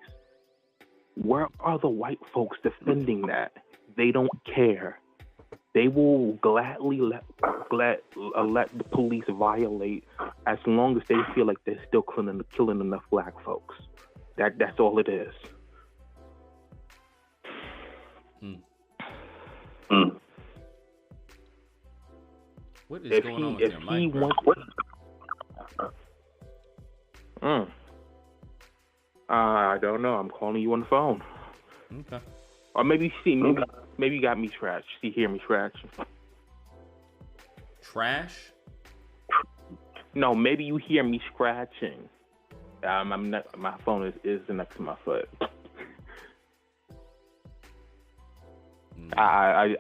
Where are the white folks defending that? They don't care. They will gladly let the police violate as long as they feel like they're still killing enough black folks. That's all it is. What is going on with your mic, bro? I don't know. I'm calling you on the phone. Okay. Or maybe you got me scratched. Hear me scratching. Trash? No, maybe you hear me scratching. I'm not, my phone is next to my foot. I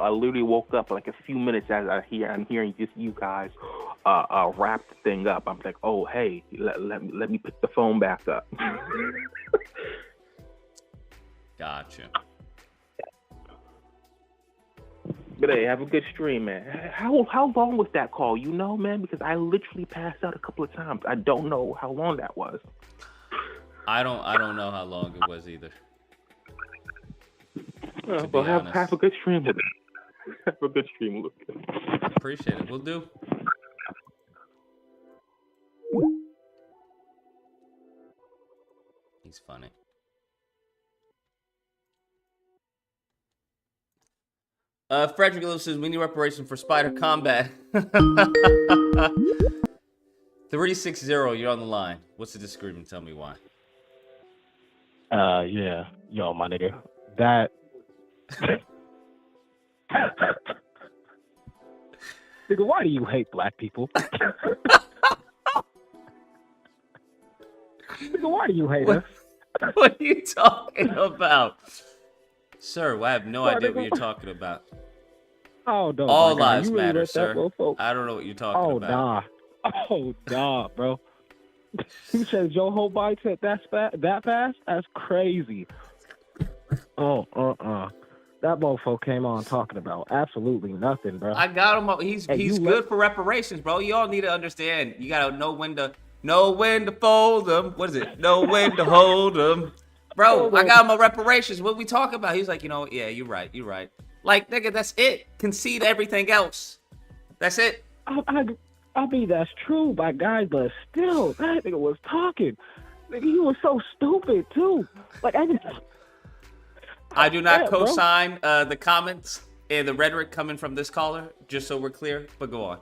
literally woke up like a few minutes as I'm hearing just you guys wrap the thing up. I'm like, oh hey, let me pick the phone back up. Gotcha. But hey, have a good stream, man. How long was that call? You know, man, because I literally passed out a couple of times. I don't know how long that was. I don't know how long it was either. Well, have a good stream with it. Have a good stream, Lucas. Appreciate it. We'll do. He's funny. Frederick Lewis says, we need reparation for Spider Combat. 360, you're on the line. What's the disagreement? Tell me why. Yeah. Yo, my nigga. That... Nigga, why do you hate black people? Nigga, why do you hate us? What are you talking about? Sir, I have no idea what you're talking about. Oh, no. All my God. lives You really matter, let that sir. go, folks? I don't know what you're talking about. Oh, nah, bro. You said your whole bike hit that fast? That's crazy. Oh, that mofo came on talking about absolutely nothing, bro. I got him. He's good for reparations, bro. Y'all need to understand. You gotta know when to fold them. What is it? Know when to hold them, bro. I got him on reparations. What we talking about? He's like, yeah, you're right. Like, nigga, that's it. Concede everything else. That's it. I mean, that's true, my guy, but still, that nigga was talking. Nigga, you was so stupid too. Like I do not co-sign the comments and the rhetoric coming from this caller, just so we're clear, but go on.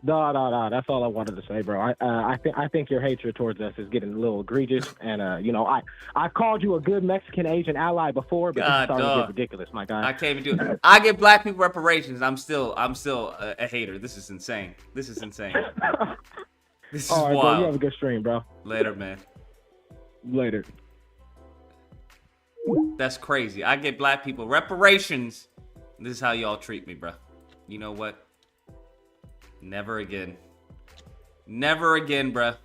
No. That's all I wanted to say, bro. I think your hatred towards us is getting a little egregious, and I called you a good Mexican Asian ally before, but this is starting to get ridiculous, my guy. I can't even do it. I give black people reparations. I'm still a hater. This is insane. This is all right, wild. bro. You have a good stream, bro. Later, man. Later. That's crazy. I get black people reparations. This is how y'all treat me, bro. You know what? Never again. Never again, bruh.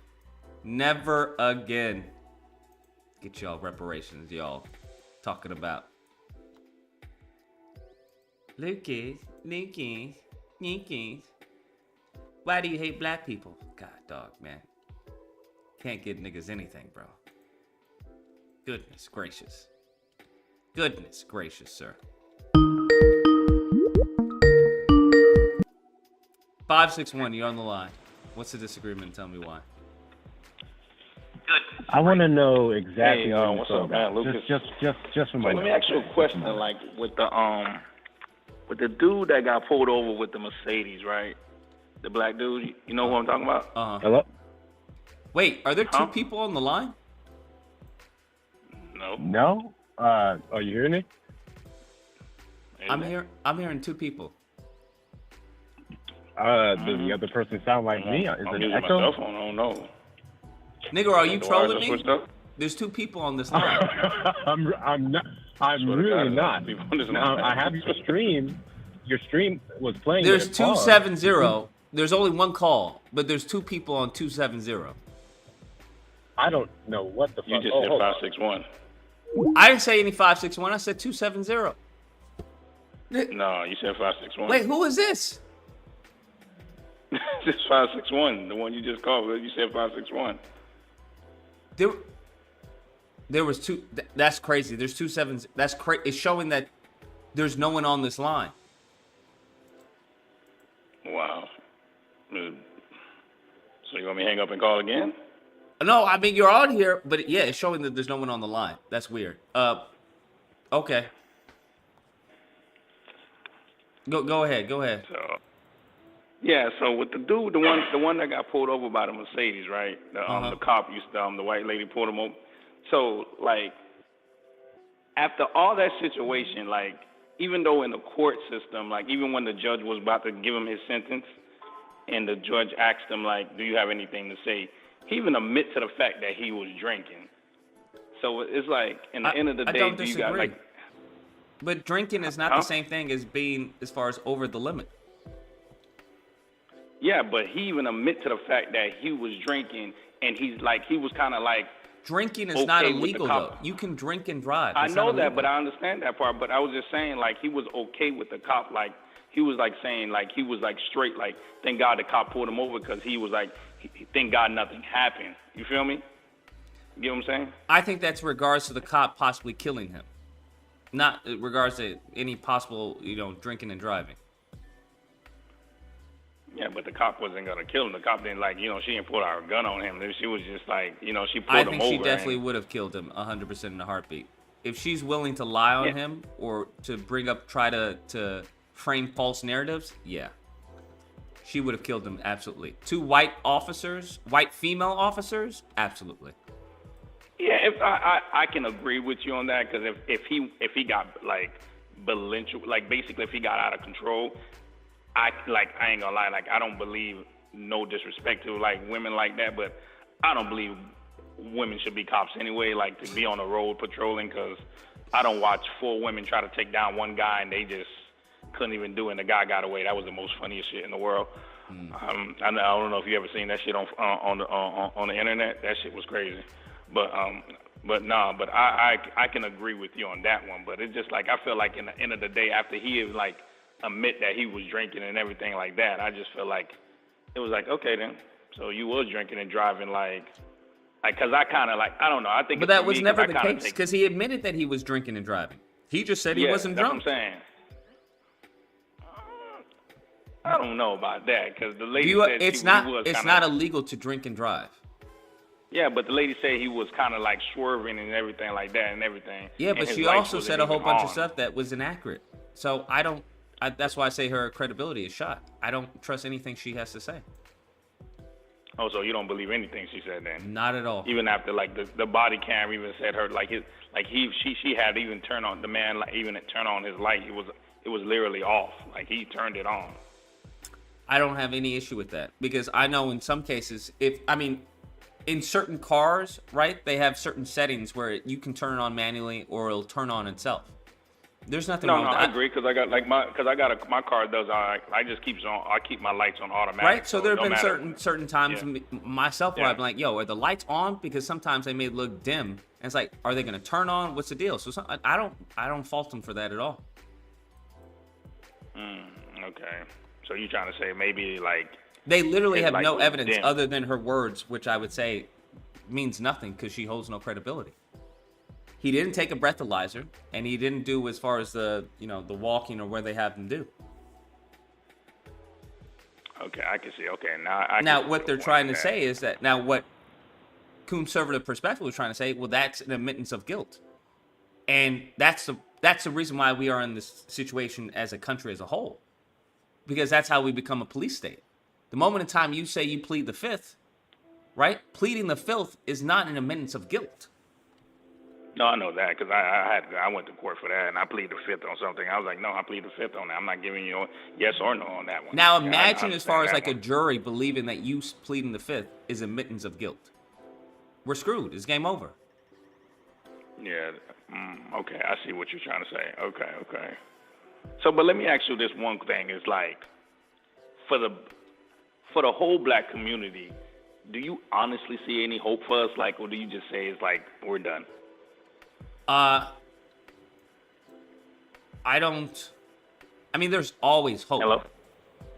Never again. Get y'all reparations, y'all. Talking about. Lucas. Why do you hate black people? God, dog, man. Can't get niggas anything, bro. Goodness gracious. Goodness gracious, sir. 561, you're on the line. What's the disagreement? Tell me why. I want to know exactly. Hey, what's up, man, Lucas? Just for my. Let me ask you a question. Like with the dude that got pulled over with the Mercedes, right? The black dude. You know who I'm talking about? Hello. Wait, are there two people on the line? No. No. Are you hearing me? I'm hearing two people. Does the other person sound like me? Is I'm it using an my echo? cell phone. I don't know. Nigga, are you The trolling wires are me? switched up? There's two people on this line. I'm not. I'm Swear to really God, not. people on this Now, line. I have your stream. Your stream was playing. There's but it paused. 270. There's only one call, but there's two people on 270. I don't know what the fuck. You just said 561. I didn't say any 561. I said 270. No, you said 561. Wait, who is this? This is 561. The one you just called. You said 561. There was two. That's crazy. There's 2 sevens. That's crazy. It's showing that there's no one on this line. Wow. So you want me to hang up and call again? No, I mean you're on here, but yeah, it's showing that there's no one on the line. That's weird. Okay. Go ahead. So, yeah. So with the dude, the one that got pulled over by the Mercedes, right? The cop used to, the white lady pulled him over. So like, after all that situation, like even though in the court system, like even when the judge was about to give him his sentence, and the judge asked him like, "Do you have anything to say?" He even admits to the fact that he was drinking. So it's like, in the end of the day, don't do you disagree. got like? But drinking is not the same thing as being as far as over the limit. Yeah, but he even admit to the fact that he was drinking, and he was kind of like. Drinking is okay not with the illegal, cop. though. You can drink and drive. I It's know not that, illegal. but I understand that part. But I was just saying, like, he was okay with the cop. Like, he was, like, saying, like, he was, like, straight. Like, thank God the cop pulled him over because he was, like, thank God nothing happened. You feel me? You get what I'm saying? I think that's regards to the cop possibly killing him. Not in regards to any possible, drinking and driving. Yeah, but the cop wasn't going to kill him. The cop didn't, like, she didn't pull out her gun on him. She was just, like, she pulled him over. I think she definitely would have killed him 100% in a heartbeat. If she's willing to lie on him or to try to frame false narratives, yeah. She would have killed him, absolutely. 2 white female officers, absolutely. Yeah, if I can agree with you on that, because if he got, like, belligerent, like, basically if he got out of control, I ain't gonna lie, like, I don't believe, no disrespect to, like, women like that, but I don't believe women should be cops anyway, like, to be on the road patrolling, because I don't watch 4 women try to take down one guy and they just couldn't even do it and the guy got away. That was the most funniest shit in the world. I don't know if you ever seen that shit on the internet. That shit was crazy. But I can agree with you on that one, but it's just like, I feel like in the end of the day, after he like admit that he was drinking and everything like that, I just feel like it was like, okay then, so you was drinking and driving, like because I kind of like, I don't know, I think. But that was never the case, because he admitted that he was drinking and driving. He just said he wasn't drunk. That's what I'm saying. I don't know about that, because the lady said it's not illegal to drink and drive. Yeah, but the lady said he was kind of like swerving and everything like that and everything. Yeah, but she also said a whole bunch of stuff that was inaccurate. So that's why I say her credibility is shot. I don't trust anything she has to say. Oh, so you don't believe anything she said then? Not at all. Even after like the body cam even said her she had even turned on the man, like even turn on his light. It was literally off. Like he turned it on. I don't have any issue with that, because I know in some cases, in certain cars, right, they have certain settings where you can turn it on manually or it'll turn on itself. There's nothing wrong with that. I agree, because my car does. I just keeps on. I keep my lights on automatic. Right. So there have been certain times myself where I'm like, yo, are the lights on? Because sometimes they may look dim, and it's like, are they going to turn on? What's the deal? So I don't fault them for that at all. Okay. So you're trying to say maybe like they literally have no evidence dim. other than her words, which I would say means nothing because she holds no credibility. He didn't take a breathalyzer, and he didn't do as far as the walking or where they have them do. Okay, I can see. Okay, now what they're trying to say is that what conservative perspective was trying to say, well, that's an admittance of guilt, and that's the reason why we are in this situation as a country as a whole, because that's how we become a police state. The moment in time you say you plead the fifth, right? Pleading the fifth is not an admittance of guilt. No, I know that, because I went to court for that, and I pleaded the fifth on something. I was like, no, I plead the fifth on that. I'm not giving you a yes or no on that one. Now imagine as far as like a jury believing that you pleading the fifth is admittance of guilt. We're screwed. It's game over. Yeah. Okay, I see what you're trying to say. Okay. So, but let me ask you this one thing: is like, for the whole black community, do you honestly see any hope for us? Like, or do you just say it's like we're done? I don't. I mean, there's always hope. Hello?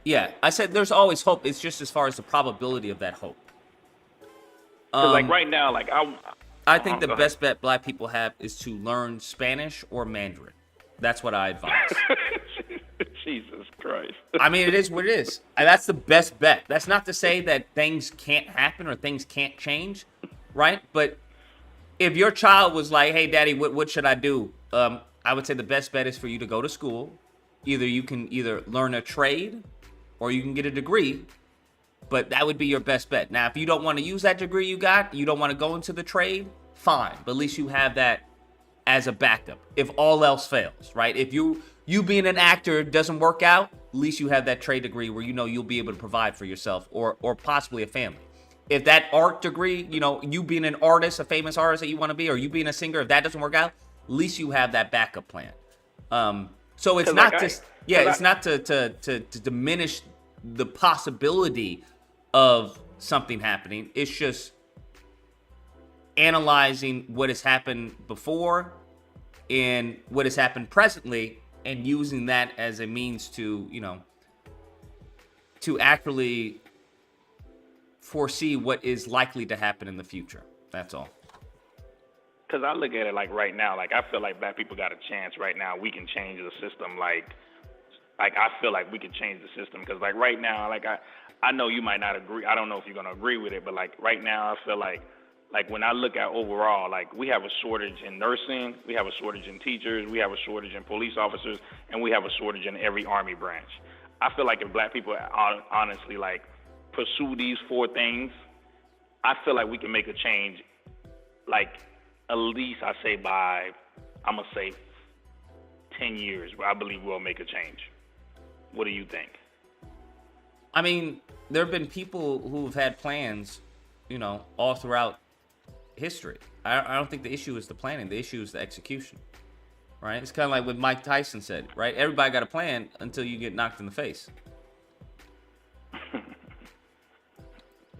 Yeah, I said there's always hope. It's just as far as the probability of that hope. Like right now, like I think the best bet black people have is to learn Spanish or Mandarin. That's what I advise. Jesus Christ. I mean, it is what it is. And that's the best bet. That's not to say that things can't happen or things can't change, right? But if your child was like, hey, daddy, what should I do? I would say the best bet is for you to go to school. You can learn a trade or you can get a degree, but that would be your best bet. Now, if you don't want to use that degree you don't want to go into the trade, fine. But at least you have that as a backup if all else fails, right? If you being an actor doesn't work out, at least you have that trade degree where you'll be able to provide for yourself or possibly a family. If that art degree, you being an artist, a famous artist that you want to be, or you being a singer, if that doesn't work out, at least you have that backup plan. So it's not it's not to diminish the possibility of something happening. It's just analyzing what has happened before and what has happened presently, and using that as a means to, you know, to accurately foresee what is likely to happen in the future. That's all. Because I look at it like right now, like I feel like black people got a chance right now. We can change the system. Like I feel like we can change the system. Because like right now, like I know you might not agree. I don't know if you're gonna agree with it, but like right now, I feel like when I look at overall, like we have a shortage in nursing, we have a shortage in teachers, we have a shortage in police officers, and we have a shortage in every army branch. I feel like if black people honestly like pursue these 4 things, I feel like we can make a change. Like at least I say by, I'm gonna say 10 years, where I believe we'll make a change. What do you think? I mean, there have been people who have had plans, you know, all throughout history. I don't think the issue is the planning. The issue is the execution, right? It's kind of like what Mike Tyson said, right? Everybody got a plan until you get knocked in the face.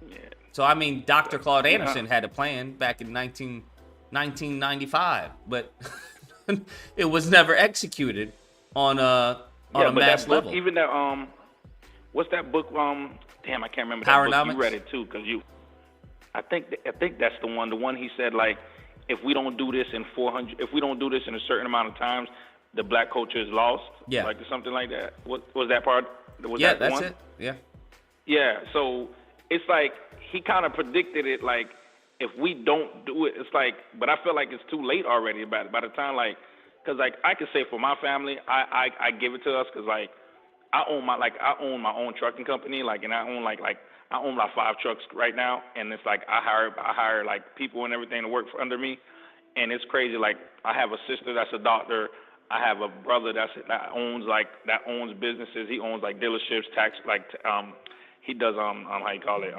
Yeah. So, I mean, Dr. Claude Anderson had a plan back in 1995, but it was never executed on a mass level. Even that, what's that book? Damn, I can't remember. Powernomics? That book. You read it too, because I think that's the one. The one he said, like, if we don't do this in 400, if we don't do this in a certain amount of times, the black culture is lost. Yeah. Like something like that. What was that part? Was Yeah, that the that's one? it. Yeah. Yeah. So it's like he kind of predicted it. Like if we don't do it, it's like. But I feel like it's too late already. By the time, like, because like I could say for my family, I give it to us because like I own my own trucking company. Like, and I own like I own like 5 trucks right now, and it's like I hire like people and everything to work under me, and it's crazy. Like I have a sister that's a doctor. I have a brother that owns businesses. He owns like dealerships, tax, like he does how you call it,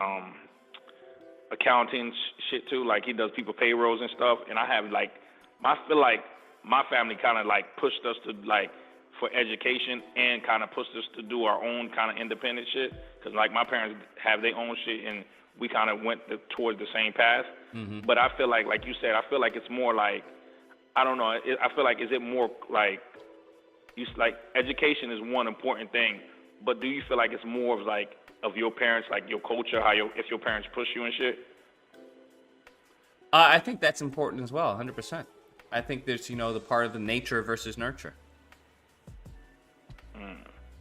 accounting shit too. Like he does people payrolls and stuff. And I have like I feel like my family kind of like pushed us to like for education and kind of pushed us to do our own kind of independent shit. Because like my parents have their own shit and we kind of went towards the same path. Mm-hmm. But I feel like you said, I feel like it's more like, I don't know. I feel like, is it more like, education is one important thing, but do you feel like it's more of like, of your parents, like your culture, if your parents push you and shit? I think that's important as well, 100%. I think there's, the part of the nature versus nurture.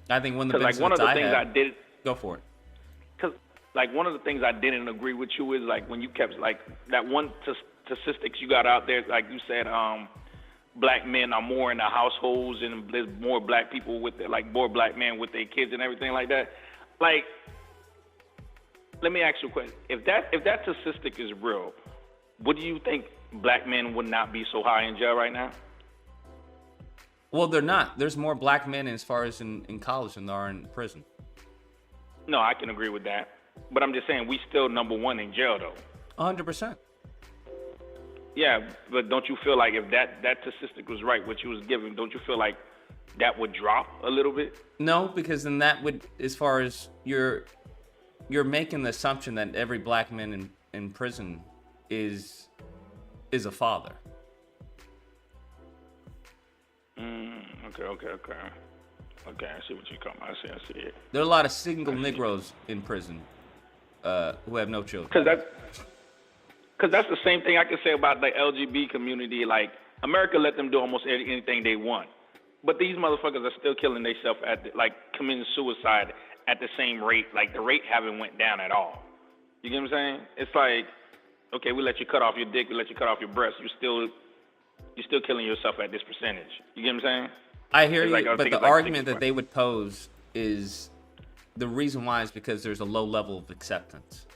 I think one of the benefits go for it. Because like one of the things I didn't agree with you is like when you kept like that one statistics you got out there, like you said, black men are more in the households and there's more black people with more black men with their kids and everything like that. Like, let me ask you a question. If that statistic is real, what do you think black men would not be so high in jail right now? Well, they're not. There's more black men as far as in college than there are in prison. No, I can agree with that. But I'm just saying we still number one in jail, though. 100%. Yeah, but don't you feel like if that statistic was right, what you was giving, don't you feel like that would drop a little bit? No, because then that would, as far as you're making the assumption that every black man in prison is a father. Okay, I see what you're talking about. I see it. There are a lot of single Negroes in prison who have no children. Because that's the same thing I can say about the LGBT community. Like, America let them do almost anything they want. But these motherfuckers are still killing themselves committing suicide at the same rate. Like, the rate haven't went down at all. You get what I'm saying? It's like, okay, we let you cut off your dick, we let you cut off your breast. You're still killing yourself at this percentage. You get what I'm saying? I hear you, but the argument that they would pose is the reason why is because there's a low level of acceptance.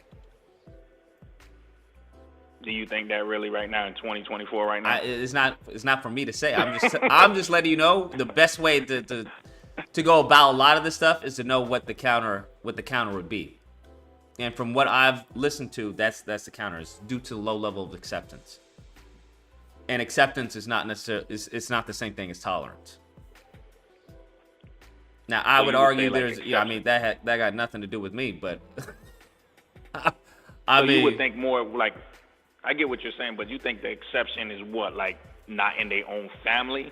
Do you think that really right now in 2024 right now? It's not for me to say. I'm just letting you know the best way to go about a lot of this stuff is to know what the counter would be. And from what I've listened to, that's the counter is due to the low level of acceptance. And acceptance is not necessarily it's not the same thing as tolerance. Now, I So would you would argue say, like, there's, yeah, I mean, that got nothing to do with me, but So you would think more like, I get what you're saying, but you think the exception is what, like not in their own family?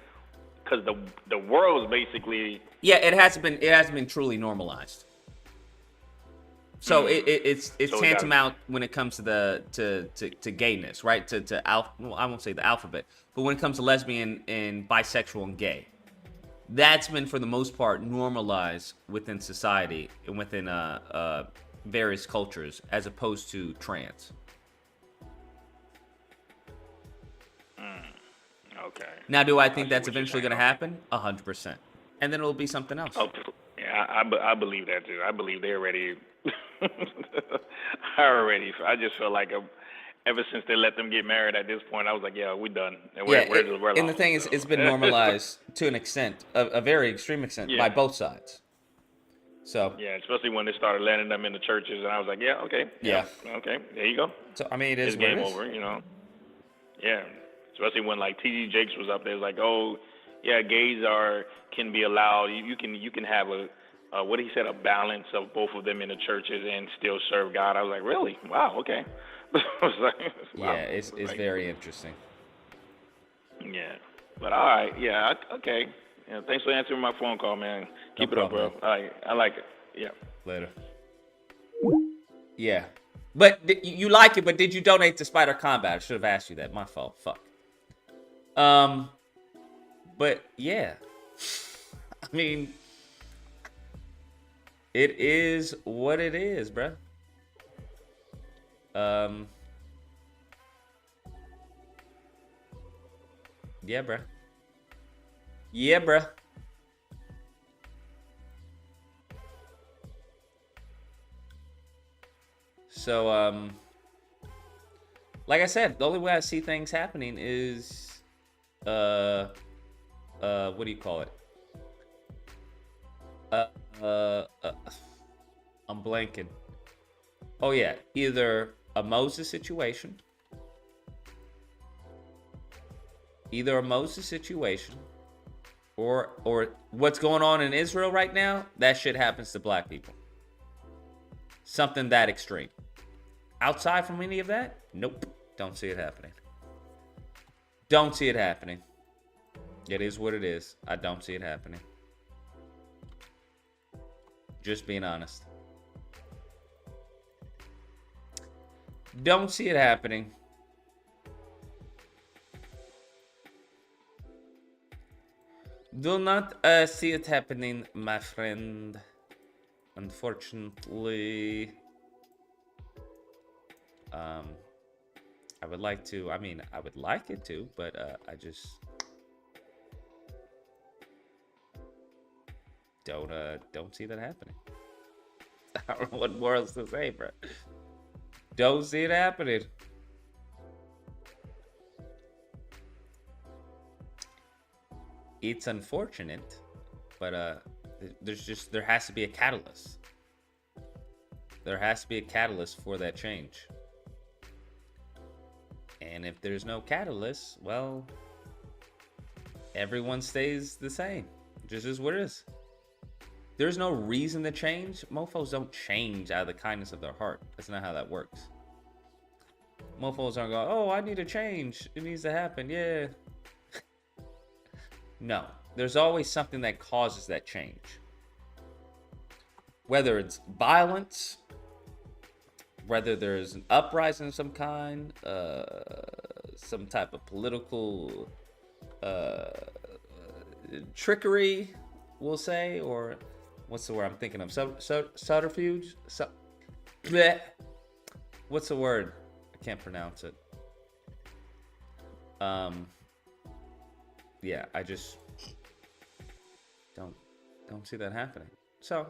Because the world is basically yeah, it hasn't been truly normalized. So it's So tantamount when it comes to to gayness, right? Well, I won't say the alphabet, but when it comes to lesbian and bisexual and gay, that's been for the most part normalized within society and within various cultures, as opposed to trans. Okay. Now, do I think that's eventually going to happen? 100%, and then it'll be something else. Oh, yeah, I believe that too. I believe they're ready. I just feel like ever since they let them get married at this point, I was like, yeah, we're done. And And the thing is, it's been normalized to an extent, a very extreme extent, by both sides. So yeah, especially when they started landing them in the churches, and I was like, yeah, okay, okay, there you go. So I mean, it is it's what game it is. over, you know. Yeah, especially when like T.D. Jakes was up there, it's like, oh, yeah, gays can be allowed. You can have what he said, a balance of both of them in the churches and still serve God. I was like, really? Wow, okay. I was like, wow. Yeah, it's very interesting. Yeah, but all right, yeah, okay. Yeah, thanks for answering my phone call, man. Keep it up, bro. I like it. Yeah. Later. Yeah, but you like it, but did you donate to Spider Combat? I should have asked you that. My fault. Fuck. But yeah, I mean, it is what it is, bruh. Yeah, bruh. Yeah, bruh. So, like I said, the only way I see things happening is, what do you call it? I'm blanking. Oh yeah, either a Moses situation, or what's going on in Israel right now. That shit happens to black people. Something that extreme. Outside from any of that, nope. Don't see it happening. Don't see it happening. It is what it is. I don't see it happening. Just being honest. Don't see it happening. Do not see it happening, my friend. Unfortunately. I would like to, I mean, I would like it to, but I just don't see that happening. I don't know what more else to say, bro. Don't see it happening. It's unfortunate, but there has to be a catalyst. There has to be a catalyst for that change. And if there's no catalyst, well, everyone stays the same. Just is what it is. There's no reason to change. Mofos don't change out of the kindness of their heart. That's not how that works. Mofos aren't going, oh, I need to change. It needs to happen. Yeah. No. There's always something that causes that change. Whether it's violence, whether there's an uprising of some kind, some type of political trickery, we'll say, or what's the word I'm thinking of? Subterfuge? What's the word? I can't pronounce it. Yeah, I just don't see that happening. So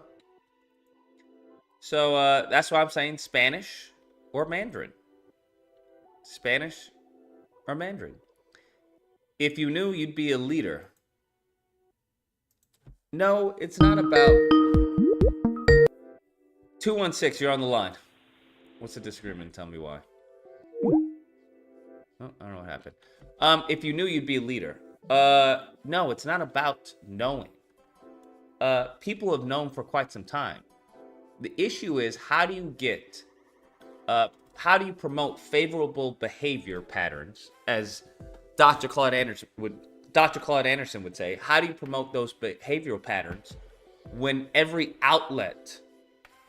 that's why I'm saying Spanish or Mandarin. Spanish or Mandarin. If you knew you'd be a leader. No, it's not about 216, you're on the line. What's the disagreement? Tell me why. Oh, I don't know what happened. If you knew you'd be a leader. No, it's not about knowing. people have known for quite some time. The issue is, how do you promote favorable behavior patterns, as Dr. Claude Anderson would say? How do you promote those behavioral patterns when every outlet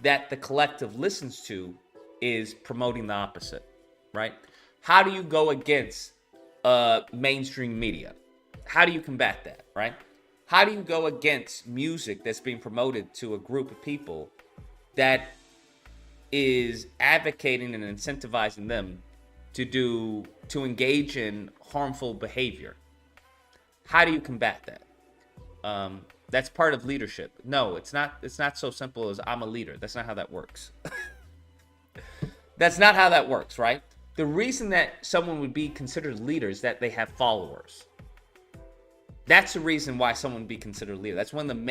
that the collective listens to is promoting the opposite, right? How do you go against mainstream media? How do you combat that, right? How do you go against music that's being promoted to a group of people that is advocating and incentivizing them to engage in harmful behavior? How do you combat that? That's part of leadership. No, it's not so simple as I'm a leader. That's not how that works. That's not how that works, right? The reason that someone would be considered leader is that they have followers. That's the reason why someone would be considered a leader. That's one of the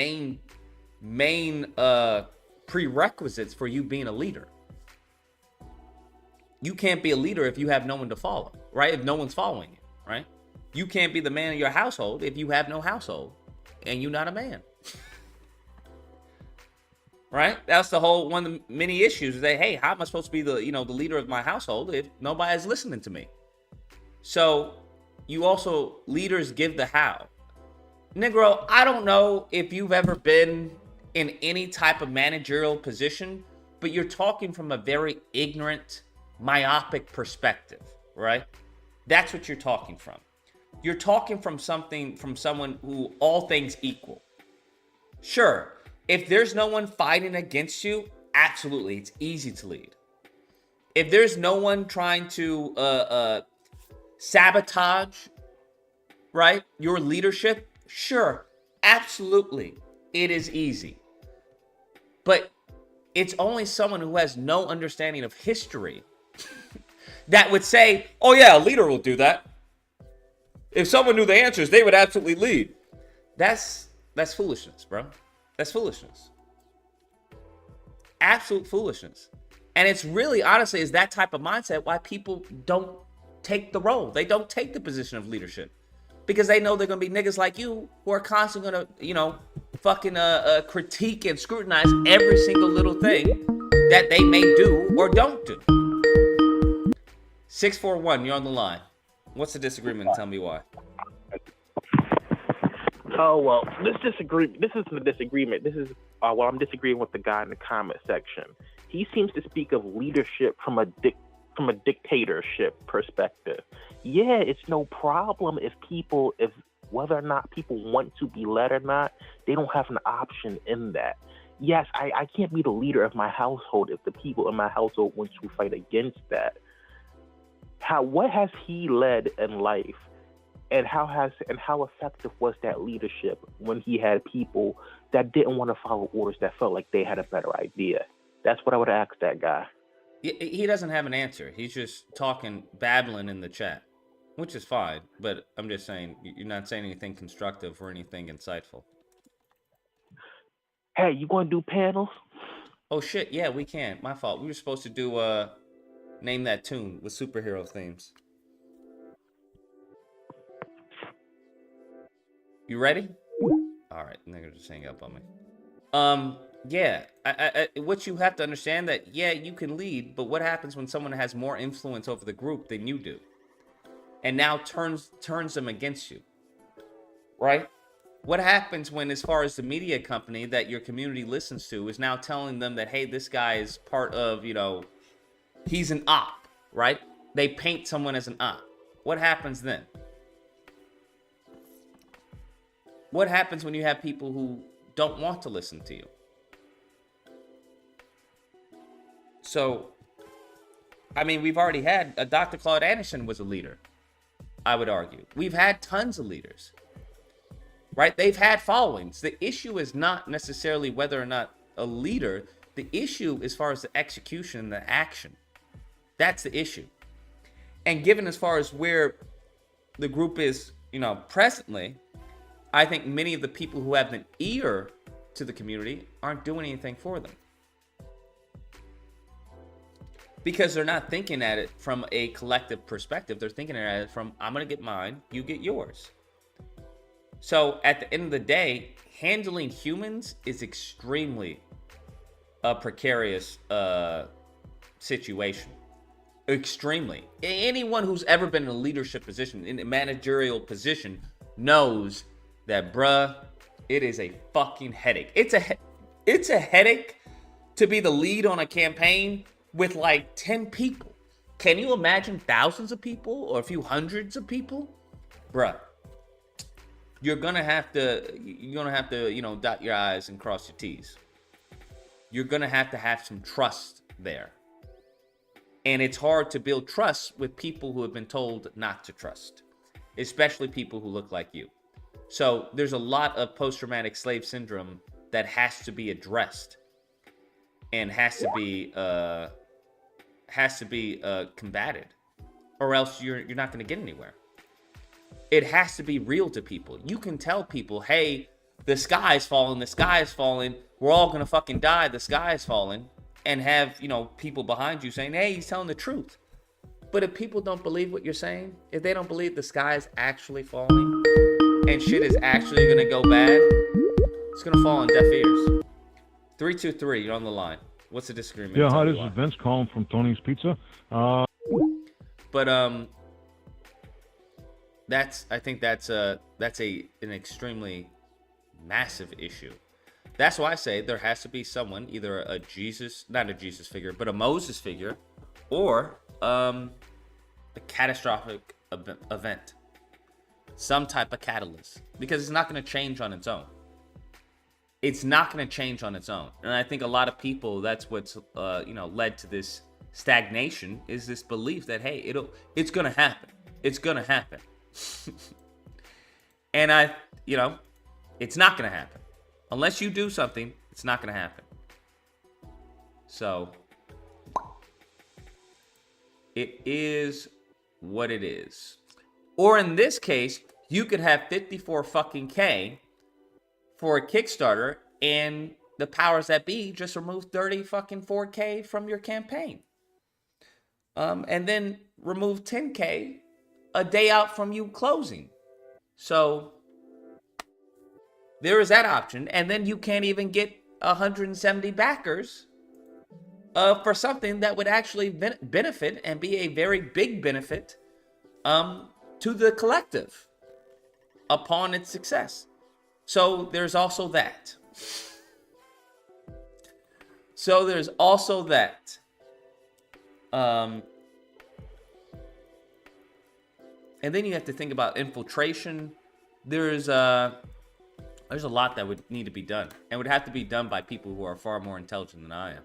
main prerequisites for you being a leader. You can't be a leader if you have no one to follow, right? If no one's following you, right? You can't be the man of your household if you have no household and you're not a man. Right? That's the whole one of the many issues is that, hey, how am I supposed to be the leader of my household if nobody's listening to me? So you also, leaders give the how. Negro, I don't know if you've ever been in any type of managerial position, but you're talking from a very ignorant, myopic perspective, right? That's what you're talking from. You're talking from someone who all things equal. Sure, if there's no one fighting against you, absolutely, it's easy to lead. If there's no one trying to sabotage, right, your leadership, sure, absolutely, it is easy. But it's only someone who has no understanding of history that would say, oh yeah, a leader will do that. If someone knew the answers, they would absolutely lead. That's foolishness, bro. That's foolishness. Absolute foolishness. And it's really, honestly, is that type of mindset why people don't take the role. They don't take the position of leadership. Because they know they're going to be niggas like you who are constantly going to, fucking critique and scrutinize every single little thing that they may do or don't do. 641, you're on the line. What's the disagreement? Tell me why. Oh, well, this isn't a disagreement. This is, I'm disagreeing with the guy in the comment section. He seems to speak of leadership from a dictatorship perspective. Yeah, it's no problem if whether or not people want to be led or not, they don't have an option in that. Yes, I can't be the leader of my household if the people in my household want to fight against that. What has he led in life? And how effective was that leadership when he had people that didn't want to follow orders, that felt like they had a better idea? That's what I would ask that guy. He doesn't have an answer. He's just babbling in the chat, which is fine. But I'm just saying, you're not saying anything constructive or anything insightful. Hey, you want to do panels? Oh shit, yeah, we can. My fault. We were supposed to do Name That Tune with superhero themes. You ready? All right, nigga, just hang up on me. Yeah, what you have to understand that, yeah, you can lead, but what happens when someone has more influence over the group than you do? And now turns them against you, right? What happens when, as far as the media company that your community listens to is now telling them that, hey, this guy is part of, he's an op, right? They paint someone as an op. What happens then? What happens when you have people who don't want to listen to you? So, I mean, we've already had, Dr. Claude Anderson was a leader, I would argue. We've had tons of leaders, right? They've had followings. The issue is not necessarily whether or not a leader. The issue, as far as the execution and the action, that's the issue. And given as far as where the group is, presently, I think many of the people who have an ear to the community aren't doing anything for them. Because they're not thinking at it from a collective perspective. They're thinking at it from, I'm going to get mine, you get yours. So at the end of the day, handling humans is extremely a precarious situation. Extremely. Anyone who's ever been in a leadership position, in a managerial position, knows that, bruh, it is a fucking headache. It's a headache to be the lead on a campaign with like 10 people. Can you imagine thousands of people or a few hundreds of people? Bruh, you're gonna have to, you know, dot your I's and cross your T's. You're gonna have some trust there. And it's hard to build trust with people who have been told not to trust, especially people who look like you. So there's a lot of post-traumatic slave syndrome that has to be addressed and has to be combated, or else you're not going to get anywhere. It has to be real to people. You can tell people, hey, the sky is falling, we're all going to fucking die, the sky is falling, and have, you know, people behind you saying, hey, he's telling the truth. But if people don't believe what you're saying, if they don't believe the sky is actually falling and shit is actually going to go bad, it's going to fall on deaf ears. 323, you're on the line. What's the disagreement? Yeah, hi, this is Vince calling from Tony's Pizza. But I think that's an extremely massive issue. That's why I say there has to be someone, either not a Jesus figure, but a Moses figure, or a catastrophic event, some type of catalyst, because it's not going to change on its own. It's not going to change on its own. And I think a lot of people, that's what's led to this stagnation, is this belief that, hey, it's going to happen. It's going to happen. And it's not going to happen. Unless you do something, it's not going to happen. So it is what it is. Or in this case, you could have 54 fucking K for a Kickstarter, and the powers that be just remove 30 fucking 4K from your campaign. And then remove 10K a day out from you closing. So there is that option. And then you can't even get 170 backers for something that would actually benefit and be a very big benefit to the collective upon its success. So there's also that. And then you have to think about infiltration. There's a lot that would need to be done, and would have to be done by people who are far more intelligent than I am,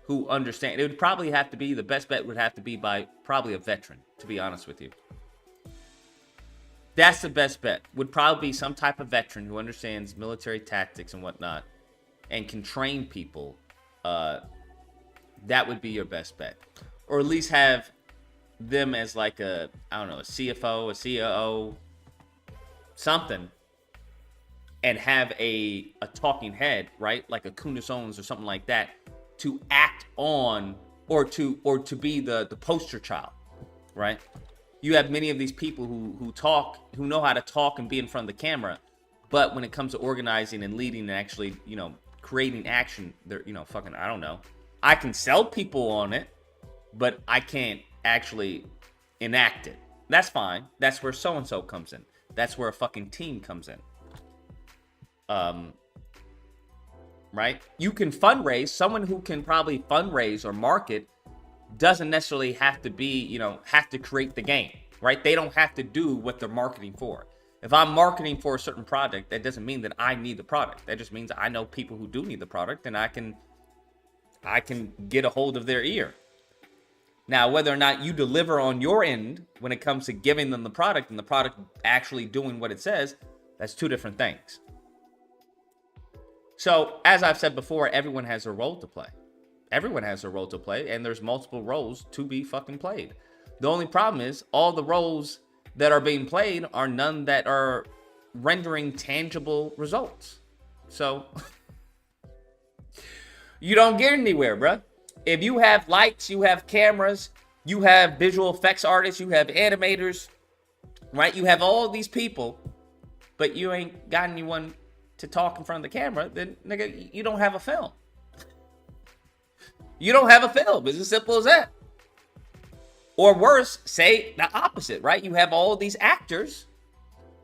who understand. It would probably have to be, the best bet would have to be by probably a veteran, to be honest with you. That's the best bet. Would probably be some type of veteran who understands military tactics and whatnot and can train people. That would be your best bet. Or at least have them as like a CFO, a COO, something, and have a talking head, right? Like a Kunis Owens or something like that, to act on or to be the poster child, right? You have many of these people who know how to talk and be in front of the camera, but when it comes to organizing and leading and actually, creating action, they're, I don't know. I can sell people on it, but I can't actually enact it. That's fine. That's where so-and-so comes in. That's where a fucking team comes in. Right? You can fundraise. Someone who can probably fundraise or market doesn't necessarily have to be, have to create the game, right? They don't have to do what they're marketing for. If I'm marketing for a certain product, that doesn't mean that I need the product. That just means I know people who do need the product, and I can get a hold of their ear. Now, whether or not you deliver on your end when it comes to giving them the product and the product actually doing what it says, that's two different things. So, as I've said before, everyone has a role to play. Everyone has a role to play, and there's multiple roles to be fucking played. The only problem is all the roles that are being played are none that are rendering tangible results. So, you don't get anywhere, bruh. If you have lights, you have cameras, you have visual effects artists, you have animators, right? You have all these people but you ain't got anyone to talk in front of the camera, then nigga, you don't have a film. You don't have a film. It's as simple as that. Or worse, say the opposite, right? You have all these actors.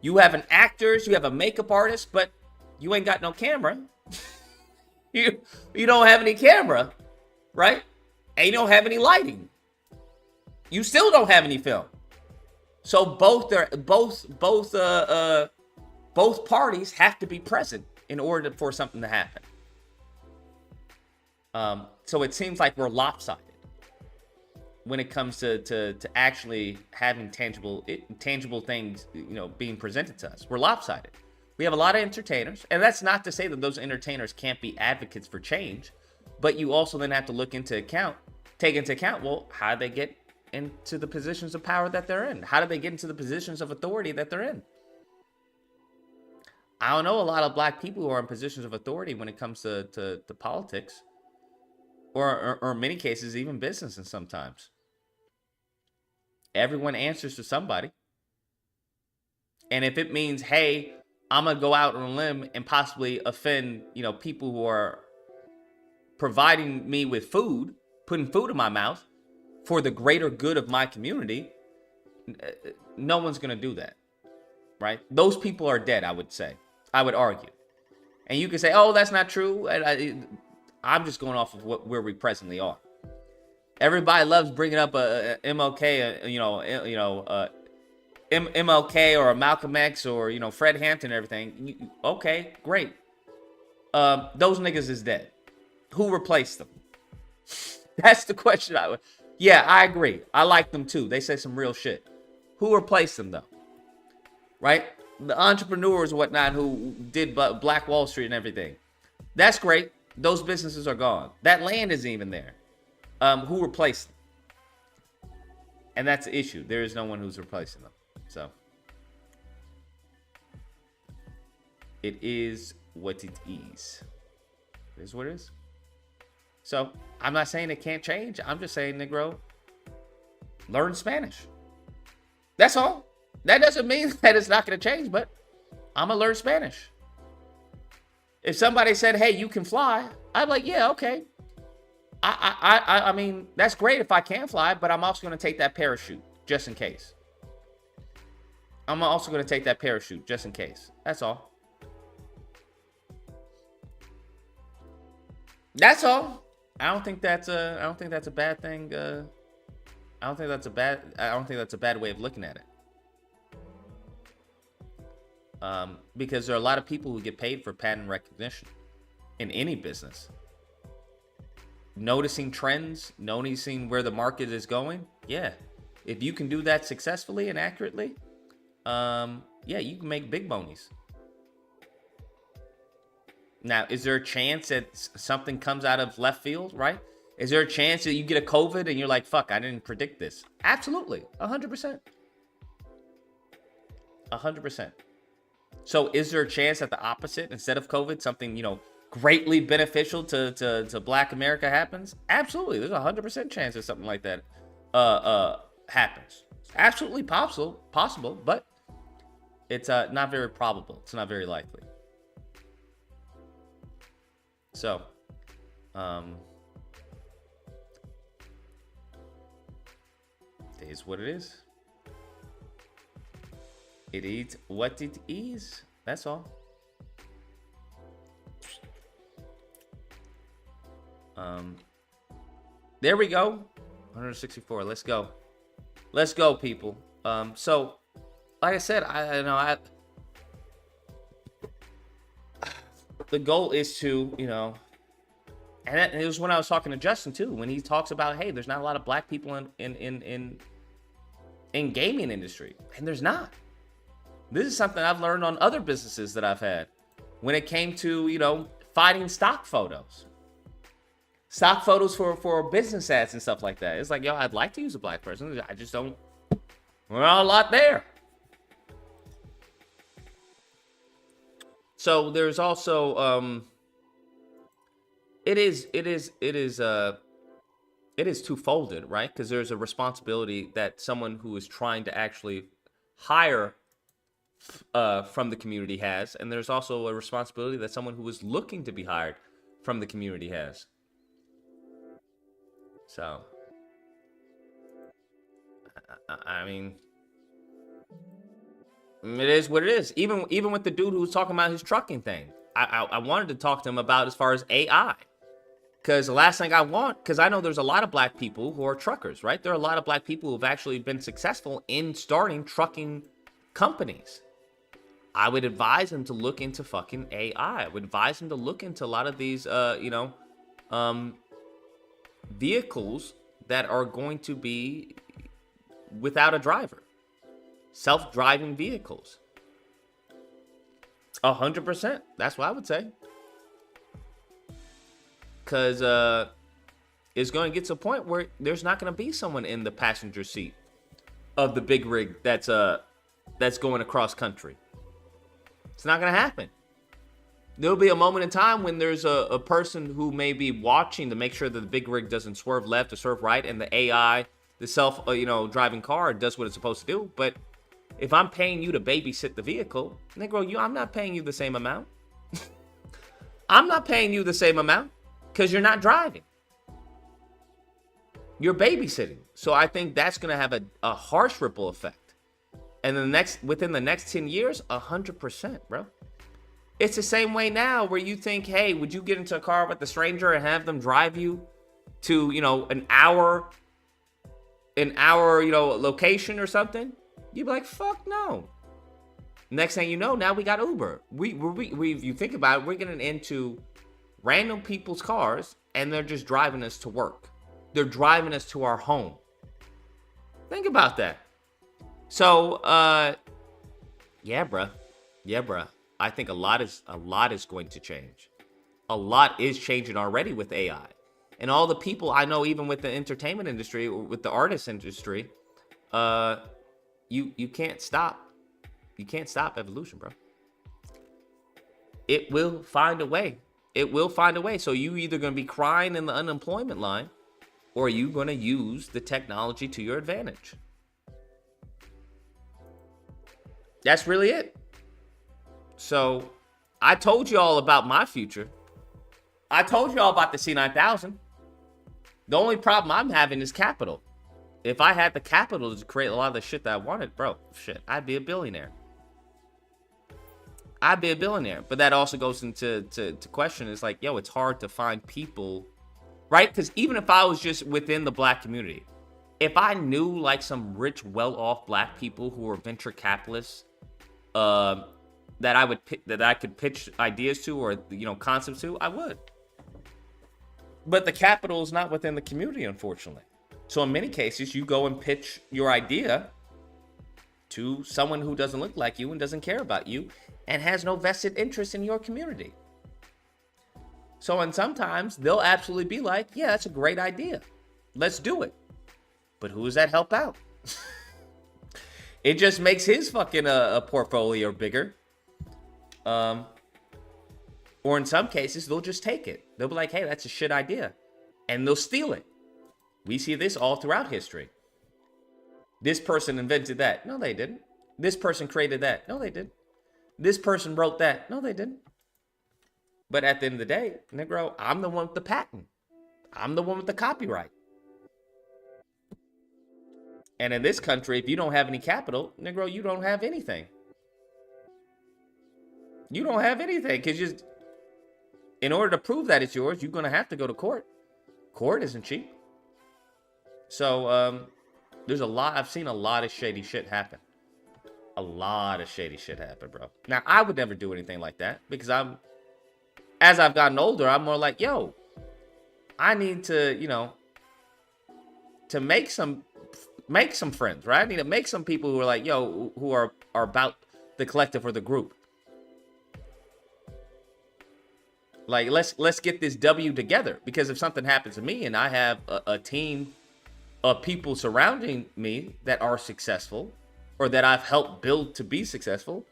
You have you have a makeup artist, but you ain't got no camera. you don't have any camera, right? And you don't have any lighting. You still don't have any film. So both parties have to be present in order for something to happen. So it seems like we're lopsided when it comes to actually having tangible things, being presented to us. We're lopsided. We have a lot of entertainers, and that's not to say that those entertainers can't be advocates for change, but you also then have to take into account, well, how do they get into the positions of power that they're in? How do they get into the positions of authority that they're in? I don't know a lot of black people who are in positions of authority when it comes to politics, or in many cases, even business, and sometimes. Everyone answers to somebody. And if it means, hey, I'm going to go out on a limb and possibly offend, people who are providing me with food, putting food in my mouth for the greater good of my community, no one's going to do that, right? Those people are dead, I would say. I would argue. And you can say, oh, that's not true. I'm just going off of where we presently are. Everybody loves bringing up a MLK, MLK or a Malcolm X or, Fred Hampton and everything. Okay, great. Those niggas is dead. Who replaced them? That's the question Yeah, I agree. I like them too. They say some real shit. Who replaced them though? Right? The entrepreneurs and whatnot who did Black Wall Street and everything. That's great. Those businesses are gone. That land isn't even there. Who replaced them? And that's the issue. There is no one who's replacing them. So it is what it is. It is what it is. So I'm not saying it can't change. I'm just saying, Negro, learn Spanish. That's all. That doesn't mean that it's not going to change, but I'm going to learn Spanish. If somebody said, hey, you can fly, I'd be like, yeah, okay. I mean, that's great if I can fly, but I'm also going to take that parachute just in case. I'm also going to take that parachute just in case. That's all. That's all. I don't think that's a bad thing. I don't think that's a bad way of looking at it. Because there are a lot of people who get paid for pattern recognition in any business. Noticing trends, noticing where the market is going. Yeah. If you can do that successfully and accurately, yeah, you can make big monies. Now, is there a chance that something comes out of left field, right? Is there a chance that you get a COVID and you're like, fuck, I didn't predict this? Absolutely. 100%. 100%. So is there a chance that the opposite, instead of COVID, something, greatly beneficial to Black America happens? Absolutely. There's a 100% chance that something like that happens. It's absolutely possible, but it's not very probable. It's not very likely. So, it is what it is. It is what it is. That's all. There we go. 164. Let's go. Let's go, people. So, like I said, the goal is to, and it was when I was talking to Justin too, when he talks about, hey, there's not a lot of Black people in gaming industry, and there's not. This is something I've learned on other businesses that I've had when it came to, fighting stock photos for business ads and stuff like that. It's like, yo, I'd like to use a Black person. I just don't, we're not a lot there. So there's also, it is twofolded, right? Because there's a responsibility that someone who is trying to actually hire from the community has, and there's also a responsibility that someone who is looking to be hired from the community has. So, I mean, it is what it is. Even with the dude who was talking about his trucking thing, I wanted to talk to him about as far as AI. Because the last thing I want, because I know there's a lot of black people who are truckers, right? There are a lot of black people who've actually been successful in starting trucking companies. I would advise them to look into fucking AI. I would advise them to look into a lot of these, vehicles that are going to be without a driver. Self-driving vehicles. 100%. That's what I would say. Because it's going to get to a point where there's not going to be someone in the passenger seat of the big rig that's going across country. It's not going to happen. There'll be a moment in time when there's a person who may be watching to make sure that the big rig doesn't swerve left or swerve right, and the AI, the self, driving car does what it's supposed to do. But if I'm paying you to babysit the vehicle, nigga, I'm not paying you the same amount. I'm not paying you the same amount because you're not driving. You're babysitting. So I think that's going to have a harsh ripple effect. And within the next 10 years, 100%, bro. It's the same way now where you think, hey, would you get into a car with a stranger and have them drive you to, an hour, location or something? You'd be like, fuck no. Next thing you know, now we got Uber. We if you think about it, we're getting into random people's cars and they're just driving us to work. They're driving us to our home. Think about that. So, yeah, bruh. I think a lot is going to change. A lot is changing already with AI. And all the people I know, even with the entertainment industry, with the artist industry, you can't stop. You can't stop evolution, bro. It will find a way. It will find a way. So you either going to be crying in the unemployment line, or are you going to use the technology to your advantage? That's really it. So I told you all about my future. I told you all about the C9000. The only problem I'm having is capital. If I had the capital to create a lot of the shit that I wanted, bro, I'd be a billionaire. But that also goes into question. It's like, it's hard to find people, right? Because even if I was just within the black community, if I knew like some rich, well-off black people who were venture capitalists, that I could pitch ideas to or concepts to, I would. But the capital is not within the community, unfortunately. So in many cases, you go and pitch your idea to someone who doesn't look like you and doesn't care about you and has no vested interest in your community. So and sometimes they'll absolutely be like, yeah, that's a great idea. Let's do it. But who does that help out? It just makes his fucking portfolio bigger. Or in some cases, they'll just take it. They'll be like, hey, that's a shit idea. And they'll steal it. We see this all throughout history. This person invented that. No, they didn't. This person created that. No, they didn't. This person wrote that. No, they didn't. But at the end of the day, Negro, I'm the one with the patent. I'm the one with the copyright. And in this country, if you don't have any capital, Negro, you don't have anything. You don't have anything because in order to prove that it's yours, you're going to have to go to court. Court isn't cheap. So there's I've seen a lot of shady shit happen. A lot of shady shit happen, bro. Now, I would never do anything like that because as I've gotten older, I'm more like, I need to, to make some friends, right? I need to make some people who are like, who are about the collective or the group. Like, let's get this W together, because if something happens to me and I have a team of people surrounding me that are successful or that I've helped build to be successful,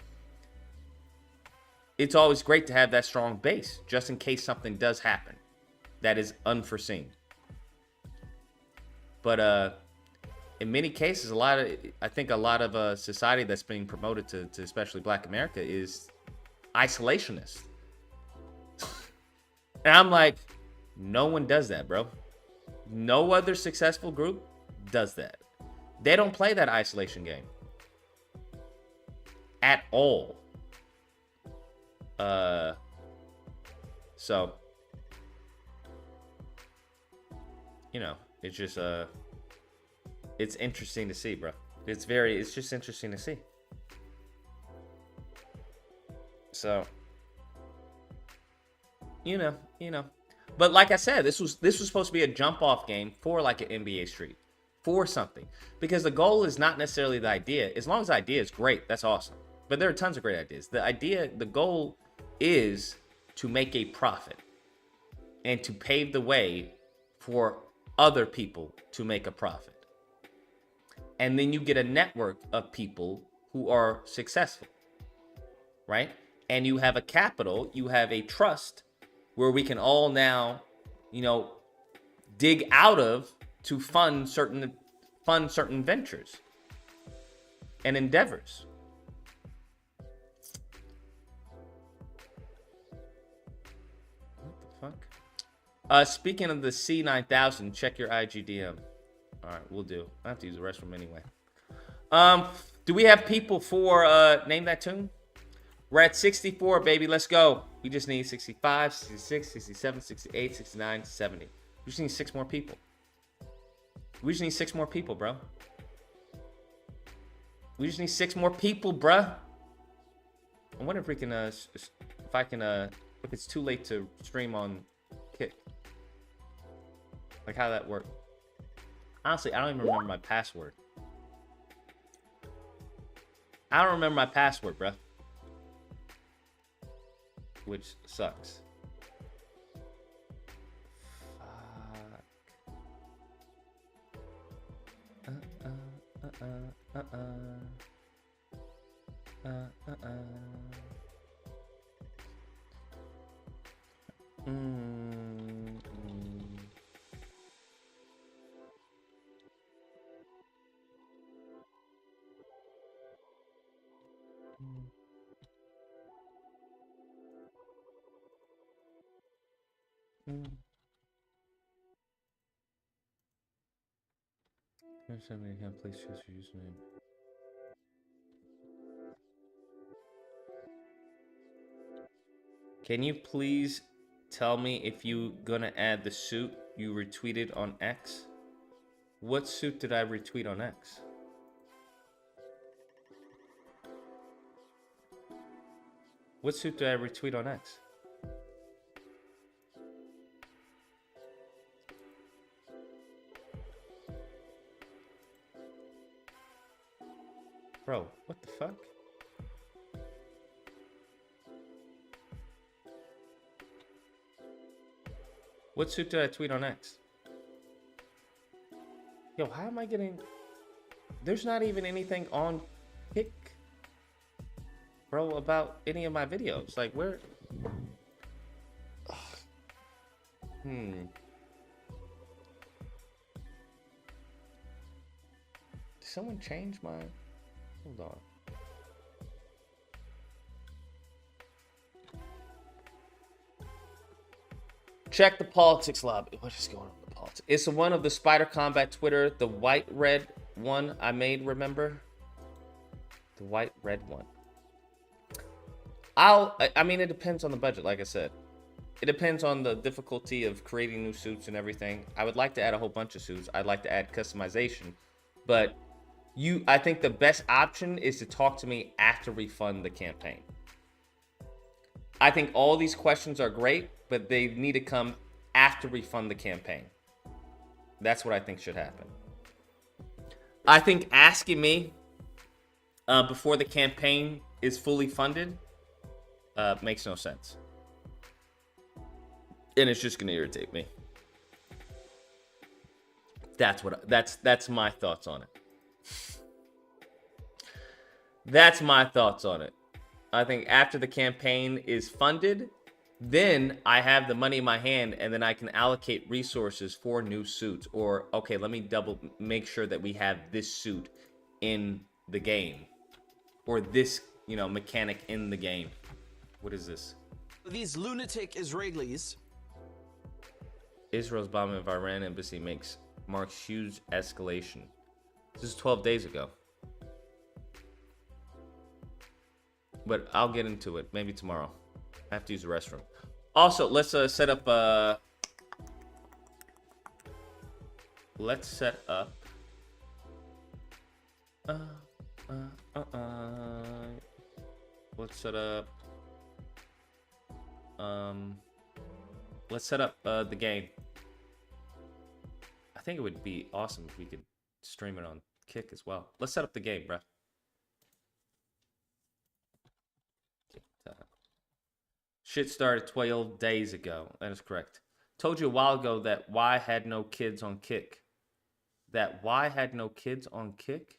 it's always great to have that strong base just in case something does happen that is unforeseen. But in many cases, I think a lot of society that's being promoted to especially Black America is isolationist. And I'm like, no one does that, bro. No other successful group does that. They don't play that isolation game at all. So, you know, it's just it's interesting to see, bro. It's just interesting to see. So, you know. But like I said, this was supposed to be a jump off game for like an NBA Street, for something. Because the goal is not necessarily the idea. As long as the idea is great, that's awesome. But there are tons of great ideas. The goal is to make a profit and to pave the way for other people to make a profit. And then you get a network of people who are successful, right? And you have a capital, you have a trust where we can all now, you know, dig out of to fund certain ventures and endeavors. What the fuck? Speaking of the C9000, check your IGDM. All right, we'll do. I have to use the restroom anyway. Do we have people for Name That Tune? We're at 64, baby. Let's go. We just need 65, 66, 67, 68, 69, 70. We just need 6 more people. We just need 6 more people, bro. We just need 6 more people, bruh. I wonder if we can, if it's too late to stream on Kick. Like how that works. Honestly, I don't even remember my password. I don't remember my password, bruh. Which sucks. Please choose your username. Can you please tell me if you gonna add the suit you retweeted on X? What suit did I retweet on X? What suit did I retweet on X? Bro, what the fuck? What suit did I tweet on X? Yo, how am I getting... There's not even anything on Kick, bro, about any of my videos. Like, where... Did someone change my... Hold on. Check the politics lobby. What is going on with the politics? It's one of the Spider Combat Twitter, the white red one I made, remember? The white red one. I mean, it depends on the budget, like I said. It depends on the difficulty of creating new suits and everything. I would like to add a whole bunch of suits. I'd like to add customization, but I think the best option is to talk to me after we fund the campaign. I think all these questions are great, but they need to come after we fund the campaign. That's what I think should happen. I think asking me before the campaign is fully funded makes no sense. And it's just going to irritate me. That's my thoughts on it. That's my thoughts on it. I think after the campaign is funded, Then I have the money in my hand, and then I can allocate resources for new suits. Or, okay, let me make sure that we have this suit in the game. Or this, you know, mechanic in the game. What is this? These lunatic Israelis. Israel's bombing of Iran embassy marks huge escalation. This is 12 days ago. But I'll get into it maybe tomorrow. I have to use the restroom. Also, let's set up let's set up the game. I think it would be awesome if we could stream it on Kick as well. Let's set up the game, bruh. Shit started 12 days ago. That is correct. Told you a while ago that Y had no kids on Kick. That Y had no kids on Kick?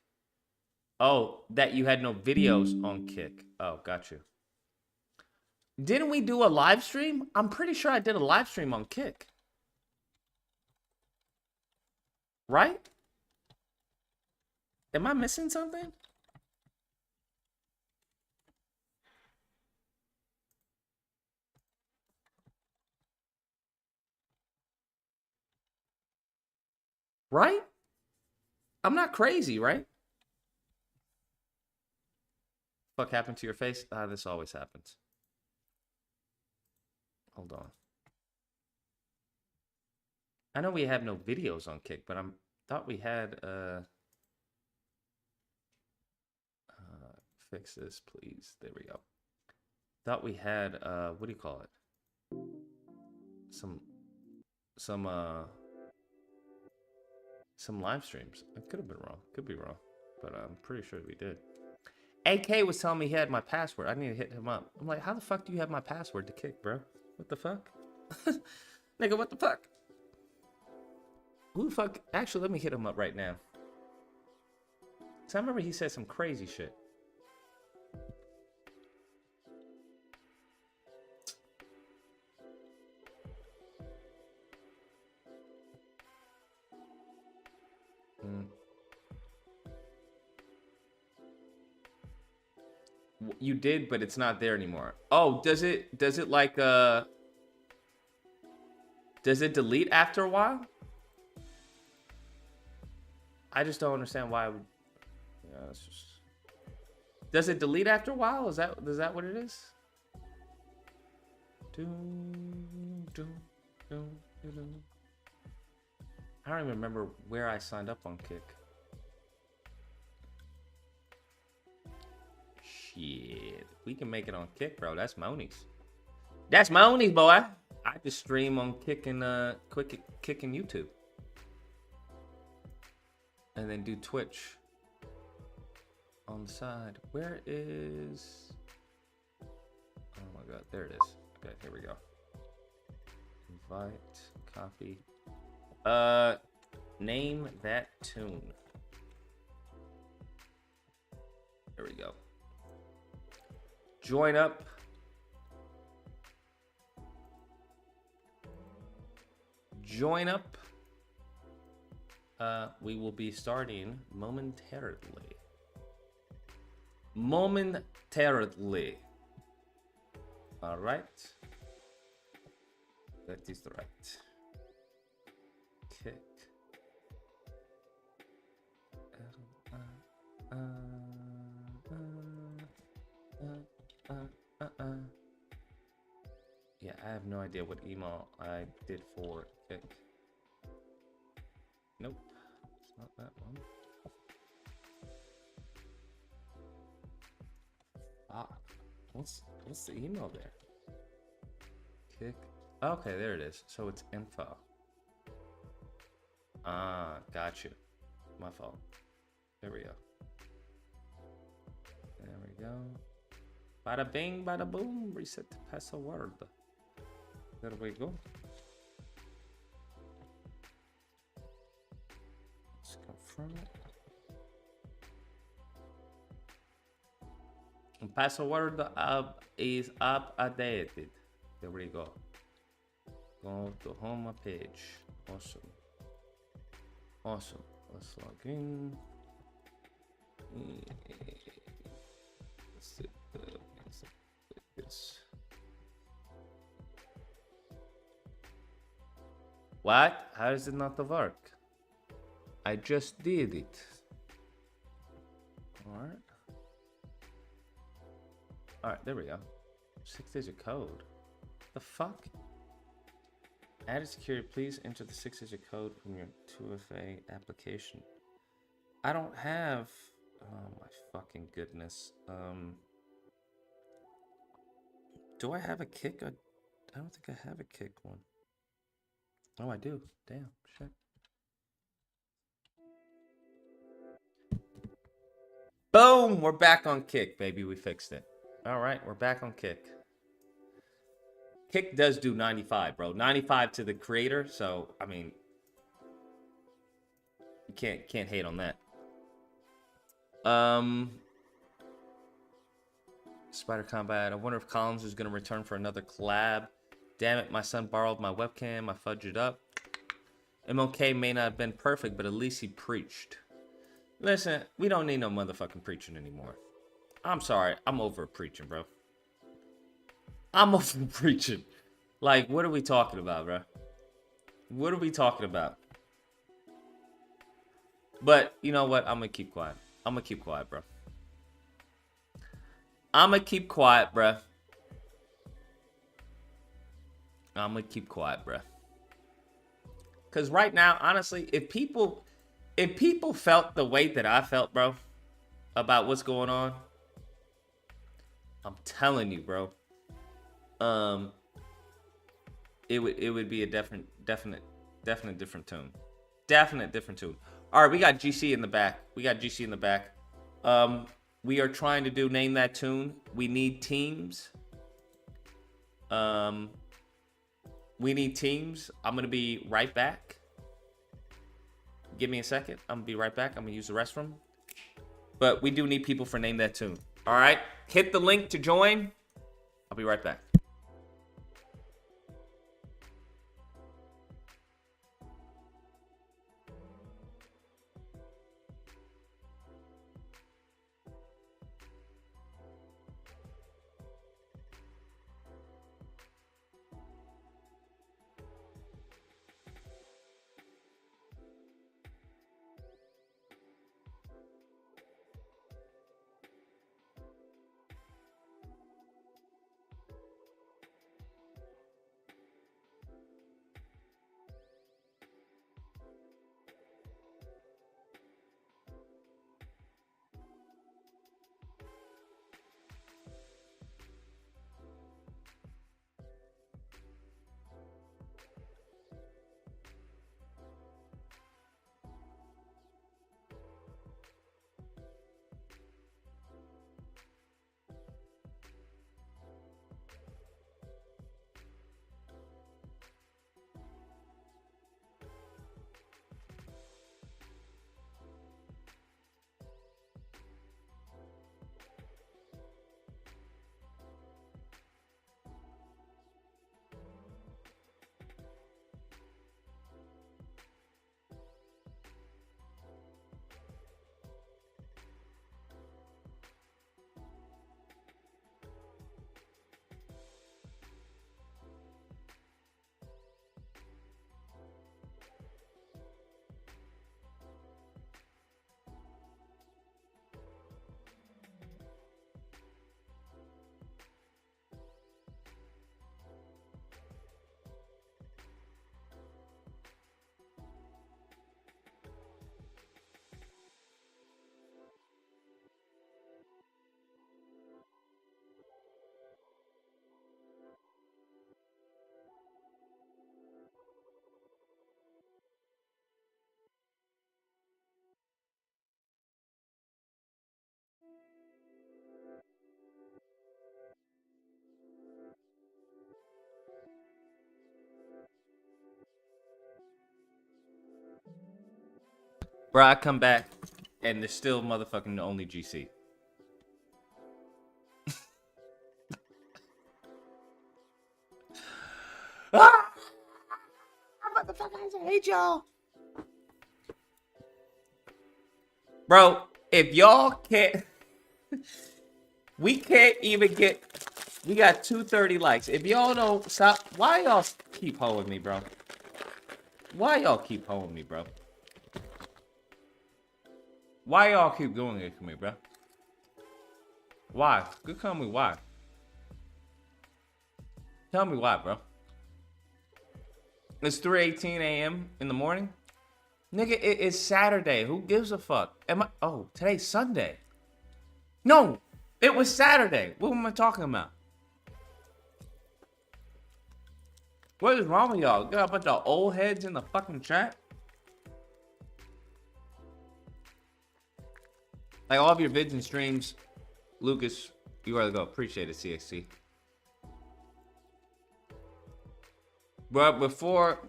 Oh, that you had no videos on Kick. Oh, got you. Didn't we do a live stream? I'm pretty sure I did a live stream on Kick. Right? Am I missing something? Right? I'm not crazy, right? Fuck happened to your face? This always happens. Hold on. I know we have no videos on Kick, but thought we had fix this, please. There we go. Thought we had what do you call it? Some live streams. I could have been wrong. Could be wrong. But I'm pretty sure we did. AK was telling me he had my password. I need to hit him up. I'm like, how the fuck do you have my password to Kick, bro? What the fuck? Nigga, what the fuck? Who the fuck? Actually, let me hit him up right now. Cause I remember he said some crazy shit. You did, but it's not there anymore. Oh, does it like does it delete after a while? I just don't understand why I would. Yeah, it's just. Does it delete after a while? Is that what it is? I don't even remember where I signed up on Kick. Shit, we can make it on Kick, bro. That's Moni's. That's Moni's, boy. I just stream on Kick and Kick and YouTube, and then do Twitch on the side. Where is? Oh my God, there it is. Okay, here we go. Invite, copy. Name that tune. There we go. Join up. Join up. We will be starting momentarily. Momentarily. All right. That is the right. Kick. Yeah, I have no idea what email I did for Kick. Nope, it's not that one. What's the email there? Kick. Okay, there it is. So it's info. Got you. My fault. There we go. There we go. Bada bing, bada boom. Reset the password. There we go. Let's confirm it. And password is updated. There we go. Go to home page. Awesome. Awesome. Let's log in. Let's do this. What? How is it not to work? I just did it. Alright. Alright, there we go. 6-digit code. The fuck? Added security, please enter the 6-digit code from your 2FA application. I don't have... Oh my fucking goodness. Do I have a kick? I don't think I have a kick one. Oh, I do. Damn, shit. Boom! We're back on Kick, baby. We fixed it. All right, we're back on Kick. Kick does do 95, bro. 95 to the creator, so I mean, you can't hate on that. Spider Combat. I wonder if Collins is gonna return for another collab. Damn it, my son borrowed my webcam. I fudged it up. MLK may not have been perfect, but at least he preached. Listen, we don't need no motherfucking preaching anymore. I'm sorry, I'm over preaching, bro. I'm over preaching. Like, what are we talking about, bro? What are we talking about? But, you know what? I'm gonna keep quiet. I'm gonna keep quiet, bro. I'm gonna keep quiet, bro. I'm gonna keep quiet, bro. Because right now, honestly, if people felt the way that I felt, bro, about what's going on, I'm telling you, bro, it would be a definite different tune. Definite different tune. All right, we got GC in the back. We are trying to do Name That Tune. We need teams. We need teams. I'm going to be right back. Give me a second. I'm going to be right back. I'm going to use the restroom. But we do need people for Name That Tune. All right. Hit the link to join. I'll be right back. Bro, I come back, and there's still motherfucking only GC. guys. I hate y'all. Bro, if y'all can't, we can't even get, we got 230 likes. If y'all don't stop, why y'all keep hoeing me, bro? Why y'all keep hoeing me, bro? Why y'all keep doing it to me, bro? Why? Good, tell me why. Tell me why, bro. It's 3:18 a.m. in the morning. Nigga, it is Saturday. Who gives a fuck? Oh, today's Sunday. No, it was Saturday. What am I talking about? What is wrong with y'all? Got a bunch of old heads in the fucking chat? Like all of your vids and streams, Lucas, you are the go. Appreciate it, CXC. But before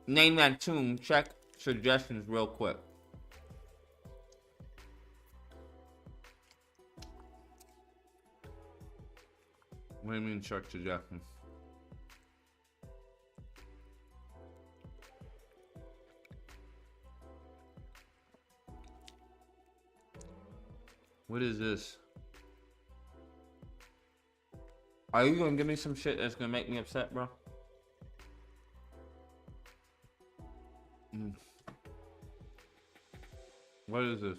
name that tune, check suggestions real quick. What do you mean check suggestions? What is this? Are you gonna give me some shit that's gonna make me upset, bro? What is this?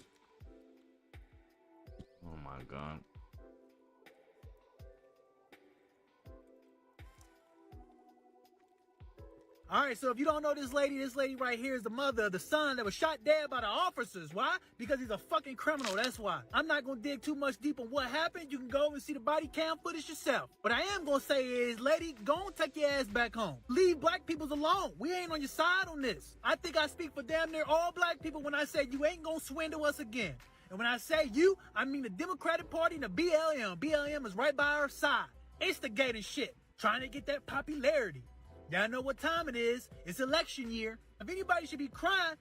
Oh my god. All right, so if you don't know this lady right here is the mother of the son that was shot dead by the officers. Why? Because he's a fucking criminal, that's why. I'm not gonna dig too much deep on what happened. You can go and see the body cam footage yourself. What I am gonna say is, lady, go and take your ass back home. Leave black peoples alone. We ain't on your side on this. I think I speak for damn near all black people when I say you ain't gonna swindle us again. And when I say you, I mean the Democratic Party and the BLM. BLM is right by our side. Instigating shit. Trying to get that popularity. Y'all know what time it is. It's election year. If anybody should be crying,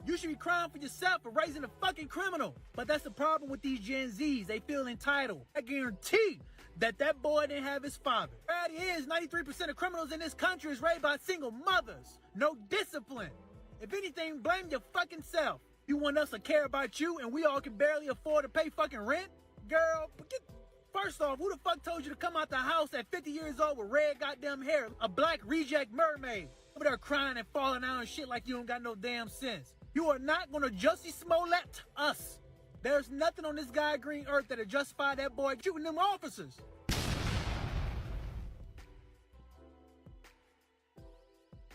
you should be crying for yourself for raising a fucking criminal. But that's the problem with these Gen Zs. They feel entitled. I guarantee that boy didn't have his father. Reality is 93% of criminals in this country is raised by single mothers. No discipline. If anything, blame your fucking self. You want us to care about you and we all can barely afford to pay fucking rent? Girl, first off, who the fuck told you to come out the house at 50 years old with red goddamn hair? A black reject mermaid. Over there crying and falling out and shit like you don't got no damn sense. You are not gonna Jussie Smollett us. There's nothing on this God green earth that'll justify that boy shooting them officers.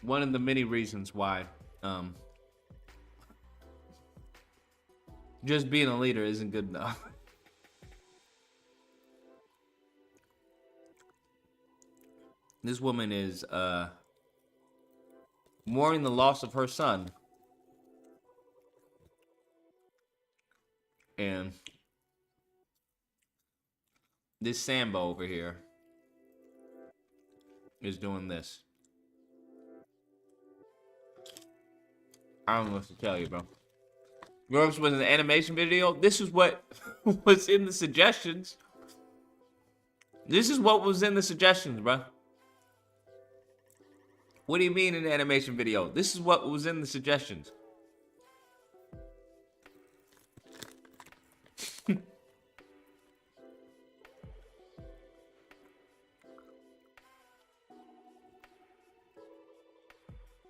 One of the many reasons why just being a leader isn't good enough. This woman is mourning the loss of her son. And this Sambo over here is doing this. I don't know what to tell you, bro. Yours was an animation video. This is what was in the suggestions. This is what was in the suggestions, bro. What do you mean an animation video? This is what was in the suggestions.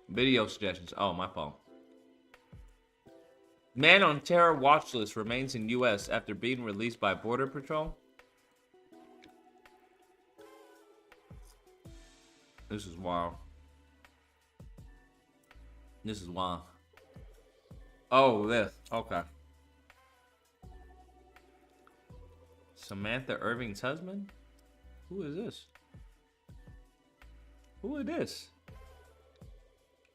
Video suggestions. Oh, my fault. Man on terror watch list remains in U.S. after being released by Border Patrol. This is wild. This is wild. Oh, this. Okay. Samantha Irving's husband? Who is this? Who is this?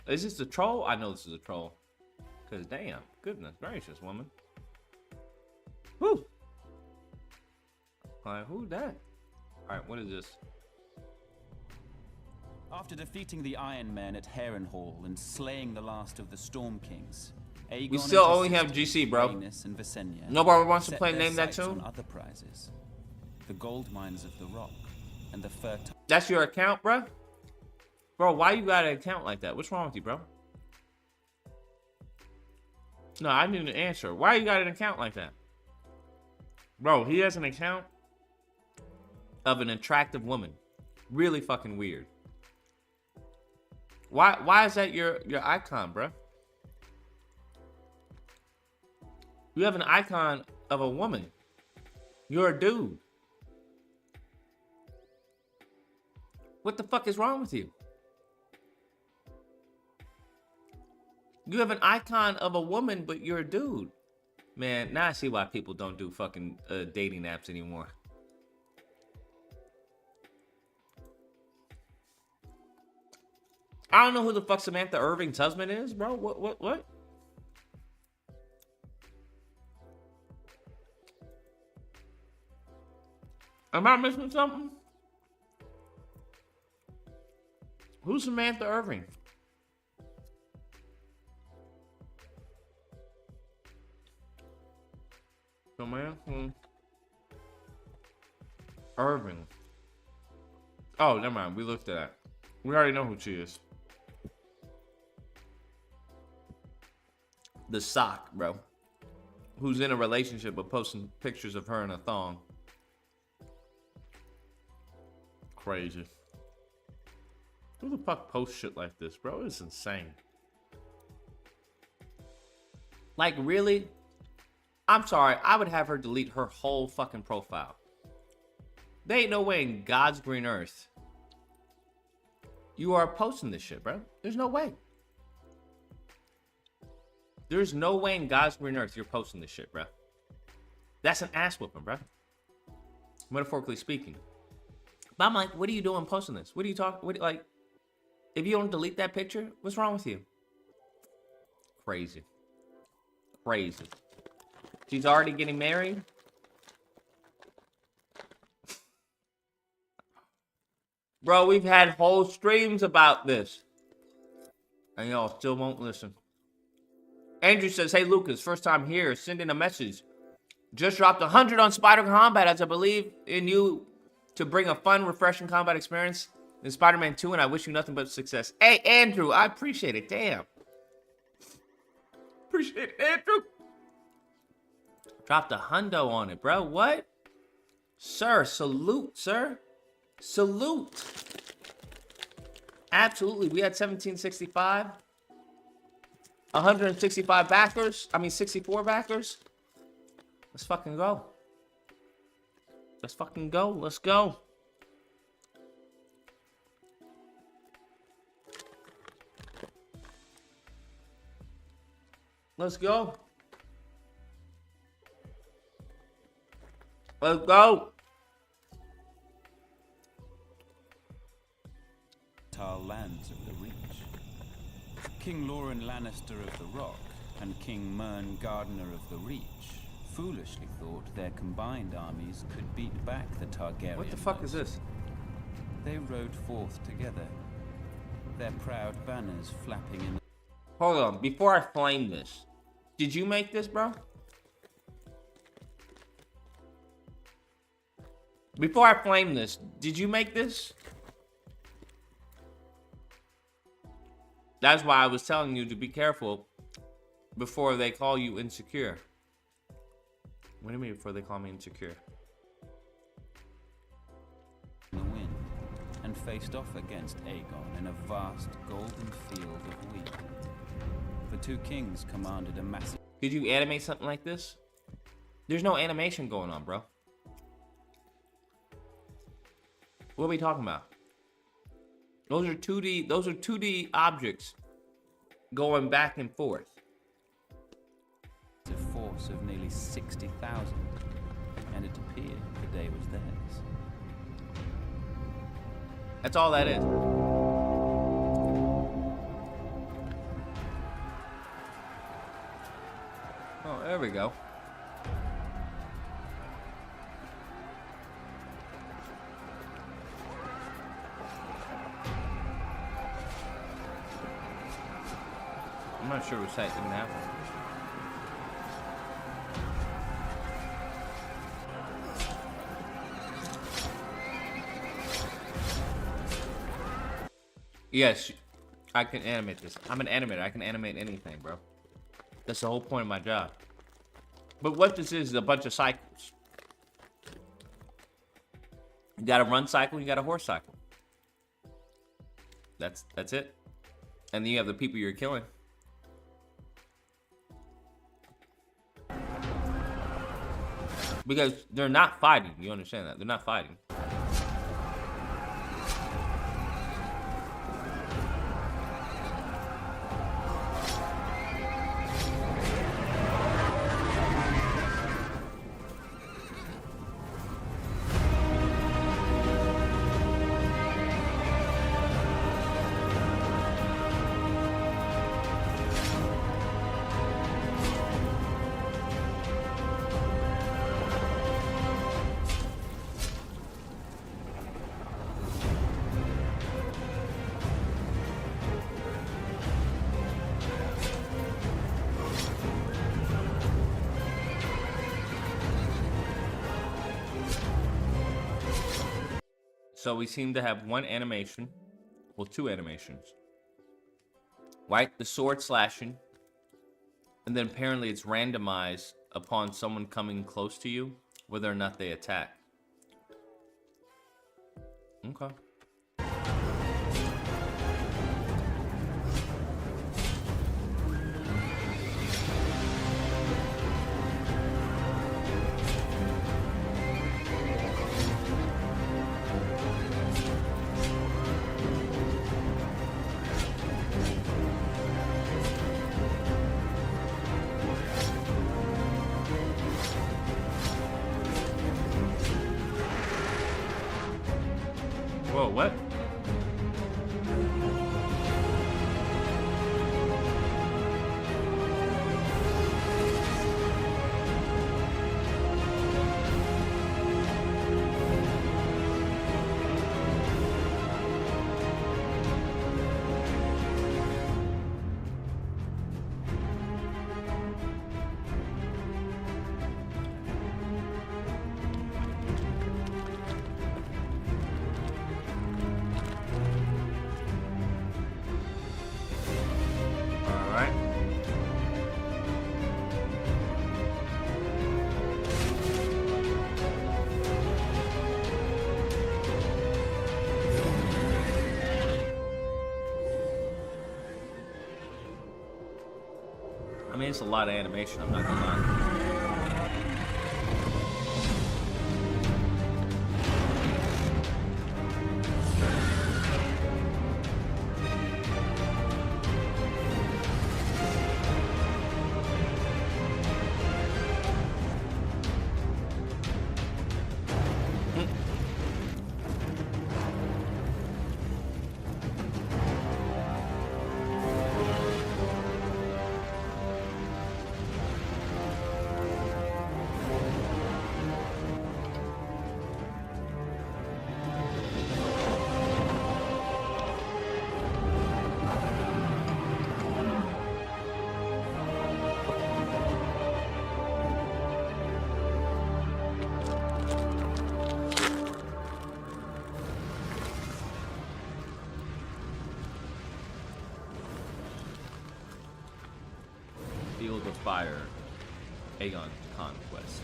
Is this a troll? I know this is a troll. Because damn, goodness gracious, woman. Whew. Alright, who's that? Alright, what is this? After defeating the Iron Men at Harrenhal and slaying the last of the Storm Kings, Aegon we still only have GC, bro. Nobody wants to play Name That Tune? Other prizes, the gold mines of the rock and the fertile. That's your account, bro? Bro, why you got an account like that? What's wrong with you, bro? No, I need an answer. Why you got an account like that? Bro, he has an account of an attractive woman. Really fucking weird. Why is that your icon, bro? You have an icon of a woman. You're a dude. What the fuck is wrong with you? You have an icon of a woman, but you're a dude. Man, now I see why people don't do fucking dating apps anymore. I don't know who the fuck Samantha Irving's husband is, bro. What? Am I missing something? Who's Samantha Irving? Samantha Irving. Oh, never mind. We looked at that. We already know who she is. The sock, bro. Who's in a relationship but posting pictures of her in a thong. Crazy. Who the fuck posts shit like this, bro? It's insane. Like, really? I'm sorry, I would have her delete her whole fucking profile. There ain't no way in God's green earth you are posting this shit, bro. There's no way. There's no way in God's green earth you're posting this shit, bro. That's an ass whooping, bro. Metaphorically speaking. But I'm like, what are you doing posting this? What are you talking? Like, if you don't delete that picture, what's wrong with you? Crazy. Crazy. She's already getting married. Bro, we've had whole streams about this. And y'all still won't listen. Andrew says, hey, Lucas, first time here. Send in a message. Just dropped 100 on Spider Combat as I believe in you to bring a fun, refreshing combat experience in Spider-Man 2, and I wish you nothing but success. Hey, Andrew, I appreciate it. Damn. Appreciate it, Andrew. Dropped a hundo on it, bro. What? Sir, salute, sir. Salute. Absolutely. We had 1765. 165 backers. I mean, 64 backers. Let's fucking go. Let's fucking go. Let's go. Let's go. Let's go. Lands of the Reach. King Loren Lannister of the Rock and King Mern Gardener of the Reach foolishly thought their combined armies could beat back the Targaryen. What the fuck is this? They rode forth together, their proud banners flapping in. Hold on, before I flame this, did you make this, bro? Before I flame this, did you make this? That's why I was telling you to be careful before they call you insecure. What do you mean before they call me insecure? The wind and faced off against Aegon in a vast golden field of wheat. The two kings commanded a massive. Could you animate something like this? There's no animation going on, bro. What are we talking about? Those are 2D objects going back and forth. A force of nearly 60,000, and it appeared the day was theirs. That's all that is. Oh, there we go. I'm not sure what's that didn't happen. Yes, I can animate this. I'm an animator. I can animate anything, bro. That's the whole point of my job. But what this is a bunch of cycles. You got a run cycle, you got a horse cycle. That's it. And then you have the people you're killing. Because they're not fighting. You understand that? They're not fighting. So we seem to have one animation, well, two animations, right? The sword slashing, and then apparently it's randomized upon someone coming close to you, whether or not they attack. Okay. Whoa, what? I mean, it's a lot of animation, I'm not gonna lie. Field of Fire, Aegon Conquest.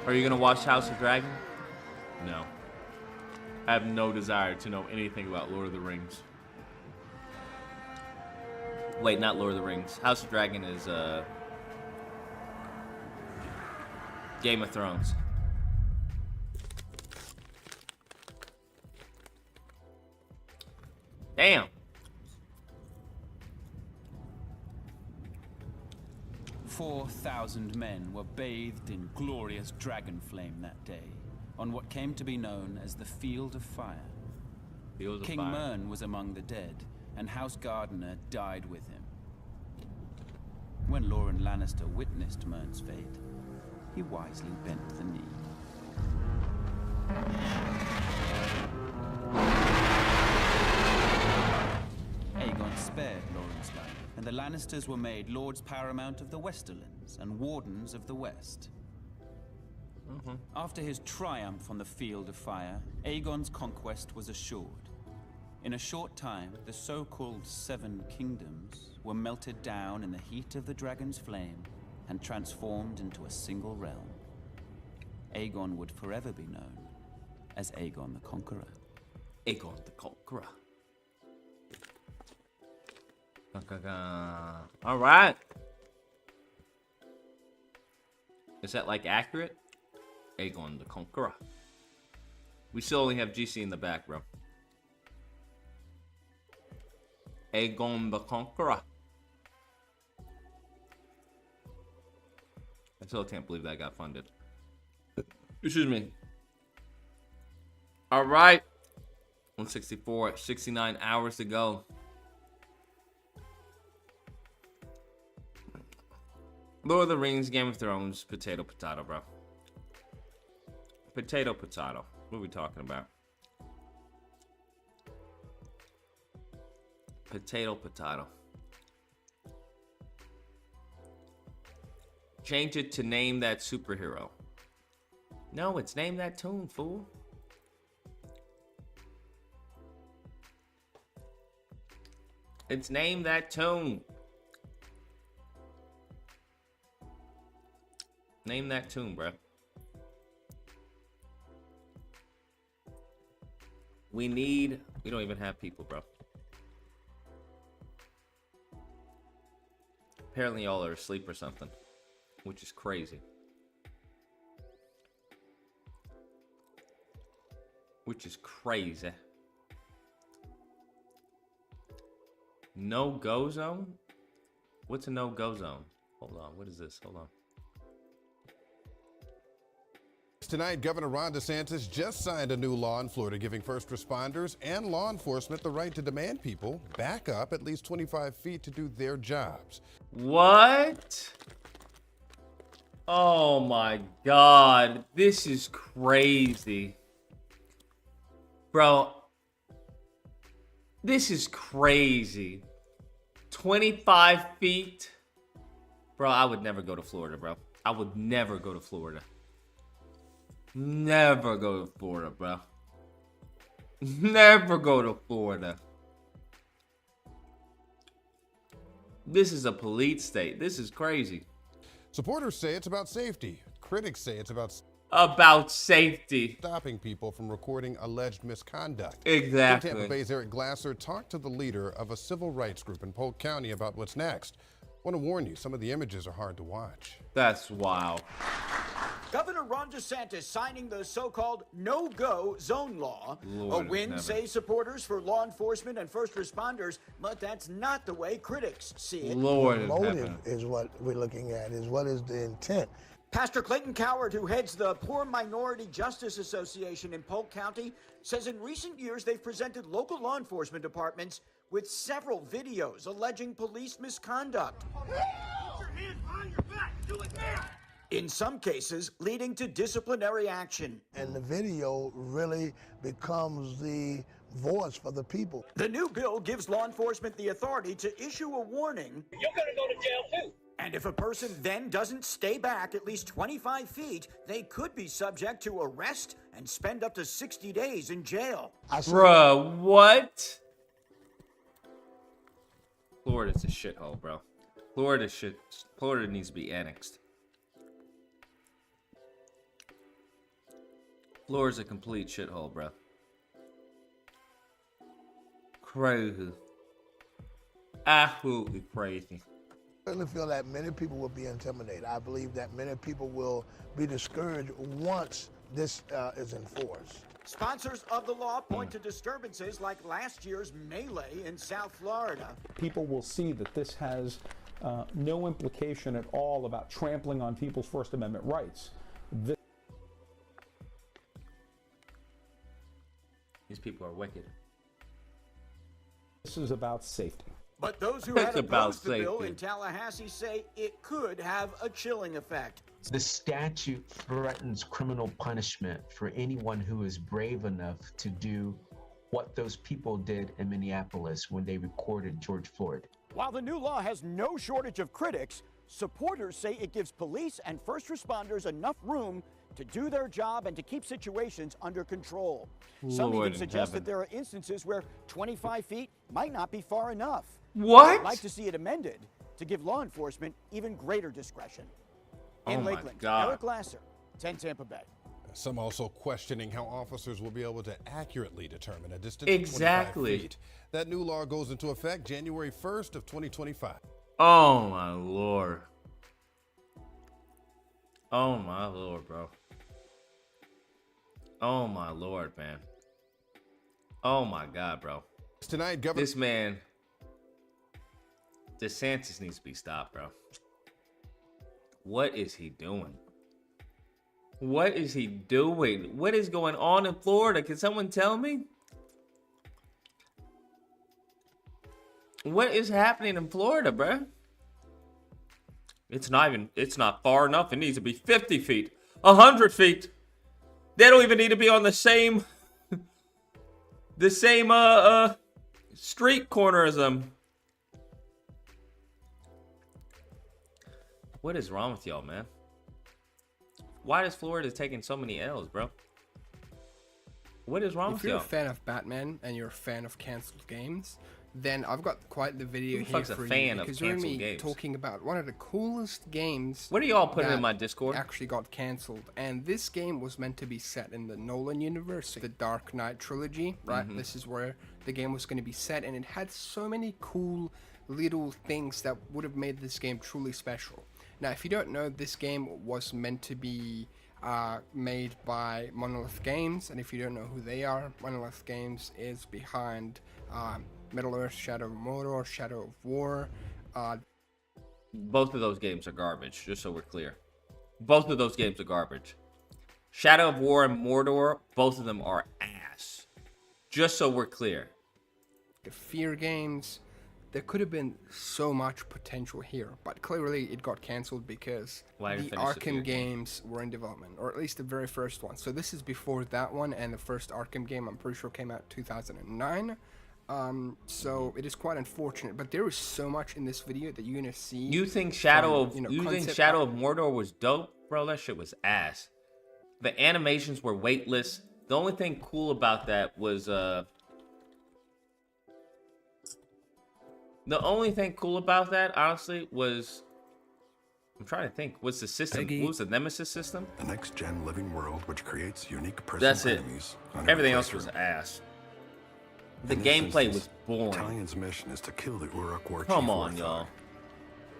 Are you gonna watch House of Dragon? No. I have no desire to know anything about Lord of the Rings. Wait, not Lord of the Rings. House of Dragon is Game of Thrones. Damn. 4,000 men were bathed in glorious dragon flame that day, on what came to be known as the Field of Fire. King Mern was among the dead, and House Gardener died with him. When Loren Lannister witnessed Mern's fate, he wisely bent the knee. Aegon spared Loren's life, and the Lannisters were made Lords Paramount of the Westerlands and Wardens of the West. After his triumph on the Field of Fire, Aegon's conquest was assured. In a short time, the so-called Seven Kingdoms were melted down in the heat of the dragon's flame and transformed into a single realm. Aegon would forever be known as Aegon the Conqueror. Aegon the Conqueror. All right. Is that like accurate? Aegon the Conqueror. We still only have GC in the back, bro. Aegon the Conqueror. I still can't believe that got funded. Excuse me. All right. 164, 69 hours to go. Lord of the Rings, Game of Thrones, potato, bro. Potato. What are we talking about? Potato. Change it to Name That Superhero. No, it's Name That Tune, fool. It's Name That Tune. Name that tune, bro. We don't even have people, bro. Apparently y'all are asleep or something, which is crazy. No-go zone? What's a no-go zone? Hold on, what is this? Hold on. Tonight, Governor Ron DeSantis just signed a new law in Florida giving first responders and law enforcement the right to demand people back up at least 25 feet to do their jobs. What? Oh my God. This is crazy. Bro. This is crazy. 25 feet? Bro, I would never go to Florida, bro. I would never go to Florida. Never go to Florida, bro. Never go to Florida. This is a police state. This is crazy. Supporters say it's about safety. Critics say it's about safety. Stopping people from recording alleged misconduct. Exactly. Tampa Bay's Eric Glasser talked to the leader of a civil rights group in Polk County about what's next. Want to warn you, some of the images are hard to watch. That's wow. Governor Ron DeSantis signing the so-called no-go zone law. Lord a win, heaven. say supporters for law enforcement and first responders, but that's not the way critics see it. Lord the motive is what we're looking at, is what is the intent. Pastor Clayton Coward, who heads the Poor Minority Justice Association in Polk County, says in recent years they've presented local law enforcement departments with several videos alleging police misconduct. Put your hands behind your back. Do it now. In some cases, leading to disciplinary action. And the video really becomes the voice for the people. The new bill gives law enforcement the authority to issue a warning. You're gonna go to jail too. And if a person then doesn't stay back at least 25 feet, they could be subject to arrest and spend up to 60 days in jail. Bruh, what? Florida's a shithole, bro. Florida needs to be annexed. Florida's a complete shithole, bro. Crazy. Absolutely crazy. I really feel that many people will be intimidated. I believe that many people will be discouraged once this is enforced. Sponsors of the law point to disturbances like last year's melee in South Florida. People will see that this has no implication at all about trampling on people's First Amendment rights. These people are wicked. This is about safety. But those who had opposed the bill in Tallahassee say it could have a chilling effect. The statute threatens criminal punishment for anyone who is brave enough to do what those people did in Minneapolis when they recorded George Floyd. While the new law has no shortage of critics, supporters say it gives police and first responders enough room to do their job and to keep situations under control. Some Lord even suggest heaven. that there are instances where 25 feet might not be far enough. What? I'd like to see it amended to give law enforcement even greater discretion. In Oh my Lakeland, God. Eric Lasser, 10 Tampa Bay. Some also questioning how officers will be able to accurately determine a distance Exactly. of 25 feet. That new law goes into effect January 1st of 2025. Oh my Lord. Oh my Lord, bro. Oh my Lord, man. Oh my God, bro. Tonight, Governor. This man, DeSantis needs to be stopped, bro. What is he doing? What is he doing? What is going on in Florida? Can someone tell me? What is happening in Florida, bro? It's not far enough. It needs to be 50 feet, 100 feet. They don't even need to be on the same street corner as them. What is wrong with y'all, man? Why is Florida taking so many L's, bro? What is wrong with y'all? y'all? If you're a fan of Batman and you're a fan of cancelled games, then I've got quite the video Who the here fuck's a for you. fan of Because you're cancelled me games? talking about one of the coolest games. What are y'all putting in that my Discord? Actually got cancelled, and this game was meant to be set in the Nolan universe, the Dark Knight trilogy, right? Mhm. This is where the game was going to be set, and it had so many cool little things that would have made this game truly special. Now, if you don't know, this game was meant to be made by Monolith Games, and if you don't know who they are, Monolith Games is behind Middle-earth, Shadow of Mordor, Shadow of War. Both of those games are garbage, just so we're clear. Both of those games are garbage. Shadow of War and Mordor, both of them are ass. Just so we're clear. The Fear games. There could have been so much potential here, but clearly it got cancelled because Why did the it finish the Fear Arkham games were in development, or at least the very first one. So this is before that one, and the first Arkham game I'm pretty sure came out 2009. So it is quite unfortunate, but there is so much in this video that you're gonna see. You think Shadow from, of Mordor was dope, bro? That shit was ass. The animations were weightless. The only thing cool about that was the only thing cool about that, honestly, was I'm trying to think. What's the system? What was the Nemesis system? The next-gen living world, which creates unique That's it. enemies. on Everything every else was playthrough. ass. The In this gameplay instance, was boring. Talion's mission is to kill the Uruk war Come chief on, Orthanc. y'all.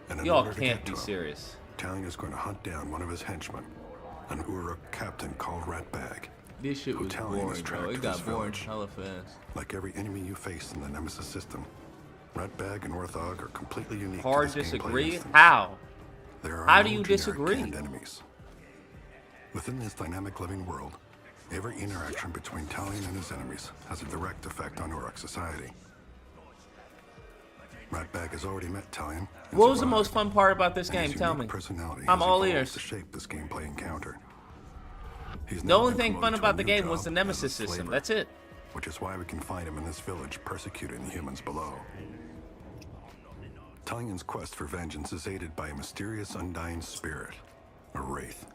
And in Y'all order to can't get be to him, serious. Talion is going to hunt down one of his henchmen, an Uruk captain called Ratbag. This shit who was Talion boring, has bro. tracked It to got this boring village. hella fast. Like every enemy you face in the Nemesis system, Ratbag and Orthanc are completely unique. to Hard this gameplay disagree? instance. How? There are How no do you generic disagree? canned enemies. Within this dynamic living world, every interaction between Talion and his enemies has a direct effect on Uruk society. Ratbag has already met Talion. and What was the survived, most fun part about this and his game? Tell unique me. personality I'm has all evolved ears. to shape this gameplay encounter. He's The now only been thing fun promoted to about a the new game was job the as a Nemesis system. slaver, That's it. which is why we can find him in this village persecuting the humans below. Talion's quest for vengeance is aided by a mysterious undying spirit, a wraith.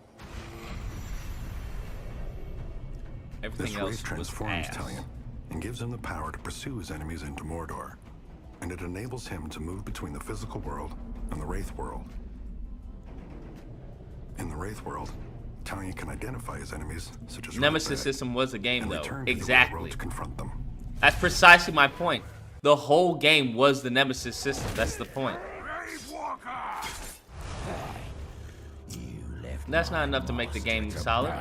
Everything This else wraith was transforms ass. Talion and gives him the power to pursue his enemies into Mordor, and it enables him to move between the physical world and the wraith world. In the wraith world, Talion can identify his enemies, such as Nemesis Ratbag, system was a game, and though. return to the real Exactly. world to confront them. That's precisely my point. The whole game was the Nemesis system. That's the point. That's not enough to make the game solid.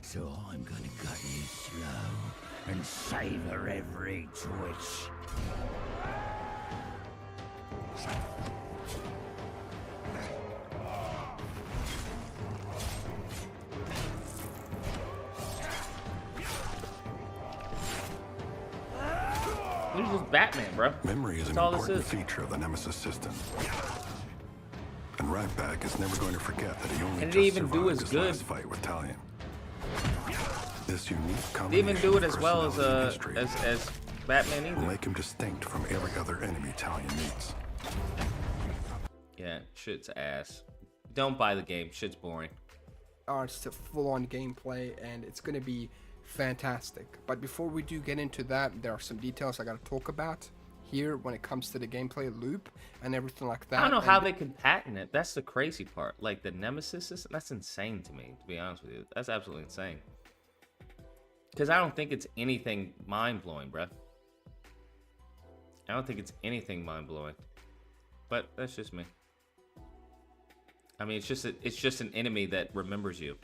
So I'm gonna cut you slow and savor every twitch. This is just Batman, bro. Memory is That's an all this important is. feature of the Nemesis system. And Ratbag is never going to forget that he only And it just even do survived as his good. last fight with Talion. This unique They even combination do it of as well as personality and history Batman will either. make him distinct from every other enemy Talia meets. Yeah, shit's ass. Don't buy the game. Shit's boring. It's a full-on gameplay, and it's going to be fantastic. But before we do get into that, there are some details I got to talk about here when it comes to the gameplay loop and everything like that. I don't know how they can patent it. That's the crazy part. Like the Nemesis system, that's insane to me, to be honest with you. That's absolutely insane. Because I don't think it's anything mind-blowing, bruh. I don't think it's anything mind-blowing. But that's just me. I mean, it's just an enemy that remembers you.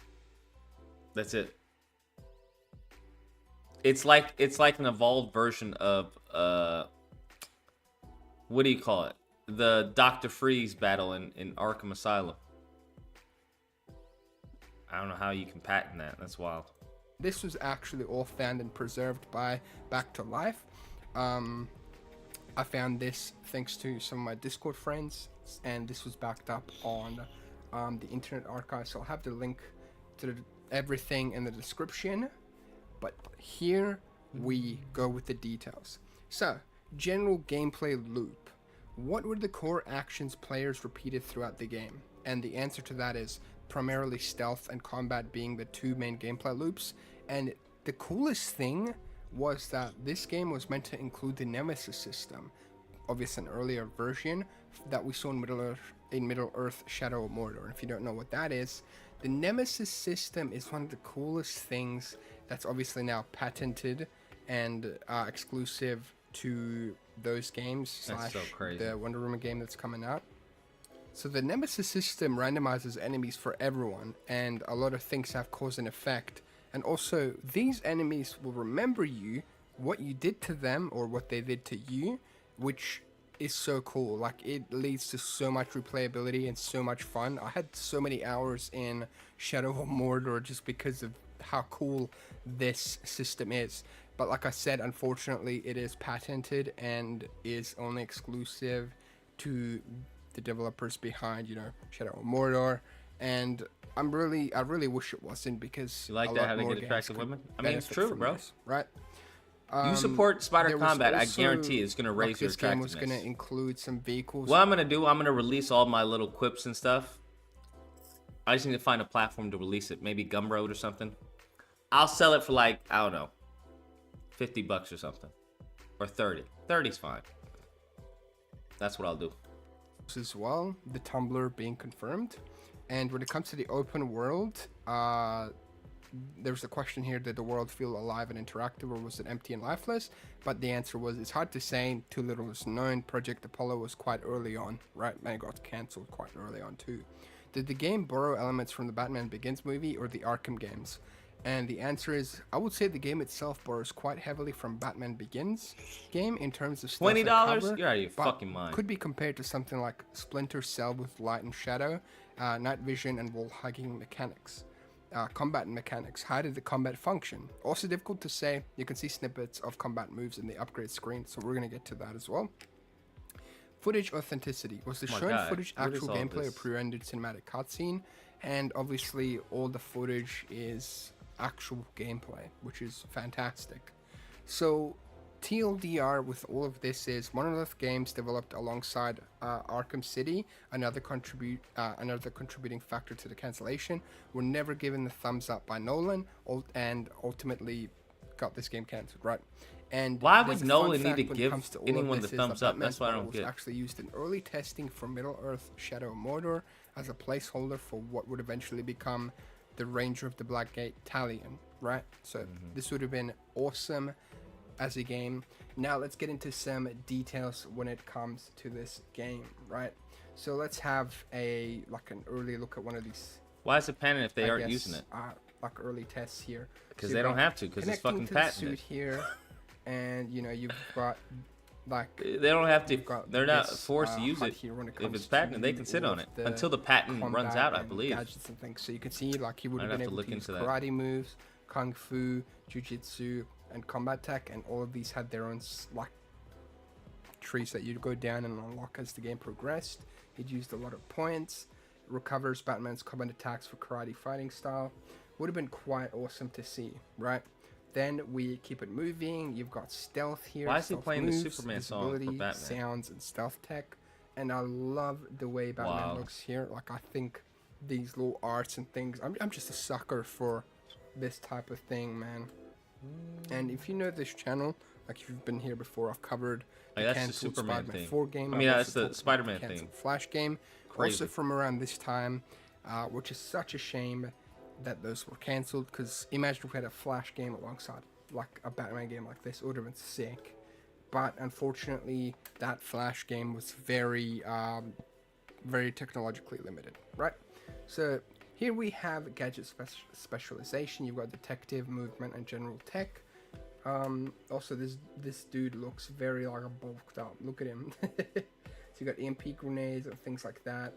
That's it. It's like an evolved version of what do you call it? The Dr. Freeze battle in Arkham Asylum. I don't know how you can patent that. That's wild. This was actually all found and preserved by Back to Life. I found this thanks to some of my Discord friends, and this was backed up on the Internet Archive, so I'll have the link to everything in the description. But here we go with the details. So, general gameplay loop. What were the core actions players repeated throughout the game? And the answer to that is primarily stealth and combat being the two main gameplay loops. And the coolest thing was that this game was meant to include the Nemesis system, obviously an earlier version that we saw in Middle-earth Shadow of Mordor. And if you don't know what that is, the Nemesis system is one of the coolest things that's obviously now patented and exclusive to those games That's so crazy. The Wonder Woman game that's coming out. So the Nemesis system randomizes enemies for everyone, and a lot of things have cause and effect. And also, these enemies will remember you, what you did to them, or what they did to you, which is so cool. Like, it leads to so much replayability and so much fun. I had so many hours in Shadow of Mordor just because of how cool this system is. But like I said, unfortunately, it is patented and is only exclusive to the developers behind, Shadow of Mordor. And I really wish it wasn't, because You like a that, lot how they more get games attractive could women? I mean, it's benefit true, from bro. this, right? You support Spider There was Combat, I also, guarantee it's going to raise your this game attractiveness. was going to include some vehicles. What I'm going to do, I'm going to release all my little quips and stuff. I just need to find a platform to release it. Maybe Gumroad or something. I'll sell it for like, I don't know, $50 or something. Or 30. 30's fine. That's what I'll do. As well, the Tumblr being confirmed. And when it comes to the open world, there's a question here: did the world feel alive and interactive, or was it empty and lifeless? But the answer was, it's hard to say, too little is known. Project Apollo was quite early on, right? And it got cancelled quite early on too. Did the game borrow elements from the Batman Begins movie or the Arkham games? And the answer is, I would say the game itself borrows quite heavily from Batman Begins game in terms of stealth and $20? cover, You're out of your but fucking mind. could be compared to something like Splinter Cell with light and shadow, night vision and wall hugging mechanics. Combat mechanics. How did the combat function? Also difficult to say. You can see snippets of combat moves in the upgrade screen, so we're going to get to that as well. Footage authenticity. Was the Oh my shown God, footage what is actual all gameplay or this? pre-rendered cinematic cutscene? And obviously all the footage is actual gameplay, which is fantastic. So TLDR with all of this is Monolith Games developed alongside Arkham City, another contributing factor to the cancellation, were never given the thumbs up by Nolan, and ultimately got this game cancelled, right? And Why there's would a Nolan fun need to fact when it give comes to all of anyone this the is thumbs that up? That's what I don't was get. actually used in early testing for Middle-earth Shadow of Mordor as a placeholder for what would eventually become the Ranger of the Blackgate Talion, right? So this would have been awesome as a game. Now let's get into some details when it comes to this game, right? So let's have an early look at one of these. Why is it patented if they I aren't guess, using it? Like early tests here. Because So they you've don't got have to, because it's connecting fucking to the patented. suit here, and you've got like They don't have to. you've got They're not this, forced to use HUD it. here when it If comes it's patented, they to can sit all on of it the until the patent runs combat out, I and believe. Gadgets and things. So you can see like he would have I'd been have to able look to use into that. karate moves, kung fu, jujitsu, and combat tech, and all of these had their own like trees that you'd go down and unlock as the game progressed. He'd used a lot of points. Recovers Batman's combat attacks for karate fighting style. Would have been quite awesome to see, right? Then we keep it moving. You've got stealth here. Why is he stealth playing the moves, Superman song for visibility, Batman? sounds, and stealth tech. And I love the way Batman looks here. Like, I think these little arts and things. I'm just a sucker for this type of thing, man. And if you know this channel, like if you've been here before, I've covered the that's the canceled Superman Spider-Man thing. 4 game. I mean, I've that's also the talked about Spider-Man canceled thing. Flash game. Crazy. Also from around this time, which is such a shame that those were cancelled, because imagine if we had a Flash game alongside like a Batman game like this. It would have been sick. But unfortunately, that Flash game was very technologically limited, right? So here we have gadget specialization. You've got detective, movement, and general tech. Also, this dude looks very like bulked up. Look at him. So you got EMP grenades and things like that.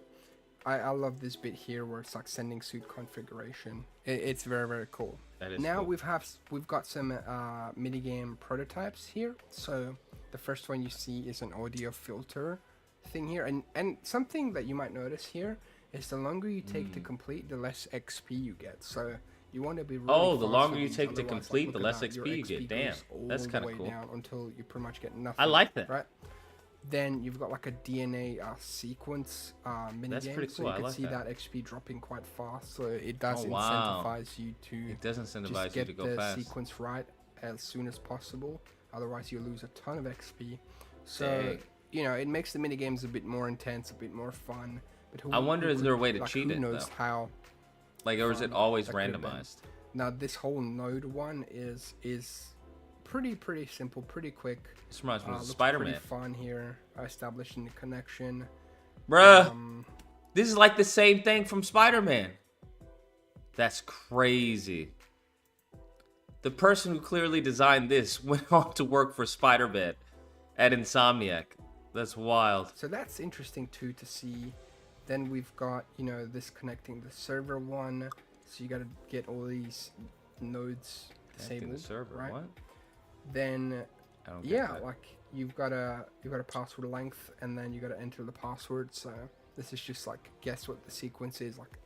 I love this bit here where it's like sending suit configuration. It's very, very cool. That is now cool. we've got some minigame prototypes here. So the first one you see is an audio filter thing here, and something that you might notice here is the longer you take to complete, the less XP you get. So you want to be really the fast longer with you these, take to otherwise, complete, look the at less that, your XP you get. Damn, goes all that's the kind of way cool. down until you pretty much get nothing. I like that. Right? Then you've got like a DNA sequence minigame. That's pretty So cool. you I can like see that. that XP dropping quite fast. So it does Oh, wow. incentivize you to It does incentivize just you get to go the fast. sequence right as soon as possible. Otherwise, you lose a ton of XP. So Dang. you know, it makes the minigames a bit more intense, a bit more fun. But I wonder, is there a way to like, cheat who it, knows though? how? Like, or is it fun always that could have been. randomized? Now this whole node one is pretty simple, pretty quick. This reminds me of looks Spider-Man. pretty fun here, establishing the connection. Bruh, this is like the same thing from Spider-Man. That's crazy. The person who clearly designed this went on to work for Spider-Man at Insomniac. That's wild. So that's interesting too to see. Then we've got, you know, this connecting the server one. So you got to get all these nodes Connecting the disabled, server, right? what? Then I don't get yeah, that. like you've got a password length, and then you got to enter the password. So this is just like guess what the sequence is, like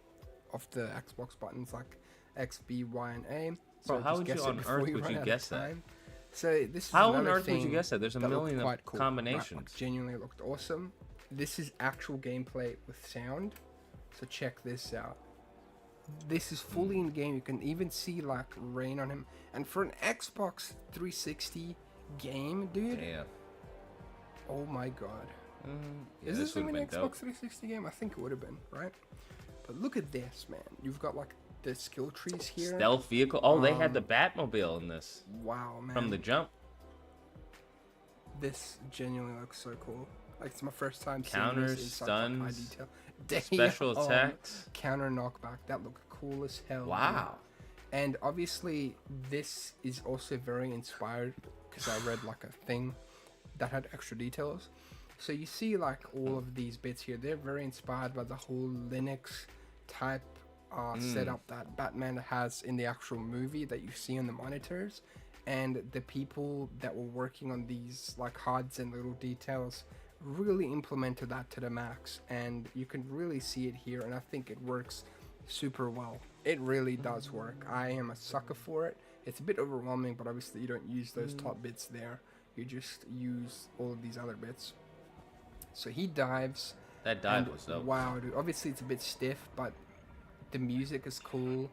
of the Xbox buttons, like X, B, Y, and A. So Bro, how just would you guess it on before earth you would run you out of guess that? time. So this is How on another earth would you thing guess that? There's a that looked million of quite cool, right? combinations. Like, genuinely looked awesome. This is actual gameplay with sound. So check this out. This is fully in game. You can even see like rain on him. And for an Xbox 360 game, dude. Damn. Oh my god. Yeah, Is this would've even an been Xbox dope. 360 game? I think it would have been, right? But look at this, man. You've got like the skill trees here. Stealth vehicle. Oh, they had the Batmobile in this. Wow, man. From the jump. This genuinely looks so cool. Like, it's my first time Counters, seeing this in such like, high stuns, detail. special Damn. attacks. Counter knockback. That looked cool as hell. Wow. Dude. And obviously, this is also very inspired because I read like a thing that had extra details. So you see like all of these bits here. They're very inspired by the whole Linux type setup that Batman has in the actual movie that you see on the monitors. And the people that were working on these like HUDs and little details really implemented that to the max, and you can really see it here, and I think it works super well. It really does work. I am a sucker for it. It's a bit overwhelming, but obviously you don't use those top bits there. You just use all of these other bits. So he dives. That dive and was dope. wow, dude. Obviously it's a bit stiff, but the music is cool.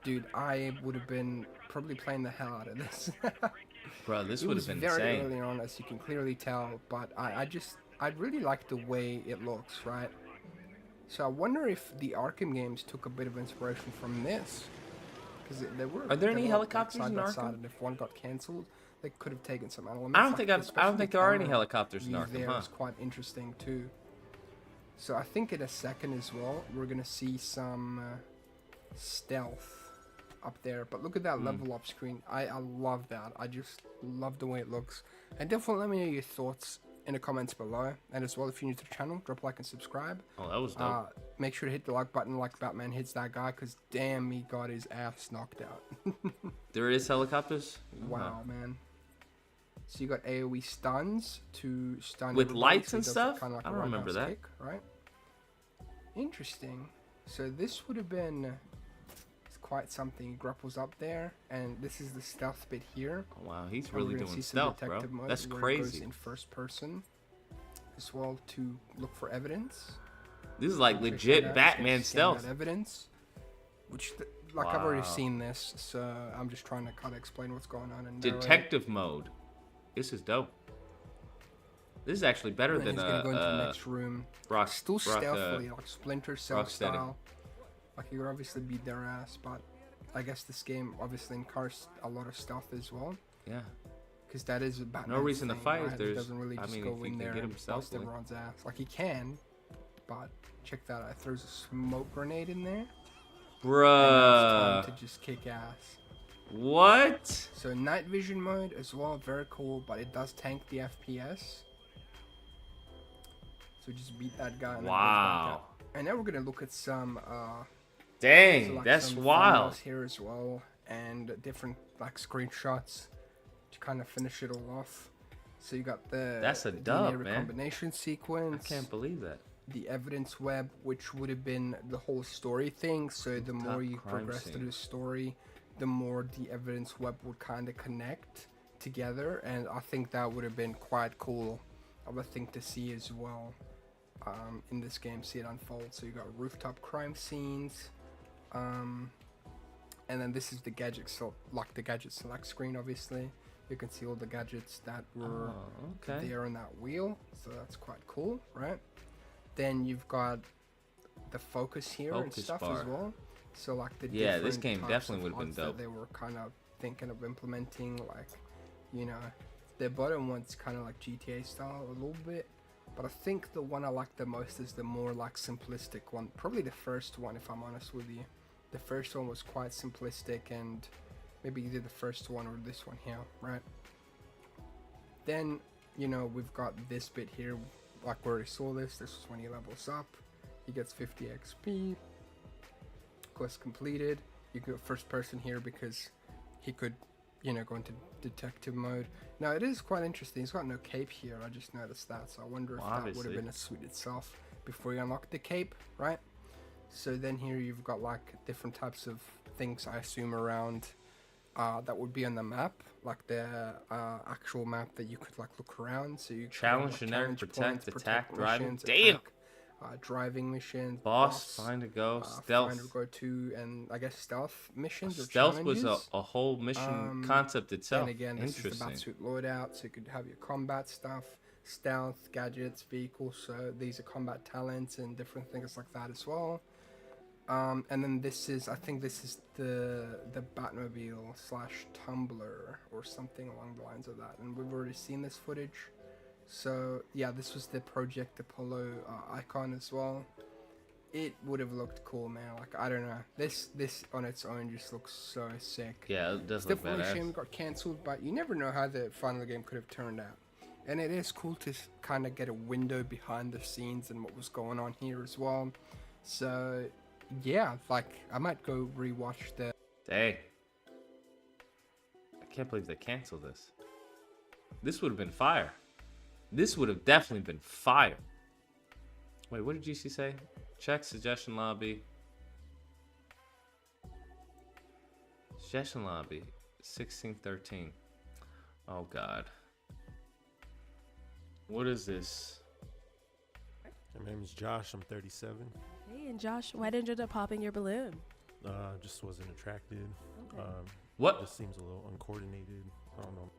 Dude, I would have been probably playing the hell out of this. Bro, this It would was have been very insane. early on, as you can clearly tell, but I really like the way it looks, right? So I wonder if the Arkham games took a bit of inspiration from this, because there were. Are there any were, helicopters side in by Arkham? side, and if one got cancelled, they could have taken some elements. I don't like, think I don't especially think the there are any camera helicopters in view Arkham, there huh? is quite interesting too. So I think in a second as well, we're gonna see some stealth up there, but look at that level up screen. I love that. I just love the way it looks. And definitely let me know your thoughts in the comments below. And as well, if you're new to the channel, drop a like and subscribe. Oh, that was dope. Make sure to hit the like button like Batman hits that guy, because damn, he got his ass knocked out. There is helicopters? Wow, man. So you got AoE stuns to stun With everybody, lights so and it does stuff? kinda like I a don't remember roundhouse that. kick, right? Interesting. So this would have been quite something. He grapples up there, and this is the stealth bit here. Oh, wow, he's And we're really gonna doing see some stealth, bro. detective mode That's where it goes crazy. in first person as well to look for evidence. This is like Check that legit out. Batman It's gonna scan stealth. that evidence, which like I've already Wow. seen this, so I'm just trying to kind of explain what's going on. And narrate. Detective mode. This is dope. This is actually better And than he's gonna go into the next room. Still stealthily, like Splinter Cell Rocksteady. style. Like you would obviously beat their ass, but I guess this game obviously encourages a lot of stealth as well. Yeah. Because that is a Batman No reason to thing, fight if right? there's. He doesn't really I just mean, go if you in can there get him and bust stealthily. everyone's ass. Like he can, but check that out. It throws a smoke grenade in there. Bruh. And now it's time to just kick ass. What? So night vision mode as well, very cool, but it does tank the FPS. So just beat that guy. And then it goes back Wow. up. And now we're gonna look at some. Dang, so, like, that's some wild. thumbnails here as well, and different like screenshots to kind of finish it all off. So you got the That's a DNA dub, man. recombination sequence. I can't believe that. The evidence web, which would have been the whole story thing. So the more you crime progress scene. through the story, the more the evidence web would kind of connect together, and I think that would have been quite cool of a thing to see as well in this game. See it unfold. So you got rooftop crime scenes. And then this is the gadget, so like the gadget select screen. Obviously, you can see all the gadgets that were okay. there on that wheel, so that's quite cool, right? Then you've got the focus here and Focus stuff bar. as well. So like the Yeah, this different game types definitely of would've been ones that dope. They were kind of thinking of implementing, like, you know, the bottom one's kind of like GTA style a little bit. But I think the one I like the most is the more like simplistic one. Probably the first one, if I'm honest with you. The first one was quite simplistic, and maybe either the first one or this one here, right? Then, you know, we've got this bit here. Like we already saw this. This is when he levels up. He gets 50 XP. Quest completed. You go first person here because he could, you know, go into detective mode. Now it is quite interesting. He's got no cape here. I just noticed that. So I wonder if that would obviously. have been a suit itself before you unlock the cape, right? So then here you've got like different types of things, I assume, around that would be on the map, like the actual map that you could like look around. So you could have, Challenge, like, generic, challenge protect, points, attack, driving. missions, Damn. attack, driving missions, Boss, find a go, stealth. find or go to, and I guess stealth missions or Stealth was challenges. a whole mission concept itself. And again, this is the Interesting. Batsuit loadout, so you could have your combat stuff, stealth, gadgets, vehicles. So these are combat talents and different things like that as well. And then this is, I think this is the Batmobile / Tumbler or something along the lines of that. And we've already seen this footage. So yeah, this was the Project Apollo icon as well. It would have looked cool, man. Like, I don't know. This on its own just looks so sick. Yeah, it does It's look definitely a shame badass. it got cancelled, but you never know how the final game could have turned out. And it is cool to kind of get a window behind the scenes and what was going on here as well. So yeah, like I might go rewatch the. Dang. I can't believe they canceled this. This would have been fire. This would have definitely been fire. Wait, what did GC say? Check suggestion lobby. Suggestion lobby. 1613. Oh god. What is this? My name is Josh. I'm 37. Hey, and Josh, why didn't you end up popping your balloon? Just wasn't attracted. Okay. What? Just seems a little uncoordinated. I don't know.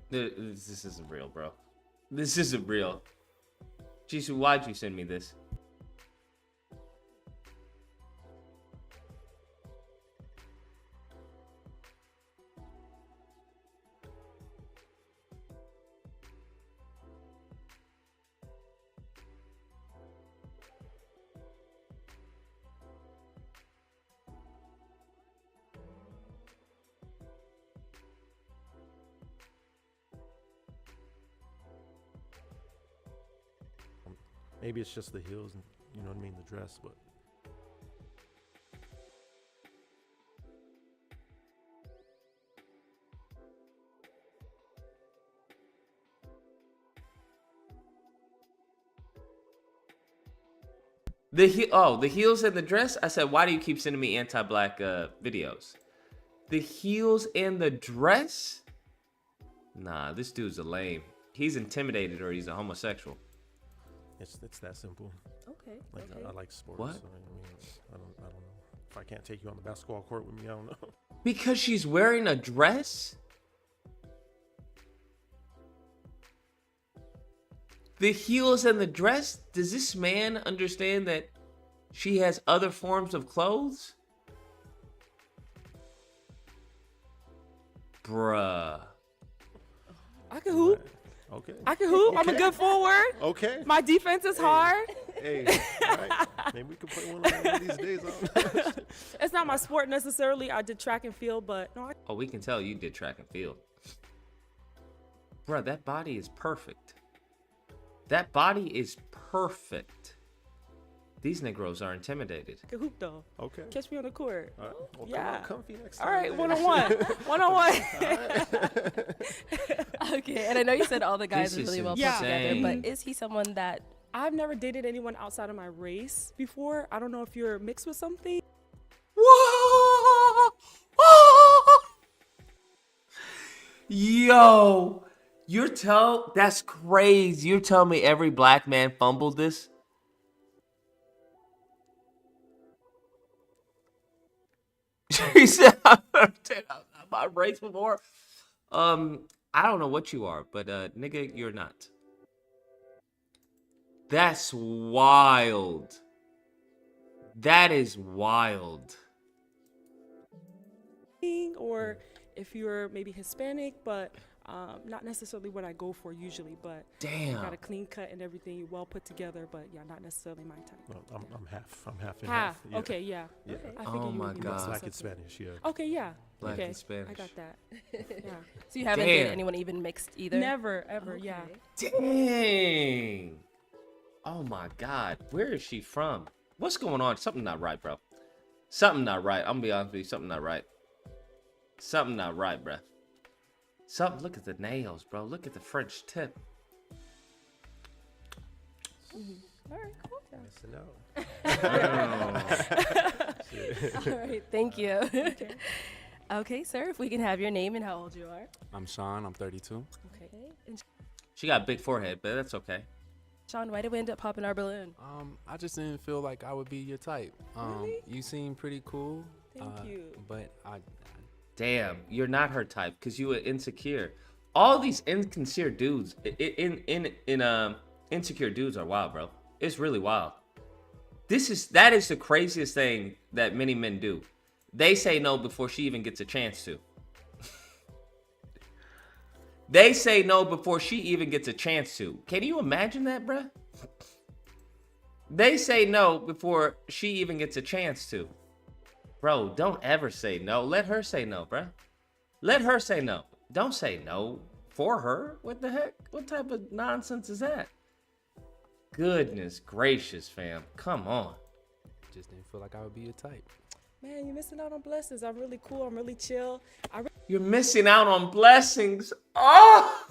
This isn't real, bro. This isn't real. Jisoo, why'd you send me this? Maybe it's just the heels, and you know what I mean, the dress, but. The heels and the dress. I said, why do you keep sending me anti-black videos? The heels and the dress. Nah, this dude's a lame. He's intimidated or he's a homosexual. It's that simple. Okay. Like okay. I like sports. What? So, I don't know. If I can't take you on the basketball court with me, I don't know. Because she's wearing a dress? The heels and the dress? Does this man understand that she has other forms of clothes? Bruh. I can hoop. Okay. I can hoop. Okay. I'm a good forward. Okay. My defense is hard. Hey, all right. Maybe we can play one of these days. It's not my sport necessarily. I did track and field, but no. Oh, we can tell you did track and field. Bruh, that body is perfect. That body is perfect. These Negroes are intimidated. I can hoop though. Okay. Catch me on the court. All right. Well, yeah. come on, comfy next All time. right, one-on-one. One-on-one. Okay, and I know you said all the guys This are is really well put insane. together, but is he someone that... I've never dated anyone outside of my race before. I don't know if you're mixed with something. Yo, that's crazy. You're telling me every black man fumbled this? She said, my race before. I don't know what you are, but nigga, you're not. That's wild. That is wild. Or if you're maybe Hispanic, but not necessarily what I go for usually, but damn, you got a clean cut and everything, well put together, but yeah, not necessarily my type. Well, I'm half. I'm half and half. half. Yeah. Okay, yeah. Yeah. Okay. I figured Oh you my would be God. mixed with Black and something. Spanish, yeah. Okay, yeah. Black okay. and Spanish. I got that. Yeah. So you haven't dated anyone even mixed either? Never, ever, yeah. Dang. Oh my God. Where is she from? What's going on? Something not right, bro. Something not right. I'm gonna be honest with you. Something not right. Something not right, bro. Look at the nails, bro. Look at the French tip. All right, cool. Missing out. All right, thank you. Okay, sir, if we can have your name and how old you are. I'm Sean. I'm 32. Okay. And She got a big forehead, but that's okay. Sean, why did we end up popping our balloon? I just didn't feel like I would be your type. Really? You seem pretty cool. Thank you. But Damn, you're not her type because you were insecure. All these insecure dudes, insecure dudes are wild, bro. It's really wild. That is the craziest thing that many men do. They say no before she even gets a chance to. They say no before she even gets a chance to. Can you imagine that, bruh? They say no before she even gets a chance to. Bro, don't ever say no. Let her say no, bruh. Let her say no. Don't say no for her. What the heck? What type of nonsense is that? Goodness gracious, fam. Come on. just didn't feel like I would be your type. Man, you're missing out on blessings. I'm really cool. I'm really chill. You're missing out on blessings. Oh!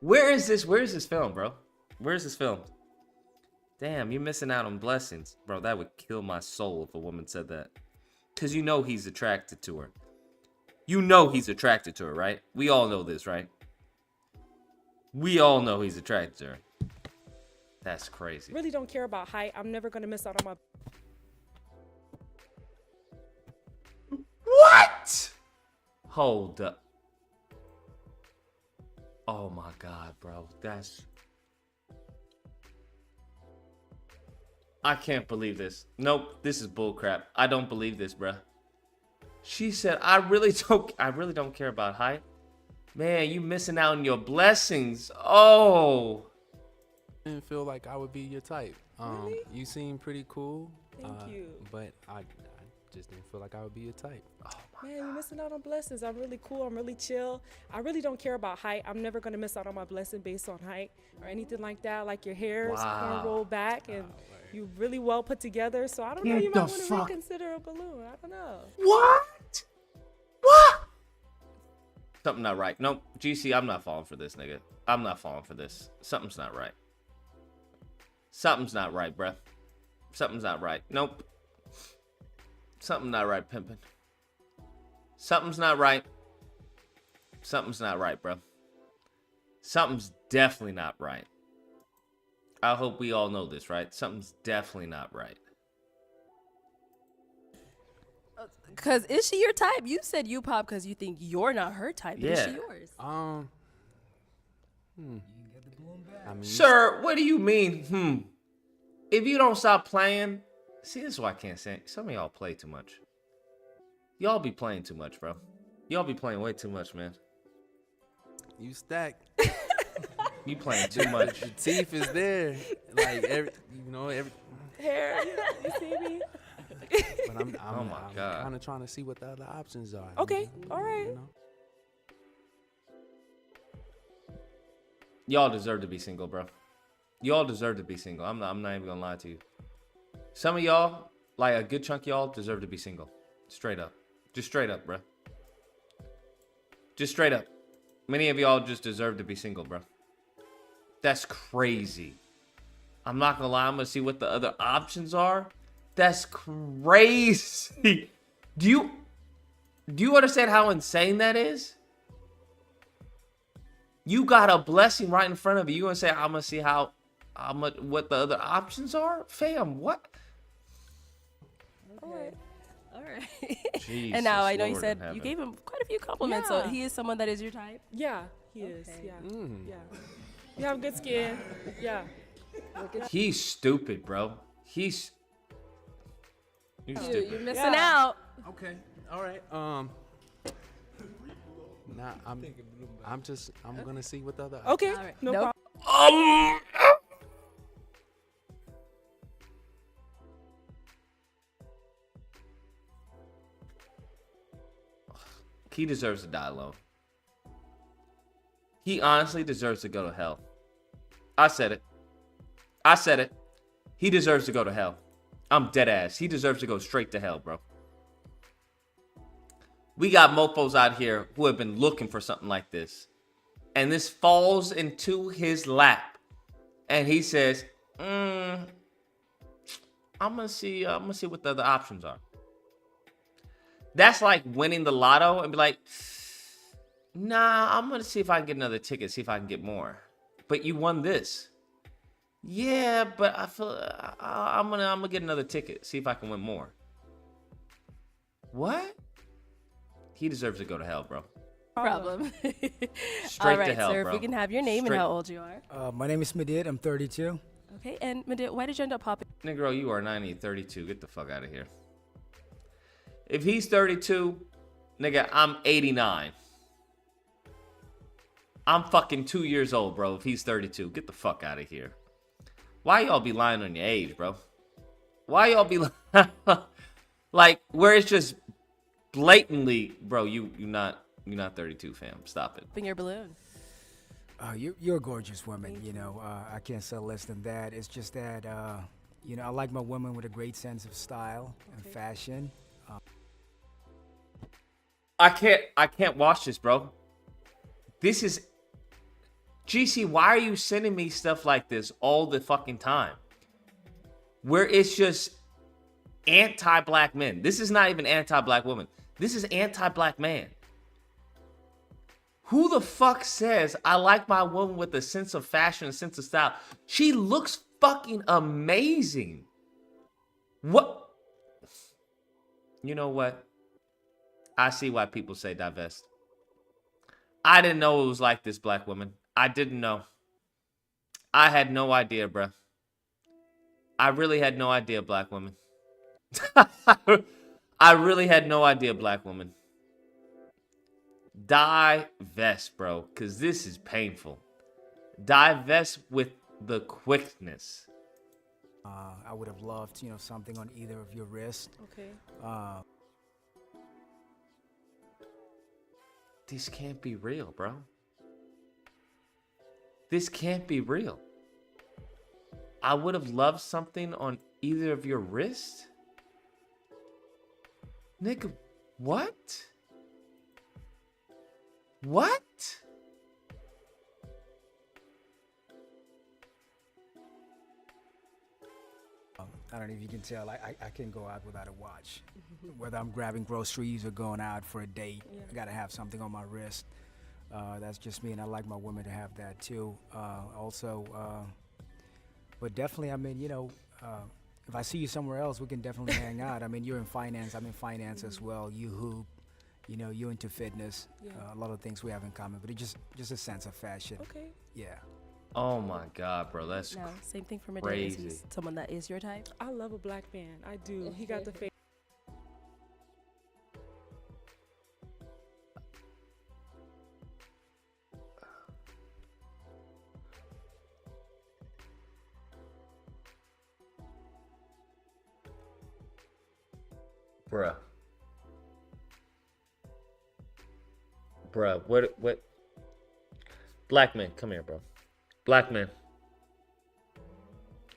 Where is this film, bro? Where is this filmed? Damn, you're missing out on blessings. Bro, that would kill my soul if a woman said that. Because you know he's attracted to her. You know he's attracted to her, right? We all know this, right? We all know he's attracted to her. That's crazy. Really don't care about height. I'm never going to miss out on my... What? Hold up. Oh my God, bro. That's... I can't believe this. Nope, this is bullcrap. I don't believe this, bruh. She said, I really don't care about height. Man, you missing out on your blessings. Oh. Didn't feel like I would be your type. Really? You seem pretty cool. Thank you. But I just didn't feel like I would be your type. Man, you're missing out on blessings. I'm really cool. I'm really chill. I really don't care about height. I'm never going to miss out on my blessing based on height or anything like that. Like your hair is corn rolled back and you really well put together. So I don't know. You might want to reconsider a balloon. I don't know. What? What? Something not right. Nope. GC, I'm not falling for this, nigga. I'm not falling for this. Something's not right. Something's not right, bruh. Something's not right. Nope. Something not right, pimpin'. Something's not right. Something's not right, bro. Something's definitely not right. I hope we all know this, right? Something's definitely not right. Because is she your type? You said you pop because you think you're not her type. But is she Yeah. yours? I mean, Sir, what do you mean? If you don't stop playing, see, this is why I can't say. Some of y'all play too much. Y'all be playing too much, bro. Y'all be playing way too much, man. you stacked. You playing too much. The teeth is there. Like every. Hair, you see me? But I'm Oh my God. kind of trying to see what the other options are. Okay, all right. You know? Y'all deserve to be single, bro. Y'all deserve to be single. I'm not even gonna lie to you. Some of y'all, like a good chunk of y'all, deserve to be single. Straight up. Just straight up, bro. Just straight up. Many of y'all just deserve to be single, bro. That's crazy. I'm not gonna lie, I'm gonna see what the other options are. That's crazy. Do you understand how insane that is? You got a blessing right in front of you. You gonna say, I'm gonna see how much, what the other options are? Fam, what? All right. Jesus, And now I know you Lord said in heaven. you gave him quite a few compliments. So Yeah. he is someone that is your type. Yeah, he is. Okay. Yeah. Yeah. You have good skin. Yeah. He's stupid, bro. He's stupid. You're missing out. Okay. All right. Nah, I'm gonna see what the other. Okay. All right. No Nope. problem. He deserves to die alone. He honestly deserves to go to hell. I said it. I said it. He deserves to go to hell. I'm dead ass. He deserves to go straight to hell, bro. We got mofos out here who have been looking for something like this. And this falls into his lap. And he says, I'm gonna see what the other options are. That's like winning the lotto and be like, nah, I'm gonna see if I can get another ticket, see if I can get more. But you won this. Yeah, but I feel I'm gonna get another ticket, see if I can win more. What? He deserves to go to hell, bro. Problem. Straight All right, to hell, sir. bro. If we can have your name Straight- and how old you are. My name is Madid. I'm 32. Okay. And Madid, why did you end up popping? Negro, you are 90, 32. Get the fuck out of here. If he's 32, nigga, I'm 89. I'm fucking 2 years old, bro. If he's 32, get the fuck out of here. Why y'all be lying on your age, bro? Why y'all be like where it's just blatantly, bro? You're not 32, fam. Stop it. In your balloon. You're a gorgeous woman. You know, I can't say less than that. It's just that, you know, I like my women with a great sense of style and fashion. I can't watch this, bro. This is GC, why are you sending me stuff like this all the fucking time? Where it's just anti-black men. This is not even anti-black women. This is anti-black man. Who the fuck says I like my woman with a sense of fashion, a sense of style? She looks fucking amazing. What? You know what? I see why people say divest. I didn't know it was like this, black woman. I didn't know. I had no idea, bruh. I really had no idea, black woman. I really had no idea, black woman. Divest, bro, because this is painful. Divest with the quickness. I would have loved, you know, something on either of your wrists. Okay. This can't be real, bro. This can't be real. I would have loved something on either of your wrists? Nigga, what? What? Johnny, if you can tell, I can go out without a watch. Whether I'm grabbing groceries or going out for a date, I gotta have something on my wrist. That's just me, and I like my women to have that too. But definitely, I mean, if I see you somewhere else, we can definitely hang out. I mean, you're in finance, I'm in finance as well. You hoop, you into fitness. A lot of things we have in common, but it's just a sense of fashion. Okay. Yeah. Oh my God, bro, that's No, same thing for me. crazy. Is he someone that is your type? I love a black man. I do. He got the face. Bruh, what? Black men, come here, bro. Black men.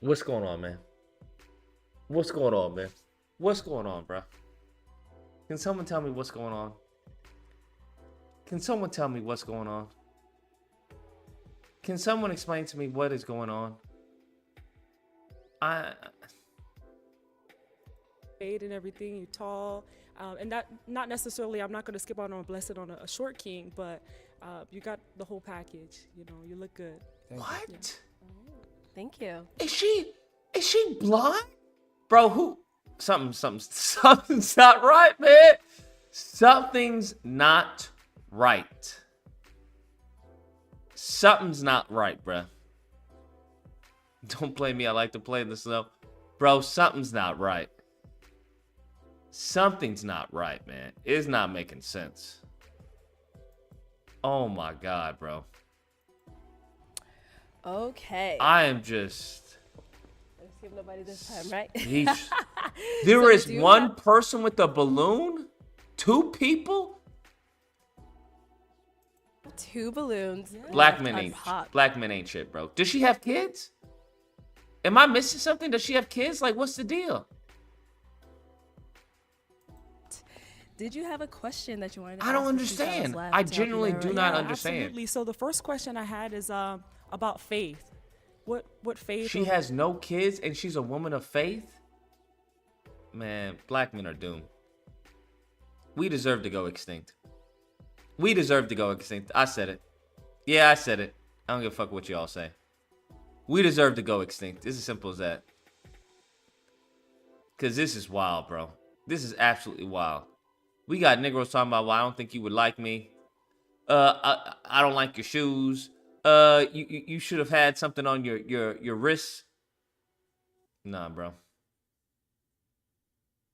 What's going on, man? What's going on, man? What's going on, bro? Can someone tell me what's going on? Can someone tell me what's going on? Can someone explain to me what is going on? Fade and everything. You're tall, and that not necessarily. I'm not going to skip out on a blessed on a short king, but you got the whole package. You look good. What? Yeah. Thank you. Is she blind? Bro, who? Something's not right, man. Something's not right. Something's not right, bruh. Don't play me. I like to play this though. Bro, something's not right. Something's not right, man. It's not making sense. Oh my God, bro. Okay. I am just... Let's give nobody this time, right? There is one person with a balloon? 2 people? 2 balloons. Yeah. Black men ain't shit, bro. Does she have kids? Am I missing something? Does she have kids? Like, what's the deal? Did you have a question that you wanted to I ask? don't understand. I genuinely do not understand. Absolutely. So the first question I had is about faith. What faith? She has no kids and she's a woman of faith? Man, black men are doomed. We deserve to go extinct. We deserve to go extinct. I said it. Yeah, I said it. I don't give a fuck what y'all say. We deserve to go extinct. It's as simple as that. Because this is wild, bro. This is absolutely wild. We got Negroes talking about, well, I don't think you would like me. I don't like your shoes. You should have had something on your wrists. Nah, bro.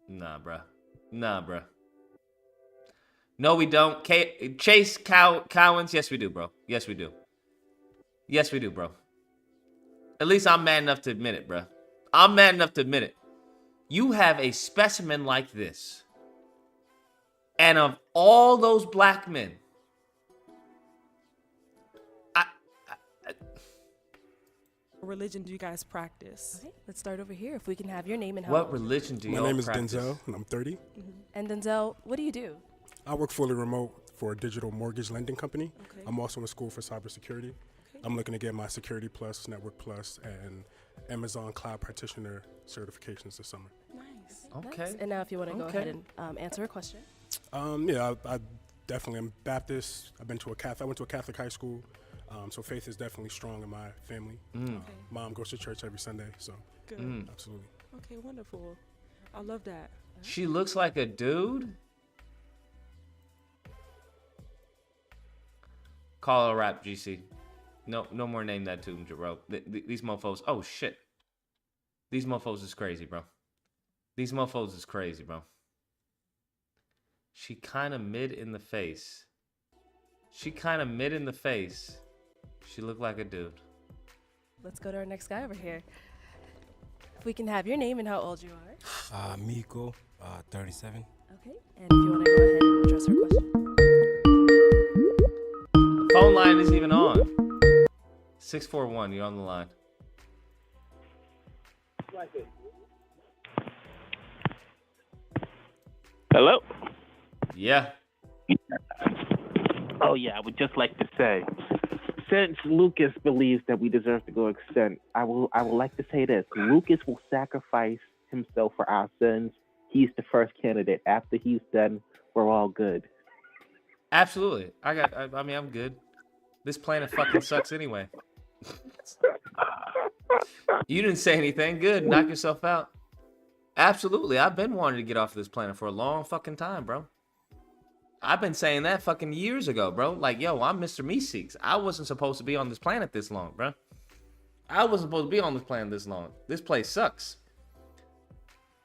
Nah, bro. Nah, bro. No, we don't. Chase Cowens? Yes, we do, bro. Yes, we do. Yes, we do, bro. At least I'm man enough to admit it, bro. I'm man enough to admit it. You have a specimen like this. And of all those black men, What religion do you guys practice? Okay, let's start over here. If we can have your name and how what old religion do you My name is practice? Denzel, and I'm 30. And Denzel, what do you do? I work fully remote for a digital mortgage lending company. Okay. I'm also in school for cybersecurity. I'm looking to get my Security Plus, Network Plus, and Amazon Cloud Practitioner certifications this summer. Nice. Okay. Nice. And now if you want to go ahead and answer a question. Yeah, I definitely am Baptist. I went to a Catholic high school, so faith is definitely strong in my family. Mm. Okay. Mom goes to church every Sunday, so Good. Absolutely. Okay, wonderful. I love that. She looks like a dude? Call her a rap, GC. No more name that tune, bro. These mofos. Oh, shit. These mofos is crazy, bro. These mofos is crazy, bro. She kind of mid in the face. She looked like a dude. Let's go to our next guy over here. If we can have your name and how old you are. Miko, 37. Okay, and if you want to go ahead and address her question. The phone line isn't even on. 641, you're on the line. Hello? Yeah. Oh, yeah, I would just like to say, since Lucas believes that we deserve to go extinct, I would like to say this. Lucas will sacrifice himself for our sins, he's the first candidate. After he's done, we're all good. Absolutely. I mean, I'm good. This planet fucking sucks anyway. You didn't say anything. Good. Knock yourself out. Absolutely. I've been wanting to get off this planet for a long fucking time, bro. I've been saying that fucking years ago, bro. Like, yo, I'm Mr. Meeseeks. I wasn't supposed to be on this planet this long, bro. I wasn't supposed to be on this planet this long. This place sucks.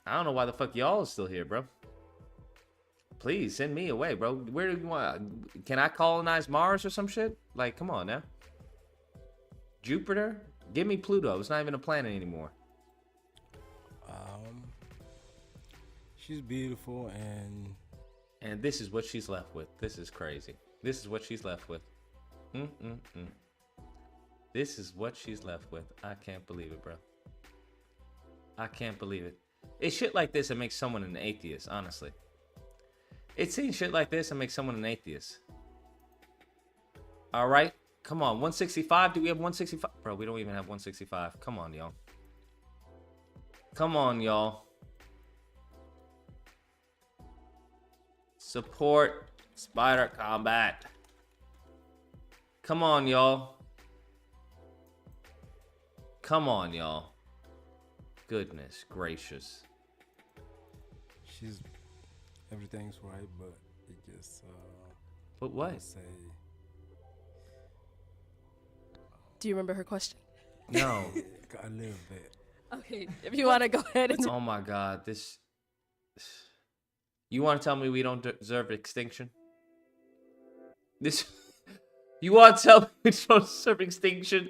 I don't know why the fuck y'all is still here, bro. Please send me away, bro. Where do you want? Can I colonize Mars or some shit? Like, come on now. Jupiter? Give me Pluto. It's not even a planet anymore. She's beautiful and this is what she's left with. This is crazy. This is what she's left with. This is what she's left with. I can't believe it, bro. I can't believe it. It's shit like this that makes someone an atheist, honestly. It's seeing shit like this that makes someone an atheist. All right? Come on, 165? Do we have 165? Bro, we don't even have 165. Come on, y'all. Come on, y'all. Support Spider Combat. Come on, y'all. Come on, y'all. Goodness gracious. everything's right, but it just but what? Say, do you remember her question? No. A little bit. Okay, if you want to go ahead and oh my god, this you want to tell me we don't deserve extinction? This you want to tell me we don't deserve extinction?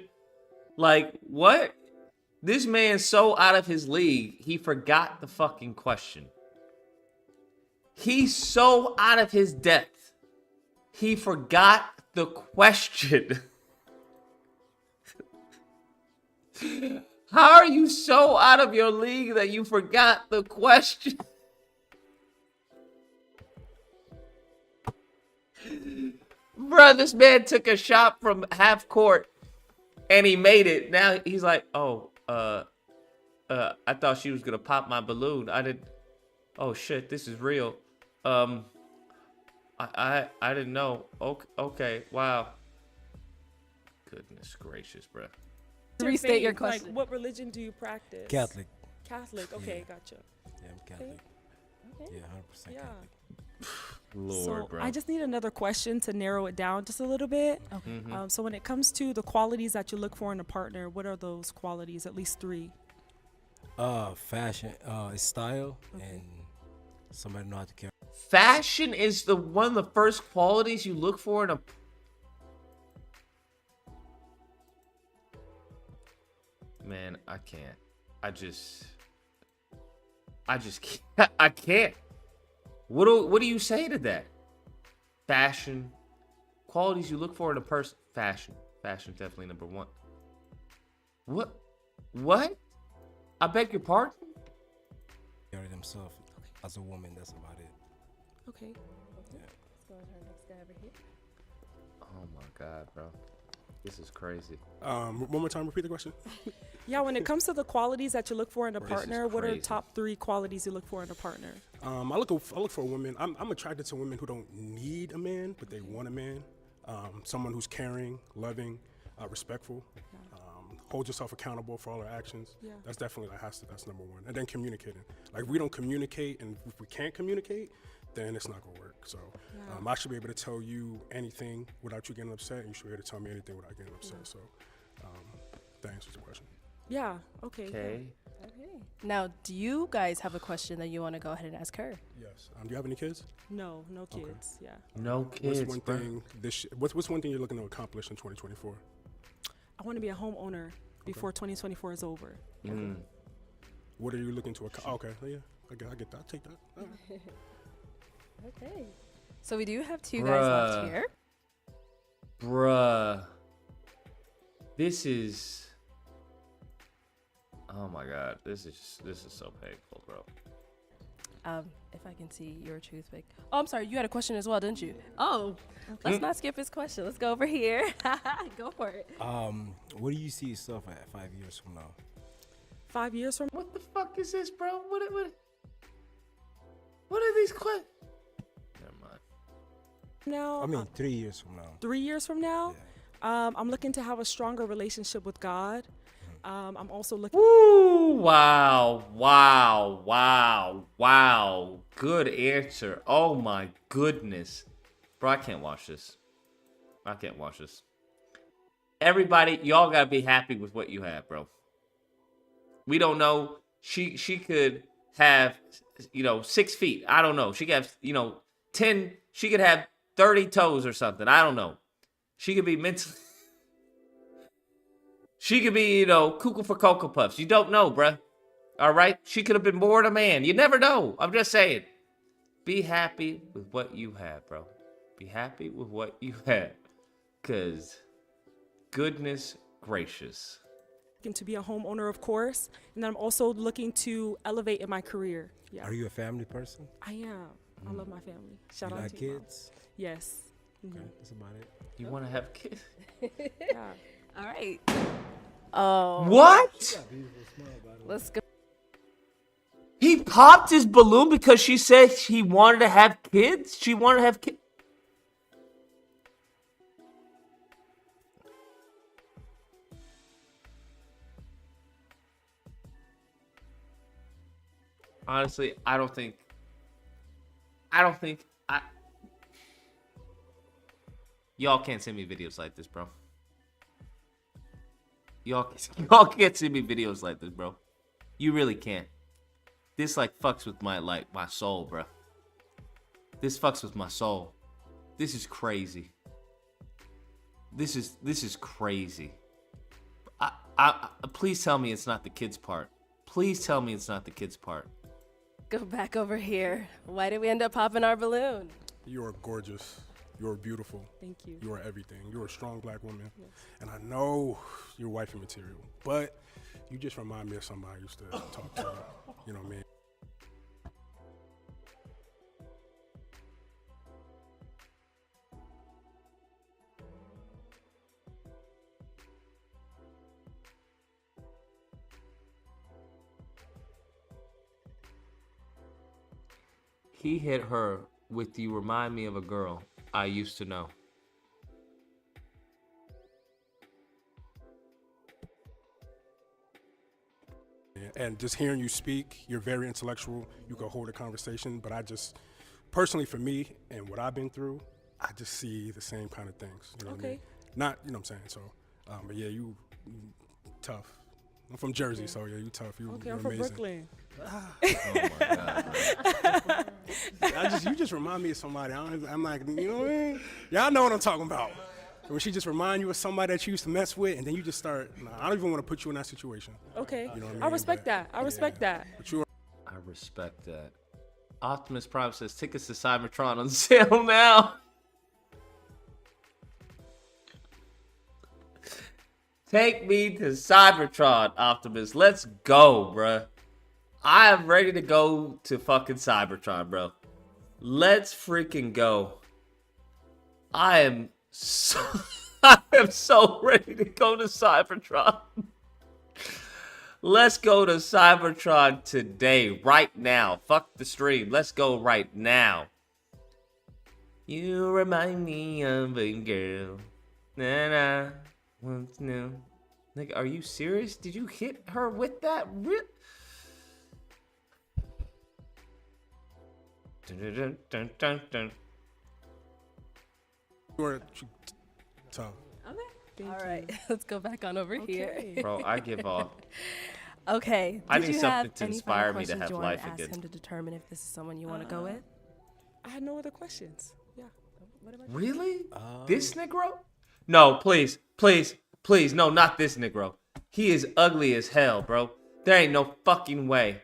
Like, what? This man's so out of his league, he forgot the fucking question. He's so out of his depth, he forgot the question. How are you so out of your league that you forgot the question? Bruh, this man took a shot from half court and he made it. Now he's like, oh, I thought she was gonna pop my balloon. I didn't. Oh shit, this is real. I didn't know. Okay, wow. Goodness gracious, bruh. Restate your question. Like, what religion do you practice? Catholic. Catholic. Okay, Yeah. gotcha. Yeah, I'm Catholic. Okay. Yeah, 100% Yeah. Catholic. Lord, so bro. I just need another question to narrow it down just a little bit. Okay. Mm-hmm. So when it comes to the qualities that you look for in a partner, what are those qualities? At least 3. Fashion, style, and somebody know how to care. Fashion is one of the first qualities you look for in a. Man, I can't. I just can't. I can't. What do you say to that? Fashion, qualities you look for in a person. Fashion definitely number 1. What? I beg your pardon? Carry themselves as a woman. That's about it. Okay. Yeah. Let's go with her next guy over here. Oh my god, bro. This is crazy. One more time, repeat the question. Yeah, when it comes to the qualities that you look for in a This is partner, what are crazy. top 3 qualities you look for in a partner? I look for a woman. I'm attracted to women who don't need a man, but they want a man. Someone who's caring, loving, respectful. Hold yourself accountable for all her actions. Yeah. That's definitely that's number 1. And then communicating. Like, if we don't communicate, and if we can't communicate, then it's not gonna work. So I should be able to tell you anything without you getting upset, and you should be able to tell me anything without getting upset. So that answers your question. Yeah. Okay. Okay. Okay. Now, do you guys have a question that you want to go ahead and ask her? Yes. Do you have any kids? No kids. Yeah. No kids. What's one thing what's one thing you're looking to accomplish in 2024? I want to be a homeowner before 2024 is over. What are you looking to accomplish? Okay. Yeah. I get that. I'll take that. All right. Okay. So we do have 2 guys left here. Bruh. This is. Oh my god. This is so painful, bro. If I can see your toothpick. Oh, I'm sorry. You had a question as well, didn't you? Oh, let's not skip his question. Let's go over here. Go for it. What do you see yourself at 5 years from now? 5 years from. What the fuck is this, bro? What are these questions? Never mind. Now, I mean, 3 years from now. 3 years from now, I'm looking to have a stronger relationship with God. I'm also looking. Woo! Wow. Good answer. Oh my goodness. Bro, I can't watch this. Everybody, y'all gotta be happy with what you have, bro. We don't know. She could have, 6 feet. I don't know. She could have, 10. She could have 30 toes or something. I don't know. She could be mentally. She could be, cuckoo for Cocoa Puffs. You don't know, bruh. All right? She could have been born a man. You never know. I'm just saying. Be happy with what you have, bro. Be happy with what you have. Because goodness gracious. Looking to be a homeowner, of course. And then I'm also looking to elevate in my career. Yeah. Are you a family person? I am. I love my family. Shout You out got to your kids? mom. Yes. Okay, that's about it. You want to have kids? Yeah. All right. Oh. What? Let's go. He popped his balloon because she said he wanted to have kids? She wanted to have kids? Honestly, I don't think y'all can't send me videos like this, bro. Y'all can't send me videos like this, bro. You really can't. This fucks with my soul, bro. This fucks with my soul. This is crazy. This is crazy. Please tell me it's not the kids part. Please tell me it's not the kids part. Go back over here. Why did we end up popping our balloon? You are gorgeous. You are beautiful. Thank you. You are everything. You're a strong black woman. Yes. And I know you're wifey material, but you just remind me of somebody I used to talk to. You know what I mean? He hit her with "You remind me of a girl I used to know." And just hearing you speak, you're very intellectual. You can hold a conversation, but I just, personally for me and what I've been through, I just see the same kind of things. You know what I mean? Not, you know what I'm saying? So, but yeah, you tough. I'm from Jersey, so yeah, you tough. You're I'm from amazing. Brooklyn. Oh my God. You just remind me of somebody. I'm like, you know what I mean? Y'all know what I'm talking about. When she just remind you of somebody that you used to mess with, and then you just start. I don't even want to put you in that situation. Okay. You know what I mean? I respect that. I respect that. I respect that. Optimus Prime says tickets to Cybertron on sale now. Take me to Cybertron, Optimus. Let's go, bruh. I am ready to go to fucking Cybertron, bro. Let's freaking go. I am so ready to go to Cybertron. Let's go to Cybertron today, right now. Fuck the stream. Let's go right now. You remind me of a girl that I once knew. Like, are you serious? Did you hit her with that? Dun, dun, dun, dun, dun. You're tough. Okay. All right. Let's go back on over here. Bro, I give off. Okay. I Did need you something have to any inspire final me to questions have you wanted life to ask again. him to determine if this is someone you want to go with? I had no other questions. Yeah. What about you? Really? This Negro? No, please. No, not this Negro. He is ugly as hell, bro. There ain't no fucking way.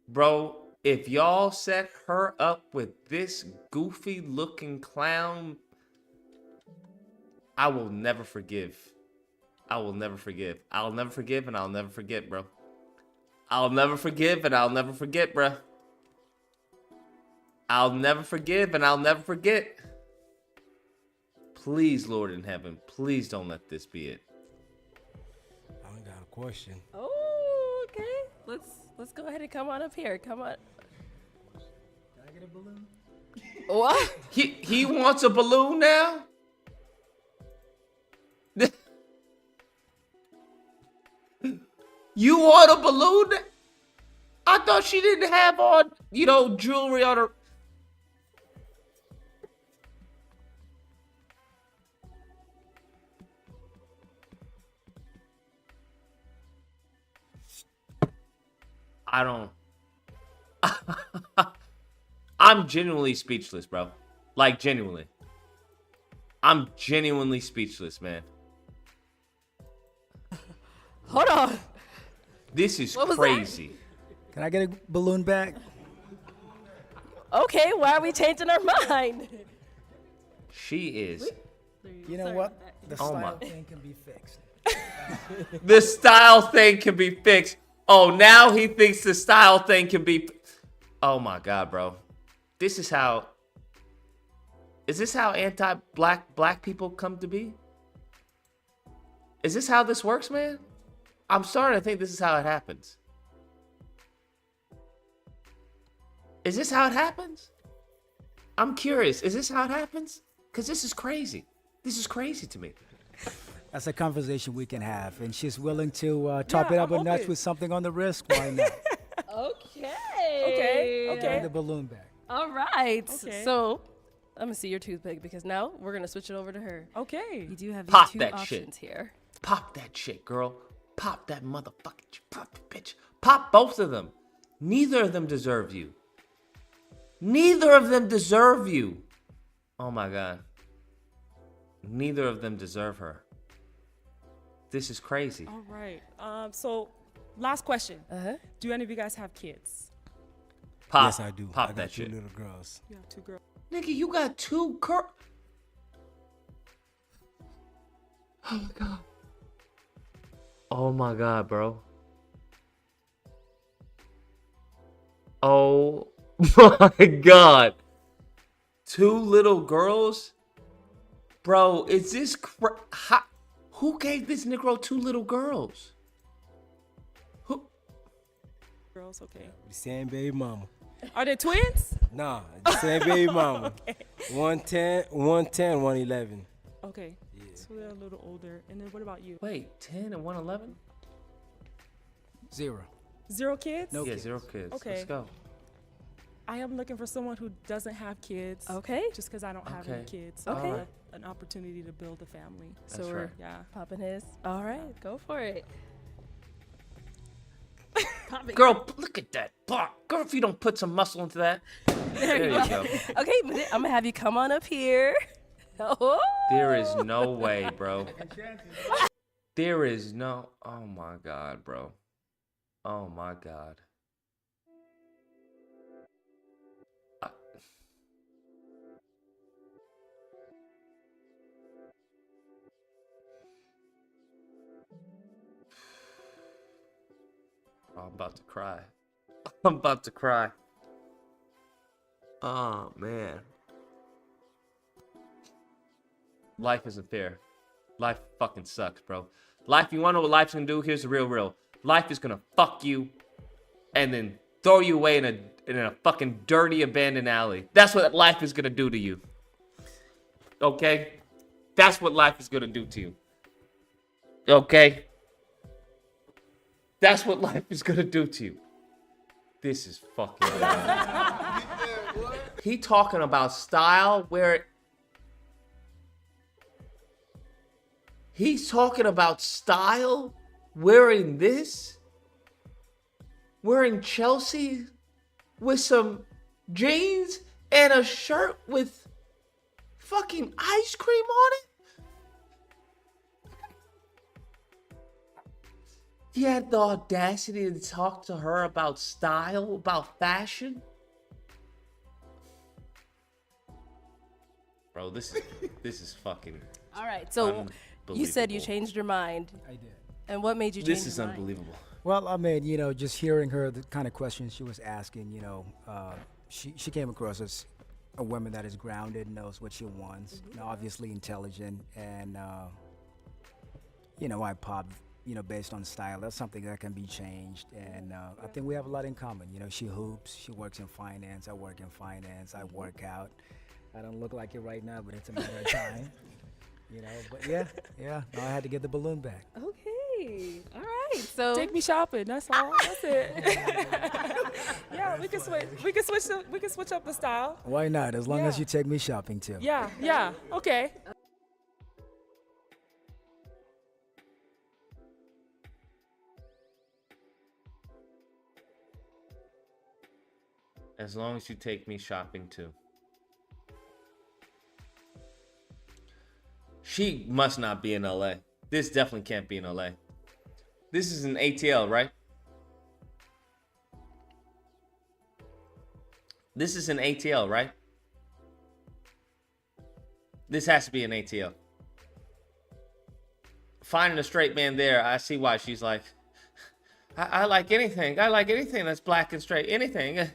Bro, if y'all set her up with this goofy looking clown, I will never forgive. I'll never forgive and I'll never forget, bro. I'll never forgive and I'll never forget, bro. I'll never forgive and I'll never forget. Please, Lord in heaven, please don't let this be it. I got a question. Oh, okay. let's go ahead and come on up here. Come on. Can I get a balloon? What? He wants a balloon now? You want a balloon? I thought she didn't have on, jewelry on her. I don't. I'm genuinely speechless, bro. Like, genuinely. I'm genuinely speechless, man. Hold on. This is What was crazy. Can I get a balloon back? Okay, why are we changing our mind? She is. You know what? The Oh style my. thing can be fixed. The style thing can be fixed. Oh, now he thinks the style thing can be. Oh my God, bro. This is how. Is this how anti-black people come to be? Is this how this works, man? I'm starting to think this is how it happens. Is this how it happens? I'm curious. Is this how it happens? Because this is crazy. This is crazy to me. That's a conversation we can have, and she's willing to top it up a notch with something on the wrist. Why not? Okay. Get the balloon back. All right. Okay. So, I'm gonna see your toothpick because now we're gonna switch it over to her. Okay. You do have these Pop two that options shit. here. Pop that shit, girl. Pop that motherfucking shit. Pop the bitch. Pop both of them. Neither of them deserve you. Neither of them deserve you. Oh my God. Neither of them deserve her. This is crazy. All right. So, last question. Do any of you guys have kids? Pop. Yes, I do. Pop I got that two shit. little girls. You have 2 girls. Nigga, you got 2 girls. Oh my God. Oh my God, bro. Oh my God. 2 little girls? Bro, is this who gave this Negro 2 little girls? Girls, okay. The same baby mama. Are they twins? Nah, the same baby mama. Okay. 110, 111. Okay. So they're a little older. And then what about you? Wait, 10 and 111? 0. 0 kids? No Yeah, kids. 0 kids. Okay. Let's go. I am looking for someone who doesn't have kids. Okay. Just because I don't have any Okay. kids. Okay. I want an opportunity to build a family. So That's we're right. Yeah. popping his. All right, go for it. Girl, look at that. Girl, if you don't put some muscle into that. There you go. Okay, but I'm gonna have you come on up here. Oh. There is no way, bro. There is no. Oh my God, bro. Oh my God. I'm about to cry. I'm about to cry. Oh, man. Life isn't fair. Life fucking sucks, bro. Life, you wanna know what life's gonna do? Here's the real. Life is gonna fuck you and then throw you away in a fucking dirty abandoned alley. That's what life is gonna do to you. Okay? That's what life is gonna do to you. Okay? That's what life is gonna do to you. This is fucking bad. He talking about style where he's talking about style wearing this, wearing Chelsea with some jeans and a shirt with fucking ice cream on it. He had the audacity to talk to her about style, about fashion. Bro, this is fucking. All right, so you said you changed your mind. I did. And what made you change This is your mind? unbelievable. Well, I mean, just hearing her, the kind of questions she was asking, she came across as a woman that is grounded, knows what she wants, obviously intelligent, and, I popped based on style. That's something that can be changed, and I think we have a lot in common. She hoops, she works in finance, I work in finance, I work out. I don't look like it right now, but it's a matter of time. But yeah, no, I had to get the balloon back. Okay, all right. So Take me shopping. That's all. That's it. Yeah, we can switch up the style. Why not? As long as you take me shopping too. Yeah. Okay. As long as you take me shopping too. She must not be in LA. This definitely can't be in LA. This is an ATL, right? This is an ATL, right? This has to be an ATL. Finding a straight man there, I see why she's like, I like anything. I like anything that's black and straight. Anything.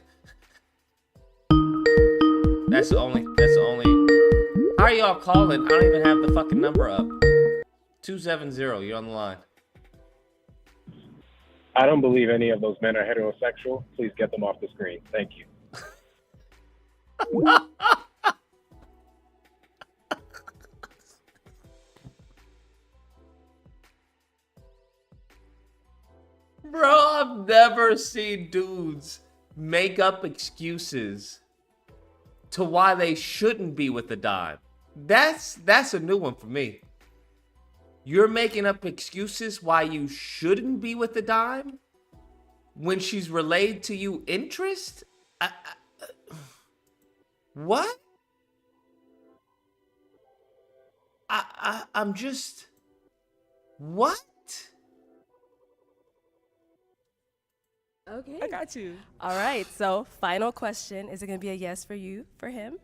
That's the only. How are y'all calling? I don't even have the fucking number up. 270, you're on the line. I don't believe any of those men are heterosexual. Please get them off the screen. Thank you. Bro, I've never seen dudes make up excuses to why they shouldn't be with the dime. That's a new one for me. You're making up excuses why you shouldn't be with the dime when she's relayed to you interest? What? I'm just... What? Okay. I got you. All right. So final question: is it gonna be a yes for you for him?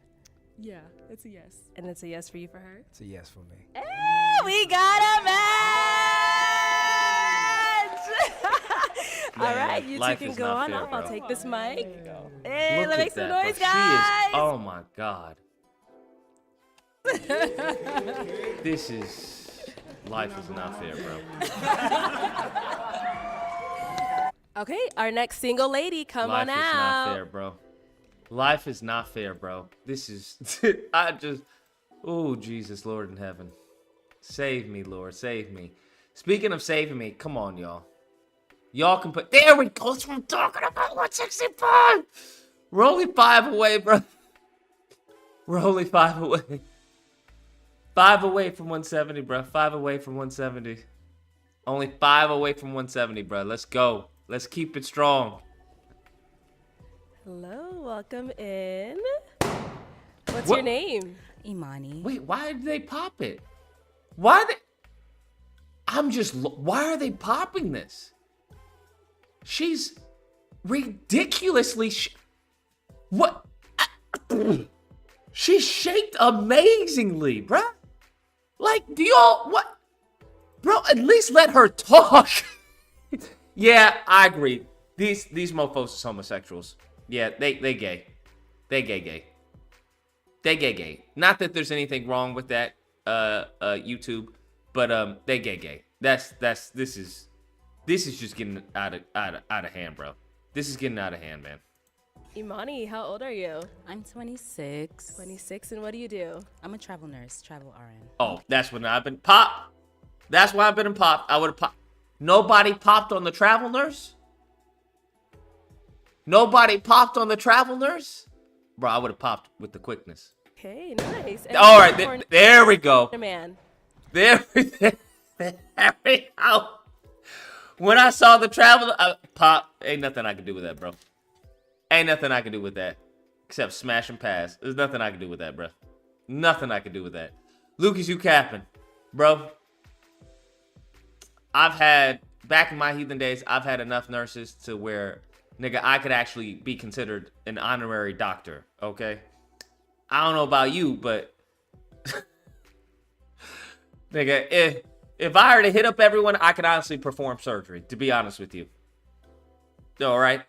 Yeah, it's a yes. And it's a yes for you for her? It's a yes for me. Hey, we got a match! All right, you two can go on up. I'll take this mic. Hey, let's make some noise, guys! Oh my God. This is... Life is not fair, bro. Okay, our next single lady, come on out. Life is not fair, bro. Life is not fair, bro. This is... Oh, Jesus, Lord in heaven. Save me, Lord. Save me. Speaking of saving me, come on, y'all. Y'all can put... There we go. That's what I'm talking about. 165. We're only 5 away, bro. We're only 5 away. 5 away from 170, bro. 5 away from 170. Only 5 away from 170, bro. Let's go. Let's keep it strong. Hello, welcome in. What's your name? Imani. Wait, why did they pop it? Why are they... Why are they popping this? She's ridiculously... What? She's shaped amazingly, bruh. Like, do y'all... What? Bro, at least let her talk. Yeah, I agree. These mofos is homosexuals. Yeah, they gay. They gay. They gay. Not that there's anything wrong with that, YouTube, but they gay. This is just getting out of hand, bro. This is getting out of hand, man. Imani, how old are you? I'm 26. 26, and what do you do? I'm a travel nurse, travel RN. Oh, that's when I've been popped. That's why I've been popped. I would have popped. Nobody popped on the travel nurse? Nobody popped on the travel nurse? Bro, I would have popped with the quickness. Okay, nice. And all right, there we go. Man. There we go. When I saw the travel, pop. Ain't nothing I can do with that, bro. Ain't nothing I can do with that. Except smash and pass. There's nothing I can do with that, bro. Nothing I can do with that. Lucas, you capping. Bro. Back in my heathen days, I've had enough nurses to where, nigga, I could actually be considered an honorary doctor, okay? I don't know about you, but... nigga, if I were to hit up everyone, I could honestly perform surgery, to be honest with you. All right?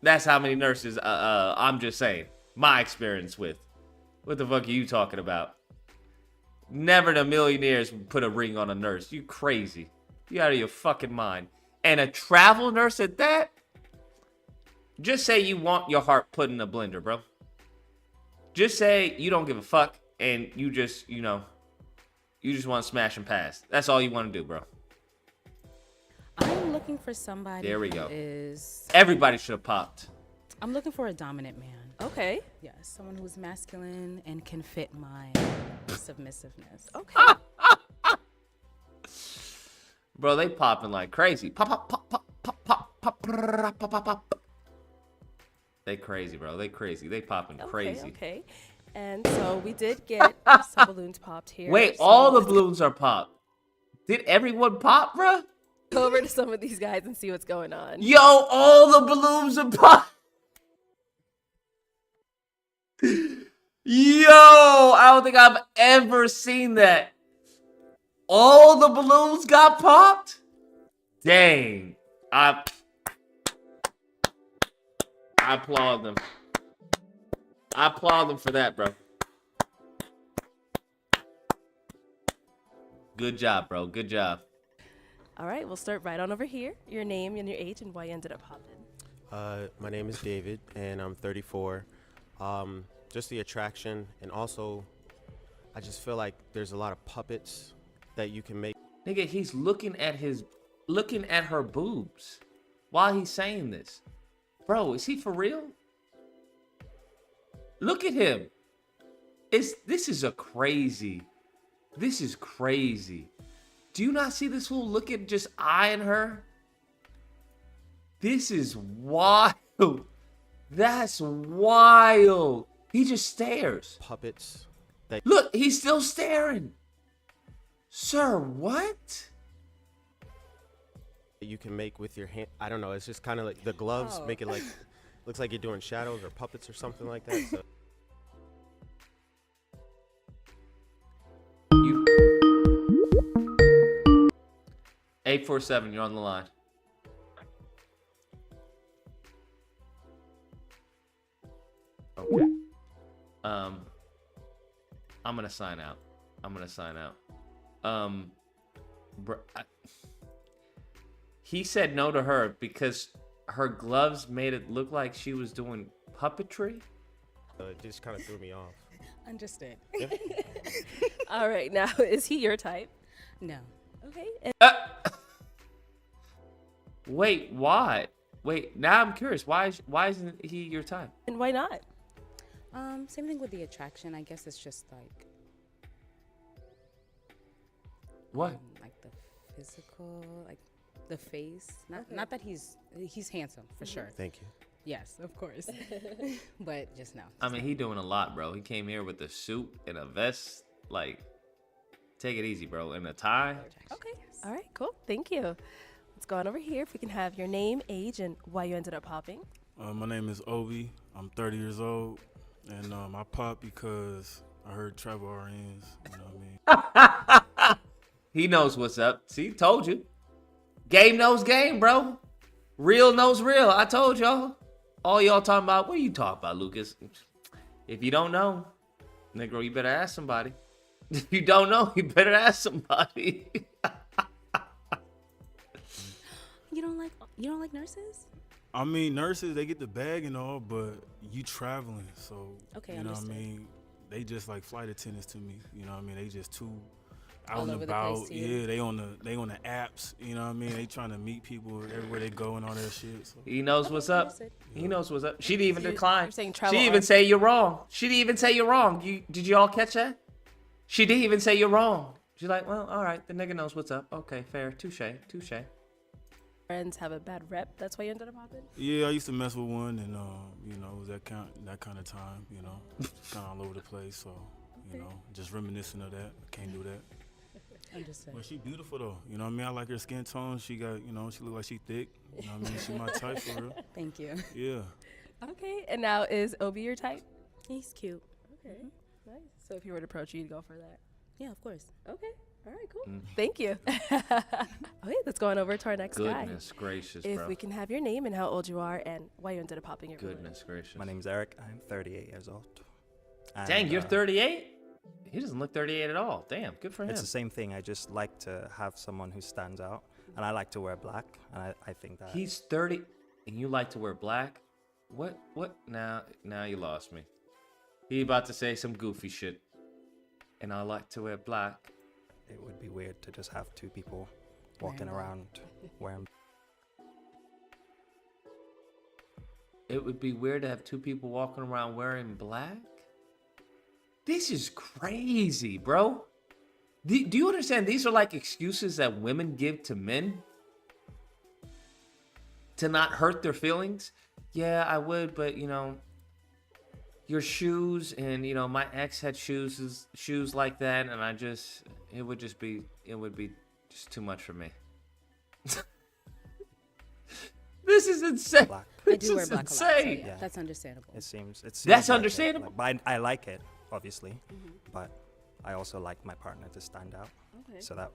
That's how many nurses, I'm just saying, my experience with. What the fuck are you talking about? Never in a million years put a ring on a nurse. You crazy. You out of your fucking mind. And a travel nurse at that? Just say you want your heart put in a blender, bro. Just say you don't give a fuck and you just, you know, you just want to smash and pass. That's all you want to do, bro. I'm looking for somebody. There we go. Is Everybody should have popped. I'm looking for a dominant man. Okay. Yes, someone who's masculine and can fit my submissiveness. Okay. Bro, they popping like crazy. Pop, pop, pop, pop, pop, pop, pop, pop, pop, pop. They crazy, bro. They crazy. They popping crazy. Okay. And so we did get some balloons popped here. Wait, so all the balloons are popped. Did everyone pop, bro? Go over to some of these guys and see what's going on. Yo, all the balloons are popped. Yo, I don't think I've ever seen that. All the balloons got popped? Dang. I applaud them. I applaud them for that, bro. Good job, bro. Good job. All right, we'll start right on over here. Your name and your age and why you ended up popping. My name is David, and I'm 34. Just the attraction, and also, I just feel like there's a lot of puppets that you can make. Nigga, he's looking at her boobs while he's saying this. Bro, is he for real? Look at him. This is crazy. This is crazy. Do you not see this fool look at just eyeing her? This is wild. That's wild. He just stares. Puppets. That Look, he's still staring. Sir, what? you can make with your hand. I don't know. It's just kind of like the gloves make it like looks like you're doing shadows or puppets or something like that. So. 847, you're on the line. Okay. I'm gonna sign out. He said no to her because her gloves made it look like she was doing puppetry. It just kind of threw me off. Understood. Yeah. All right, now is he your type? No. Okay. Wait, why? Wait, now I'm curious. Why isn't he your type? And why not? Same thing with the attraction. I guess it's just like what? Like the physical, like the face. Not that he's handsome for sure. Thank you. Yes, of course. But just now. I mean, he doing a lot, bro. He came here with a suit and a vest. Like, take it easy, bro. And a tie. Okay. All right, cool. Thank you. Let's go on over here. If we can have your name, age, and why you ended up popping. My name is Obi. I'm 30 years old. And I popped because I heard travel RNs. You know what I mean? He knows what's up. See, told you. Game knows game, bro. Real knows real. I told y'all. All y'all talking about, what are you talking about, Lucas? If you don't know, Negro, you better ask somebody. If you don't know, you better ask somebody. You don't like nurses? I mean, nurses, they get the bag and all, but you traveling, so okay, you know understood. what I mean? They just like flight attendants to me. You know what I mean? They just too out All and over the about. place, too. Yeah, they on the apps. You know what I mean? They trying to meet people everywhere they go and all that shit. So. He knows what's up. He knows what's up. She didn't even decline. You're saying She travel didn't even say you're wrong. She didn't even say you're wrong. Did you all catch that? She didn't even say you're wrong. She's like, well, all right, the nigga knows what's up. Okay, fair. Touche. Friends have a bad rep. That's why you ended up popping. Yeah, I used to mess with one, and you know, it was that kind of time. You know, kind of all over the place. So, you know, just reminiscing of that. I can't do that. Understood. But she beautiful though. You know what I mean? I like her skin tone. She got, you know, she look like she thick. You know what I mean? She my type for real. Thank you. Yeah. Okay, and now is Obi your type? He's cute. Okay, nice. So if you were to approach you, you'd go for that? Yeah, of course. Okay. All right, cool. Thank you. Okay, let's go on over to our next guy. Goodness gracious, If bro. we can have your name and how old you are and why you ended up popping your balloon. Goodness gracious. My name's Eric. I'm 38 years old. Dang, And, you're 38? He doesn't look 38 at all. Damn, good for him. It's the same thing. I just like to have someone who stands out. and I like to wear black, and I think that He's 30 and you like to wear black? What? Now you lost me. He about to say some goofy shit. And I like to wear black. it would be weird to just have two people walking around wearing. It would be weird to have two people walking around wearing black? This is crazy, bro. Do you understand? These are like excuses that women give to men to not hurt their feelings. Yeah, I would, but you know, your shoes and you know, my ex had shoes like that, and it would be just too much for me. This is insane. Black. I do wear black a lot, so insane. yeah, that's understandable. It seems That's like understandable. but I like it, obviously, but I also like my partner to stand out, so that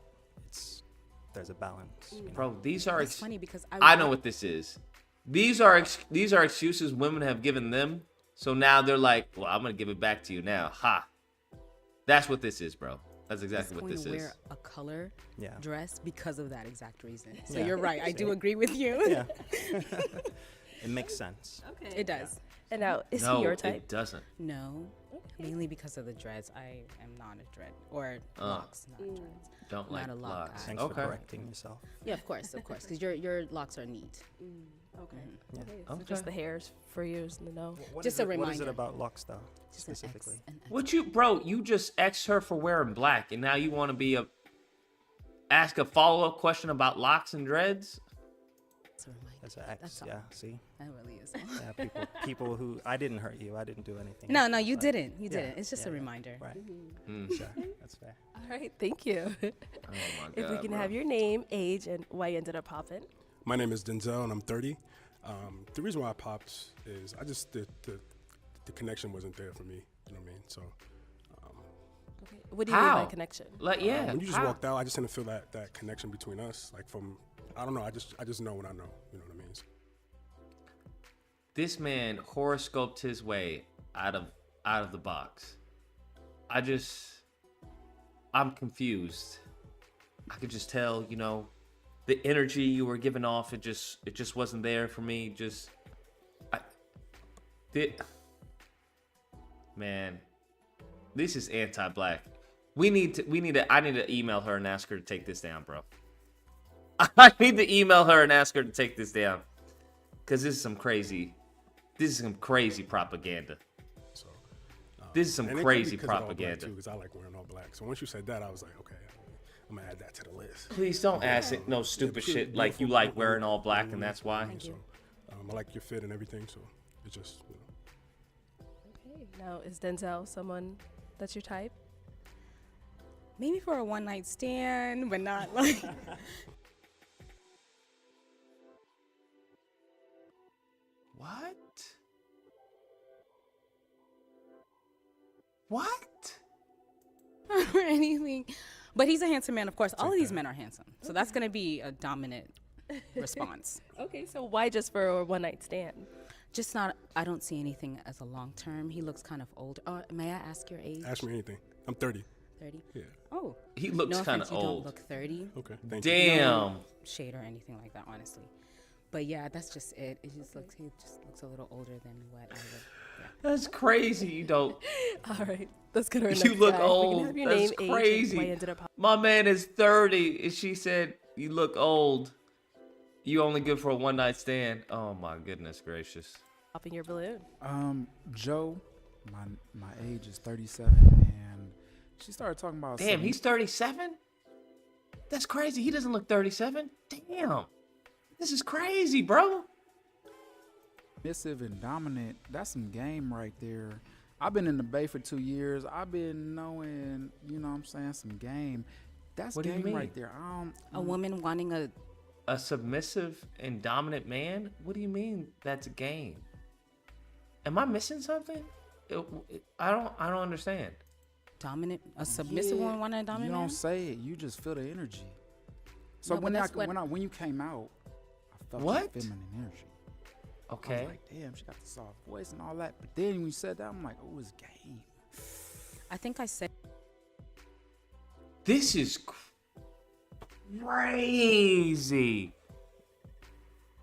there's a balance. You know? Bro, these are It's funny because I know what this is. These are excuses women have given them. So now they're like, well, I'm gonna give it back to you now. Ha. That's what this is, bro. That's exactly what this is. Wear a color dress because of that exact reason. So Yeah. you're right. I do agree with you. Yeah. It makes sense. Okay. It does. And now, is No, he your type? it doesn't. No. Mainly because of the dreads. I am not a dread or locks, not dreads. Don't not like a lock locks. guy. Thanks for correcting yourself. Yeah, of course, because your locks are neat. Okay. Yeah. So just the hairs for you to know. Just a reminder. What is it about locks, though, Just an specifically? What you just X'd her for wearing black, and now you want to ask a follow-up question about locks and dreads? That's an X, yeah, see? That really is. Yeah, people who, I didn't hurt you, I didn't do anything. No, you but- didn't. You yeah, didn't. It's just yeah, a yeah, reminder. Right. Sure, that's fair. All right, thank you. Oh my If we God, can bro. have your name, age, and why you ended up popping. My name is Denzel, and I'm 30. The reason why I popped is I just the connection wasn't there for me. You know what I mean? So. Okay. What do you mean How? by connection? Like, yeah. When you just how? walked out, I just didn't feel that connection between us. Like I don't know. I just know what I know. You know what I mean? So, This man horoscoped his way out of the box. I'm confused. I could just tell, you know, the energy you were giving off, it just wasn't there for me. Man, this is anti-black. I need to email her and ask her to take this down, bro. I need to email her and ask her to take this down. Cause this is some crazy propaganda. so This is some and it could be crazy 'cause of all black, propaganda. too, because I like wearing all black. So once you said that, I was like, okay, I'm gonna add that to the list. Please don't ask it no stupid shit like you like wearing all black and that's why. So, I like your fit and everything. So it's just. You know. Okay. Now, is Denzel someone that's your type? Maybe for a one-night stand, but not like. What? or anything. But he's a handsome man, of course. All of these men are handsome. So that's going to be a dominant response. Okay, so why just for a one-night stand? Just not, I don't see anything as a long term. He looks kind of old. May I ask your age? Ask me anything. I'm 30. 30? Yeah. Oh. He looks no kind offense, of you old. don't look 30. Okay, thank you. Damn. No shade or anything like that, honestly. But yeah, that's just it. He just looks a little older than what I would. Yeah. That's crazy. You don't. All right, let's go to our You next look guy. We can old. have your That's name, age, and why crazy. you ended up My man is 30, and she said, "You look old. You only good for a one night stand." Oh my goodness gracious. popping your balloon. Joe, my age is 37, and she started talking about. Damn, he's 37. That's crazy. He doesn't look 37. Damn, this is crazy, bro. Submissive and dominant. That's some game right there. I've been in the Bay for 2 years. I've been knowing, you know what I'm saying, some game. That's What do you game mean? right there. A woman wanting a submissive and dominant man? What do you mean that's a game? Am I missing something? I don't understand. Dominant, a submissive woman wanting a dominant You don't man? say it. You just feel the energy. So No, but when that's what- when you came out, I felt What? the feminine energy. I Okay. was like, damn, she got the soft voice and all that. But then when you said that, I'm like, oh, it's game. I think I said. This is crazy.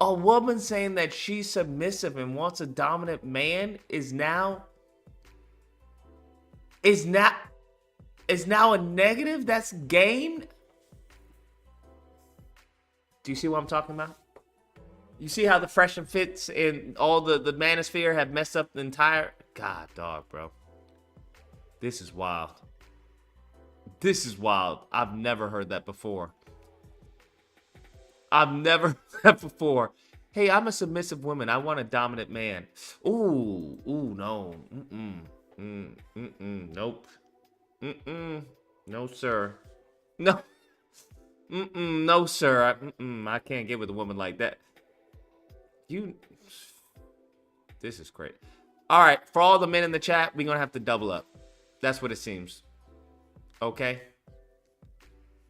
A woman saying that she's submissive and wants a dominant man is now a negative? That's game? Do you see what I'm talking about? You see how the Fresh and Fits and all the manosphere have messed up the entire... God, dog, bro. This is wild. This is wild. I've never heard that before. I've never heard that before. Hey, I'm a submissive woman. I want a dominant man. Ooh, no. Nope. No, sir. No. No, sir. I can't get with a woman like that. This is great. All right, for all the men in the chat, we're going to have to double up. That's what it seems. Okay?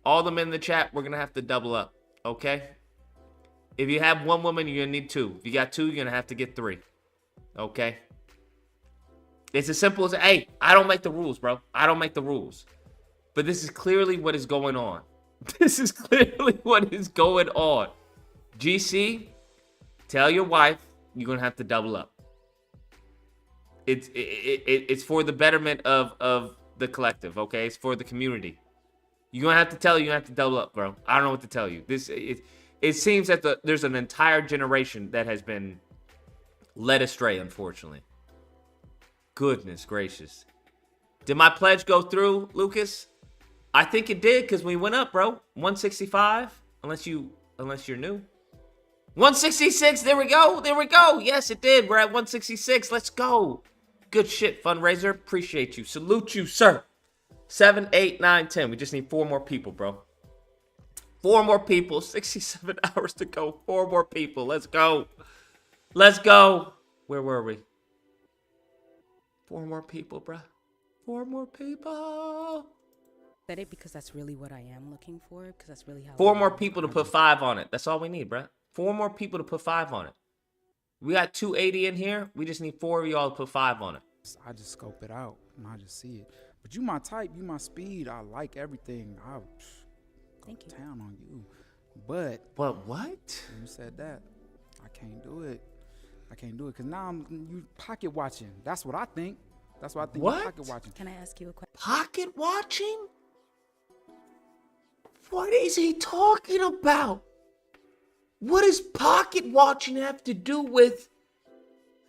All the men in the chat, we're going to have to double up. Okay? If you have one woman, you're going to need two. If you got two, you're going to have to get three. Okay? It's as simple as, hey, I don't make the rules, bro. I don't make the rules. But this is clearly what is going on. This is clearly what is going on. GC, tell your wife you're going to have to double up. It's for the betterment of the collective, okay? It's for the community. You're going to have to tell her you have to double up, bro. I don't know what to tell you. It seems that there's an entire generation that has been led astray, unfortunately. Goodness gracious. Did my pledge go through, Lucas? I think it did because we went up, bro. 165, unless you're new. 166, there we go. There we go. Yes, it did. We're at 166. Let's go. Good shit, fundraiser. Appreciate you. Salute you, sir. 7, 8, 9, 10. We just need 4 more people, bro. 4 more people. 67 hours to go. 4 more people. Let's go. Let's go. Where were we? 4 more people, bro. 4 more people. Said it because that's really what I am looking for. Because that's really how. 4 more people to put 5 on it. That's all we need, bro. 4 more people to put 5 on it. We got 280 in here. We just need 4 of y'all to put 5 on it. I just scope it out and I just see it. But you my type, you my speed. I like everything. I'll go to town on you. But what? You said that. I can't do it. I can't do it because now you pocket watching. That's what I think. That's what I think. What? You're pocket watching. Can I ask you a question? Pocket watching? What is he talking about? What does pocket watching have to do with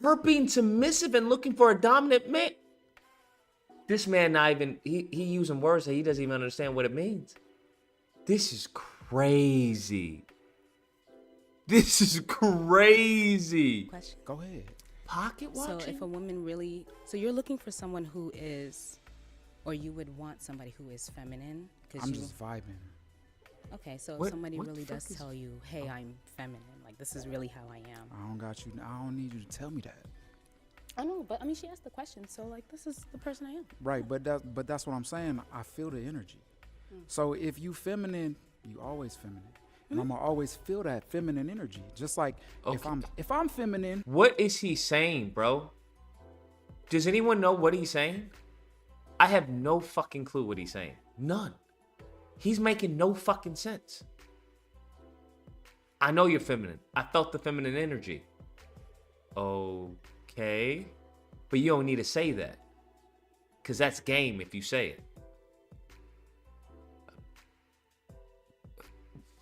her being submissive and looking for a dominant man? This man not even, he using words that he doesn't even understand what it means. This is crazy. This is crazy. Question. Go ahead. Pocket watching? So if a woman really, so you're looking for someone who is, or you would want somebody who is feminine? I'm just vibing. Okay, so if somebody really does tell you, hey, I'm feminine, like this is really how I am. I don't got you. I don't need you to tell me that. I know, but I mean, she asked the question, so like this is the person I am. Right, but that's what I'm saying. I feel the energy. So if you feminine, you always feminine. And I'm gonna always feel that feminine energy. Just like if I'm feminine. What is he saying, bro? Does anyone know what he's saying? I have no fucking clue what he's saying. None. He's making no fucking sense. I know you're feminine. I felt the feminine energy. Okay. But you don't need to say that. Because that's game if you say it.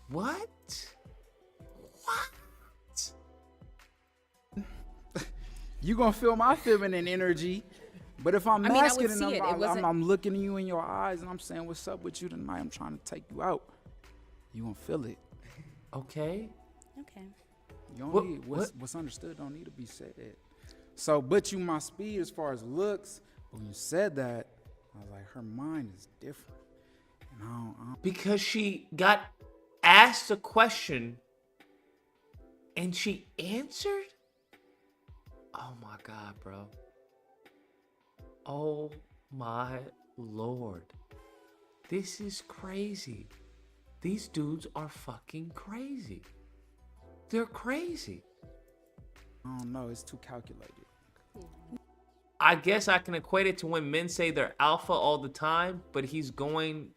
What? What? You gonna feel my feminine energy. But if I'm masculine, I'm looking at you in your eyes and I'm saying, what's up with you tonight? I'm trying to take you out. You gonna feel it. Okay. Okay. You don't need what's understood don't need to be said. So, but you my speed as far as looks. When you said that, I was like, her mind is different. And I don't. Because she got asked a question and she answered? Oh my God, bro. Oh my Lord. This is crazy. These dudes are fucking crazy. They're crazy. I don't know. It's too calculated. I guess I can equate it to when men say they're alpha all the time, but he's going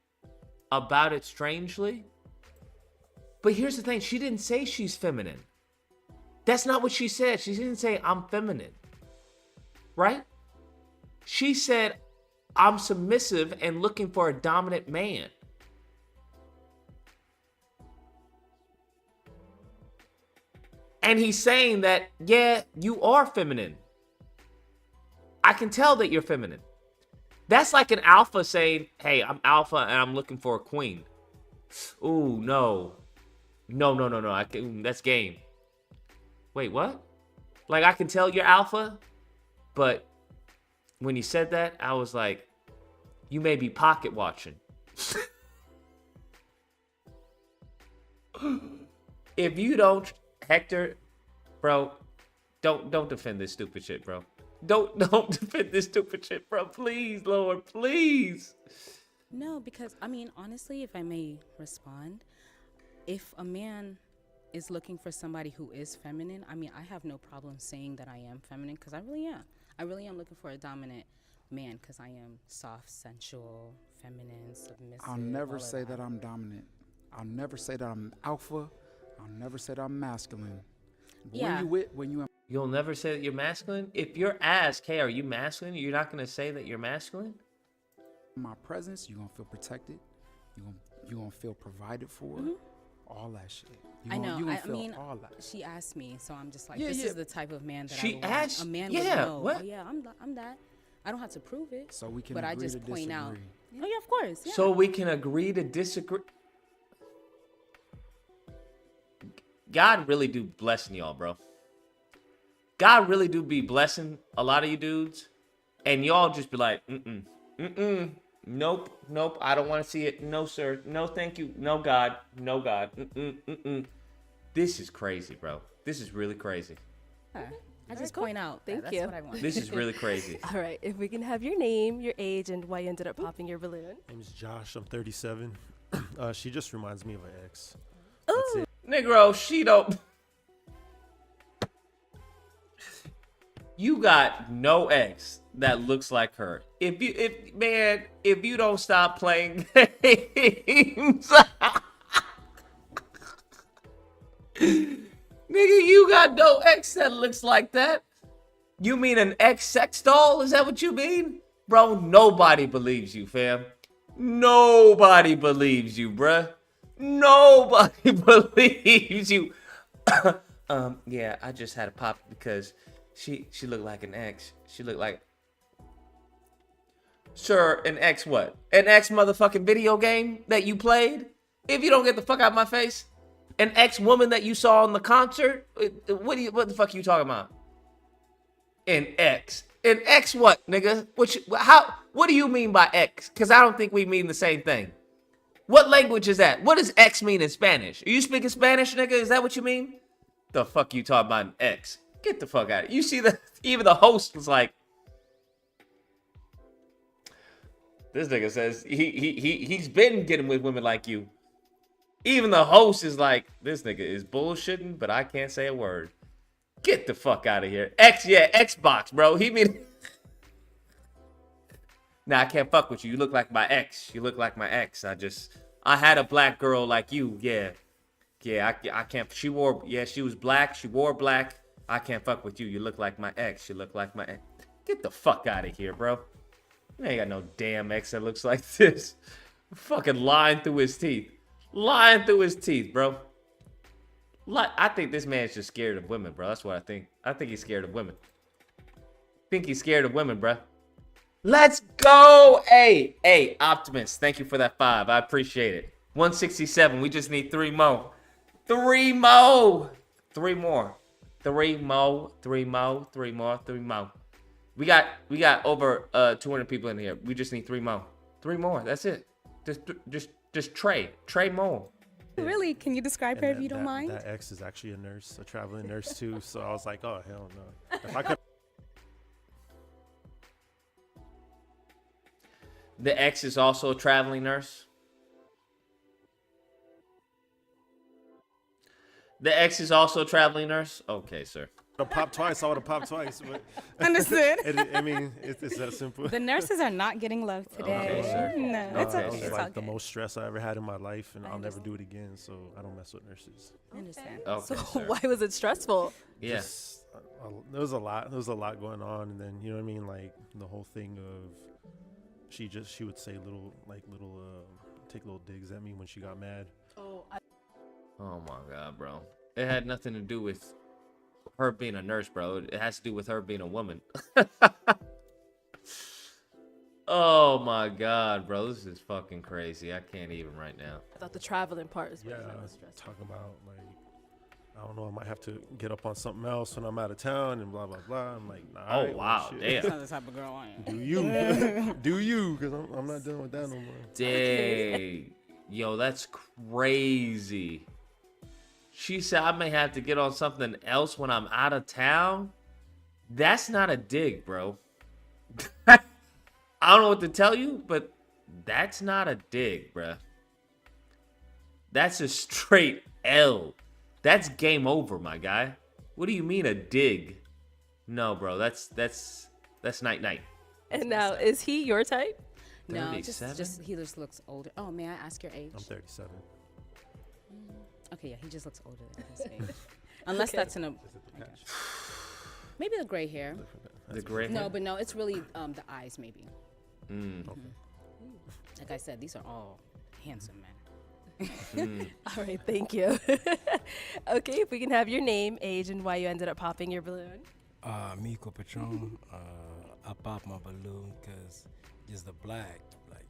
about it strangely. But here's the thing. She didn't say she's feminine. That's not what she said. She didn't say I'm feminine. Right? She said I'm submissive and looking for a dominant man. And he's saying that, yeah, you are feminine. I can tell that you're feminine. That's like an alpha saying, hey, I'm alpha and I'm looking for a queen. Ooh, no. No. That's game. Wait, what? Like, I can tell you're alpha, but when you said that, I was like, you may be pocket watching. If you don't, Hector, bro, don't defend this stupid shit, bro. Don't defend this stupid shit, bro. Please, Lord, please. No, because, I mean, honestly, if I may respond, if a man is looking for somebody who is feminine, I mean, I have no problem saying that I am feminine, because I really am. I really am looking for a dominant man, because I am soft, sensual, feminine, submissive. I'll never say that I'm dominant. I'll never say that I'm alpha. I'll never say that I'm masculine. Yeah. You'll never say that you're masculine? If you're asked, hey, are you masculine? You're not going to say that you're masculine? In my presence, you're going to feel protected. You're going to feel provided for. Mm-hmm. All that shit. I know. You're going I to feel mean, all that. she asked me, so I'm just like, Yeah, this yeah. is the type of man that She I would asked- want. A man yeah, would know. what? Oh, yeah, I'm that. I don't have to prove it. So we can but I agree just to point out. disagree. Oh, yeah, of course. Yeah. So we can agree to disagree. God really do blessing y'all, bro. God really do be blessing a lot of you dudes. And y'all just be like, nope, I don't want to see it. No, sir. No, thank you. No, God. This is crazy, bro. This is really crazy. I just point out. Thank That's you. what I want. This is really crazy. All right, if we can have your name, your age, and why you ended up popping your balloon. My name is Josh. I'm 37. She just reminds me of an ex. Ooh. Negro, she don't. You got no ex that looks like her. If you don't stop playing games, nigga, you got no ex that looks like that. You mean an ex sex doll? Is that what you mean? Bro, nobody believes you, fam. Nobody believes you, bruh. Nobody believes you. Yeah, I just had a pop because she looked like an ex. She looked like... Sir, an ex what? An ex motherfucking video game that you played? If you don't get the fuck out of my face. An ex woman that you saw in the concert? What the fuck are you talking about? An ex. An ex what, nigga? What do you mean by ex? Because I don't think we mean the same thing. What language is that? What does ex mean in Spanish? Are you speaking Spanish, nigga? Is that what you mean? The fuck you talking about an ex? Get the fuck out of it. You see even the host was like, this nigga says he's been getting with women like you. Even the host is like, this nigga is bullshitting, but I can't say a word. Get the fuck out of here. Xbox, bro. He mean... Nah, I can't fuck with you. You look like my ex. You look like my ex. I had a black girl like you. Yeah, I can't. She was black. She wore black. I can't fuck with you. You look like my ex. You look like my ex. Get the fuck out of here, bro. You ain't got no damn ex that looks like this. Fucking lying through his teeth. Lying through his teeth, bro. I think this man's just scared of women, bro. That's what I think. I think he's scared of women. Bro. Let's go. Hey, Optimus. Thank you for that 5. I appreciate it. 167. We just need 3 more. 3 more. We got over 200 people in here. We just need 3 more. 3 more. That's it. Just Trey more. Really? Can you describe her if you don't mind? That ex is actually a nurse, a traveling nurse too. So I was like, oh hell no. If I could. The ex is also a traveling nurse. The ex is also a traveling nurse. Okay, sir. have popped twice. I would have popped twice. But Understood. I mean, it's that simple. The nurses are not getting love today. No, it's okay. It was It's all like the good. most stress I ever had in my life, and I'll never do it again. So I don't mess with nurses. I understand. So why was it stressful? Yes. There was a lot. There was a lot going on, and then you know what I mean, like the whole thing of she would say take little digs at me when she got mad. Oh my God, bro! It had nothing to do with her being a nurse, bro. It has to do with her being a woman. Oh my God, bro! This is fucking crazy. I can't even right now. I thought the traveling part is Yeah, stressful. talking about like I don't know. I might have to get up on something else when I'm out of town and blah blah blah. I'm like, nah. Oh, all right, wow, shit. damn. That's not the type of girl I am. Do you? Do you? Because I'm not dealing with that no more. Dang. Yo, that's crazy. She said I may have to get on something else when I'm out of town. That's not a dig, bro. I don't know what to tell you, but that's not a dig, bro. That's a straight L. That's game over, my guy. What do you mean a dig? No, bro. That's night night. And now, is he your type? No, 37? just he just looks older. Oh, may I ask your age? I'm 37. Okay, yeah, he just looks older than his age. Unless Okay. that's in a maybe the gray hair. The gray hair? No, but no, it's really the eyes maybe. Okay. Like I said, these are all handsome men. All right, thank you. Okay, if we can have your name, age, and why you ended up popping your balloon. Miko Patron. I popped my balloon because just the black, like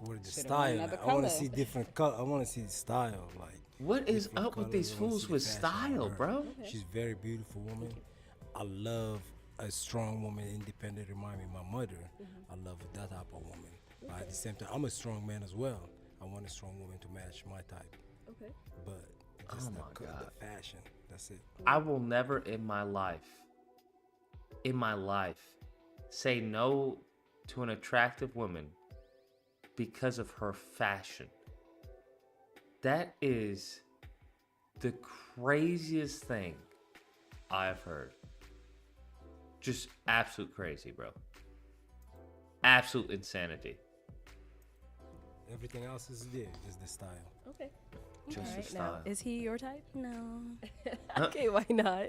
what the Should've worn style. another I want color. to see different color. I want to see the style, like. What is different up with colors. these I wanna fools see the with fashion on style, her. bro? She's a very beautiful woman. I love a strong woman, independent. Remind me of my mother. I love that type of woman. But at the same time, I'm a strong man as well. I want a strong woman to match my type. Okay. But just Oh my the God. fashion. That's it. I will never in my life, say no to an attractive woman because of her fashion. That is the craziest thing I've heard. Just absolute crazy, bro. Absolute insanity. Everything else is there, just the style. Okay. Just All the right, style. now, is he your type? No. Okay, why not?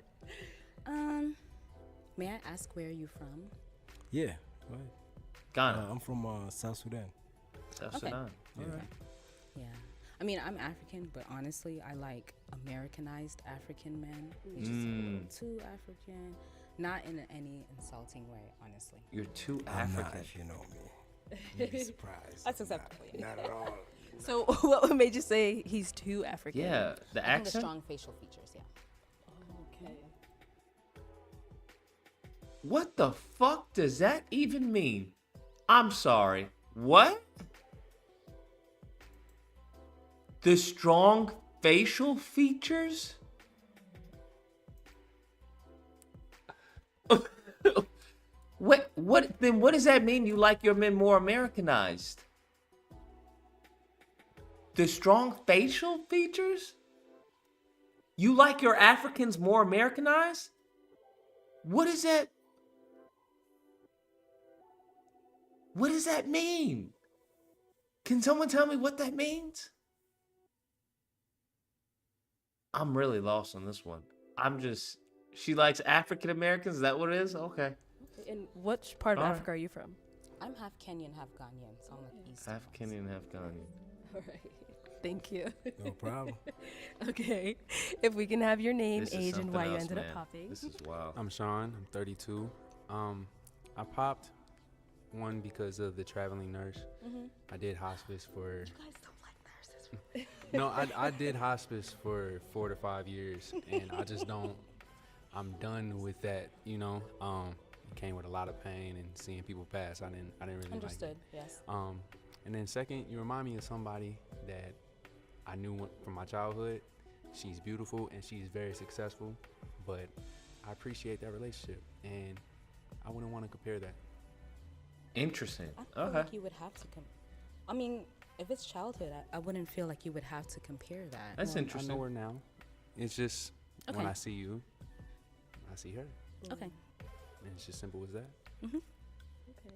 May I ask where you from? Yeah. Go ahead. Ghana. I'm from South Sudan. South Okay. Sudan. Yeah. All right. Yeah. I mean, I'm African, but honestly, I like Americanized African men. They're just a little too African. Not in any insulting way, honestly. You're too I'm not, African. if you know me. You'd be surprised. That's acceptable. Not at all. So, what made you say he's too African? Yeah, the I think the accent. strong facial features, yeah. Okay. What the fuck does that even mean? I'm sorry. What? The strong facial features? What then what does that mean you like your men more Americanized? The strong facial features? You like your Africans more Americanized? What is that? What does that mean? Can someone tell me what that means? I'm really lost on this one. She likes African Americans? Is that what it is? Okay. And which part of All right. Africa are you from? I'm half Kenyan, half Ghanaian, so I'm like East. Half Kenyan, half Ghanaian. All right. Thank you. No problem. Okay. If we can have your name, This is age, and something why you else, ended man. up popping. This is wild. I'm Sean. I'm 32. I popped one because of the traveling nurse. I did hospice for. You guys don't like nurses. No, I did hospice for 4 to 5 years, and I just don't. I'm done with that. You know, it came with a lot of pain and seeing people pass. I didn't really Understood, like it. yes. And then second, you remind me of somebody that I knew from my childhood. She's beautiful and she's very successful, but I appreciate that relationship, and I wouldn't want to compare that. Interesting. I feel Okay. like you would have to I mean, if it's childhood, I wouldn't feel like you would have to compare that. That's I interesting. know her now. It's just when Okay. I see you, I see her. Okay. And it's just simple as that. Mm-hmm. Okay.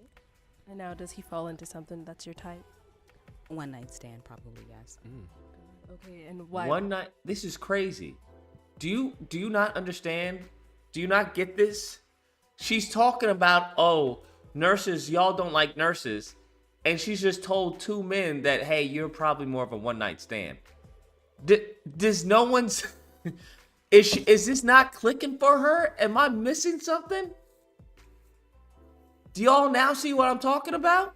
And now, does he fall into something that's your type? One night stand, probably, yes. Okay, and why? One night. This is crazy. Do you not understand? Do you not get this? She's talking about, oh, nurses, y'all don't like nurses. And she's just told two men that, hey, you're probably more of a one night stand. Does no one's... Is this not clicking for her? Am I missing something? Do y'all now see what I'm talking about?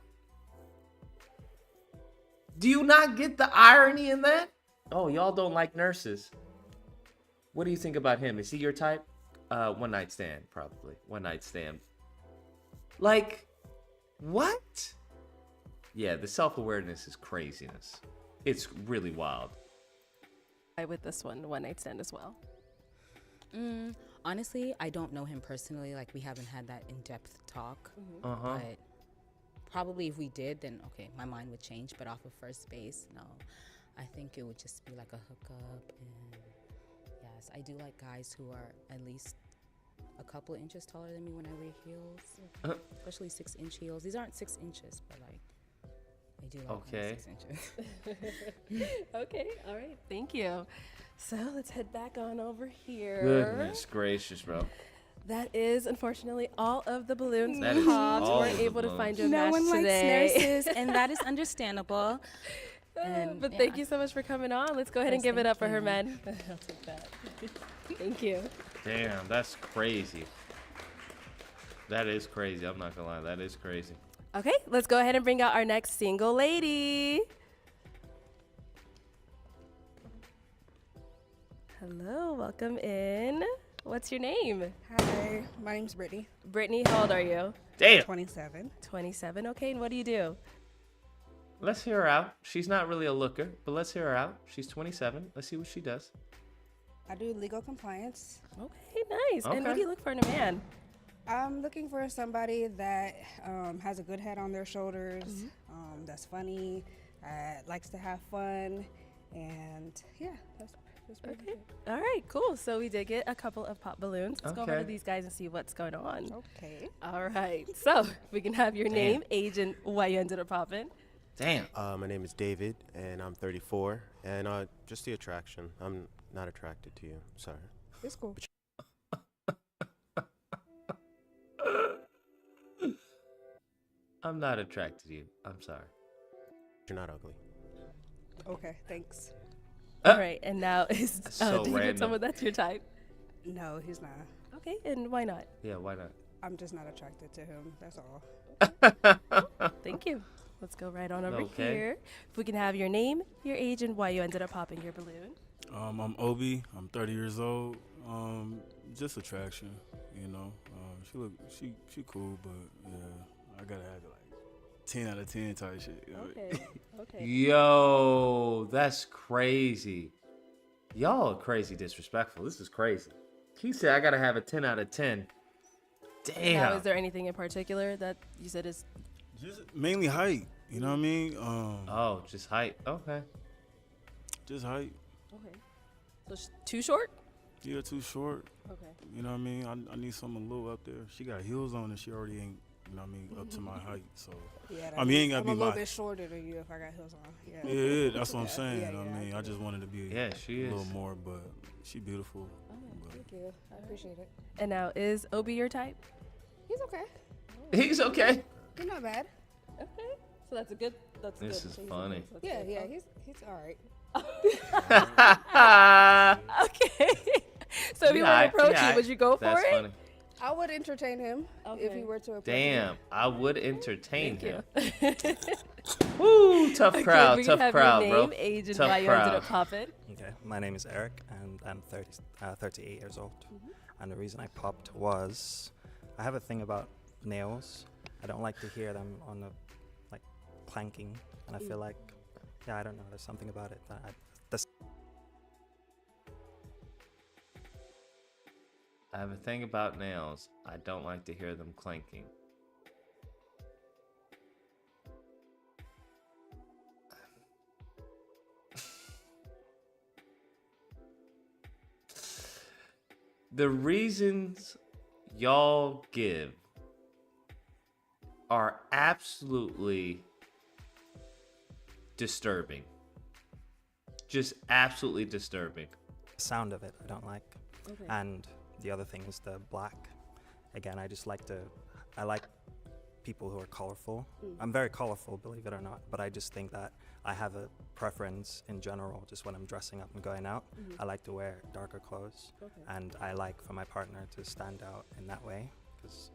Do you not get the irony in that? Oh, y'all don't like nurses. What do you think about him? Is he your type? One night stand, probably. One night stand. Like, what? Yeah, the self-awareness is craziness. It's really wild. With this one night stand as well. Honestly, I don't know him personally. Like, we haven't had that in-depth talk. Uh-huh. But probably if we did, then okay, my mind would change. But off of first base, no. I think it would just be like a hookup. And yes, I do like guys who are at least a couple of inches taller than me when I wear heels. Especially 6-inch heels. These aren't 6 inches, but like, I do like okay. 6 inches. Okay, all right, thank you. So let's head back on over here. Goodness gracious, bro. That is unfortunately all of the balloons That is popped. all We're of the able to balloons. find you a No match one likes today. nurses, and that is understandable. But thank you so much for coming on. Let's go ahead and give it up for her, men. I'll take that. Thank you. Damn, that's crazy. That is crazy. I'm not gonna lie. That is crazy. Okay, let's go ahead and bring out our next single lady. Hello, welcome in. What's your name? Hi, my name's Brittany. Brittany, how old are you? Damn. 27. 27, okay, and what do you do? Let's hear her out. She's not really a looker, but let's hear her out. She's 27. Let's see what she does. I do legal compliance. Okay, nice. And what do you look for in a man? I'm looking for somebody that has a good head on their shoulders, that's funny, likes to have fun, and yeah, that's pretty good. All right, cool. So we did get a couple of pop balloons. Let's go over to Okay. these guys and see what's going on. Okay. All right. So we can have your name, age, and why you ended up popping. Damn. My name is David, and I'm 34, and just the attraction. I'm not attracted to you. Sorry. It's cool. I'm not attracted to you. I'm sorry. You're not ugly. Okay, thanks. All right, and now is So do you get random. someone that's your type? No, he's not. Okay, and why not? Yeah, why not? I'm just not attracted to him, that's all. Thank you. Let's go right on over Okay. here. If we can have your name, your age, and why you ended up popping your balloon. I'm Obi. I'm 30 years old. Just attraction, you know. She cool, but yeah, I gotta have like 10 out of 10 type shit. You know? Okay. Okay. Yo, that's crazy. Y'all are crazy disrespectful. This is crazy. He said I gotta have a 10 out of 10. Damn. Now, is there anything in particular that you said is Just mainly height. You know what I mean? Oh, just height. Okay. Just height. okay? So too short? Yeah, too short. Okay. You know what I mean? I need something a little up there. She got heels on and she already ain't, you know what I mean, up to my height. So Yeah, I mean, ain't gotta I'm be a little my. bit shorter than you if I got heels on. Yeah, Yeah, that's what I'm Yeah, saying. yeah, you know what I mean? I just wanted to be she a is. little more, but she beautiful. but- Thank you. I appreciate it. And now, is Obi your type? He's okay. He's okay. He's not bad. Okay. So that's a good. That's This good. is So he's funny. okay. So that's Yeah, good. yeah, he's all right. Okay. So if he were to approach you, would you go for That's it? funny. I would entertain him if he were to approach Damn, me. I would entertain him. you. Woo, tough Okay, crowd, we can tough have crowd, your bro. name, age, and Tough why you ended crowd. up popping. Okay, my name is Eric, and I'm 38 years old. And the reason I popped was I have a thing about nails. I don't like to hear them on the like clanking, and I feel like, yeah, I don't know. There's something about it that I have a thing about nails. I don't like to hear them clanking. The reasons y'all give are absolutely disturbing. Just absolutely disturbing. The sound of it, I don't like. Okay. And the other thing is the black. Again, I like people who are colorful. I'm very colorful, believe it or not, but I just think that I have a preference in general, just when I'm dressing up and going out. I like to wear darker clothes, and I like for my partner to stand out in that way, because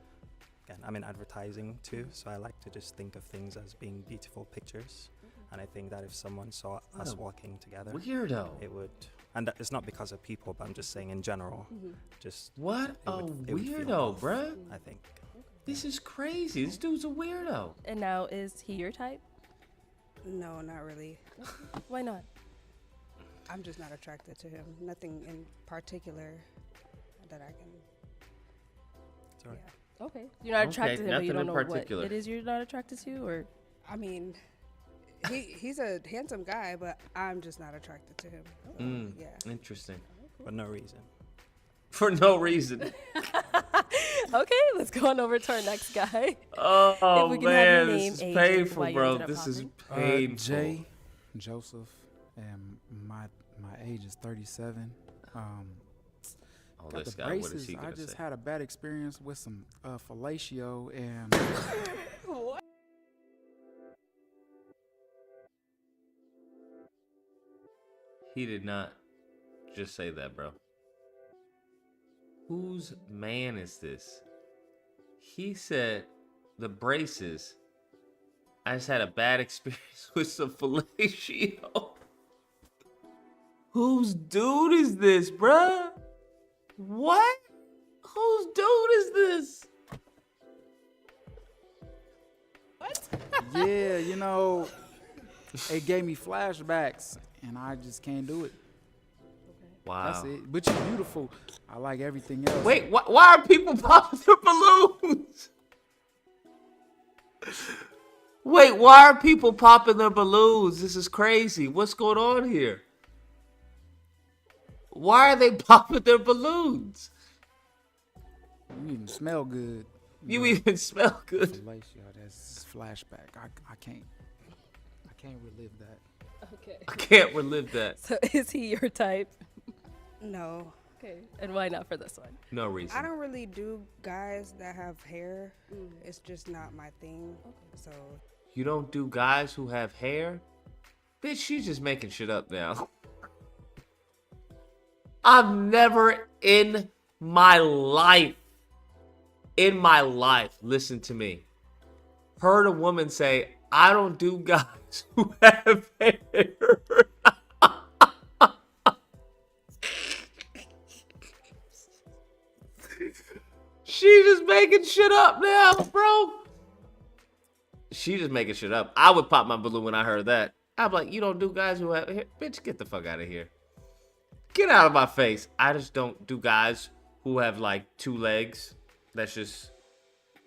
again, I'm in advertising too, so I like to just think of things as being beautiful pictures. And I think that if someone saw us walking together, weirdo, it would. And it's not because of people, but I'm just saying in general. Just what it a would- it would feel weirdo, off, bruh. I think. This is crazy. This dude's a weirdo. And now, is he your type? No, not really. Why not? I'm just not attracted to him. Nothing in particular that I can. Sorry. Yeah. Okay. You're not attracted to him, but you nothing don't in know particular. what it is you're not attracted to, or? I mean, he's a handsome guy, but I'm just not attracted to him. So, yeah. Interesting. For no reason. For no reason. Okay, let's go on over to our next guy. Oh If we can have man, your name, this is age, and painful, why you bro. ended up This is popping. painful. Jay Joseph, and my age is 37. Oh, Got this the guy, what is braces. he I gonna just say? had a bad experience with some fellatio and. What? He did not just say that, bro. Whose man is this? He said the braces. I just had a bad experience with some fellatio. Whose dude is this, bruh? What? Whose dude is this? Yeah, you know, it gave me flashbacks, and I just can't do it. Wow. That's it. But you're beautiful. I like everything else. Wait, why are people popping their balloons? Wait, why are people popping their balloons? This is crazy. What's going on here? Why are they popping their balloons? You even smell good. You even smell good. Fellatio, that's flashback. I can't relive that. Okay. I can't relive that. So is he your type? No. Okay. And why not for this one? No reason. I don't really do guys that have hair. It's just not my thing. So. You don't do guys who have hair? Bitch, she's just making shit up now. I've never in my life, listen to me, heard a woman say, I don't do guys who have hair. She just making shit up now, bro. She just making shit up. I would pop my balloon when I heard that. I'm like, you don't do guys who have hair? Bitch, get the fuck out of here. Get out of my face. I just don't do guys who have like 2 legs. That's just,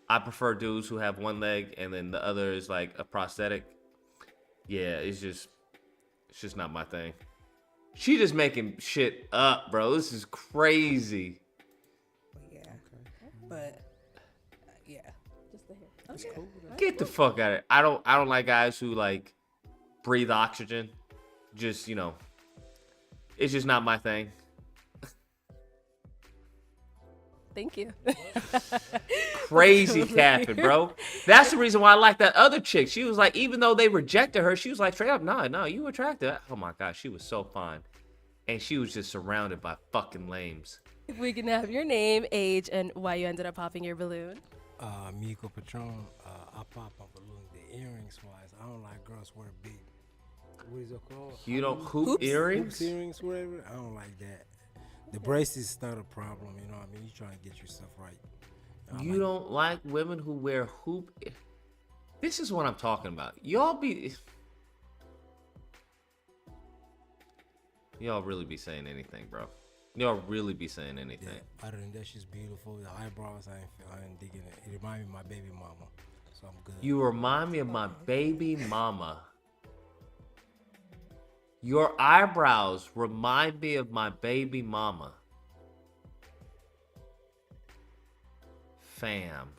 I prefer dudes who have 1 leg and then the other is like a prosthetic. Yeah, it's just not my thing. She just making shit up, bro. This is crazy. Yeah. But yeah. Just the hair. Okay. Get the fuck out of it. I don't like guys who like breathe oxygen. Just, you know, it's just not my thing. Thank you. Crazy capping, bro. That's the reason why I like that other chick. She was like, even though they rejected her, she was like, straight up, no, you attractive. Oh my gosh, she was so fine. And she was just surrounded by fucking lames. If we can have your name, age, and why you ended up popping your balloon. Miko Patron, I pop my balloon. The earrings wise, I don't like girls wear big. What is it called? You don't hoop earrings? Hoops earrings, whatever. I don't like that. The braces is not a problem, you know what I mean? You trying to get yourself right. You don't like women who wear hoop? This is what I'm talking about. Y'all really be saying anything, bro. Y'all really be saying anything. Yeah, other than that, she's beautiful. The eyebrows, I ain't digging it. It reminds me of my baby mama, so I'm good. You remind me of my baby mama. Your eyebrows remind me of my baby mama. Fam.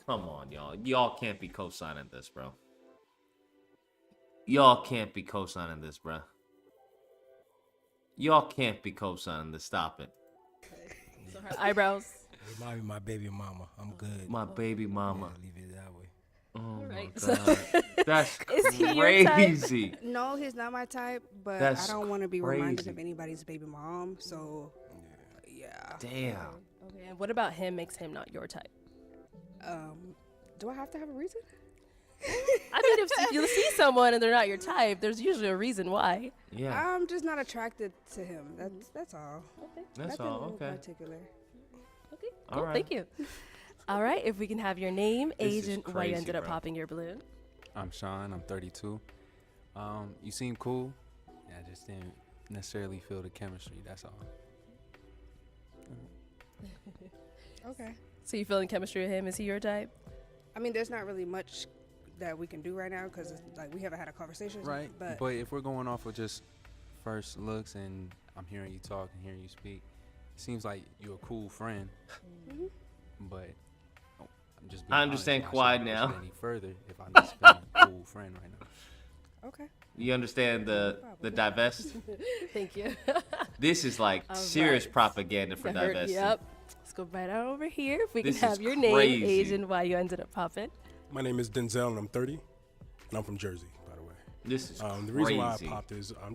Come on, y'all. Y'all can't be co-signing this, bro. Y'all can't be co-signing this, bro. Y'all can't be co-signing this. Stop it. So her eyebrows. Remind me of my baby mama. I'm good. My baby mama. Yeah, leave it that way. Oh Right. my God. That's Is he your type? crazy. No, he's not my type, but That's I don't want to be reminded crazy. of anybody's baby mom. So, yeah. Damn. Okay, and what about him makes him not your type? Do I have to have a reason? I mean, if you see someone and they're not your type, there's usually a reason why. Yeah. I'm just not attracted to him. That's all. Okay. That's Nothing all. real Okay. particular. Okay. All Cool. right. Thank you. All right. If we can have your name, This age, is and why you crazy, ended up bro. popping your balloon. I'm Sean. I'm 32. You seem cool. Yeah, I just didn't necessarily feel the chemistry. That's all. Okay. So you feeling chemistry with him? Is he your type? I mean, there's not really much that we can do right now because like we haven't had a conversation. Right. But If we're going off of just first looks and I'm hearing you talk and hearing you speak, it seems like you're a cool friend. Mhm. But I'm just. I understand Quad now. Any further if I'm just feeling a cool friend right now. Okay. You understand the divest? Thank you. This is like All serious right. propaganda for I heard- divesting. Yep. Let's go right on over here. If we This can is have your name, crazy. age, and why you ended up popping. My name is Denzel, and I'm 30, and I'm from Jersey, by the way. This is the reason why I crazy. popped is you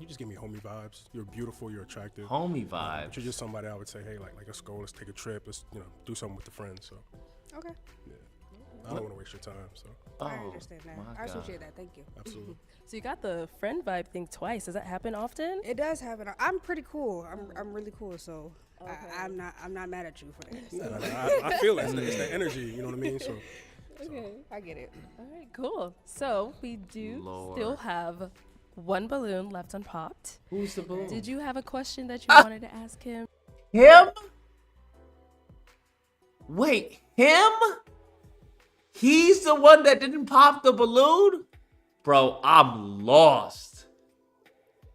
just give me homie vibes. You're beautiful, you're attractive. Homie But vibes. you're just somebody I would say, hey, like let's go, let's take a trip, let's do something with the friends. So Okay. yeah, I don't want to waste your time. So I Oh, understand that. my I appreciate God. that. Thank you. absolutely. So you got the friend vibe thing twice. Does that happen often? It does happen. I'm pretty cool. I'm really cool. So I'm not mad at you for that. Yeah, So. I feel that. It's the energy. You know what I mean? So Okay. I get it. All right, cool. So we do still Lord. have one balloon left unpopped. Who's the balloon? Did you have a question that you wanted to ask him? Him? Wait, him? He's the one that didn't pop the balloon? Bro, I'm lost.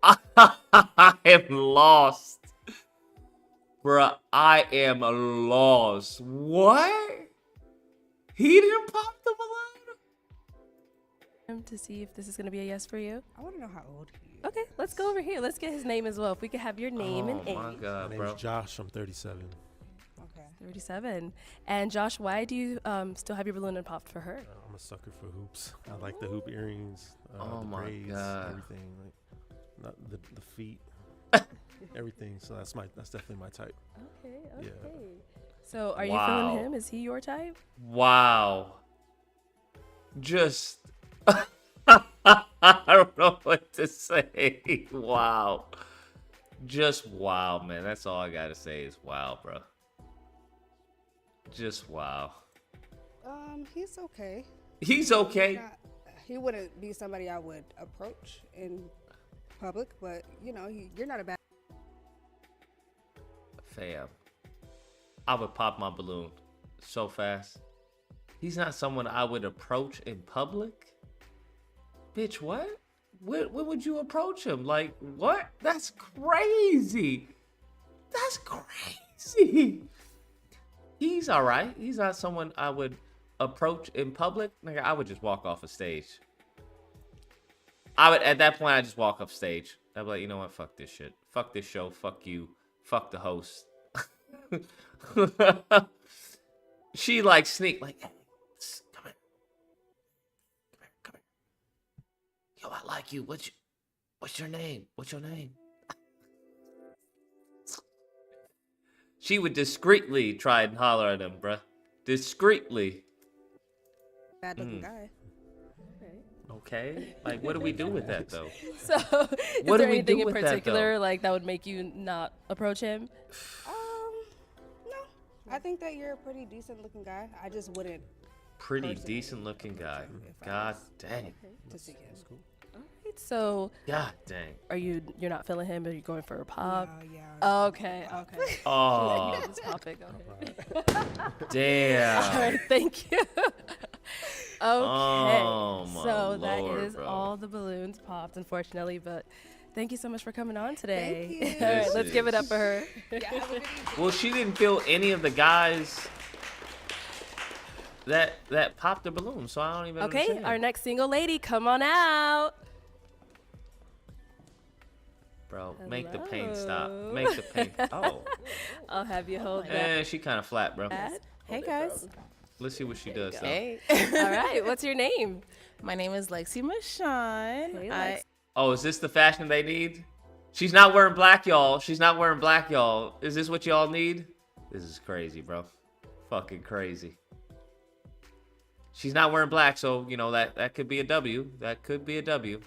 I am lost. Bro, I am lost. What? He didn't pop the balloon? To see if this is gonna be a yes for you. I want to know how old he is. Okay, let's go over here. Let's get his name as well. If we could have your name and Oh my age. God, My bro. name's Josh. I'm 37. Okay. 37. And Josh, why do you still have your balloon unpopped for her? I'm a sucker for hoops. I like the hoop earrings, Oh the my braids, God. everything. Like, not the feet, everything. So that's definitely my type. Okay, okay. Yeah. So are you Wow. feeling him? Is he your type? Wow. Just I don't know what to say. Wow. Just wow, man. That's all I gotta say is wow, bro. Just wow. He's okay. He's okay. He wouldn't be somebody I would approach in public, but you're not a bad. Fam. I would pop my balloon so fast. He's not someone I would approach in public. Bitch, what? When would you approach him? Like, what? That's crazy. That's crazy. He's all right. He's not someone I would approach in public. Nigga, I would just walk off a stage. At that point, I'd just walk off stage. I'd be like, you know what? Fuck this shit. Fuck this show. Fuck you. Fuck the host. She like sneak like, hey, come here. Come here. Yo, I like you. What's your name? What's your name? She would discreetly try and holler at him, bruh. Discreetly. Bad looking guy. Okay. Like, what do we do with that, though? So is What do there we anything do in with that, though? particular like that would make you not approach him? No. I think that you're a pretty decent looking guy. I just wouldn't. Pretty personally decent looking guy. if I God was dang. To see him. Right, so God dang. you're not feeling him? Are you going for a pop? yeah. Okay. Oh. You know this topic. Okay. Damn. All right. Thank you. Okay. Oh, my so that Lord, is bro. all the balloons popped, unfortunately, but Thank you so much for coming on today. Thank you. All right, let's give it up for her. Well, she didn't feel any of the guys that popped the balloon, so I don't even Okay, understand. our next single lady, come on out. Bro, make the pain stop. Make the pain. Oh. I'll have you hold that. Eh, she kind of flat, bro. Hey, guys. Let's see what she does. Though. Hey. All right, what's your name? My name is Lexi Michon. Hey, Lex. Oh, is this the fashion they need? She's not wearing black, y'all. She's not wearing black, y'all. Is this what y'all need? This is crazy, bro. Fucking crazy. She's not wearing black, so, you know, that could be a W. That could be a W.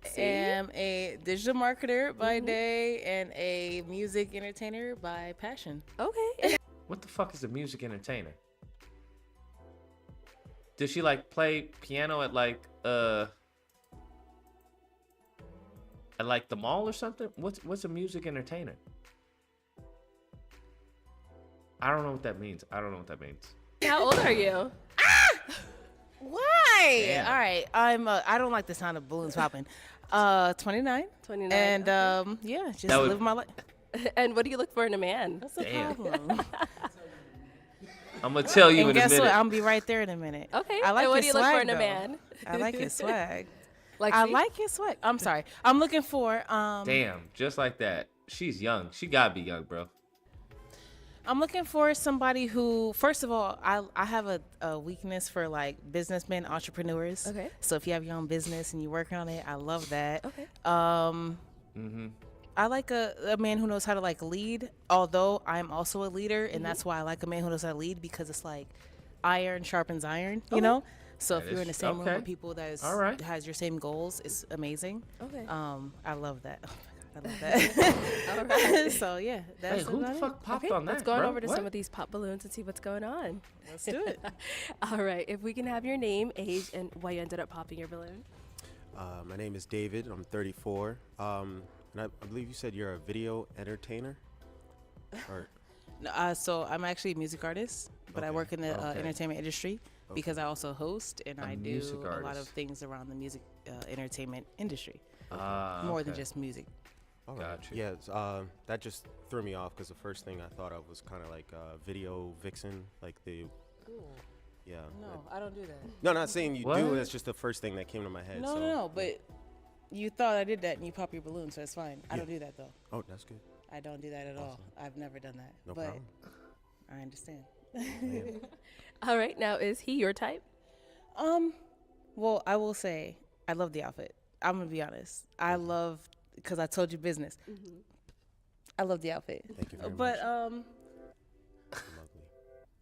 I am a digital marketer by day and a music entertainer by passion. Okay. What the fuck is a music entertainer? Does she, like, play piano at, like, the mall or something? What's a music entertainer? I don't know what that means. How old are you? Why? Damn. All right. I don't like the sound of balloons popping. 29. 29. And okay. yeah, just That would- live my life. And what do you look for in a man? What's the Damn. problem? I'm gonna tell you And in a guess minute. what? I'm gonna be right there in a minute. Okay. I like and what his do you look for swag, in a though. man? I like his swag. Like I like his swag. I'm sorry. I'm looking for Damn, just like that. She's young. She gotta be young, bro. I'm looking for somebody who, first of all, I have a weakness for like businessmen, entrepreneurs. Okay. So if you have your own business and you're working on it, I love that. Okay. I like a man who knows how to like lead, although I'm also a leader, and that's why I like a man who knows how to lead, because it's like iron sharpens iron, you know? So That if you're in the is- same room okay. with people that is, All right. has your same goals, it's amazing. Okay. I love that. Oh my God, I love that. All right. So yeah, that's Who the about it. fuck popped Okay, on that, let's go on bro? over to What? some of these pop balloons and see what's going on. Let's do it. All right. If we can have your name, age, and why you ended up popping your balloon. My name is David. I'm 34. And I believe you said you're a video entertainer? Or No, so I'm actually a music artist, but I Okay, work in the okay. entertainment industry because I also host and A I do music a lot of artist. things around the music entertainment industry. Ah, More than okay. just music. all right. Gotcha. Yeah, that just threw me off because the first thing I thought of was kind of like video vixen, like the. Yeah. No, I don't do that. No, not saying you What? do. That's just the first thing that came to my head. No, so. no, but you thought I did that and you pop your balloon, so it's fine. I don't do that though. Oh, that's good. I don't do that at all. I've never done that. No but problem. I understand. All right. Now, is he your type? Well, I will say I love the outfit. I'm gonna be honest. I love, because I told you business. I love the outfit. Thank you very But much. I'm ugly.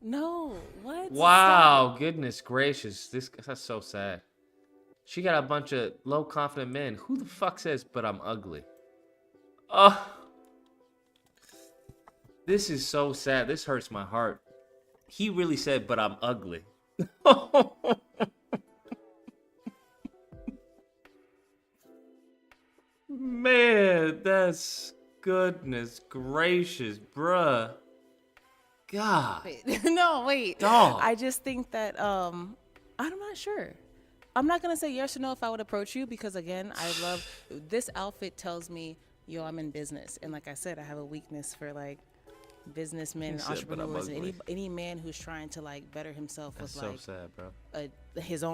no, what? Wow, goodness gracious. That's so sad. She got a bunch of low confident men. Who the fuck says, but I'm ugly? Oh. This is so sad. This hurts my heart. He really said, but I'm ugly. Man, that's goodness gracious, bruh. God. Wait. No, wait. Dog. I just think that I'm not sure. I'm not gonna say yes or no if I would approach you, because again, I love this outfit tells me, yo, I'm in business, and like I said, I have a weakness for like businessmen and He said, "But I'm entrepreneurs, and ugly." any man who's trying to like better himself That's with so like sad, bro. his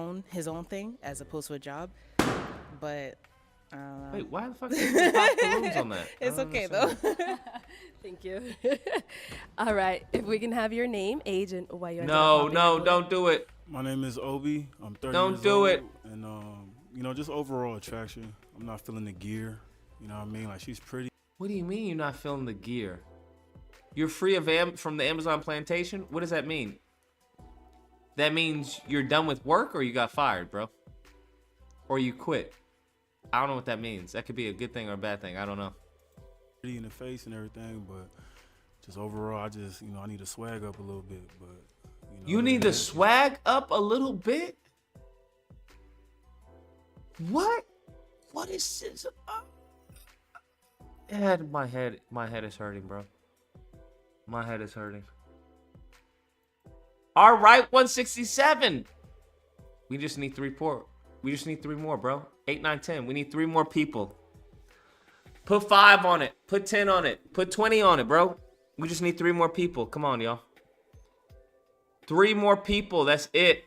own thing as opposed to a job. But I don't know. Wait, why the fuck did you pop balloons on that? It's I don't okay understand. though. Thank you. All right. If we can have your name, age, and why you ended up No, popping your no, balloon. don't do it. My name is Obi. I'm 30 Don't years do old, it. And you know, just overall attraction. I'm not feeling the gear. You know what I mean? Like, she's pretty. What do you mean you're not feeling the gear? You're free of from the Amazon plantation? What does that mean? That means you're done with work, or you got fired, bro? Or you quit? I don't know what that means. That could be a good thing or a bad thing. I don't know. Pretty in the face and everything, but just overall, I just, you know, I need to swag up a little bit. But You need to swag up a little bit? What? What is this? My head is hurting, bro. My head is hurting. All right, 167. We just need three more. We just need 3 more, bro. 8, 9, 10. We need 3 more people. Put 5 on it. Put 10 on it. Put 20 on it, bro. We just need 3 more people. Come on, y'all. 3 more people. That's it.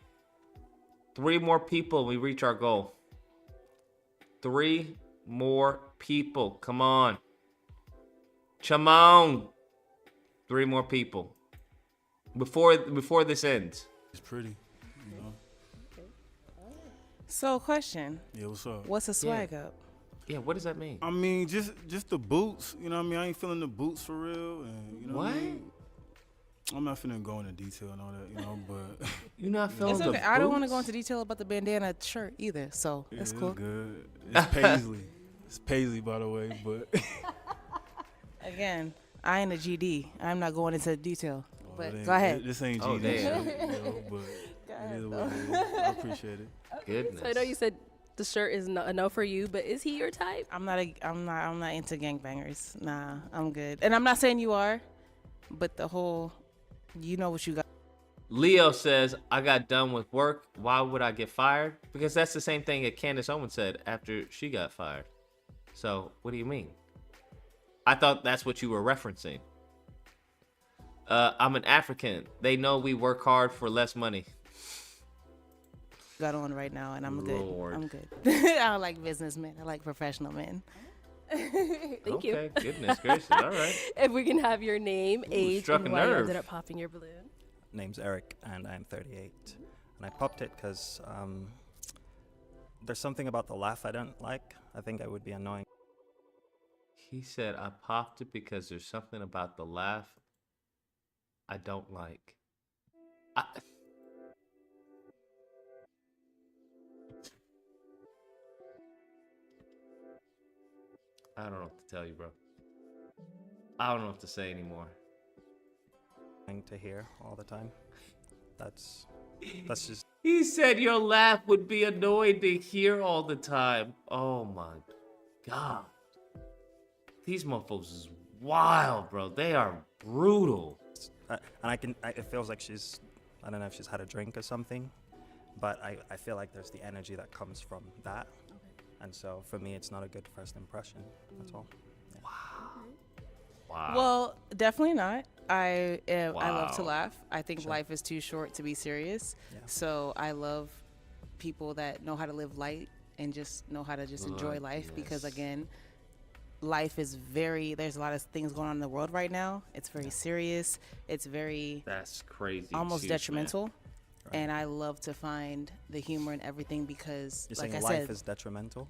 3 more people. We reach our goal. 3 more people. Come on. Come on. 3 more people. Before this ends. It's pretty, you know. So, question. Yeah, what's up? What's a swag up? Yeah, what does that mean? I mean, just the boots. You know what I mean? I ain't feeling the boots for real. And, you know what I mean? I'm not finna go into detail and all that, you know, but... You're not feeling It's the okay. I don't want to boots? go into detail about the bandana shirt either, so Yeah, it's cool. It's good. It's Paisley. It's Paisley, by the way, but... Again, I ain't a GD. I'm not going into detail, but it go ahead. This ain't Oh, GD damn. shit, you know, but it is what it is. I appreciate it. Goodness. So I know you said the shirt is a no for you, but is he your type? I'm not into gangbangers. Nah, I'm good. And I'm not saying you are, but the whole, you know what you got. Leo says, I got done with work. Why would I get fired? Because that's the same thing that Candace Owens said after she got fired. So, what do you mean? I thought that's what you were referencing. I'm an African. They know we work hard for less money. Got on right now, and I'm Lord. good. I'm good. I don't like businessmen. I like professional men. Thank you. Okay, goodness gracious. All right. If we can have your name, age, struck and a why you nerve. ended up popping your balloon. Name's Eric, and I'm 38. And I popped it because there's something about the laugh I don't like. I think I would be annoying. He said, I popped it because there's something about the laugh I don't like. I don't know what to tell you, bro. I don't know what to say anymore. To hear all the time. That's just... He said your laugh would be annoying to hear all the time. Oh my God. These motherfuckers is wild, bro. They are brutal. And it feels like she's, I don't know if she's had a drink or something, but I feel like there's the energy that comes from that. And so for me, it's not a good first impression. That's all. Yeah. Wow. Well, definitely not. I love to Wow. laugh. I think life is too short to be serious. Yeah. So I love people that know how to live light and just know how to just enjoy life because, again, life is there's a lot of things going on in the world right now. It's very serious. It's very... That's crazy. almost Excuse, detrimental. man. And I love to find the humor in everything because, You're like saying I life said, is detrimental?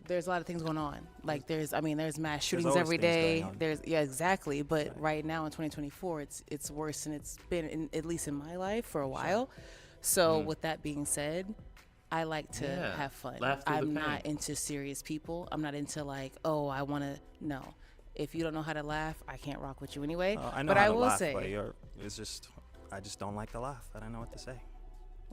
there's a lot of things going on. Like there's mass shootings always every things day. going on. Exactly. But right now in 2024, it's worse than it's been at least in my life for a while. So with that being said, I like to have fun. Laugh through the I'm pain. not into serious people. I'm not into like, oh, I want to no. If you don't know how to laugh, I can't rock with you anyway. I know but how I to will laugh, say, but I just don't like the laugh. I don't know what to say.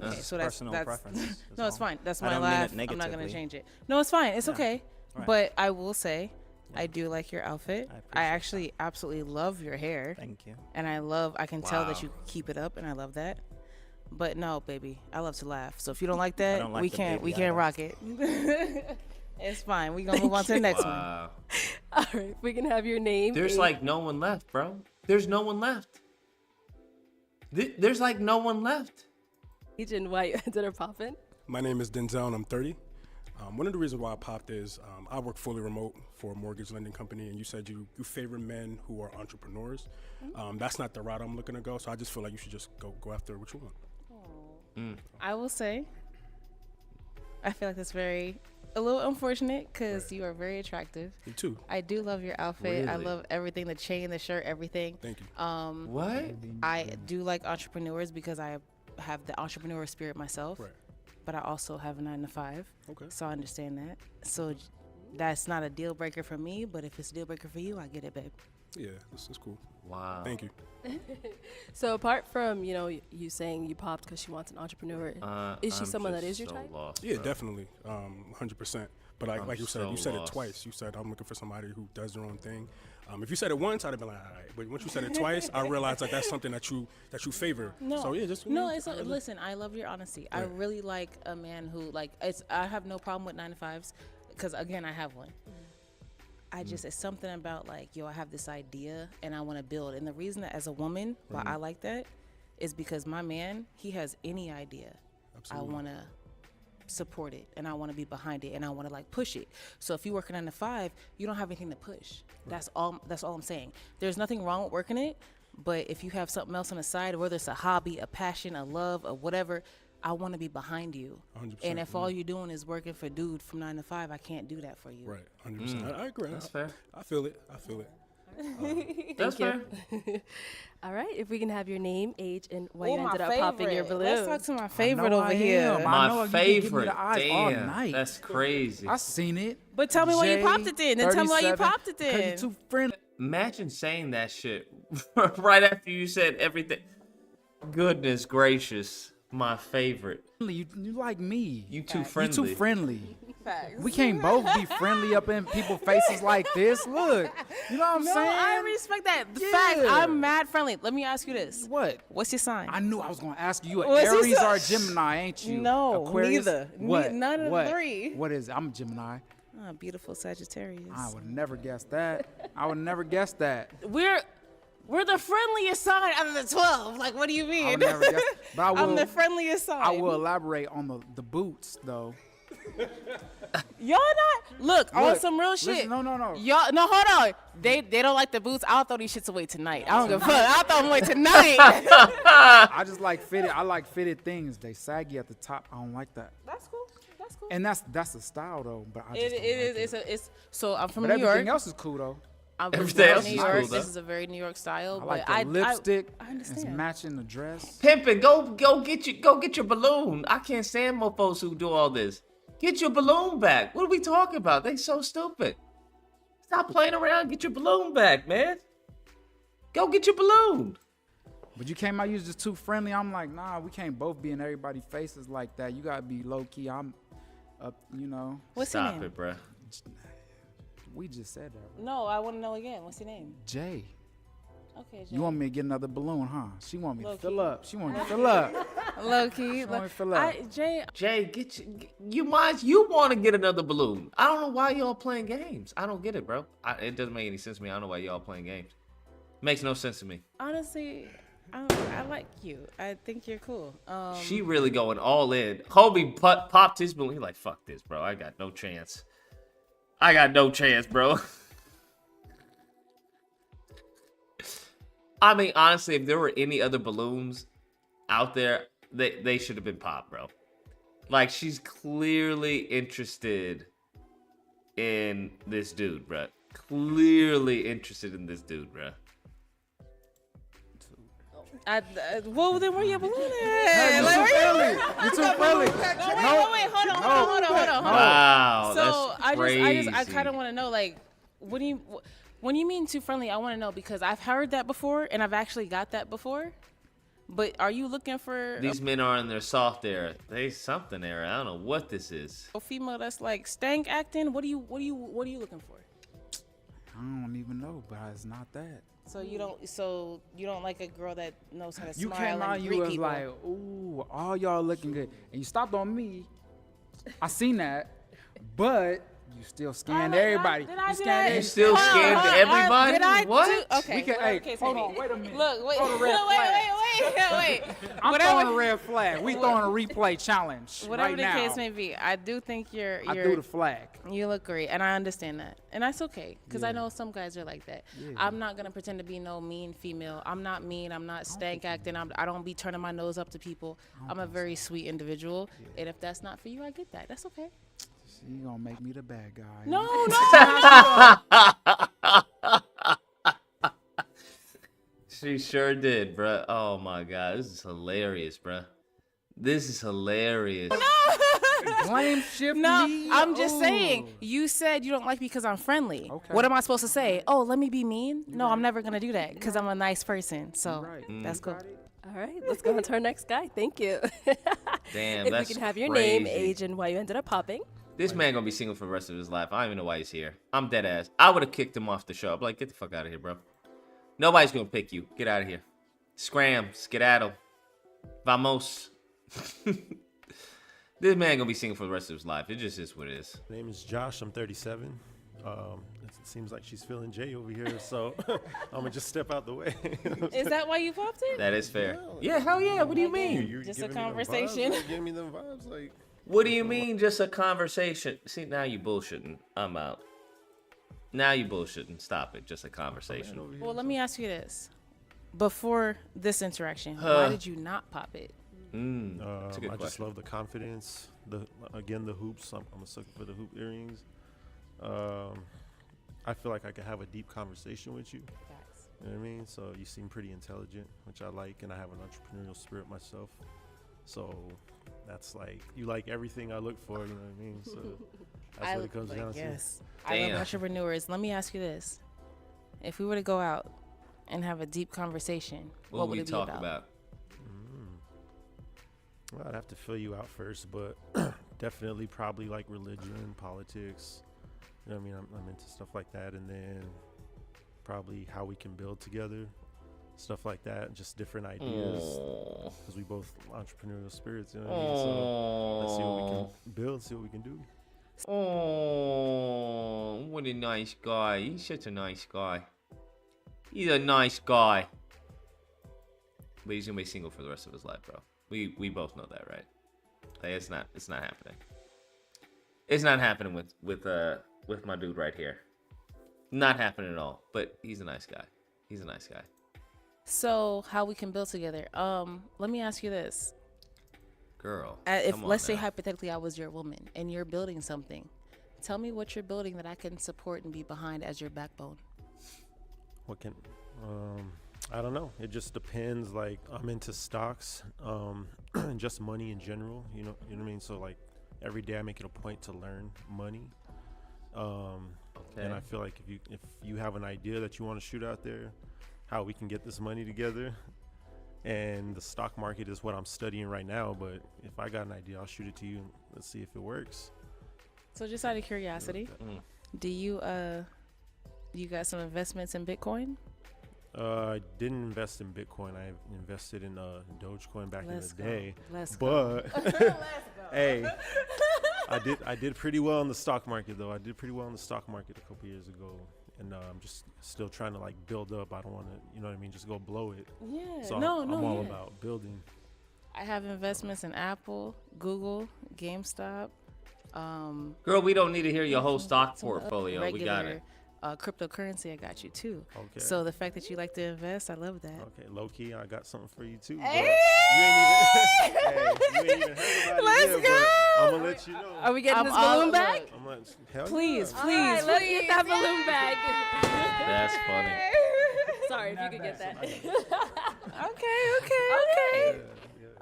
okay, It's so personal that's preference. no, it's all. fine. That's I my don't mean it laugh. I'm not gonna negatively. change it. No, it's fine. It's Yeah. okay. Right. But I will say, I do like your outfit. I appreciate actually absolutely love your hair. Thank you. And I can tell that Wow. you keep it up, and I love that. But no, baby, I love to laugh. So if you don't like that, don't like we the can't baby rock it. It's fine. We gonna move on to the next one. Wow. All right, we can have your name. There's age- like no one left, bro. There's no one left. There's like no one left. age and why you ended up popping. My name is Denzel, and I'm 30. One of the reasons why I popped is I work fully remote for a mortgage lending company, and you said you favor men who are entrepreneurs. That's not the route I'm looking to go, so I just feel like you should just go after what you want. I will say, I feel like that's a little unfortunate because you are very attractive. You too. I do love your outfit. I Really? love everything, the chain, the shirt, everything. Thank you. What? I do like entrepreneurs because I have the entrepreneur spirit myself. Right. But I also have a 9 to 5. Okay. So I understand that. So that's not a deal breaker for me, but if it's a deal breaker for you, I get it, babe. Yeah, this is cool. Wow. Thank you. So apart from you saying you popped because she wants an entrepreneur, is she I'm someone that just is your so type? lost, Yeah, bro. definitely, 100%. But I'm like you said, so you said lost. it twice. You said I'm looking for somebody who does their own thing. If you said it once, I'd have been like, all right. But once you said it twice, I realized like that's something that you favor. No. So yeah, just Listen, I love your honesty. I really like a man who I have no problem with 9 to 5s because again, I have one. I just, it's something about like, yo, I have this idea and I want to build. And the reason that as a woman, why I like that is because my man, he has any idea. Absolutely. I want to support it and I want to be behind it and I want to like push it. So if you work a 9 to 5, you don't have anything to push. That's all I'm saying. There's nothing wrong with working it, but if you have something else on the side, whether it's a hobby, a passion, a love, or whatever, I want to be behind you. 100%, And if all you're doing is working for dude from 9 to 5, I can't do that for you. Right, 100%. I agree. That's fair. I feel it. That's fair. All right, if we can have your name, age, and why Oh, you my ended up popping your favorite. balloon. Let's talk to my favorite over here. My favorite. You can give me the eyes all Damn, night. that's crazy. I seen it. But tell me why you popped it then. Then tell me why you popped it Because then. you're too friendly. Imagine saying that shit right after you said everything. Goodness gracious, my favorite. You like me. You too You friendly. too friendly. Facts. We can't both be friendly up in people's faces like this. Look, you know what I'm No, saying? I respect that. The Yeah. fact, I'm mad friendly. Let me ask you this. What? What's your sign? I knew I was gonna ask you. You an What's your Aries sign? or a Gemini, ain't you? No, Aquarius? neither. What? None of the What? three. What is it? I'm a Gemini. Ah, beautiful Sagittarius. I would never guess that. I would never guess that. We're the friendliest sign out of the 12. Like, what do you mean? I would never guess. But I will, I'm the friendliest sign. I will elaborate on the boots though. Y'all not look on Look, some real listen, shit. no. Y'all no, hold on. They don't like the boots. I'll throw these shits away tonight. I don't give a fuck. I'll throw them away tonight. I just like fitted. I like fitted things. They saggy at the top. I don't like that. That's cool. That's cool. And that's a style though. But I just It don't is. like It's so I'm from But New York. everything else is cool though. I'm from Everything else New is York. cool, though. This is a very New York style. I like but the lipstick. I It's understand. matching the dress. Pimpin', go get your balloon. I can't stand mofos who do all this. Get your balloon back. What are we talking about? They so stupid. Stop playing around. Get your balloon back, man. Go get your balloon. But you came out, you was just too friendly. I'm like, nah, we can't both be in everybody's faces like that. You gotta be low key. I'm up, you know. What's your Stop name? it, bruh. We just said that. No, I want to know again. What's your name? Jay. Okay, Jay. You want me to get another balloon, huh? She want me Low to fill key. up. She want me to fill up. Low key. She want me to fill up. Jay, You want to get another balloon. I don't know why y'all playing games. I don't get it, bro. It doesn't make any sense to me. I don't know why y'all playing games. Makes no sense to me. honestly, I like you. I think you're cool. She really going all in. Hobie popped his balloon. He like, fuck this, bro. I got no chance. Bro. I mean, honestly, if there were any other balloons out there, they should have been popped, bro. Like, she's clearly interested in this dude, bro. Clearly interested in this dude, bro. Well, then where your balloon Hey, at? you Like, too where friendly. You too friendly. Wait, hold on. Wow, So that's crazy. I kind of want to know, like, when you mean too friendly, I want to know because I've heard that before and I've actually got that before. But are you looking for These men are in their soft era. They something era. I don't know what this is. a female that's like stank acting? What are you looking for? I don't even know, but it's not that. So you don't like a girl that knows how to You smile came out, and you greet was people. like, ooh, all y'all looking good. And you stopped on me. I seen that. But you still scanned everybody. Did I You do scanned that? everybody. You still scanned everybody? Did I What? do? Okay. We can, whatever hey, the case hold may on, be. wait a minute. Look, wait, Throw the red wait. I'm Whatever- throwing a red flag. We throwing a replay challenge Whatever right the now. case may be, I do think you're. I threw the flag. You look great, and I understand that, and that's okay, because I know some guys are like that. Yeah. I'm not gonna pretend to be no mean female. I'm not mean. I'm not stank acting. I don't be turning my nose up to people. I'm a very sweet individual, and if that's not for you, I get that. That's okay. You gonna make me the bad guy. No. She sure did, bruh. Oh my god, this is hilarious, bruh. This is hilarious. Blame shift No, me. I'm just Ooh. saying. You said you don't like me because I'm friendly. Okay. What am I supposed to say? Oh, let me be mean? No, I'm never gonna do that because I'm a nice person. So that's cool. All right, let's go on to our next guy. Thank you. Damn, if that's we can have your name, crazy. age, and why you ended up popping. This man gonna be single for the rest of his life. I don't even know why he's here. I'm dead ass. I would have kicked him off the show. I'm like, get the fuck out of here, bro. Nobody's gonna pick you. Get out of here. Scram, skedaddle. Vamos. This man gonna be single for the rest of his life. It just is what it is. My name is Josh. I'm 37. It seems like she's feeling Jay over here, so I'm gonna just step out the way. Is that why you popped it? That is fair. Yeah, hell yeah. What do you mean? You're Just a giving me them vibes, conversation. like, giving me them vibes, like. What do you mean, just a conversation? See, now you bullshitting. I'm out. Now you bullshitting. Stop it. Just a conversation. Well, let me ask you this. Before this interaction, why did you not pop it? That's a good I just question. love the confidence. The hoops. I'm a sucker for the hoop earrings. I feel like I could have a deep conversation with you. You know what I mean? So you seem pretty intelligent, which I like, and I have an entrepreneurial spirit myself. So that's like, you like everything I look for, you know what I mean? So that's what it comes down to. Yes. I love entrepreneurs. Let me ask you this. If we were to go out and have a deep conversation, what would it be about? Well, I'd have to fill you out first, but definitely probably like religion, politics. You know what I mean? I'm into stuff like that. And then probably how we can build together, stuff like that, just different ideas. Because we both entrepreneurial spirits, you know what I mean? So let's see what we can build, see what we can do. Oh, what a nice guy. He's such a nice guy. He's a nice guy. But he's gonna be single for the rest of his life, bro. We both know that, right? Like, it's not happening. It's not happening with my dude right here. Not happening at all. But he's a nice guy. He's a nice guy. So how we can build together? Let me ask you this. Girl, If let's say hypothetically I was your woman and you're building something, tell me what you're building that I can support and be behind as your backbone. What can I don't know. It just depends. Like, I'm into stocks, and just money in general. You know what I mean. So like every day I make it a point to learn money. And I feel like if you have an idea that you want to shoot out there, how we can get this money together. And the stock market is what I'm studying right now. But if I got an idea, I'll shoot it to you and let's see if it works. So just out of curiosity, do you got some investments in Bitcoin? I didn't invest in Bitcoin. I invested in Dogecoin back in the day. Let's go. Let's go. Hey, I did pretty well in the stock market though. I did pretty well in the stock market a couple years ago, and I'm just still trying to like build up. I don't want to, you know what I mean, just go blow it. Yeah. So I'm all about building. I have investments in Apple, Google, GameStop. Girl, we don't need to hear your whole stock portfolio. We got it. Cryptocurrency, I got you too. Okay. So the fact that you like to invest, I love that. Okay, low key, I got something for you too. Hey! You ain't even heard about it Let's yet, go. but I'm gonna let you know. Are we getting this balloon back? Please, All right, let's get that balloon back. That's funny. Sorry if you could get that. Okay.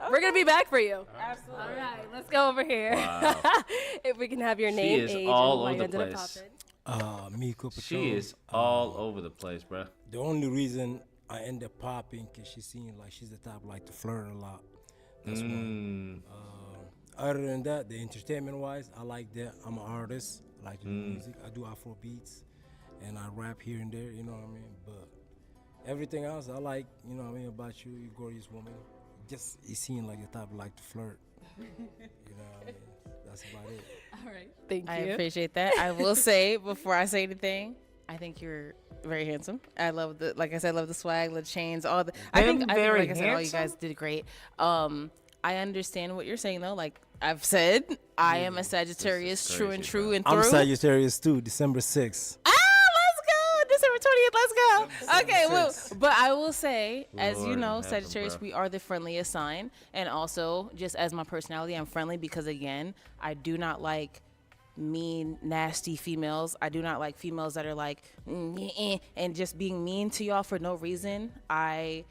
We're gonna be back for you. Absolutely. All right, let's go over here. Wow. If we can have your She name, is age, all and why over you the ended up place. popping. Miko Patrol. She is all over the place, bro. The only reason I end up popping because she seems like she's the type like to flirt a lot. That's one. Other than that, the entertainment wise, I like that. I'm an artist. I like to do music. I do Afro beats, and I rap here and there. You know what I mean? But everything else, I like. You know what I mean about you, you gorgeous woman. Just you seem like the type like to flirt. You know what I mean? That's about it. All right. Thank you. I appreciate that. I will say before I say anything, I think you're very handsome. I love like I said, I love the swag, the chains, all the. I think like I said, all you guys did great. I understand what you're saying though. Like I've said, I am a Sagittarius, true and through. I'm Sagittarius too, December 6th. December 20th, let's go. Okay, well, but I will say, as you know, Sagittarius, we are the friendliest sign. And also, just as my personality, I'm friendly because, again, I do not like mean, nasty females. I do not like females that are like, and just being mean to y'all for no reason. I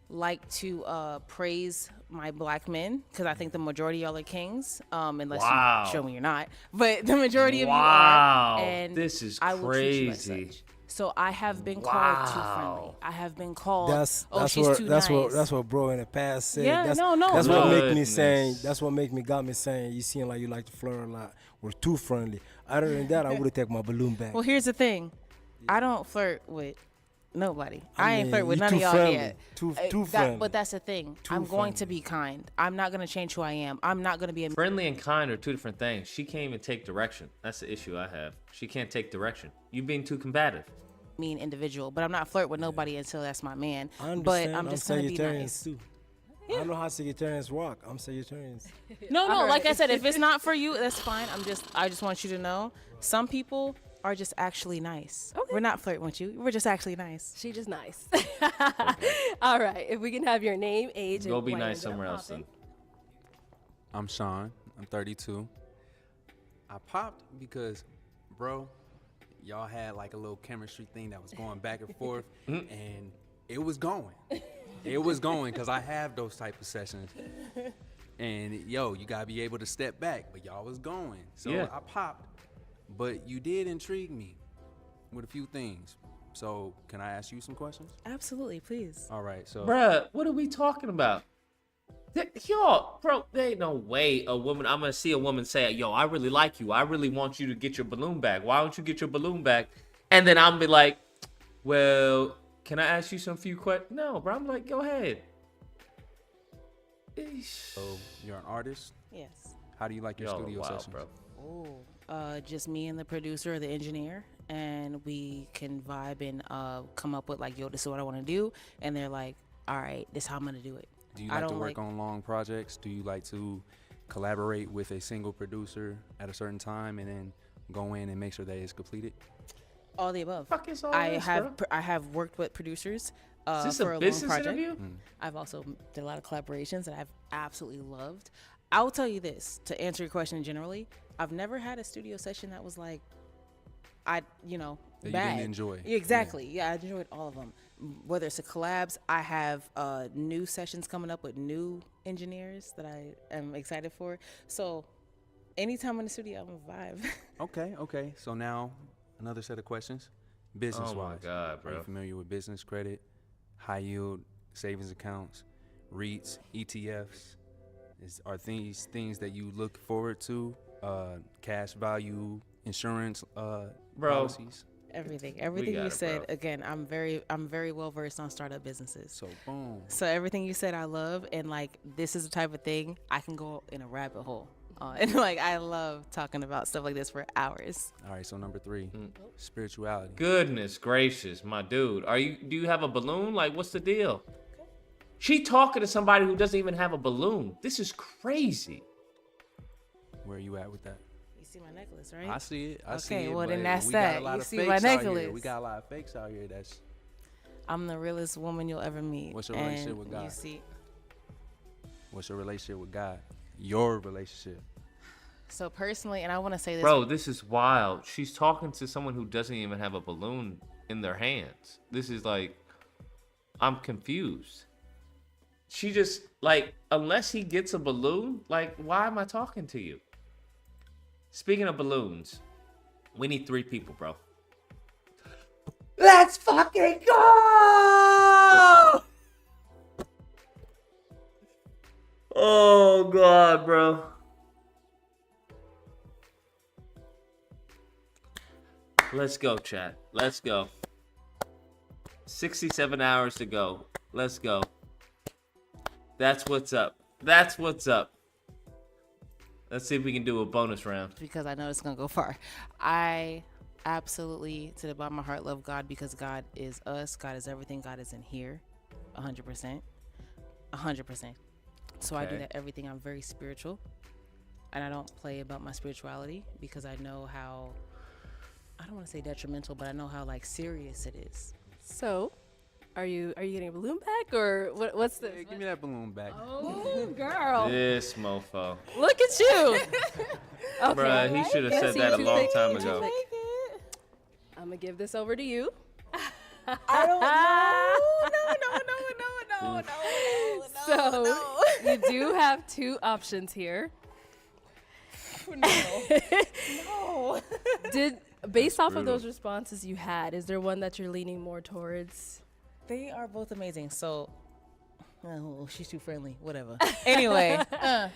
like to praise my black men because I think the majority of y'all are kings, unless you show me you're not. But the majority of you are. And this is I will treat you as crazy. such. So I have been called too friendly. I have been called, she's too nice. That's what bro in the past said. Yeah, that's, no. That's what make me saying. That's what got me saying. You seem like you like to flirt a lot. We're too friendly. Other than that, I would have taken my balloon back. Well, here's the thing. I don't flirt with Nobody. I I ain't mean, flirt with you none too of y'all friendly. yet. Too friendly. But that's the thing. Too I'm going to friendly. be kind. I'm not going to change who I am. I'm not going to be a Friendly and kind are two different things. She can't even take direction. That's the issue I have. She can't take direction. You being too combative. mean individual. But I'm not flirt with nobody until that's my man. I understand. But I'm just going to be nice. Too. I know how Sagittarians rock. I'm Sagittarians. No, All like I right. said, if it's not for you, that's fine. I just want you to know, some people are just actually nice. We're not flirting with you. We're just actually nice. She just nice. All right. If we can have your name, age, Go and be why you nice ended up somewhere else then. popping. I'm Sean. I'm 32. I popped because, bro, y'all had like a little chemistry thing that was going back and forth, and it was going. It was going because I have those type of sessions. And, yo, you got to be able to step back, but y'all was going. So Yeah. I popped. But you did intrigue me with a few things. So can I ask you some questions? Absolutely, please. All right. So, Bruh, what are we talking about? Y'all, bro, there ain't no way I'm going to see a woman say, yo, I really like you. I really want you to get your balloon back. Why don't you get your balloon back? And then I'm be like, well, can I ask you some few questions? No, bro. I'm like, go ahead. so you're an artist? Yes. How do you like your Y'all are studio wild, sessions? bro. Just me and the producer or the engineer, and we can vibe and come up with like, yo, this is what I want to do, and they're like, all right, this is how I'm gonna do it. Do you I like to don't work on long projects? Do you like to collaborate with a single producer at a certain time and then go in and make sure that it's completed? All the above. Fuck is all I this, have bro? I have worked with producers Is this for a a business long project. interview? I've also did a lot of collaborations that I've absolutely loved. I will tell you this, to answer your question generally, I've never had a studio session that was like, That you didn't bad. enjoy. Exactly. Yeah, I enjoyed all of them. Whether it's a collabs, I have new sessions coming up with new engineers that I am excited for. So anytime in the studio, I'm a vibe. Okay. So now another set of questions. Business wise. Oh my God, Are bro. you familiar with business credit, high yield savings accounts, REITs, ETFs? Are these things that you look forward to? Cash value, insurance policies? Everything got you it, said. bro. Again, I'm very well versed on startup businesses. So boom. So everything you said, I love, and like this is the type of thing I can go in a rabbit hole. And like I love talking about stuff like this for hours. All right, so number 3, spirituality. Goodness gracious, my dude. Do you have a balloon? Like, what's the deal? She talking to somebody who doesn't even have a balloon. This is crazy. Where are you at with that? You see my necklace, right? I see it. I see Okay, it. well, then but that's we that. Got a lot You of see fakes my out here. necklace. We got a lot of fakes out here. I'm the realest woman you'll ever meet. What's your relationship and with God? You see, What's your relationship with God? Your relationship. so personally, and I want to say this, Bro, this is wild. She's talking to someone who doesn't even have a balloon in their hands. This is like, I'm confused. She just, like, unless he gets a balloon, like, why am I talking to you? Speaking of balloons, we need 3 people, bro. Let's fucking go! Oh, God, bro. Let's go, chat. Let's go. 67 hours to go. Let's go. That's what's up. That's what's up. Let's see if we can do a bonus round. because I know it's gonna go far. I absolutely, to the bottom of my heart, love God because God is us. God is everything. God is in here, 100%, 100%. So I do Okay. that everything. I'm very spiritual, and I don't play about my spirituality because I know how. I don't want to say detrimental, but I know how like serious it is. So, are you getting a balloon back or what's the? Hey, give me that balloon back. Oh, girl! This mofo. Look at you. Okay. Bruh, he should have said that a long time ago. I'm gonna give this over to you. I don't know. So you do have 2 options here. No. Based off of brutal. those responses you had, is there one that you're leaning more towards? They are both amazing. So, oh, she's too friendly. Whatever. Anyway, I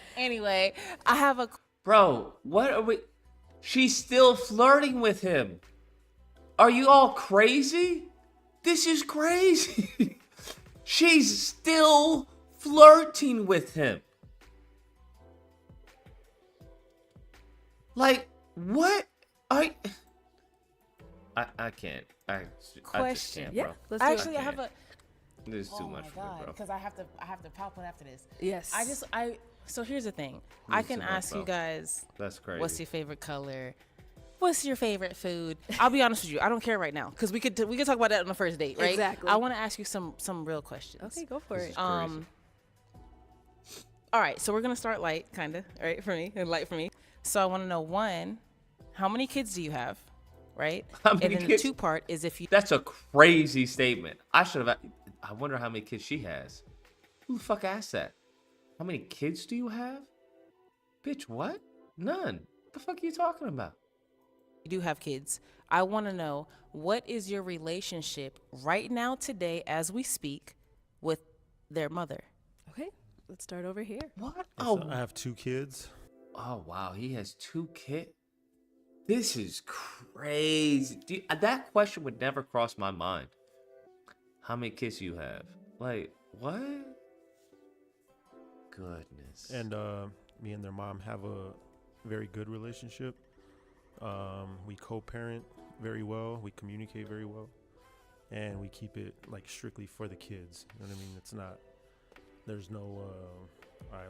have a. Bro, what are we? She's still flirting with him. Are you all crazy? This is crazy. She's still flirting with him. Like, what? I can't. I just can't, bro. Actually, I have a. This is too much for me, bro. Because I have to pop one after this. Yes. So here's the thing. This I is can too much, ask you bro. guys. That's crazy. What's your favorite color? What's your favorite food? I'll be honest with you. I don't care right now because we could talk about that on the first date, right? Exactly. I want to ask you some real questions. Okay, go for it. All right, so we're gonna start light, kinda, right, for me, and light for me. So I want to know, one, how many kids do you have, right? How many and then kids? the 2 part is if you. That's a crazy statement. I wonder how many kids she has. Who the fuck asked that? How many kids do you have? Bitch, what? None. What the fuck are you talking about? You do have kids. I want to know, what is your relationship right now, today, as we speak, with their mother? Okay, let's start over here. What? So I have 2 kids. Oh, wow. He has 2 kids? This is crazy. That question would never cross my mind. How many kids do you have? Like, what? Goodness. And me and their mom have a very good relationship. We co-parent very well. We communicate very well. And we keep it like strictly for the kids. You know what I mean? It's not, there's no, all right,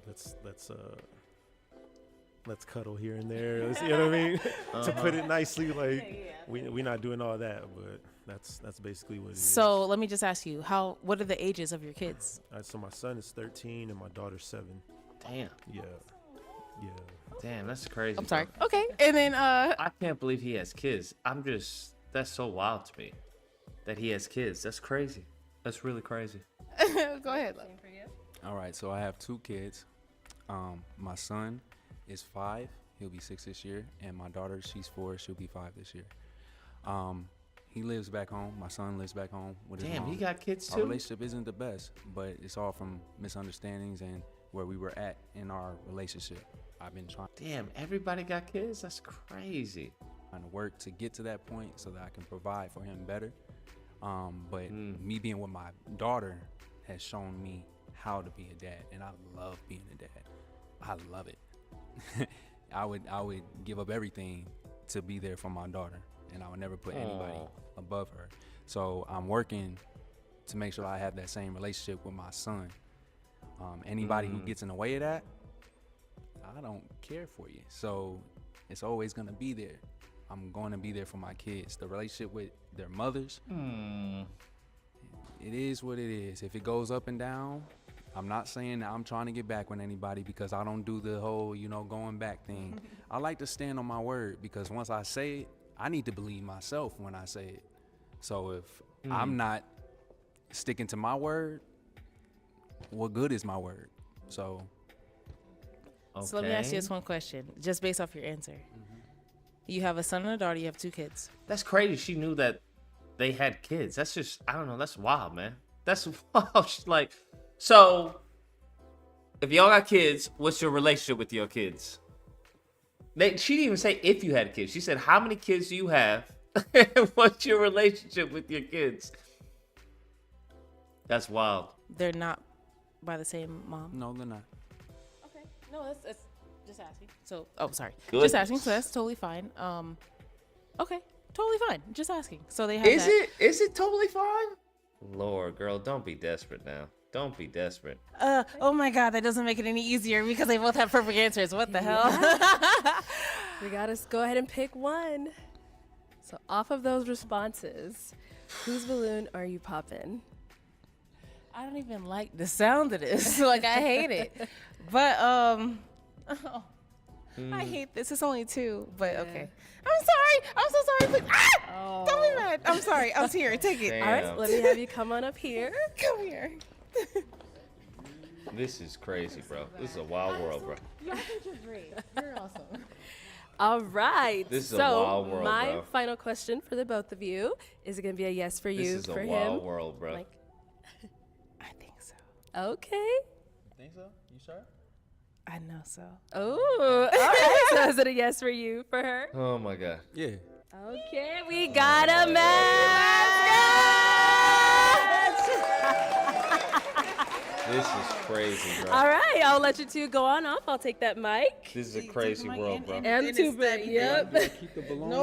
let's cuddle here and there. You know what I mean? To put it nicely, like we're not doing all that, but that's basically what it is. So let me just ask you, what are the ages of your kids? So my son is 13 and my daughter's 7. Damn. Yeah. Damn, that's crazy. I'm sorry. bro. Okay, and then I can't believe he has kids. That's so wild to me that he has kids. That's crazy. That's really crazy. Go ahead. All right, so I have 2 kids. My son is 5. He'll be 6 this year. And my daughter, she's 4. She'll be 5 this year. He lives back home. My son lives back home with his mom. Damn, he got kids Our too? relationship isn't the best, but it's all from misunderstandings and where we were at in our relationship. I've been trying. Damn, everybody got kids? That's crazy. Trying to work to get to that point so that I can provide for him better. But me being with my daughter has shown me how to be a dad, and I love being a dad. I love it. I would give up everything to be there for my daughter, and I would never put anybody above her. So I'm working to make sure I have that same relationship with my son. Anybody who gets in the way of that, I don't care for you. So it's always gonna be there. I'm going to be there for my kids. The relationship with their mothers, it is what it is. If it goes up and down, I'm not saying that I'm trying to get back with anybody because I don't do the whole, going back thing. I like to stand on my word because once I say it, I need to believe myself when I say it. So if I'm not sticking to my word, what good is my word? So let me ask you this one question, just based off your answer. You have a son and a daughter. You have 2 kids. That's crazy. She knew that they had kids. That's just, I don't know. That's wild, man. That's wild. She's like, so if y'all got kids, what's your relationship with your kids? She didn't even say if you had kids. She said, how many kids do you have? What's your relationship with your kids? That's wild. They're not by the same mom? No, they're not. Okay. No, that's just asking. So, sorry. Good. Just asking. So that's totally fine. Okay. Totally fine. Just asking. So they have Is it totally fine? Lord, girl, don't be desperate now. Don't be desperate. Oh my God, that doesn't make it any easier because they both have perfect answers. What the hell? We gotta go ahead and pick one. So off of those responses, whose balloon are you popping? I don't even like the sound of this. Like, I hate it. But I hate this. It's only 2, but okay. I'm sorry. I'm so sorry. Please. Don't be mad. I'm sorry. I'm here. Take it. All right, let me have you come on up here. Come here. This is crazy, bro. This is a wild world, bro. Yeah, I think you're great. You're awesome. All right. This is a wild world, my bro. final question for the both of you is it going to be a yes for you, This is for a him? wild world, bro. I think so. Okay. Think so? You sure? I know so. Oh, all right. So is it a yes for you, for her? Oh my God. Yeah. Okay, we got a match. This is crazy, bro. All right, I'll let you two go on off. I'll take that mic. This is a crazy world, bro. And the tube bag, yep.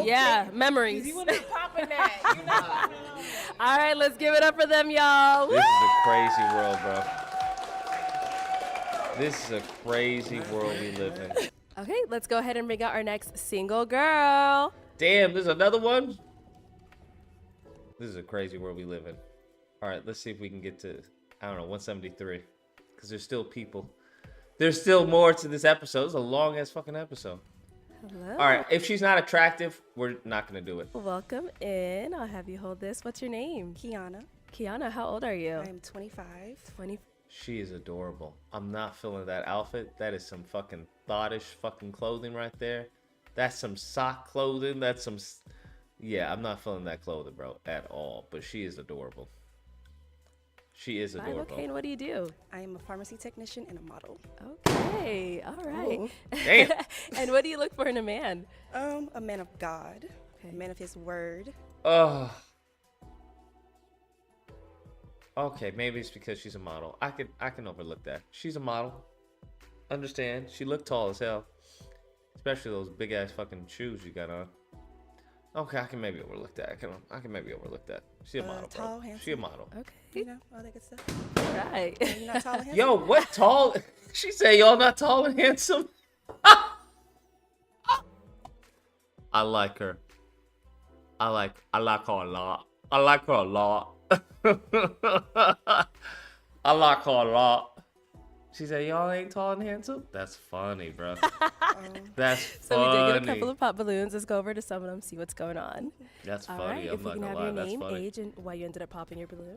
Yeah, memories. You were not popping that. You know. All right, let's give it up for them, y'all. This is a crazy world, bro. This is a crazy world we live in. Okay, let's go ahead and bring out our next single girl. Damn, there's another one? This is a crazy world we live in. All right, let's see if we can get to, I don't know, 173. Because there's still people. There's still more to this episode. It's a long-ass fucking episode. Hello. All right, if she's not attractive, we're not going to do it. Welcome in. I'll have you hold this. What's your name? Kiana. Kiana, how old are you? I'm 25. 20. She is adorable. I'm not feeling that outfit. That is some fucking thoughtish fucking clothing right there. That's some sock clothing. That's some... Yeah, I'm not feeling that clothing, bro, at all. But she is adorable. She is adorable. Okay, and what do you do? I am a pharmacy technician and a model. Okay, all right. Ooh. Damn. And what do you look for in a man? A man of God, a man of his word. Oh. Okay, maybe it's because she's a model. I can overlook that. She's a model. Understand? She looked tall as hell. Especially those big ass fucking shoes you got on. Okay, I can maybe overlook that. I can maybe overlook that. She a model, tall, bro. handsome. She a model. Okay. You know, all that good stuff. All right. You're not tall and handsome? Yo, what tall? She say y'all not tall and handsome? I like her. I like her a lot. I like her a lot. I like her a lot. She said, y'all ain't tall and handsome? That's funny, bro. That's funny. So we did get a couple of pop balloons. Let's go over to some of them, see what's going on. That's All funny. right, I'm if we not can gonna have lie. your That's name, funny. age, and why you ended up popping your balloon.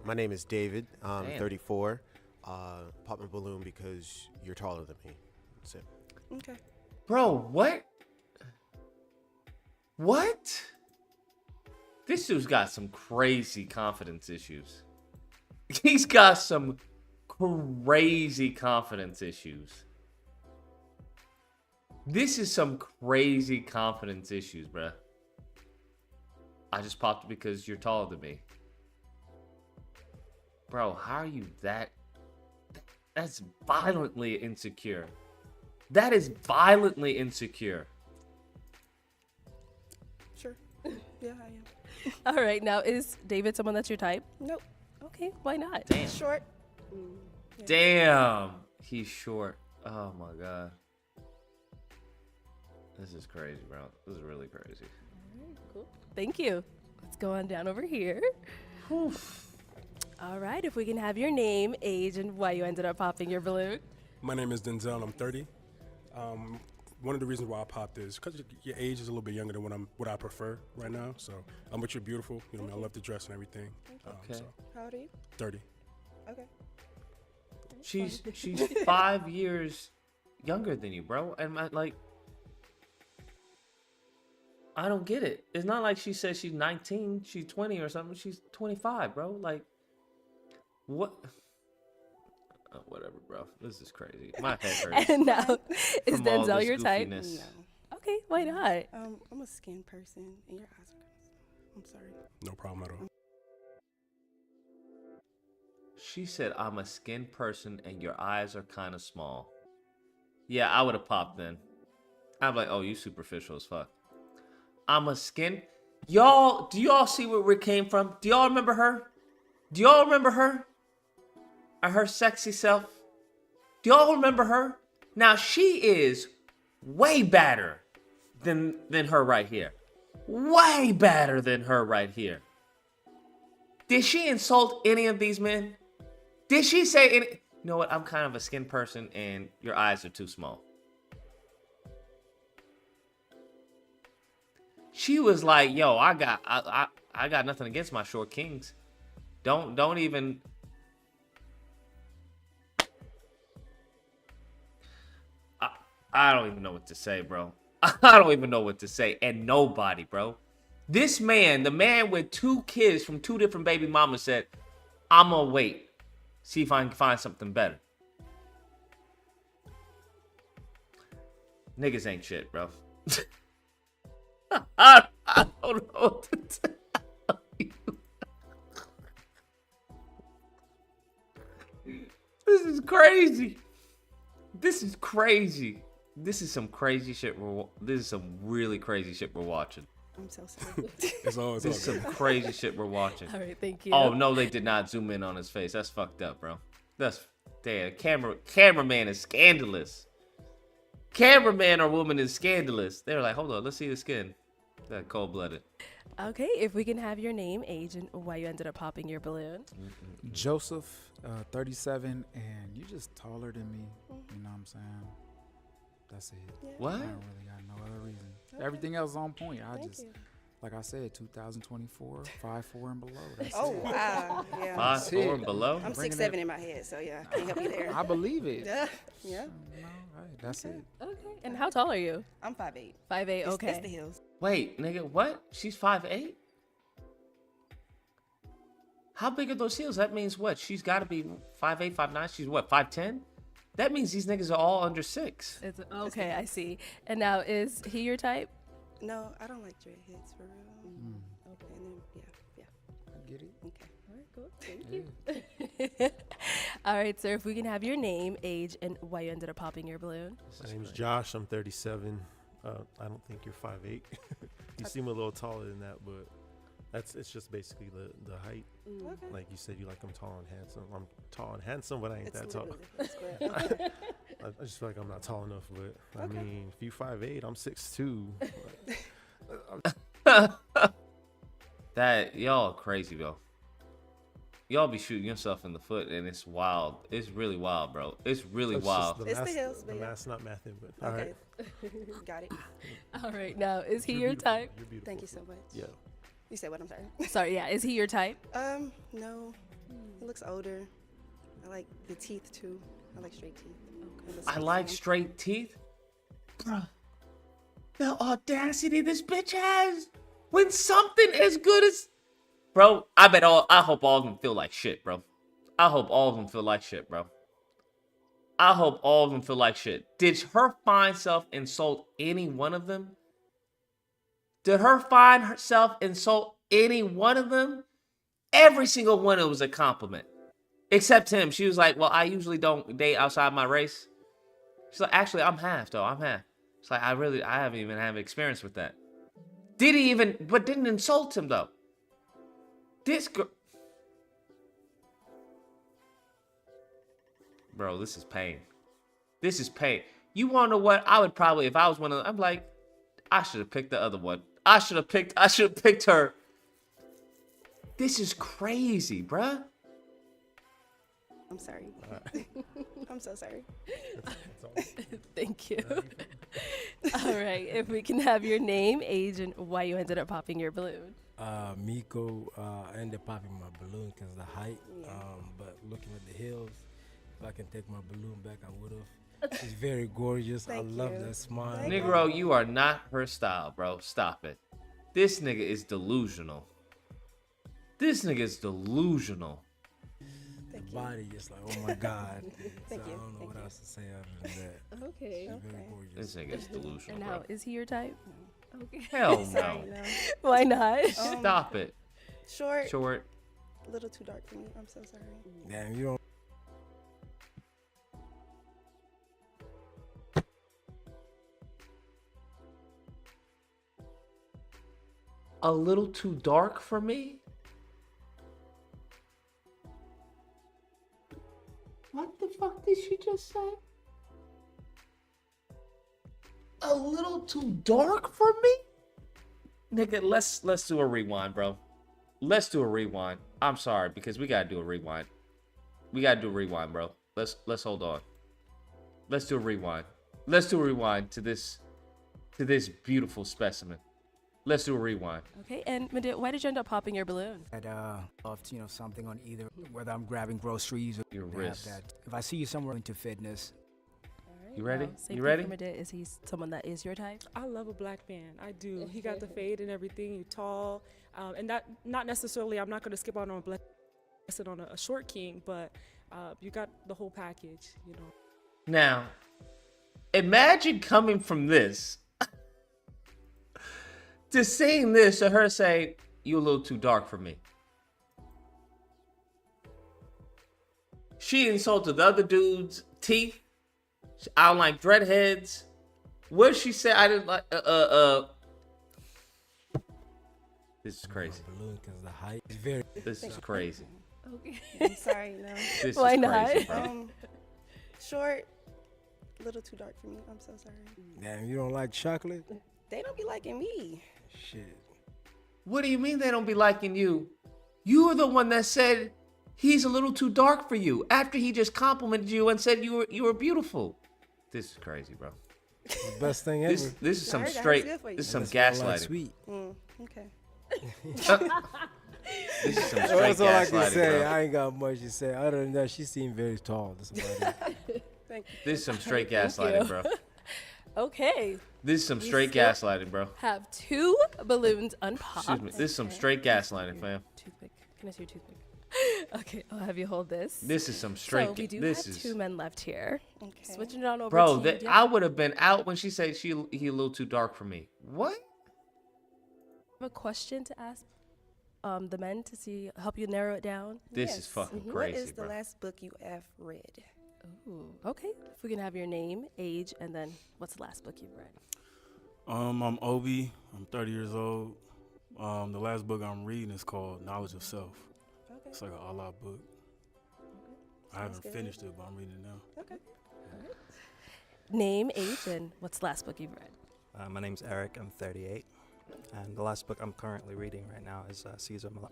My name is David. I'm Damn. 34. Pop my balloon because you're taller than me. That's it. Okay. Bro, what? What? This dude's got some crazy confidence issues. He's got some crazy confidence issues. This is some crazy confidence issues, bruh. I just popped it because you're taller than me. Bro, how are you that? That's violently insecure. That is violently insecure. Sure. Yeah, I am. All right, now is David someone that's your type? Nope. Okay, why not? Damn. Short. Damn. He's short. Oh my god. This is crazy, bro. This is really crazy. Cool. Thank you. Let's go on down over here. All right, if we can have your name, age, and why you ended up popping your balloon. My name is Denzel. I'm 30. One of the reasons why I popped is because your age is a little bit younger than what I prefer right now. So, but you're beautiful. You know, I love the dress and everything. Okay. So, How old are you? 30. Okay. She's 5 years younger than you, bro. And I don't get it. It's not like she says she's 19, she's 20 or something. She's 25, bro. Like, what? Oh, whatever, bro. This is crazy. My head hurts. And now, is from all Denzel this your type? goofiness. No. Okay, why not? I'm a skin person, and your eyes are. I'm sorry. No problem at all. She said, I'm a skin person and your eyes are kind of small. Yeah, I would have popped then. I'm like, oh, you superficial as fuck. I'm a skin. Y'all, do y'all see where we came from? Do y'all remember her? Do y'all remember her? Or her sexy self? Do y'all remember her? Now, she is way better than her right here. Way better than her right here. Did she insult any of these men? Did she say any? You know what? I'm kind of a skin person and your eyes are too small. She was like, yo, I got nothing against my short kings. Don't even. I don't even know what to say, bro. I don't even know what to say. And nobody, bro. This man, the man with 2 kids from 2 different baby mamas said, I'm gonna wait. See if I can find something better. Niggas ain't shit, bro. I don't know what to tell you. crazy. This is crazy. This is some crazy shit. This is some really crazy shit we're watching. I'm so sorry. It's This is some crazy shit we're watching. All right, thank you. Oh no, they did not zoom in on his face. That's fucked up, bro. That's damn. Cameraman is scandalous. Cameraman or woman is scandalous. They were like, hold on, let's see the skin. That cold blooded. Okay, if we can have your name, age, and why you ended up popping your balloon. Joseph, 37, and you just taller than me. You know what I'm saying? That's it. What? I don't really got no other reason. Everything else is on point. Like I said, 2024, 5'4" and below. That's Oh, it. wow. Yeah. 5'4" and below. I'm Bringing 6'7" it- in my head, so yeah, I can't help you there. I believe it. Yeah. Yeah. Right, that's it. Okay, and how tall are you? I'm 5'8". 5'8", okay. It's the hills. Wait, nigga, what? She's 5'8"? How big are those heels? That means what? She's got to be 5'8", 5'9". She's what, 5'10"? That means these niggas are all under 6. Okay, I see. And now, is he your type? No, I don't like dreadheads for real. Okay. And then, yeah. I get it. Okay. All right, cool. Thank you. All right, sir, if we can have your name, age, and why you ended up popping your balloon. My name's Josh. I'm 37. I don't think you're 5'8". You seem a little taller than that, but it's just basically the height. Okay. Like you said, you like I'm tall and handsome. I'm tall and handsome, but I ain't It's that tall. literally the square. I just feel like I'm not tall enough, but I mean, if you 5'8", I'm 6'2". That, y'all crazy, bro. Y'all be shooting yourself in the foot, and it's wild. It's really wild, bro. It's really It's just wild. the It's math- the hills, The but yeah. math's not mathing, but all Okay. right. Got it. All right, now, is he You're your beautiful. type? You're beautiful. Thank you so much. Yeah. You said what? I'm sorry. Sorry, yeah, is he your type? No. He looks older. I like the teeth too. I like straight teeth. I like straight teeth. Bruh. The audacity this bitch has. When something as good as... Bro, I hope all of them feel like shit, bro. I hope all of them feel like shit, bro. I hope all of them feel like shit. Did her fine self insult any one of them? Did her fine herself insult any one of them? Every single one of them was a compliment. Except him. She was like, well, I usually don't date outside my race. She's like, actually, I'm half, though. I'm half. It's like, I haven't even had experience with that. Didn't insult him, though. This girl... Bro, this is pain. This is pain. You want to know what? I would probably, if I was one of them, I'm like, I should have picked the other one. I should have picked her. This is crazy, bruh. I'm sorry. I'm so sorry. Thank you. All right, if we can have your name, age, and why you ended up popping your balloon. Miko, I ended up popping my balloon because of the height. But looking at the hills, if I can take my balloon back, I would have. She's very gorgeous. I love that smile. Negro, you are not her style, bro. Stop it. This nigga is delusional. This nigga is delusional. The body just like, oh my God. So Thank I you. don't know what else to say other than that. Okay. She's very gorgeous. This nigga is delusional, And now, bro. is he your type? Okay. Hell Sorry, no. no. Why not? Stop it. Short. Short. A little too dark for me. I'm so sorry. Damn, you don't. A little too dark for me? What the fuck did she just say? A little too dark for me? Nigga, let's do a rewind, bro. Let's do a rewind. I'm sorry, because we gotta do a rewind. We gotta do a rewind, bro. Let's hold on. Let's do a rewind. Let's do a rewind to this beautiful specimen. Let's do a rewind. Okay, and Medea, why did you end up popping your balloon? I'd love something on either, whether I'm grabbing groceries or Your have wrist. that. If I see you somewhere into fitness, You ready? Same You thing ready? for Medea. Is he someone that is your type? I love a black man. I do. He got the fade and everything. You tall, and that not necessarily. I'm not going to skip out on a blessed on a short king, but you got the whole package. You know. Now, imagine coming from this to seeing this to her say, "You a little too dark for me." She insulted the other dude's teeth. I don't like dreadheads. What did she say? I didn't like. This is crazy. Balloon because the height is very. This is crazy. Okay. I'm sorry, no. This Why is not? crazy, bro. Short, a little too dark for me. I'm so sorry. Damn, you don't like chocolate? They don't be liking me. Shit. What do you mean they don't be liking you? You were the one that said he's a little too dark for you after he just complimented you and said you were beautiful. This is crazy, bro. Best thing ever. This is I some heard that was straight. good for you. This is some That's why I like gaslighting. sweet. Okay. This is some straight That's all I can gaslighting, say. bro. I ain't got much to say. Other than that, she seemed very tall. That's about it. Thank you. This is some straight Thank gaslighting, you. bro. Okay. This is some We straight still gaslighting, bro. Have 2 balloons unpopped. Excuse me. This is some straight gaslighting, fam. Toothpick. Can I see your toothpick? Okay, I'll have you hold this. This is some straight. So we do this have is 2 men left here. Okay. Switching it on over bro. to you. I would have been out when she said he a little too dark for me. What? I have a question to ask the men to help you narrow it down. This is fucking crazy, What is the bro. last book you have read? Ooh, okay. If we can have your name, age, and then what's the last book you've read? I'm Obi. I'm 30 years old. The last book I'm reading is called Knowledge of Self. Okay. It's like an Allah book. I haven't good. finished it, but I'm reading it now. Okay. Name, age, and what's the last book you've read? My name's Eric. I'm 38. And the last book I'm currently reading right now is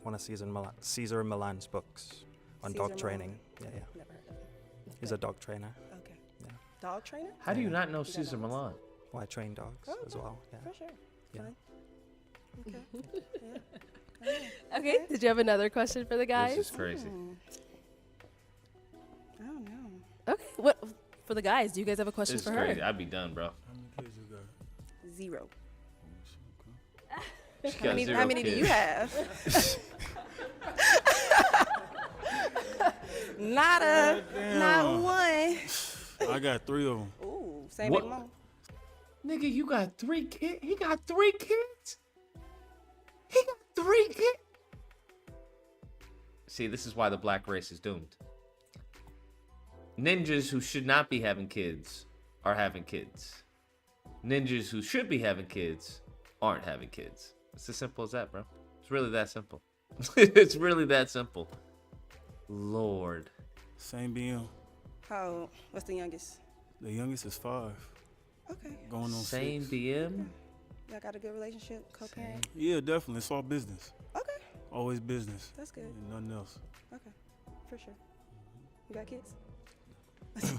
one of Caesar Milan's books on Caesar dog Milan. training. Yeah. Never heard of it. He's a dog trainer. Okay. Yeah. Dog trainer? How do you not know You don't Caesar know. Milan? Well, I train dogs Oh, as okay. well. Yeah. For sure. Yeah. Fine. Okay. Yeah. Okay. Did you have another question for the guys? This is crazy. I don't know. Okay. What for the guys? Do you guys have a question This is for crazy. her? I'd be done, bro. How many kids you got? 0. She got zero How many do you kids. have? Not one. I got 3 of them. Ooh, same What? big mom. Nigga, you got 3 kids? He got 3 kids? He got 3 kids? See, this is why the black race is doomed. Ninjas who should not be having kids are having kids. Ninjas who should be having kids aren't having kids. It's as simple as that, bro. It's really that simple. It's really that simple. Lord. Same BM. How old? What's the youngest? The youngest is 5. Okay. Going on Same 6. BM? Y'all got a good relationship, co-parent? Yeah, definitely. It's all business. Okay. Always business. That's good. And nothing else. Okay. For sure. You got kids?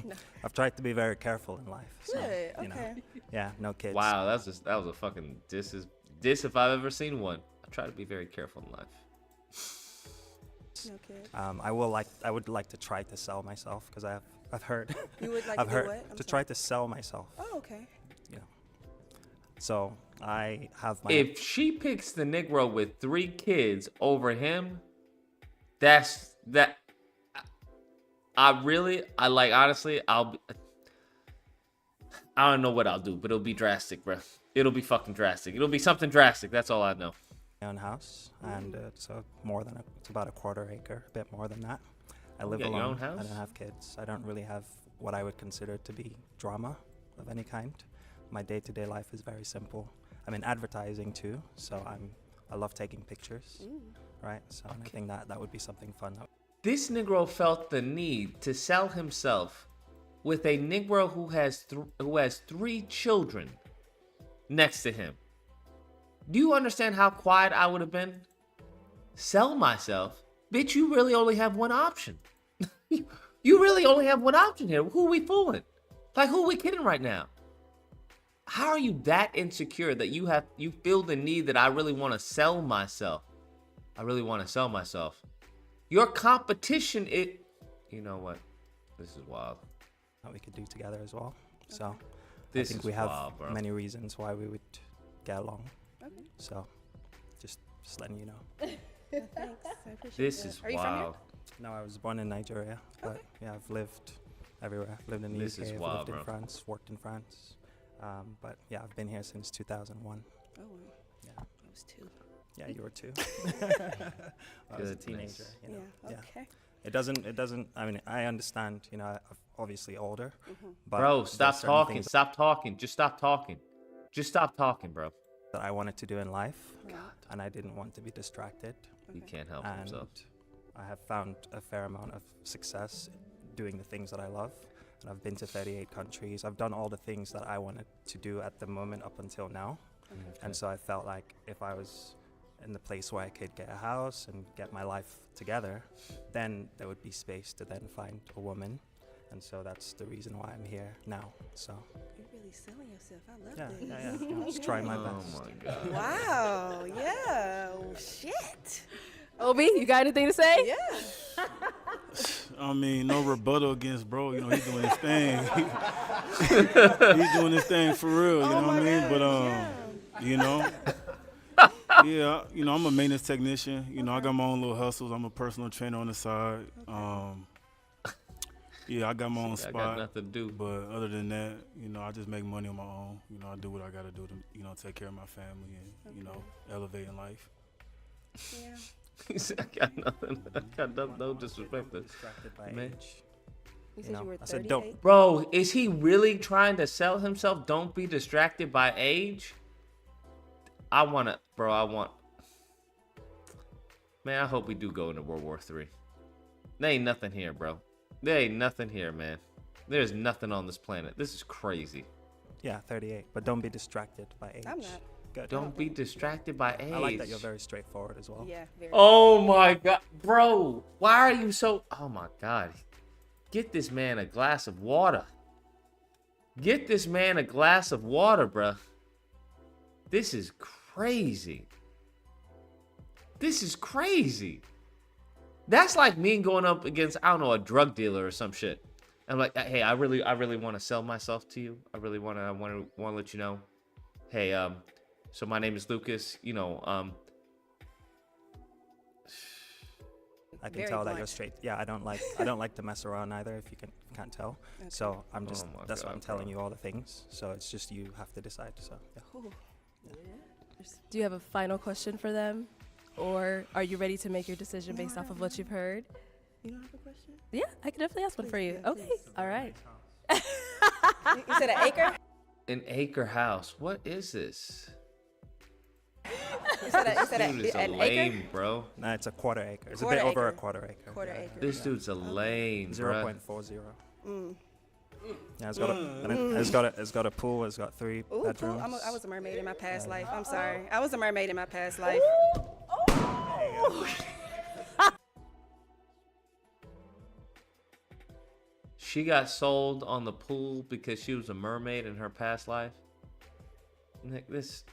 No. I've tried to be very careful in life. So, Good, you know, okay. yeah, no kids. Wow, that was a fucking diss if I've ever seen one. I try to be very careful in life. No kids. I would like to try to sell myself because I've heard. You would like I've to do heard what? I'm to sorry. try to sell myself. Oh, okay. You know. So I have my. If she picks the Negro with 3 kids over him, that's that. Honestly, I don't know what I'll do, but it'll be drastic, bro. It'll be fucking drastic. It'll be something drastic. That's all I know. My own house, and it's about a quarter acre, a bit more than that. I live got alone. your own house? I don't have kids. I don't really have what I would consider to be drama of any kind. My day-to-day life is very simple. I'm in advertising too, so I love taking pictures, right? So I think that would be something fun. This Negro felt the need to sell himself with a Negro who has 3 children next to him. Do you understand how quiet I would have been? Sell myself? Bitch, you really only have one option. You really only have one option here. Who are we fooling? Like, who are we kidding right now? How are you that insecure that you feel the need that I really want to sell myself? I really want to sell myself. Your competition, you know what? This is wild. That we could do together as well. So This I think is we have wild, bro. many reasons why we would get along. Okay. So just letting you know. Thanks. I appreciate This that. is Are you from here? wild. No, I was born in Nigeria, but yeah, I've lived everywhere. I've lived in the This UK, is I've wild, lived in bro. France, worked in France. But yeah, I've been here since 2001. Oh, wow. Yeah. I was 2. Yeah, you were 2. I Goodness. was a teenager. You know? Yeah, okay. It doesn't. I mean, I understand. You know, I'm obviously older. But Bro, there's stop certain talking. things Stop talking. Just stop talking. Just stop talking, bro. that I wanted to do in life, and I didn't want to be distracted. He can't help and himself. I have found a fair amount of success doing the things that I love. And I've been to 38 countries. I've done all the things that I wanted to do at the moment up until now. And so I felt like if I was in the place where I could get a house and get my life together, then there would be space to then find a woman. And so that's the reason why I'm here now. So You're really selling yourself. I love yeah, this. yeah. Just trying my best. Oh my God. Wow. Yeah. Oh, shit. Obi, you got anything to say? Yeah. I mean, no rebuttal against bro. You know, he's doing his thing. He's doing his thing for real. You know what I mean? But you know, yeah. You know, I'm a maintenance technician. You know, I got my own little hustles. I'm a personal trainer on the side. Yeah, I got my own spot. I got nothing to do. But other than that, you know, I just make money on my own. You know, I do what I got to do to, you know, take care of my family and, you know, elevate in life. Yeah. He said, I got nothing. I got no disrespect. Distracted by Man. age. You said You know, you were I said 38? don't. Bro, is he really trying to sell himself? Don't be distracted by age. I want. Man, I hope we do go into World War III. There ain't nothing here, bro. There ain't nothing here, man. There's nothing on this planet. This is crazy. Yeah, 38. But don't be distracted by age. I'm not. Good. Don't be distracted by age. I like that you're very straightforward as well. Yeah. Very Oh my God, bro. Why are you so... Oh my God. Get this man a glass of water. Get this man a glass of water, bruh. This is crazy. This is crazy. That's like me going up against, I don't know, a drug dealer or some shit. I'm like, hey, I really want to sell myself to you. I want to let you know. Hey, so my name is Lucas. You know, I can Very tell that blunt. you're straight. Yeah, I don't like to mess around either. If you can't tell. Okay. So I'm just Oh my that's God, why I'm telling bro. you all the things. So it's just you have to decide. So yeah. Ooh. Do you have a final question for them? Or are you ready to make your decision based off of what you've heard? You don't have a question? Yeah, I can definitely ask one for you. yeah, Okay, all right. You said an acre? An acre house. What is this? You said Dude is an a acre? lame, bro. No, it's a quarter acre. It's Quarter a bit over a acre. quarter acre. Quarter yeah. acre. This dude's a lame, bro. 0.40. Mm. Yeah, it's got a pool. It's got 3 Ooh, bedrooms. cool. I was a mermaid in my past life. I'm sorry. I was a mermaid in my past life. She got sold on the pool because she was a mermaid in her past life. Nick, this.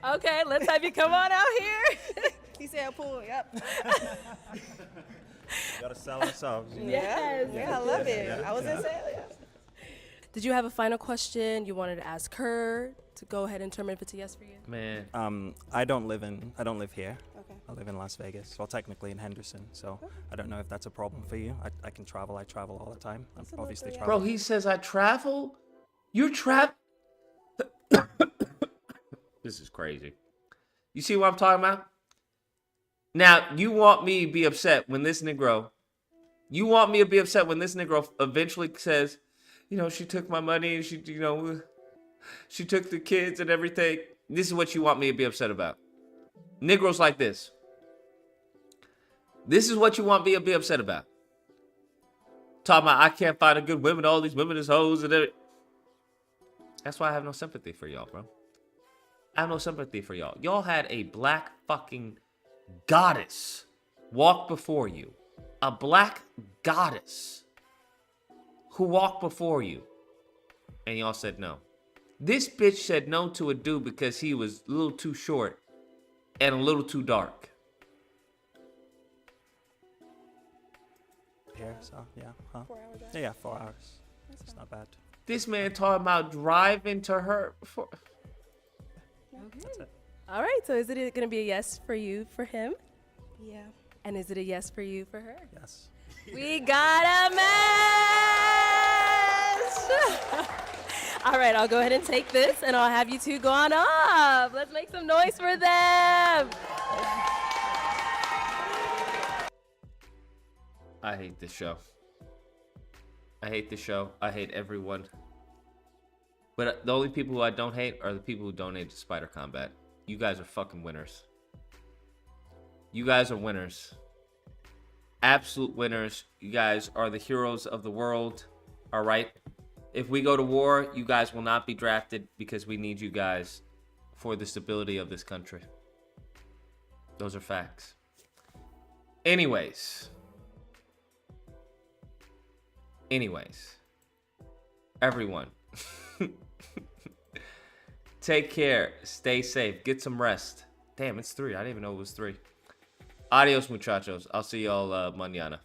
Okay, let's have you come on out here. He said pool. Yep. We gotta sell ourselves. You know? Yes. Yeah, I love it. Yeah. I was in sale. Yeah. Did you have a final question you wanted to ask her to go ahead and determine if it's a yes for you? Man. I don't live here. Okay. I live in Las Vegas. Well, technically in Henderson. So I don't know if that's a problem for you. I can travel. I travel all the time. I'm obviously Bro, traveling. he says I travel? You're This is crazy. You see what I'm talking about? Now, you want me to be upset when this Negro eventually says, you know, she took my money and she took the kids and everything. This is what you want me to be upset about. Negroes like this. This is what you want me to be upset about. Talking about I can't find a good women, all these women is hoes and everything. That's why I have no sympathy for y'all, bro. I have no sympathy for y'all. Y'all had a black fucking goddess walk before you. A black goddess who walked before you. And y'all said no. This bitch said no to a dude because he was a little too short and a little too dark. Here, so yeah. Huh? 4 hours drive? Yeah, 4 hours. It's not bad. This man talking about driving to her for... That's it. All right, so is it going to be a yes for you for him? Yeah. And is it a yes for you for her? Yes. We got a match! All right, I'll go ahead and take this, and I'll have you two go on up. Let's make some noise for them. I hate this show. I hate this show. I hate everyone. But the only people who I don't hate are the people who donate to Spider Combat. You guys are fucking winners. You guys are winners. Absolute winners. You guys are the heroes of the world. All right? If we go to war, you guys will not be drafted because we need you guys for the stability of this country. Those are facts. Anyways, everyone, take care, stay safe, get some rest. Damn, it's 3. I didn't even know it was 3. Adios, muchachos. I'll see y'all mañana.